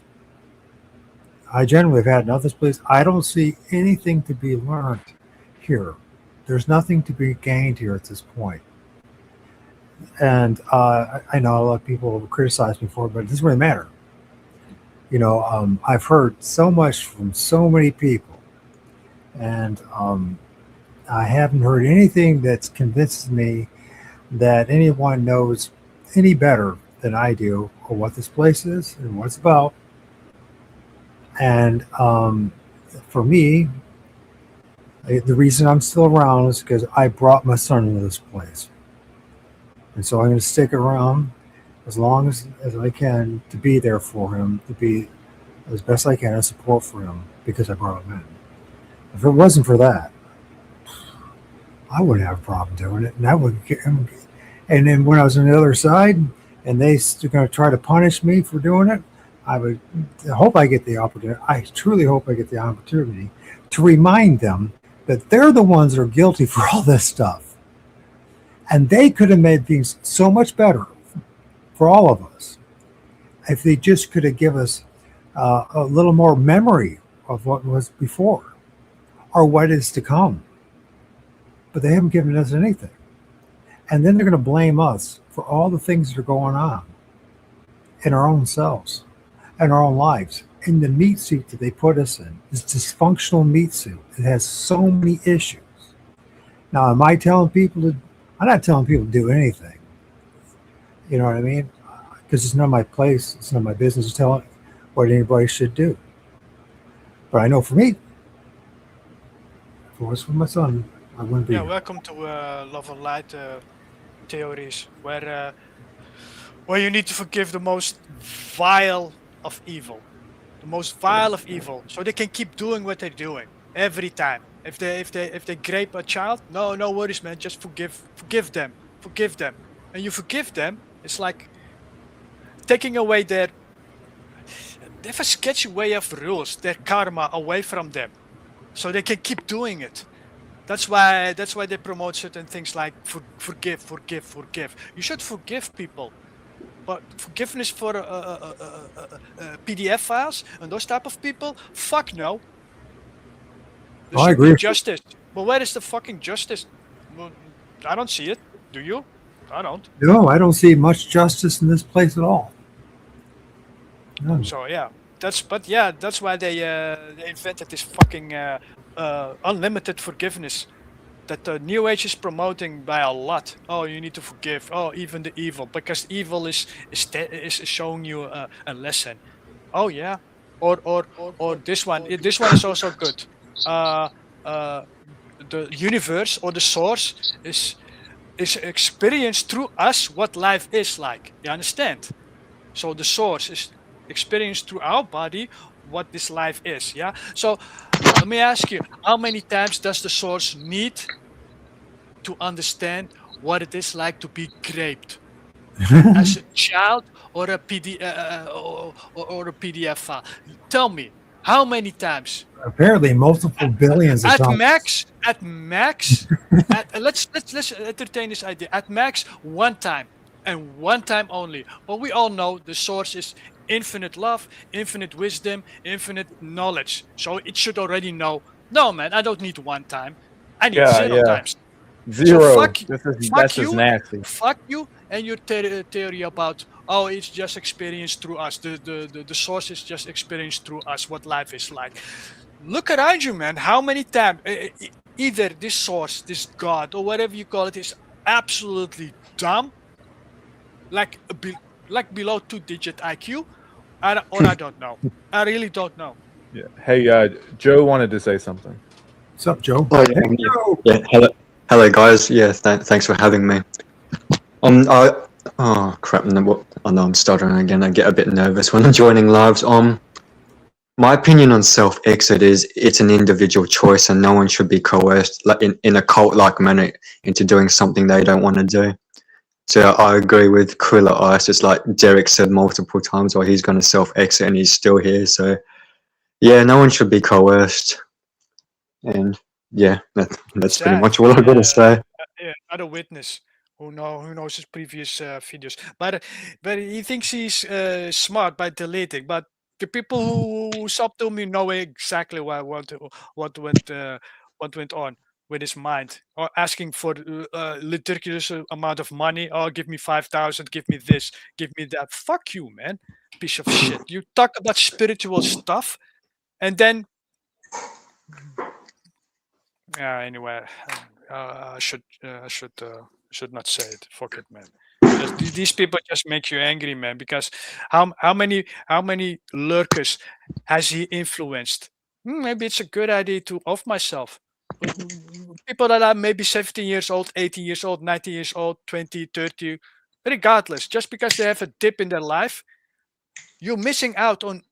I generally have had enough of this place. I don't see anything to be learned here. There's nothing to be gained here at this point. And I know a lot of people have criticized me for it, but it doesn't really matter. You know, I've heard so much from so many people, and I haven't heard anything that's convinced me that anyone knows any better than I do of what this place is and what it's about. And for me, the reason I'm still around is because I brought my son into this place. And so I'm going to stick around as long as I can to be there for him, to be as best I can a support for him because I brought him in. If it wasn't for that, I wouldn't have a problem doing it. And I would get him. And then when I was on the other side and they're going to try to punish me for doing it, I hope I get the opportunity. I truly hope I get the opportunity to remind them that they're the ones that are guilty for all this stuff. And they could have made things so much better for all of us if they just could have given us a little more memory of what was before or what is to come. But they haven't given us anything. And then they're going to blame us for all the things that are going on in our own selves and our own lives. In the meat suit that they put us in, this dysfunctional meat suit, it has so many issues. Now, am I telling people to? I'm not telling people to do anything. You know what I mean? because it's not my place. It's not my business to tell what anybody should do. But I know for me, if it was for my son, I wouldn't be Yeah, here. welcome to Love and Light theories, where you need to forgive the most vile of evil, the most vile of evil, so they can keep doing what they're doing every time. If they grape a child, no worries, man. Just forgive them, and you forgive them. It's like taking away they have a sketchy way of rules, their karma away from them, so they can keep doing it. That's why they promote certain things like forgive. You should forgive people, but forgiveness for PDF files and those type of people, fuck no. There I should agree be with you. justice, but where is the fucking justice? Well, I don't see it. Do you? I don't. No, I don't see much justice in this place at all. None. So yeah, that's why they invented this fucking unlimited forgiveness that the New Age is promoting by a lot. Oh, you need to forgive. Oh, even the evil, because evil is showing you a lesson. Oh yeah, or this one. This one is also good. Uh, uh, the universe or the source is experienced through us what life is like. You understand? So the source is experienced through our body what this life is. Yeah. So let me ask you, how many times does the source need to understand what it is like to be raped as a child or a or a PDF file? Tell me, how many times? Apparently, multiple billions of At times. max, let's entertain this idea. At max, one time and one time only. But we all know the source is infinite love, infinite wisdom, infinite knowledge. So it should already know. No, man, I don't need one time. I need Yeah, zero yeah. times. So Zero. That's just nasty. fuck you, and your theory about it's just experienced through us. The source is just experienced through us what life is like. Look around you, man. How many times either this source, this God, or whatever you call it, is absolutely dumb, like below 2-digit IQ, or I don't know. I really don't know. Yeah. Hey, Joe wanted to say something. What's up, Joe? Oh yeah, Hey, Joe. yeah. Hello, guys. Yeah, thanks for having me. Oh crap! I know I'm stuttering again. I get a bit nervous when I'm joining lives. My opinion on self-exit is it's an individual choice, and no one should be coerced, like in a cult-like manner, into doing something they don't want to do. So I agree with Krilla Ice. It's like Derek said multiple times, he's going to self-exit, and he's still here. So yeah, no one should be coerced. And yeah, that's pretty much all I got to say. Another witness who knows his previous videos, but he thinks he's smart by deleting. But the people who sub to me know exactly what went on with his mind, or asking for ridiculous amount of money. Oh, give me 5,000, give me this, give me that. Fuck you, man, piece of shit. You talk about spiritual stuff, and then anyway, I should not say it. Fuck it, man. These people just make you angry, man. Because how many lurkers has he influenced? Maybe it's a good idea to off myself. People that are maybe 17 years old, 18 years old, 19 years old, 20, 30, regardless, just because they have a dip in their life, you're missing out on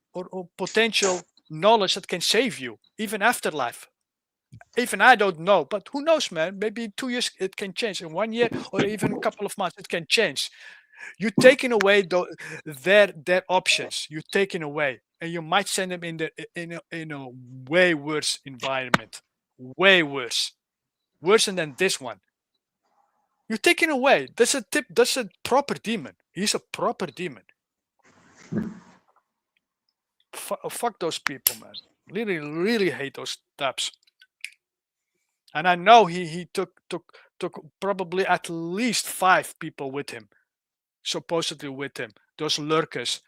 potential knowledge that can save you, even after life. Even I don't know, but who knows, man? Maybe in 2 years it can change. In 1 year or even a couple of months it can change. You're taking away their options. You're taking away, and you might send them in a way worse environment, way worse than this one. You're taking away. That's a proper demon. He's a proper demon. Fuck those people, man. Really hate those types. And I know he took probably at least 5 people with him, supposedly with him. Those lurkers.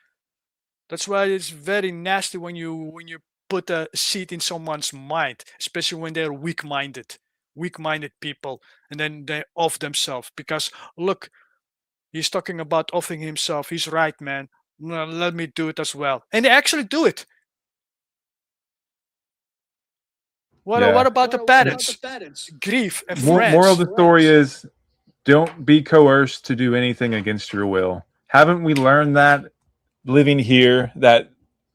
That's why it's very nasty when you put a seed in someone's mind, especially when they're weak-minded people, and then they off themselves. Because look, He's talking about offing himself. He's right, man. Well, let me do it as well. And they actually do it. What about the parents? Grief and friends. Moral of the story is, don't be coerced to do anything against your will. Haven't we learned that living here, that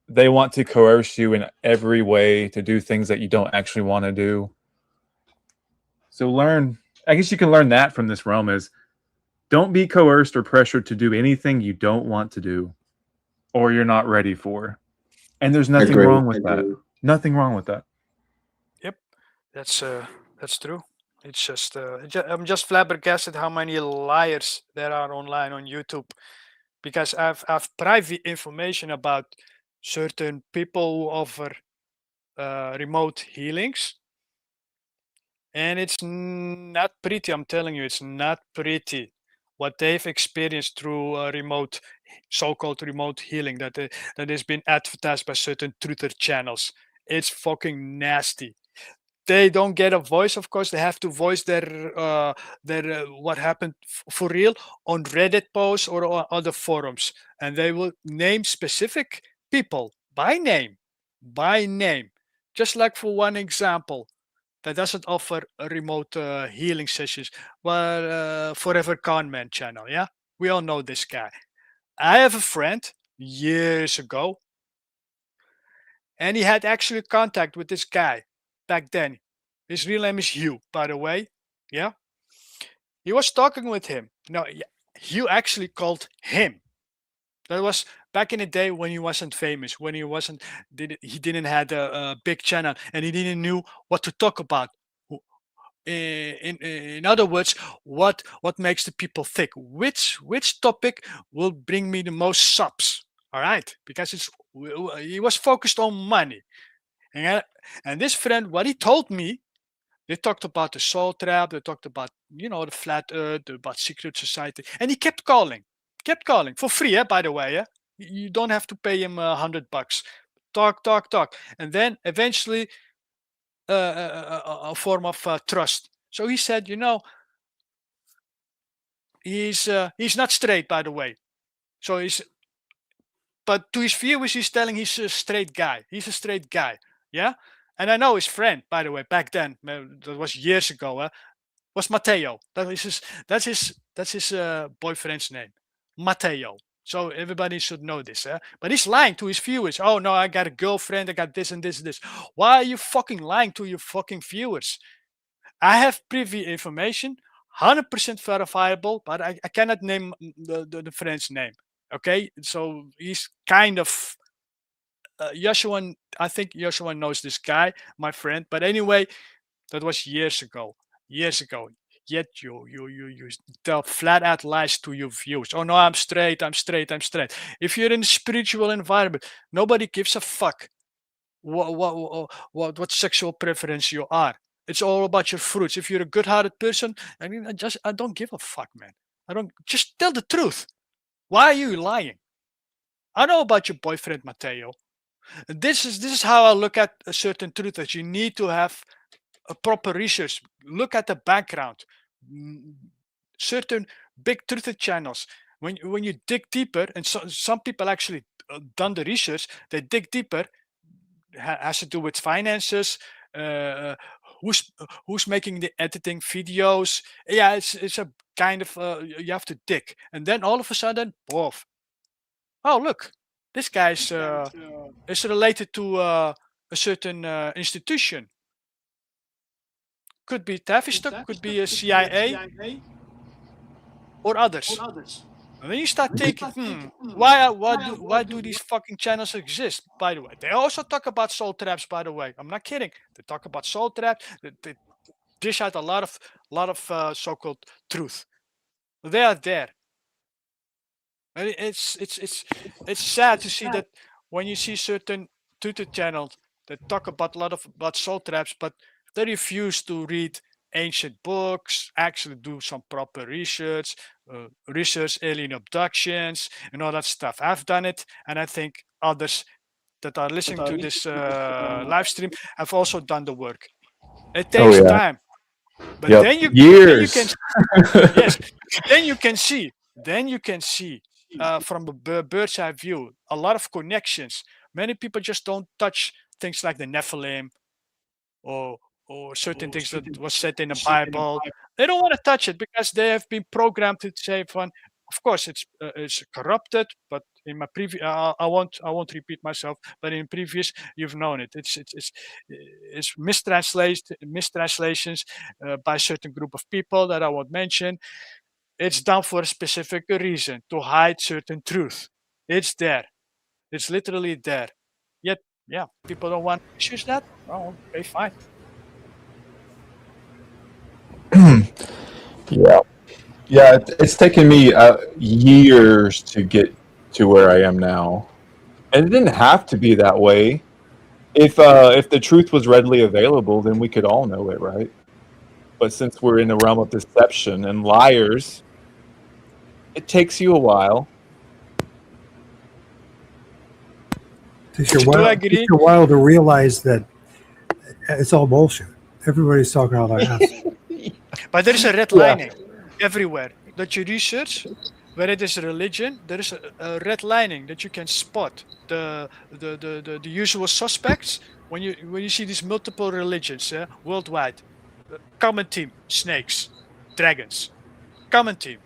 they want to coerce you in every way to do things that you don't actually want to do? So I guess you can learn that from this realm is, don't be coerced or pressured to do anything you don't want to do or you're not ready for. And there's nothing wrong with that. Nothing wrong with that. Yep, that's true. It's just I'm just flabbergasted how many liars there are online on YouTube, because I've private information about certain people who offer remote healings, and it's not pretty. I'm telling you, it's not pretty what they've experienced through so-called remote healing that has been advertised by certain truther channels. It's fucking nasty. They don't get a voice, of course. They have to voice their what happened for real on Reddit posts or on other forums, and they will name specific people by name. Just like, for one example, that doesn't offer a remote healing sessions, but Forever Con Man channel. Yeah, we all know this guy. I have a friend years ago, and he had actually contact with this guy back then. His real name is Hugh, by the way. Yeah, he was talking with him. No, Hugh actually called him. That was back in the day when he wasn't famous, when he didn't have a big channel, and he didn't knew what to talk about. In other words, what makes the people think? Which topic will bring me the most subs? All right, because he was focused on money, and this friend, what he told me, they talked about the soul trap, they talked about the flat earth, about secret society, and he kept calling for free. By the way, you don't have to pay him $100. Talk, and then eventually a form of trust. So he said, he's not straight, by the way. So but to his viewers, he's telling he's a straight guy. He's a straight guy, yeah. And I know his friend, by the way, back then, that was years ago, was Matteo. That's his boyfriend's name, Matteo. So everybody should know this, but he's lying to his viewers. Oh no, I got a girlfriend, I got this and this and this. Why are you fucking lying to your fucking viewers? I have privy information, 100% verifiable, but I cannot name the friend's name. Okay, so he's kind of Joshua. I think Joshua knows this guy, my friend. But anyway, that was years ago. Yet you tell flat out lies to your viewers. Oh no, I'm straight. If you're in a spiritual environment, nobody gives a fuck what sexual preference you are. It's all about your fruits. If you're a good-hearted person, I don't give a fuck, man. I don't. Just tell the truth. Why are you lying? I know about your boyfriend, Matteo. This is how I look at a certain truth, that you need to have a proper research. Look at the background. Certain big truth channels. When you dig deeper, and some people actually done the research, they dig deeper. Has to do with finances. Who's making the editing videos? Yeah, it's a kind of you have to dig, and then all of a sudden, oh look, this guy is related to a certain institution. Could be Tavistock, could be a CIA, or others. And then you start thinking, why do these fucking channels exist? By the way, they also talk about soul traps. By the way, I'm not kidding. They talk about soul traps. They dish out a lot of so-called truth. They are there. And it's sad to see that when you see certain truth channels that talk about about soul traps, but they refuse to read ancient books, actually do some proper research, research alien abductions and all that stuff. I've done it, and I think others that are listening to this live stream have also done the work. It takes time, but then you can yes, then you can see then you can see from a bird's eye view a lot of connections. Many people just don't touch things like the Nephilim or certain things that was said in the Bible. They don't want to touch it because they have been programmed to say, "Fun." Of course, it's corrupted." But in my previous, I won't repeat myself. But in previous, you've known it. It's mistranslations by a certain group of people that I won't mention. It's done for a specific reason to hide certain truth. It's there. It's literally there. Yet, yeah, people don't want to choose that. Oh, okay, fine. Yeah, it's taken me years to get to where I am now, and it didn't have to be that way. If the truth was readily available, then we could all know it, right? But since we're in the realm of deception and liars, it takes you a while. Takes you a while to realize that it's all bullshit. Everybody's talking out their ass. But there is a red lining everywhere that you research. Where it is religion, there is a red lining that you can spot the usual suspects when you see these multiple religions worldwide. Common theme: snakes, dragons. Common theme.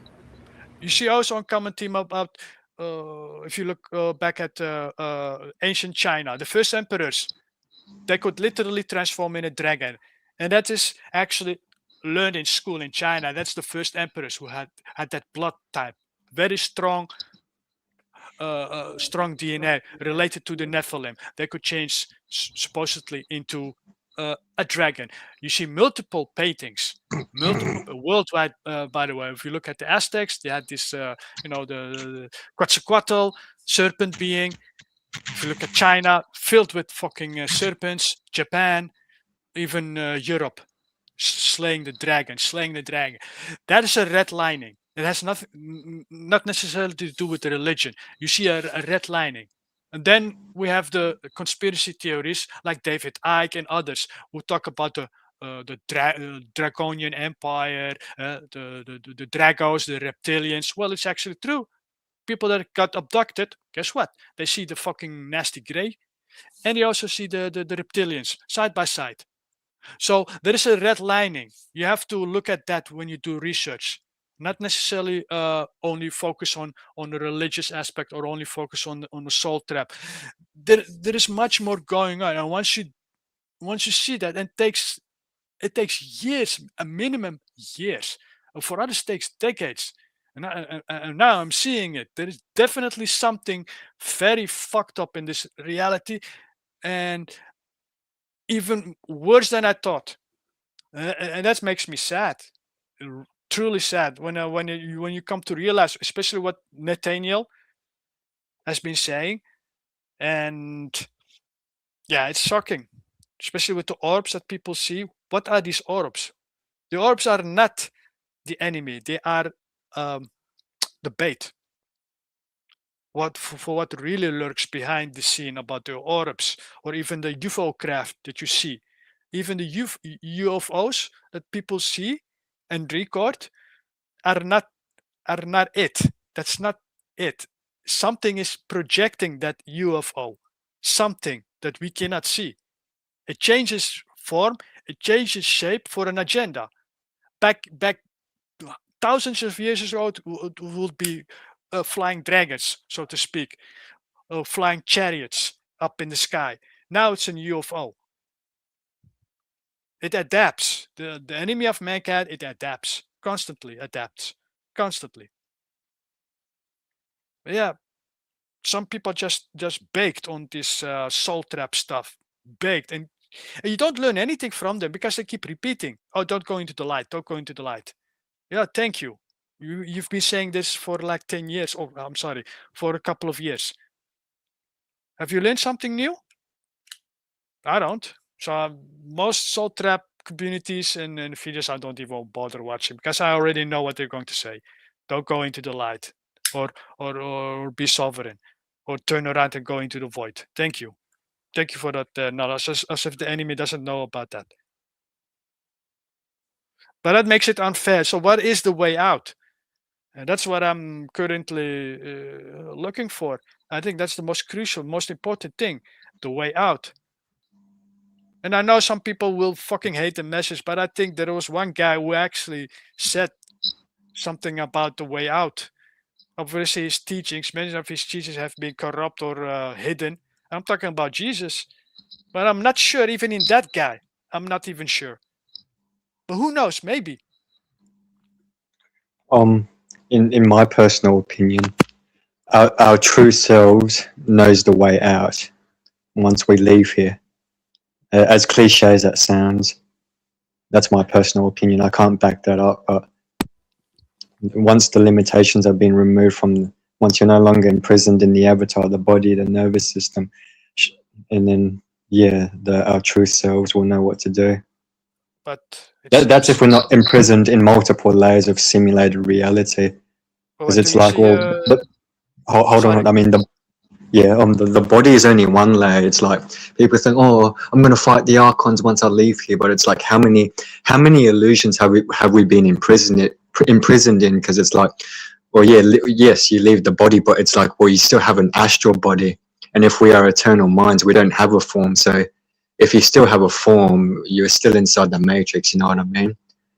You see also on common theme about if you look back at ancient China, the first emperors, they could literally transform in a dragon, and that is actually learned in school in China. That's the first emperors who had that blood type, very strong DNA related to the Nephilim. They could change supposedly into a dragon. You see multiple paintings, multiple worldwide. By the way, if you look at the Aztecs, they had this, the Quetzalcoatl serpent being. If you look at China, filled with fucking serpents. Japan, even Europe, slaying the dragon. That is a red lining. It has not necessarily to do with the religion. You see a red lining. And then we have the conspiracy theories like David Icke and others who talk about the Draconian Empire, the Dragos, the reptilians. Well, it's actually true. People that got abducted, guess what? They see the fucking nasty gray, and they also see the reptilians side by side. So there is a red lining. You have to look at that when you do research, not necessarily only focus on the religious aspect or only focus on the soul trap. There is much more going on, and once you see that, it takes years, a minimum years. For others, it takes decades. And now I'm seeing it. There is definitely something very fucked up in this reality, and even worse than I thought. And that makes me sad, truly sad. When you come to realize, especially what Nathaniel has been saying, and yeah, it's shocking, especially with the orbs that people see. What are these orbs? The orbs are not the enemy; they are the bait. For what really lurks behind the scene about the orbs, or even the UFO craft that you see, even the UFOs that people see and record are not it. That's not it. Something is projecting that UFO, something that we cannot see. It changes form, it changes shape for an agenda. Back thousands of years ago, it would be flying dragons, so to speak, flying chariots up in the sky. Now it's an UFO. It adapts. The enemy of mankind, it adapts, constantly adapts, constantly. But yeah, some people just baked on this soul trap stuff, baked, and you don't learn anything from them because they keep repeating, "Oh, don't go into the light, don't go into the light." Yeah, thank you. You've been saying this for like 10 years. Oh, I'm sorry, for a couple of years. Have you learned something new? I don't. So most soul trap communities and videos I don't even bother watching because I already know what they're going to say. Don't go into the light, or be sovereign, or turn around and go into the void. Thank you for that knowledge. As if the enemy doesn't know about that. But that makes it unfair. So what is the way out? And that's what I'm currently looking for. I think that's the most crucial, most important thing, the way out. And I know some people will fucking hate the message, but I think there was one guy who actually said something about the way out. Obviously, his teachings, many of his teachings have been corrupt or hidden. I'm talking about Jesus, but I'm not sure even in that guy. I'm not even sure. But who knows? Maybe. In my personal opinion, our true selves knows the way out once we leave here. As cliche as that sounds, that's my personal opinion. I can't back that up, but once the limitations have been removed from, once you're no longer imprisoned in the avatar, the body, the nervous system, and then our true selves will know what to do. But that's if we're not imprisoned in multiple layers of simulated reality. Because it's like, hold on. I mean, the body is only one layer. It's like people think, oh, I'm going to fight the archons once I leave here. But it's like, how many illusions have we been imprisoned in? Because it's like, well, yes, you leave the body, but it's like, well, you still have an astral body. And if we are eternal minds, we don't have a form. So if you still have a form, you're still inside the matrix. You know what I mean?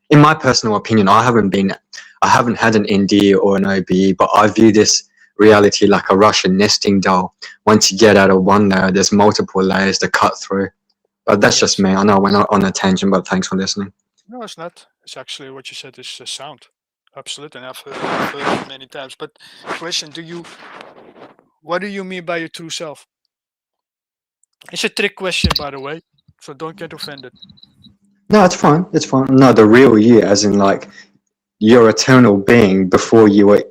In my personal opinion, I haven't had an ND or an OBE, but I view this reality like a Russian nesting doll. Once you get out of one layer, there's multiple layers to cut through. But that's just me. I know we're not on a tangent, but thanks for listening. No, it's not. It's actually what you said is sound. Absolutely. And I've heard it many times. But question, what do you mean by your true self? It's a trick question, by the way, so don't get offended. No, it's fine. It's fine. No, the real you, as in like your eternal being before you were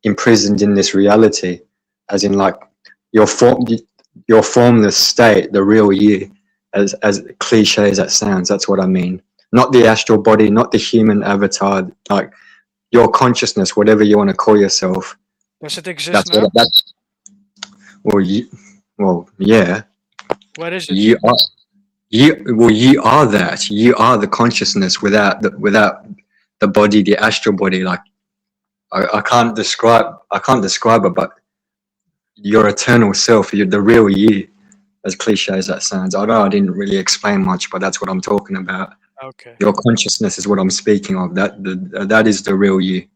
imprisoned in this reality, as in like your formless state, the real you, as cliche as that sounds. That's what I mean. Not the astral body, not the human avatar, like your consciousness, whatever you want to call yourself. Does it exist now? Well, yeah. What is it? You are that. You are the consciousness without the body, the astral body. Like I can't describe it, but your eternal self, you're the real you. As cliche as that sounds, I know I didn't really explain much, but that's what I'm talking about. Okay. Your consciousness is what I'm speaking of. That is the real you.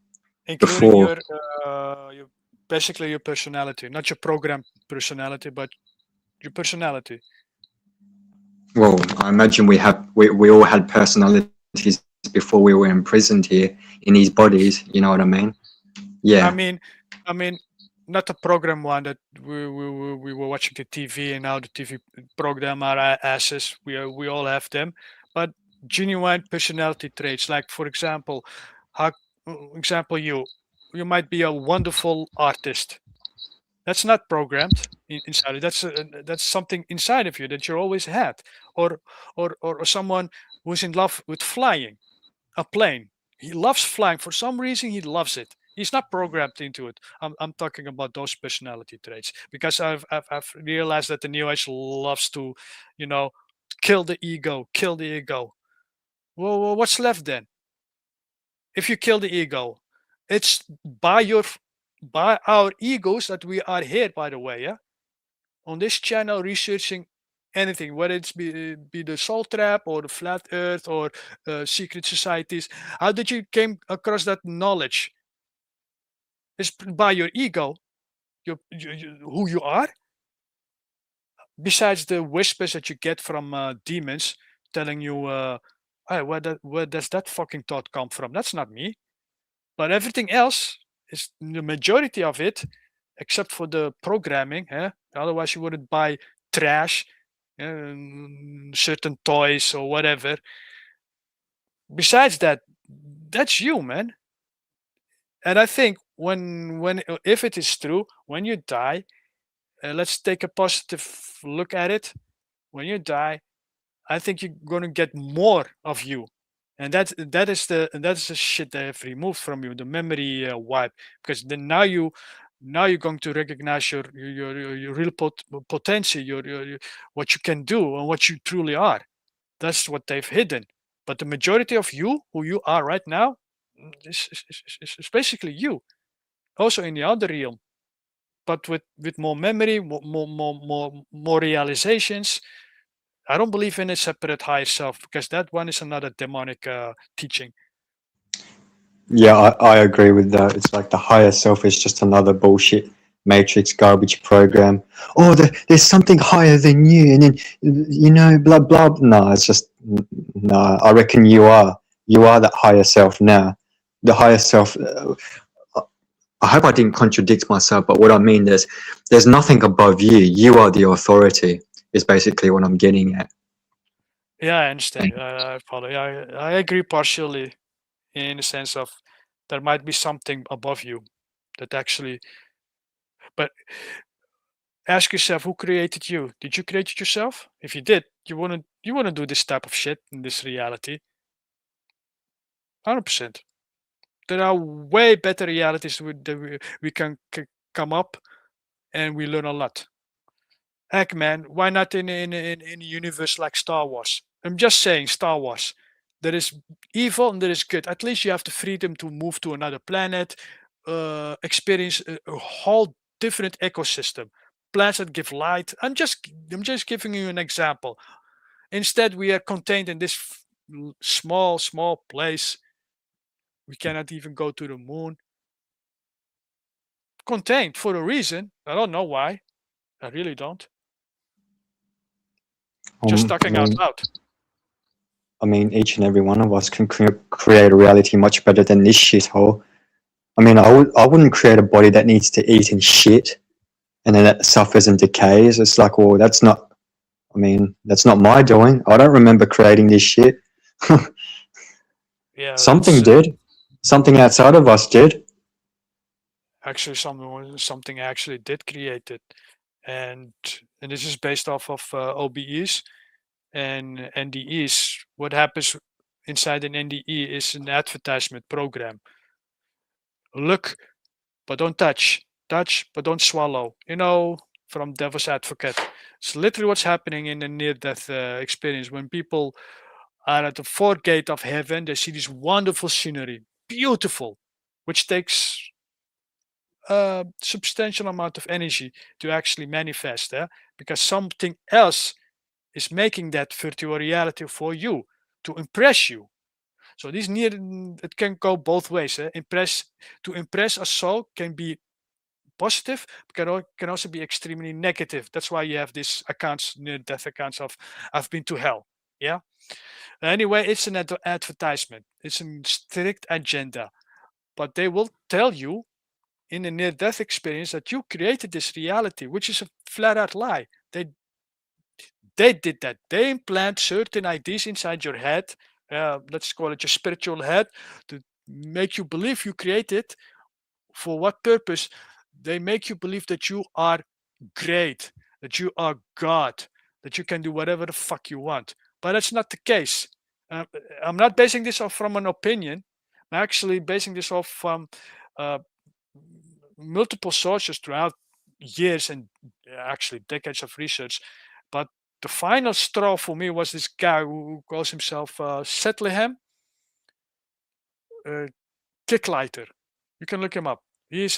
Including your basically your personality, not your program personality, but your personality. Well, I imagine we all had personalities before we were imprisoned here in these bodies. You know what I mean? Yeah. I mean, not the program one that we were watching the TV and now the TV program our asses. We all have them, but genuine personality traits. Like for example, you might be a wonderful artist. That's not programmed inside. That's something inside of you that you always had, or someone who's in love with flying a plane. He loves flying for some reason. He loves it. He's not programmed into it. I'm talking about those personality traits because I've realized that the New Age loves to, kill the ego. Well, what's left then? If you kill the ego, it's by our egos that we are here. By the way, yeah, on this channel researching anything, whether it's be the soul trap or the flat earth or secret societies. How did you came across that knowledge? It's by your ego, who you are. Besides the whispers that you get from demons telling you, hey, where does that fucking thought come from? That's not me. But everything else is the majority of it, except for the programming. Otherwise, you wouldn't buy trash, certain toys or whatever. Besides that, that's you, man. And I think if it is true, when you die, let's take a positive look at it. When you die, I think you're gonna get more of you, and that is the shit they have removed from you, the memory wipe, because then now you're going to recognize your real potential, your what you can do and what you truly are. That's what they've hidden. But the majority of you, who you are right now, is basically you. also in the other realm, but with more memory, more realizations. I don't believe in a separate higher self, because that one is another demonic teaching. Yeah, I agree with that. It's like the higher self is just another bullshit matrix garbage program. Oh, there's something higher than you, and then blah blah. No, it's just no. I reckon you are that higher self now. The higher self. I hope I didn't contradict myself, but what I mean is, there's nothing above you. You are the authority. Is basically what I'm getting at. Yeah, I understand. I follow. I agree partially, in the sense of there might be something above you that actually. But ask yourself, who created you? Did you create it yourself? If you did, you wouldn't do this type of shit in this reality. 100%. There are way better realities that we can come up, and we learn a lot. Heck, man, why not in a universe like Star Wars? I'm just saying, Star Wars. There is evil and there is good. At least you have the freedom to move to another planet, experience a whole different ecosystem. Plants that give light. I'm just giving you an example. Instead, we are contained in this small place. We cannot even go to the moon. Contained for a reason. I don't know why. I really don't. Just talking out loud. I mean, each and every one of us can create a reality much better than this shithole. I mean, I wouldn't create a body that needs to eat and shit, and then it suffers and decays. It's like, well, that's not my doing. I don't remember creating this shit. Yeah, something did. Something outside of us did. Actually, something actually did create it, and this is based off of OBEs and NDEs. What happens inside an NDE is an advertisement program. Look, but don't touch. Touch, but don't swallow. From Devil's Advocate. It's literally what's happening in a near-death experience. When people are at the fourth gate of heaven, they see this wonderful scenery, beautiful, which takes a substantial amount of energy to actually manifest there, because something else is making that virtual reality for you to impress you. So it can go both ways. To impress a soul can be positive, but can also be extremely negative. That's why you have these accounts, near-death accounts of "I've been to hell." Yeah. Anyway, it's an advertisement. It's a strict agenda, but they will tell you in a near-death experience that you created this reality, which is a flat-out lie. They did that. They implant certain ideas inside your head. Let's call it your spiritual head, to make you believe you created. For what purpose? They make you believe that you are great, that you are God, that you can do whatever the fuck you want. But that's not the case. I'm not basing this off from an opinion. I'm actually basing this off from multiple sources throughout years and actually decades of research. But the final straw for me was this guy who calls himself Setlehem Kicklighter. You can look him up. He has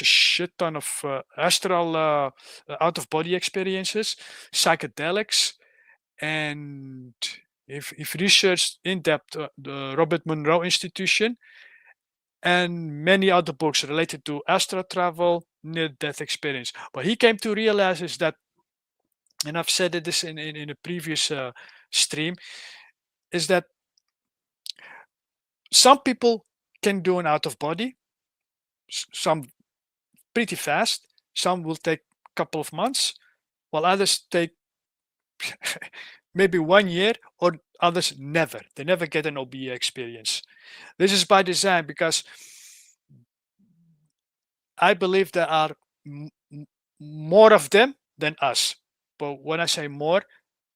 a shit ton of astral out of body experiences, psychedelics, and if researched in depth the Robert Monroe Institution and many other books related to astral travel, near death experience. What he came to realize is that, and I've said this in a previous stream, is that some people can do an out of body, some pretty fast, some will take a couple of months, while others take maybe 1 year, or others never. They never get an OBE experience. This is by design, because I believe there are more of them than us. But when I say more,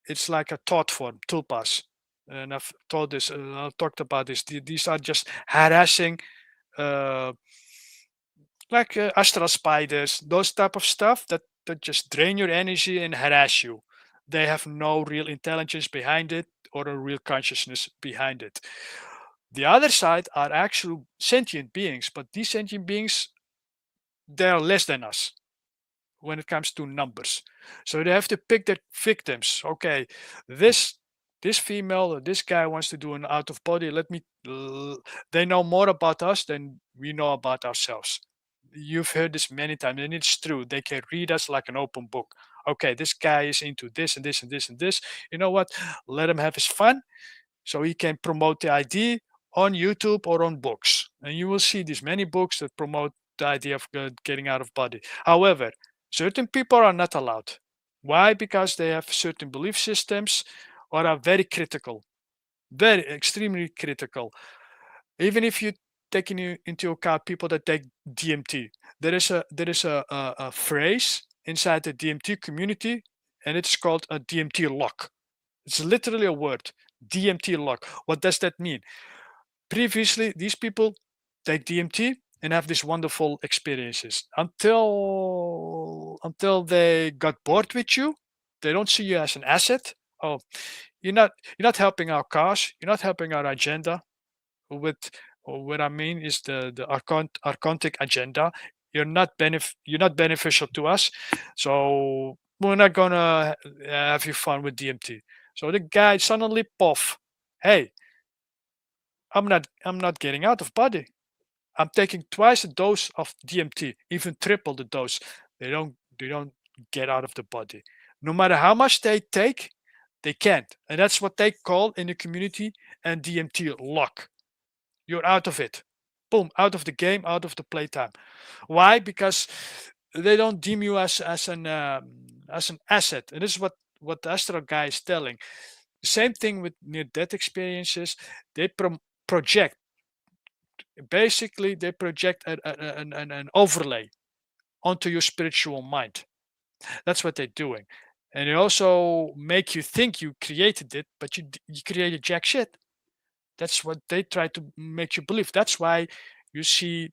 it's like a thought form, tulpas. And I've told this, I've talked about this. These are just harassing, like astral spiders, those type of stuff that just drain your energy and harass you. They have no real intelligence behind it or a real consciousness behind it. The other side are actual sentient beings, but these sentient beings, they are less than us when it comes to numbers. So they have to pick their victims. Okay, this female or this guy wants to do an out of body. They know more about us than we know about ourselves. You've heard this many times, and it's true. They can read us like an open book. Okay, this guy is into this and this and this and this. You know what? Let him have his fun, so he can promote the idea on YouTube or on books. And you will see these many books that promote the idea of getting out of body. However, certain people are not allowed. Why? Because they have certain belief systems or are very critical, very extremely critical. Even if you take into account people that take DMT, there is a phrase inside the DMT community, and it's called a DMT lock. It's literally a word, DMT lock. What does that mean? Previously, these people take DMT and have these wonderful experiences until they got bored with you. They don't see you as an asset. Oh, you're not helping our cause. You're not helping our agenda. With what I mean is the archontic agenda. You're not beneficial to us. So we're not gonna have you fun with DMT. So the guy suddenly puff, hey, I'm not getting out of body. I'm taking twice the dose of DMT, even triple the dose. They don't get out of the body. No matter how much they take, they can't. And that's what they call in the community and DMT lock. You're out of it. Boom, out of the game, out of the playtime. Why? Because they don't deem you as an asset. And this is what the astral guy is telling. The same thing with near-death experiences. They project. Basically, they project an overlay onto your spiritual mind. That's what they're doing. And they also make you think you created it, but you created jack shit. That's what they try to make you believe. That's why you see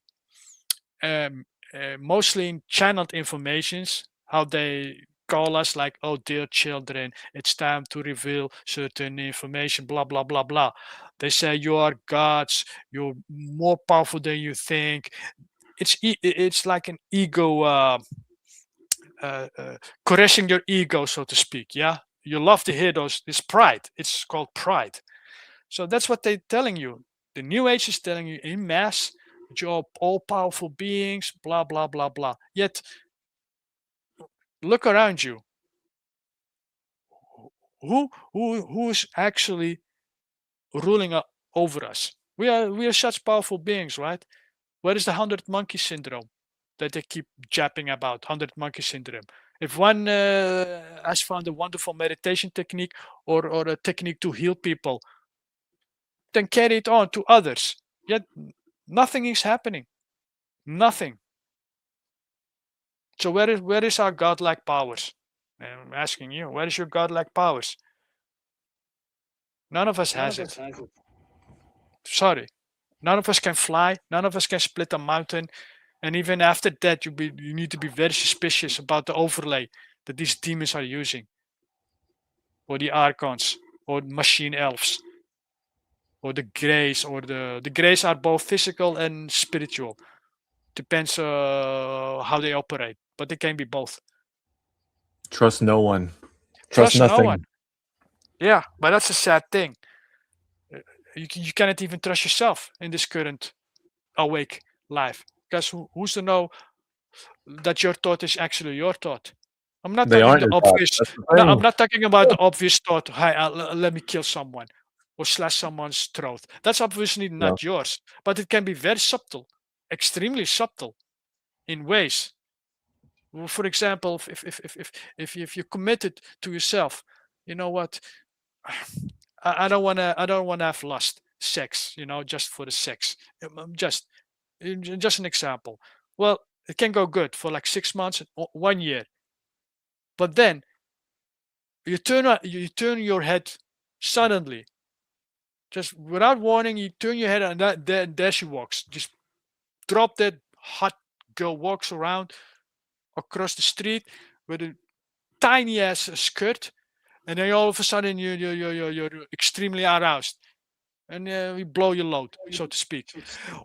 mostly in channeled informations how they call us like, oh, dear children, it's time to reveal certain information, blah, blah, blah, blah. They say you are gods, you're more powerful than you think. It's like an ego, caressing your ego, so to speak. Yeah, you love to hear this pride. It's called pride. So that's what they're telling you. The New Age is telling you in mass that you're all powerful beings, blah, blah, blah, blah. Yet, look around you. Who's actually ruling over us? We are such powerful beings, right? Where is the 100 monkey syndrome that they keep japping about? 100 monkey syndrome. If one has found a wonderful meditation technique or a technique to heal people, then carry it on to others. Yet nothing is happening. Nothing. So where is our godlike powers? I'm asking you, where is your godlike powers? None of us has it. Sorry. None of us can fly. None of us can split a mountain. And even after that, you need to be very suspicious about the overlay that these demons are using, or the archons, or machine elves, or the greys, or the greys are both physical and spiritual. Depends how they operate, but they can be both. Trust no one. Trust nothing. No one. Yeah, but that's a sad thing. You cannot even trust yourself in this current awake life, because who's to know that your thought is actually your thought? I'm not They talking aren't the your thoughts. obvious. That's the No, thing. I'm not talking about the obvious thought. Hey, let me kill someone or slash someone's throat. That's obviously not yours, but it can be very subtle, extremely subtle, in ways. Well, for example, if you're committed to yourself, you know what? I don't wanna have lust, sex, just for the sex. Just an example. Well, it can go good for like 6 months, 1 year, but then you turn your head suddenly, just without warning. You turn your head, and there she walks. Just drop that hot girl, walks around across the street with a tiny ass skirt, and then all of a sudden you're extremely aroused. and we blow your load, so to speak.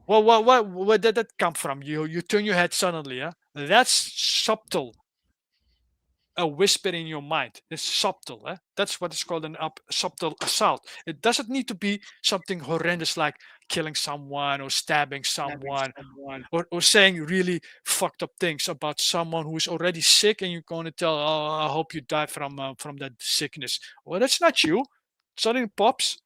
Well, where did that come from? You turn your head suddenly, yeah? That's subtle. A whisper in your mind. It's subtle. Eh? That's what is called an subtle assault. It doesn't need to be something horrendous like killing someone or stabbing someone or saying really fucked up things about someone who is already sick, and you're going to tell, oh, I hope you die from that sickness. Well, that's not you. Suddenly pops.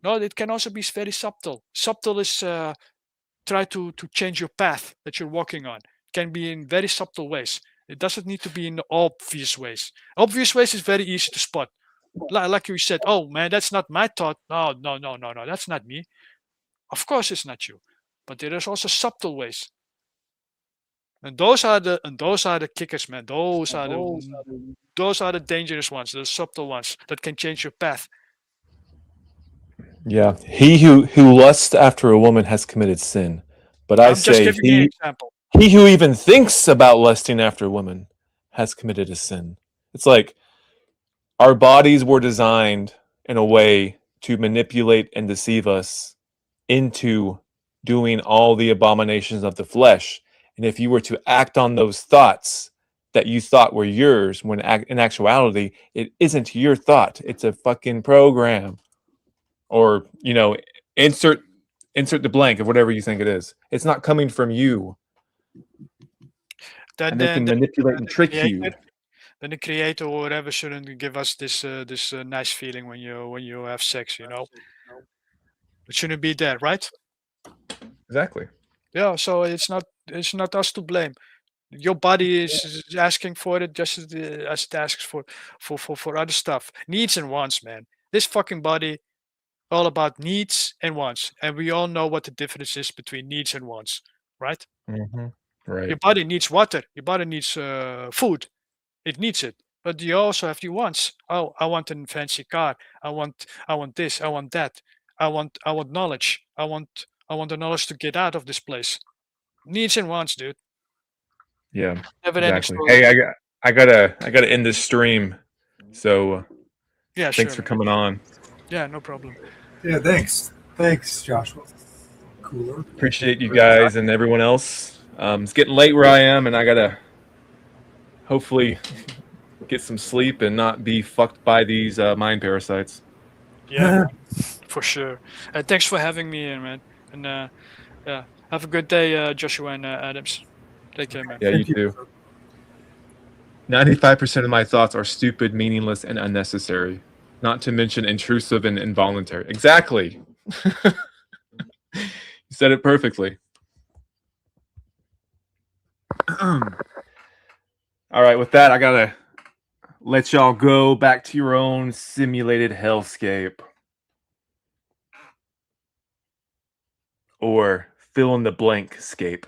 No, it can also be very subtle. Subtle is try to change your path that you're walking on. It can be in very subtle ways. It doesn't need to be in obvious ways. Obvious ways is very easy to spot. Like you said, oh man, that's not my thought. No, that's not me. Of course it's not you. But there is also subtle ways. And those are the kickers, man. Those are the dangerous ones, the subtle ones that can change your path. Yeah, he who lusts after a woman has committed sin. But I I'm just say giving you an example. he who even thinks about lusting after a woman has committed a sin. It's like our bodies were designed in a way to manipulate and deceive us into doing all the abominations of the flesh. And if you were to act on those thoughts that you thought were yours, when in actuality, it isn't your thought. It's a fucking program. Or, insert the blank of whatever you think it is. It's not coming from you. And they can manipulate and trick you. Then the creator or whatever shouldn't give us this nice feeling when you have sex, It shouldn't be there, right? Exactly. Yeah, so it's not us to blame. Your body is asking for it just as it asks for other stuff. Needs and wants, man. This fucking body, all about needs and wants. And we all know what the difference is between needs and wants, right? Mm-hmm. Right. Your body needs water. Your body needs food. It needs it. But you also have your wants. Oh, I want a fancy car. I want this. I want that. I want knowledge. I want the knowledge to get out of this place. Needs and wants, dude. Yeah. Never ending Exactly. story. Hey, I gotta end this stream. So Yeah, thanks sure, for coming on. Yeah, no problem. Yeah, thanks, Joshua. Cooler. Appreciate you guys and everyone else. It's getting late where I am, and I gotta hopefully get some sleep and not be fucked by these mind parasites. Yeah, for sure. Thanks for having me in, man. And yeah, have a good day, Joshua and Adams. Take care, man. Yeah, you too. 95% of my thoughts are stupid, meaningless, and unnecessary. Not to mention intrusive and involuntary. Exactly. You said it perfectly. All right, with that, I gotta let y'all go back to your own simulated hellscape. Or fill in the blank scape.